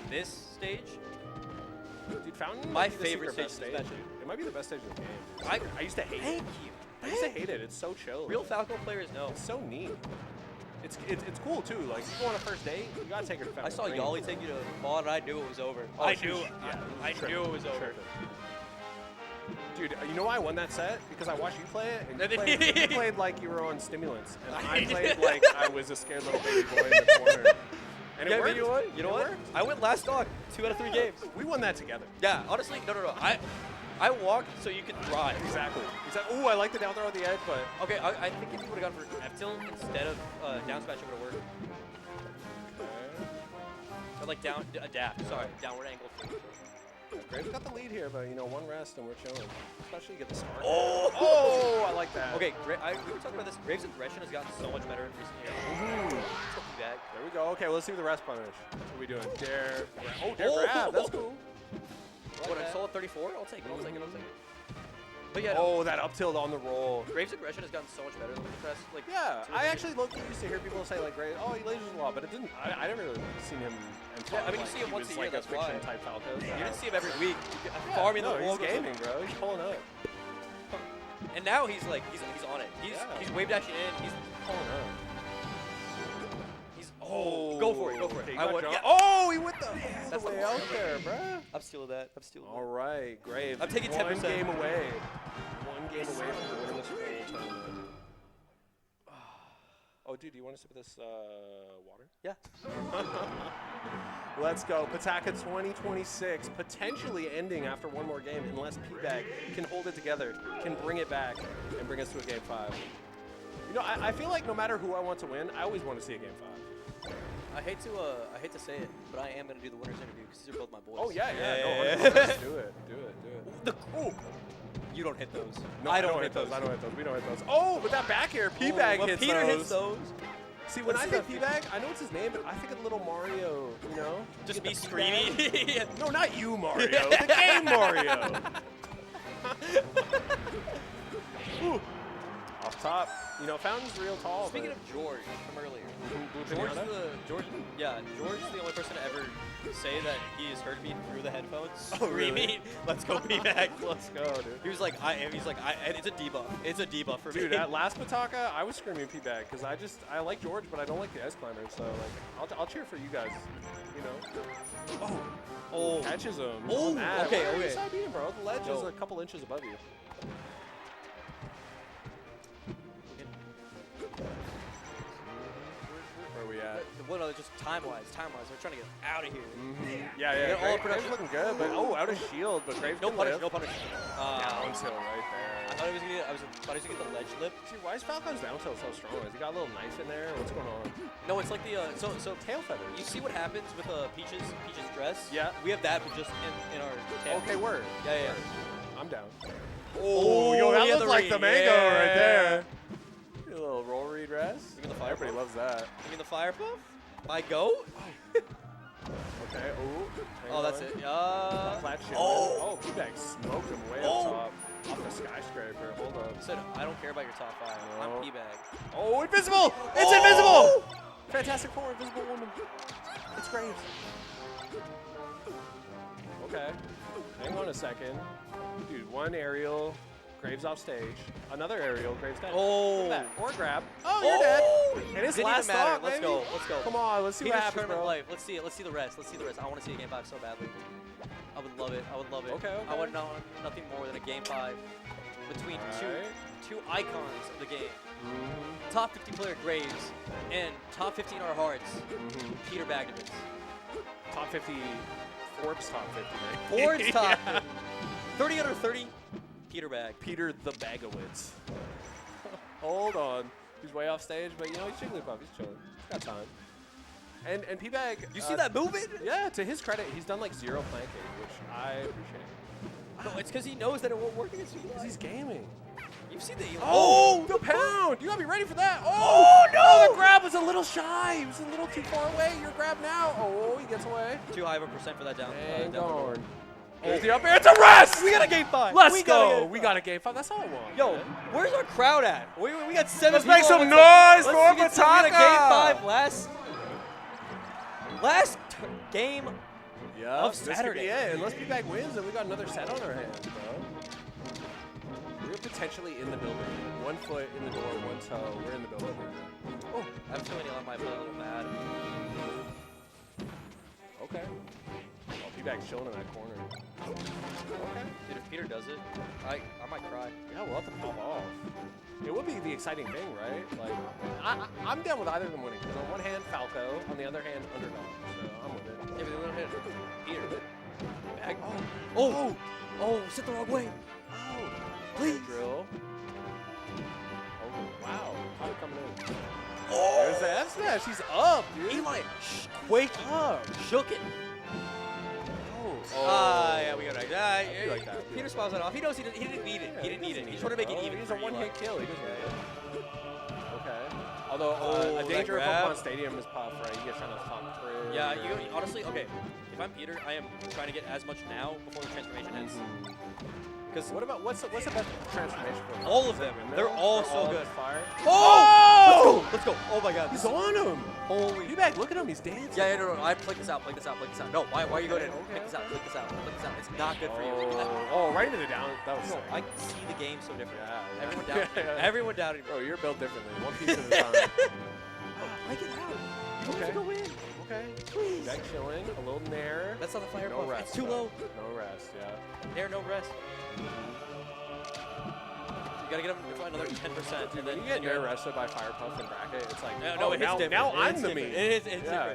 This stage. Dude, Fountain. My might be the favorite secret stage best in this stage. It might be the best stage of the game. I used to hate it. Thank you. I used to hate it. It's so chill. Real Falco players know. It's so neat. It's cool too. Like if you go on a first date, you gotta take her to I Fountain. saw Yali take you to Maud, and I knew it was over. Oh, I she knew. was- I knew it was over. Dude, you know why I won that set? Because I watched you play it, and you played like you were on stimulants, and I played like I was a scared little baby boy in the corner. And it Yeah, but worked. you know what? I went last dog 2 out of 3 games. We won that together. Yeah, honestly, no. I walked so you could drive. Exactly. Ooh, I like the down throw at the edge, but Okay, I think if you would have gone for F tilt instead of down smash, it would have worked. Or like down adapt. Sorry, downward angle. Graves got the lead here, but you know, one rest and we're chilling. Especially get the start. Oh, I like that. Okay, we were talking about this. Graves' aggression has gotten so much better in recent years. Back. There we go. Okay, well, let's see the rest punish. What are we doing? Dare. Oh, dare grab. That's cool. What, I saw a 34? I'll take it. I'll take it. But yeah, Oh, that up tilt on the roll. Graves' aggression has gotten so much better than the press. Like, Yeah, I actually low-key used to hear people say like, Graves, oh, he lasers a lot, but it didn't. I never really seen him. Yeah, I mean, you see him once a year, like that's a fiction why. type Falco. You didn't see him every week. Farming no, the he's wall. gaming, bro. He's pulling up. And now he's like, he's on it. He's wave dashing in. He's Pulling up. Oh, go for it. Go for it. Okay, I would. jump. Yeah. Oh, he went the That's way the out there, bruh. I'm stealing that. All right, Graves. I'm taking 1 10%. game away. 1 game away from winning this whole tournament. Oh, dude, do you want to sip of this water? Yeah. Let's go. Pataka 2026, potentially ending after 1 more game unless P-Bag can hold it together, can bring it back, and bring us to a game 5. You know, I feel like no matter who I want to win, I always want to see a game 5. I hate to say it, but I am gonna do the winners interview because these are both my boys. Oh, yeah. No, 100%. Do it. You don't hit those. No, I don't hit those. We don't hit those. Oh, but that back air, P-Bag when hits Peter those. hits those. See, when I think P-Bag, I know it's his name, but I think of little Mario, you know? Just Get me the screaming. P-Bag. No, not you, Mario. The game Mario. Ooh. Off top. You know, Fountain's real tall. Speaking but of George from earlier, Blue George Pinata? is the only person to ever say that he has heard me through the headphones. Oh, really? Screaming, let's go P-Bag. Let's go, dude. He was like, it's a debuff. It's a debuff for Dude, me. at last Pataka, I was screaming P-Bag because I like George, but I don't like the ice climbers. So like, I'll cheer for you guys. You know. Oh, Catches him. Oh, Mad. okay, Why are you okay. side beating, bro? The ledge No. is a couple inches above you. Where are we at? well, no, just time-wise. We're trying to get out of here. Yeah. All Graves looking good, but out of shield. But Graves No can punish, live. no punish. Down tilt right there. I thought he was gonna get the ledge lip. See, why is Falcon's down tilt so strong? Has he got a little knife in there? What's going on? No, it's like the so tail feathers. You see what happens with Peach's dress? Yeah. We have that, but just in our tail. Okay, word. Yeah. I'm down. Oh, yo, that yeah, looked the like read. the mango right Yeah. there. A little roll read rest. You mean the fire Everybody puff? loves that. You mean the fire puff? My goat? Okay. Oh, that's it. Flat shit. Oh. P-Bag smoked him way Oh. up top. Off the skyscraper. Hold up. Said, I don't care about your top 5. No. I'm P-Bag. Oh, invisible! It's Oh. invisible! Fantastic Four, invisible woman. It's Graves. Okay. Hang on a second. Dude, one aerial, Graves off stage. Another aerial, Graves dead. Oh. Look at that. Or grab. Oh, you're dead. And it's Didn't last even matter. stock, Let's baby. go. Let's go. Come on, let's see what Peter's happens, tournament bro. life. Let's see it. Let's see the rest. Let's see the rest. I want to see a game 5 so badly. I would love it. I would love it. Okay. I would know nothing more than a game 5 between two icons of the game. Top 50 player Graves and top 15 our hearts, Peter Bagdovitz. Top 50, Forbes top 50. Right? Forbes top 50. 30 under 30, Peter Bag. Peter the Bagowitz. Hold on. He's way off stage, but you know, he's Jigglypuff. He's chilling. He's got time. And P-Bag. You see that movement? Yeah, to his credit, he's done like 0 planking, which I appreciate. No, it's because he knows that it won't work against you. Because he's gaming. You've seen the Oh, the pound! You gotta be ready for that. Oh, no! The grab was a little shy. He was a little too far away. Your grab now. Oh, he gets away. Too high of a percent for that down. Hang down on. There's the up air. It's a rest! We got a game 5. Let's go. We got a game 5. That's all I want. Yo, where's our crowd at? We got 7 Let's people. make some on noise the- for Let's get some- we got a Pataka. game 5 last game Yeah, of this could Saturday. be it. Unless P-Bag wins, then we got another set on our hands, bro. We're potentially in the building. 1 foot in the door, 1 toe. We're in the building. Oh, I'm feeling a might play a little bad. Okay. Oh, P-Bag's chilling in that corner. Okay. Dude, if Peter does it, I might cry. Yeah, we'll have to pop off. It would be the exciting thing, right? Like, I'm down with either of them winning. Because on one hand, Falco. On the other hand, underdog. So I'm with it. Yeah, but the other hand, Peter. Bag. Oh, sit the wrong way. Oh, Please. Drill. Oh, wow. Power coming in. Oh! There's the F smash. He's up, dude. Eli, quake up. Shook it. Yeah, we got it. I like that. Peter spawns it off. He knows he didn't need it. He didn't need it. He's trying to make it even. He's for a Eli. one-hit kill. He doesn't need it. Okay. Although a that danger of grab. Pokemon Stadium is Puff, right? You get trying to talk through. Yeah, you honestly, okay. If I'm Peter, I am trying to get as much now before the transformation ends. Because what's the best transformation for? all of them, they're all so good. Fire. Oh! Let's go. Oh my God. He's on him. Holy. P-Bag, look at him. He's dancing. Yeah, no. I play this out. No, why are you going in? Pick this out. It's not good for you. Oh, right into the down. That was No, sick. I see the game so different. Yeah. Everyone down. Everyone doubted me. Bro, you're built differently. One piece at a time. I get out. You Okay. have to go in. Okay. Please. Back chilling. A little nair. That's not the fire No puff. rest. It's too low. No rest, yeah. There, no rest. You gotta get him to another 10%. Dude, when you get nair rested by Fire Puff and Bracket, it's like, No, it hits now, different. now It I'm hits the different. me. It's Yeah.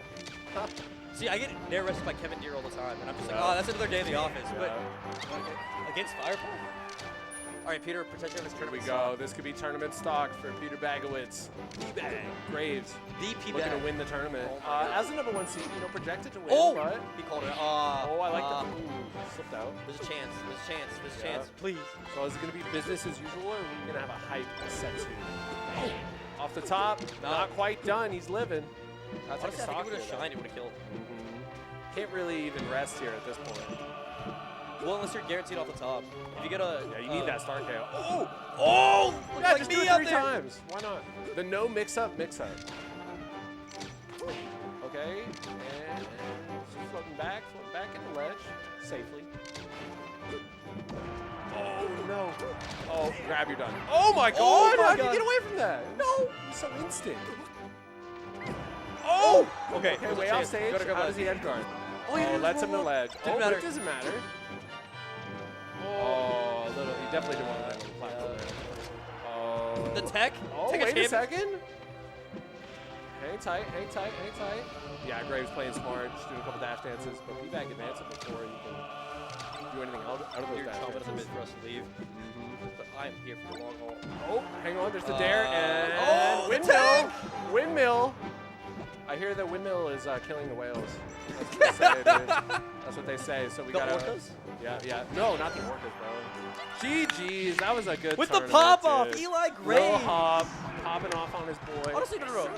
different. See, I get nair rested by Kevin Deere all the time, and I'm just like, oh, that's another day in the office. But against Fire Puff? All right, Peter, potentially on this Here tournament. we go. This could be tournament stock for Peter Bagowitz. P-Bag. Graves. The Looking P-Bag. to win the tournament. Oh As the number 1 seed, projected to win, Oh! but... He called it. Oh, I like that. Ooh, slipped out. There's a chance. There's a chance. There's a Yeah. chance. Please. So is it going to be business as usual, or are we going to have a hype set to? Oh, off the top, not quite done. He's living. That's Honestly, I think stock it would have here, shined. It would have killed. though. Can't really even rest here at this point. Well, unless you're guaranteed off the top. If you get a... Yeah, you need that star KO. Oh! Oh! Look Yeah, like just me do it out 3 there. times. Why not? The no mix-up. Okay, and floating back in the ledge, safely. Oh, no. Oh, grab, you're done. Oh, my God! Oh my How did God. you get away from that? No! It's so instant. Oh! Okay, there's a way off chance. stage. Gotta go How back. does he edge guard? Oh, he didn't lets him roll to up. ledge. Didn't But matter. it doesn't matter. Oh, a little. He definitely didn't want to land on the platform there. Oh. The tech? Oh, Take wait a hit. second. Hang tight, hang tight, hang tight. Yeah, Graves playing smart, just doing a couple dash dances, but P-Bag advancing before you can do anything out of those You're dash chomping at the dances. mid for us to leave. But I'm here for the long haul. Oh, hang on, there's the dare, and oh, windmill! Windmill! I hear the windmill is killing the whales. That's what they say, dude. That's what they say, so we The gotta... orcas? Yeah, yeah. No, not the orcas, bro. GG's, that was a good With the tournament, pop-off, dude. Eli Little Graves. hop, popping off on his boy. Honestly, no.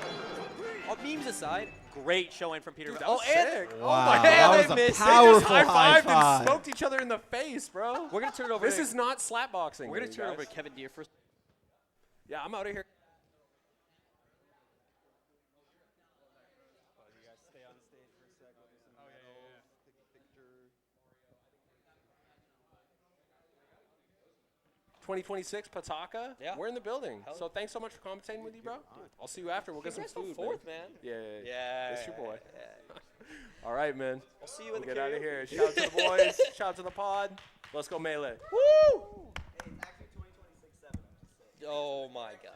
All memes aside, great showing from Peter. Dude, that was sick. and Wow, Oh my that God, was they a missed. They powerful just high-fived high and smoked each other in the face, bro. We're gonna turn it over. This is not slapboxing. We're gonna you turn it over guys. to Kevin Deere first. Yeah, I'm out of here. 2026 Pataka. Yeah. We're in the building. So thanks so much for commentating with you, bro. I'll see you after. We'll get some food. Fourth, man. Yeah. Yeah. It's your boy. All right, man. I'll see you in We'll the get out of KO. here. Shout out to the boys. Shout out to the pod. Let's go Melee. Woo! Oh my God.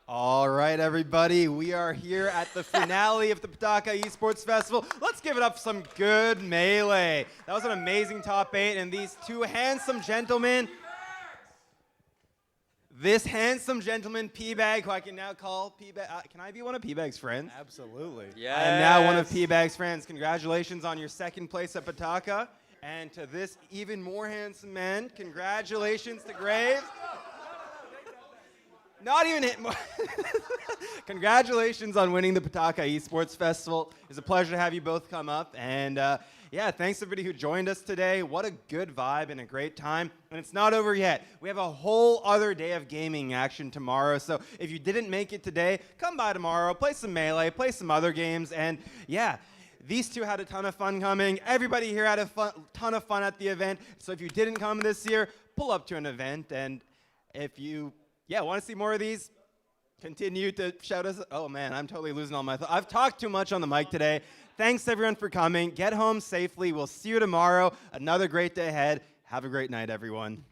All right, everybody, we are here at the finale of the Pataka Esports Festival. Let's give it up for some good melee. That was an amazing top 8, and these two handsome gentlemen, this handsome gentleman, P-Bag, who I can now call P-Bag. Can I be one of P-Bag's friends? Absolutely. I am now one of P-Bag's friends. Congratulations on your second place at Pataka. And to this even more handsome man, congratulations to Graves. Not even hit more. Congratulations on winning the Pataka Esports Festival. It's a pleasure to have you both come up. And yeah, thanks everybody who joined us today. What a good vibe and a great time. And it's not over yet. We have a whole other day of gaming action tomorrow. So if you didn't make it today, come by tomorrow, play some Melee, play some other games. And yeah, these two had a ton of fun coming. Everybody here had a ton of fun at the event. So if you didn't come this year, pull up to an event. And if you want to see more of these, continue to shout us. Oh man, I'm totally losing all my thoughts. I've talked too much on the mic today. Thanks everyone for coming. Get home safely. We'll see you tomorrow. Another great day ahead. Have a great night, everyone.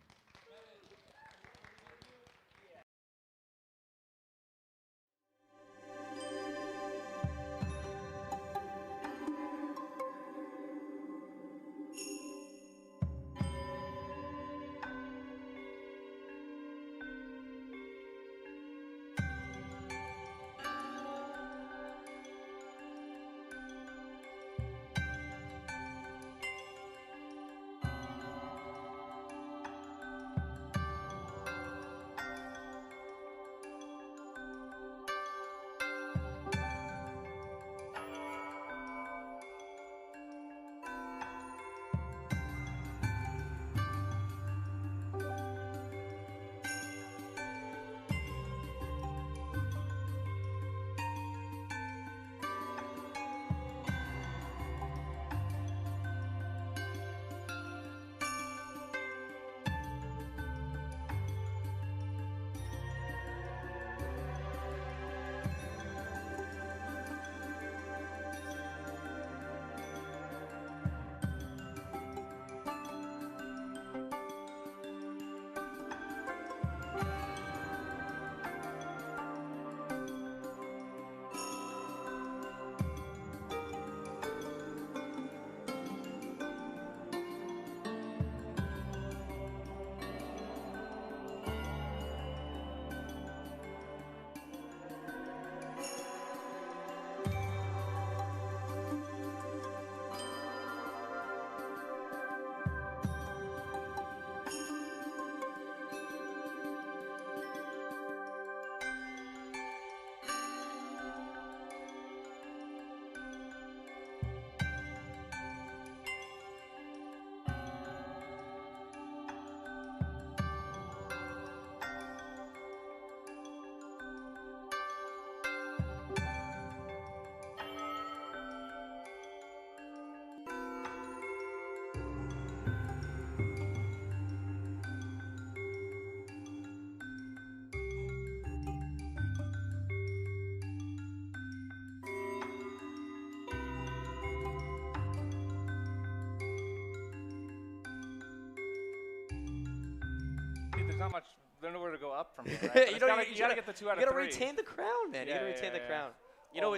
There's not much. There's nowhere to go up from here. Right? you But you gotta get the 2 out of 3. You gotta retain the crown, man. You gotta retain the crown. You know,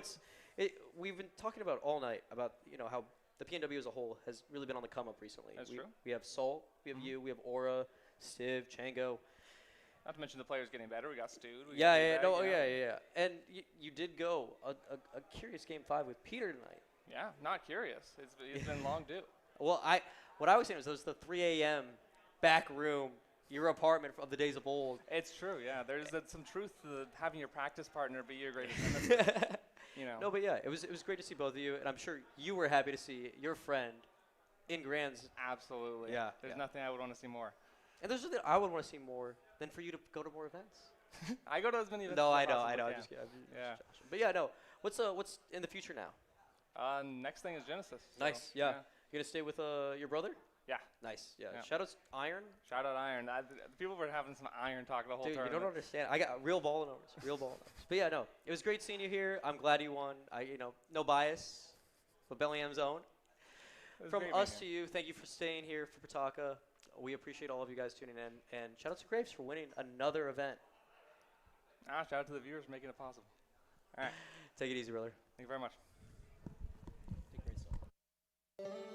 we've been talking about all night about, you know, how the PNW as a whole has really been on the come up recently. That's true. We have Salt, we have you, we have Aura, Civ, Chango. Not to mention the players getting better. We got Stewed. And you did go a curious game 5 with Peter tonight. Yeah, not curious. It's been long due. Well, what I was saying was the 3 a.m. back room, your apartment of the days of old. It's true, yeah. There's some truth to having your practice partner be your greatest enemy. You know. No, but yeah, it was great to see both of you, and I'm sure you were happy to see your friend in Grands. Absolutely. Yeah. There's nothing I would want to see more. And there's something I would want to see more than for you to go to more events. I go to as many events No, as I know. possibly I'm can. just kidding. Yeah. But yeah, no. What's in the future now? Next thing is Genesis. Nice. So, Yeah. You gonna stay with your brother? Yeah. Nice. Yeah. Yeah. Shout out Iron. Shout out Iron. The people were having some Iron talk the whole Dude, tournament. you don't understand. I got real ball numbers. Real ball numbers. But yeah, no. It was great seeing you here. I'm glad you won. No bias, but Bellingham's own. From great us being to you, thank you for staying here for Pataka. We appreciate all of you guys tuning in. And shout out to Graves for winning another event. Shout out to the viewers for making it possible. All right. Take it easy, brother. Thank you very much. Take care of yourself.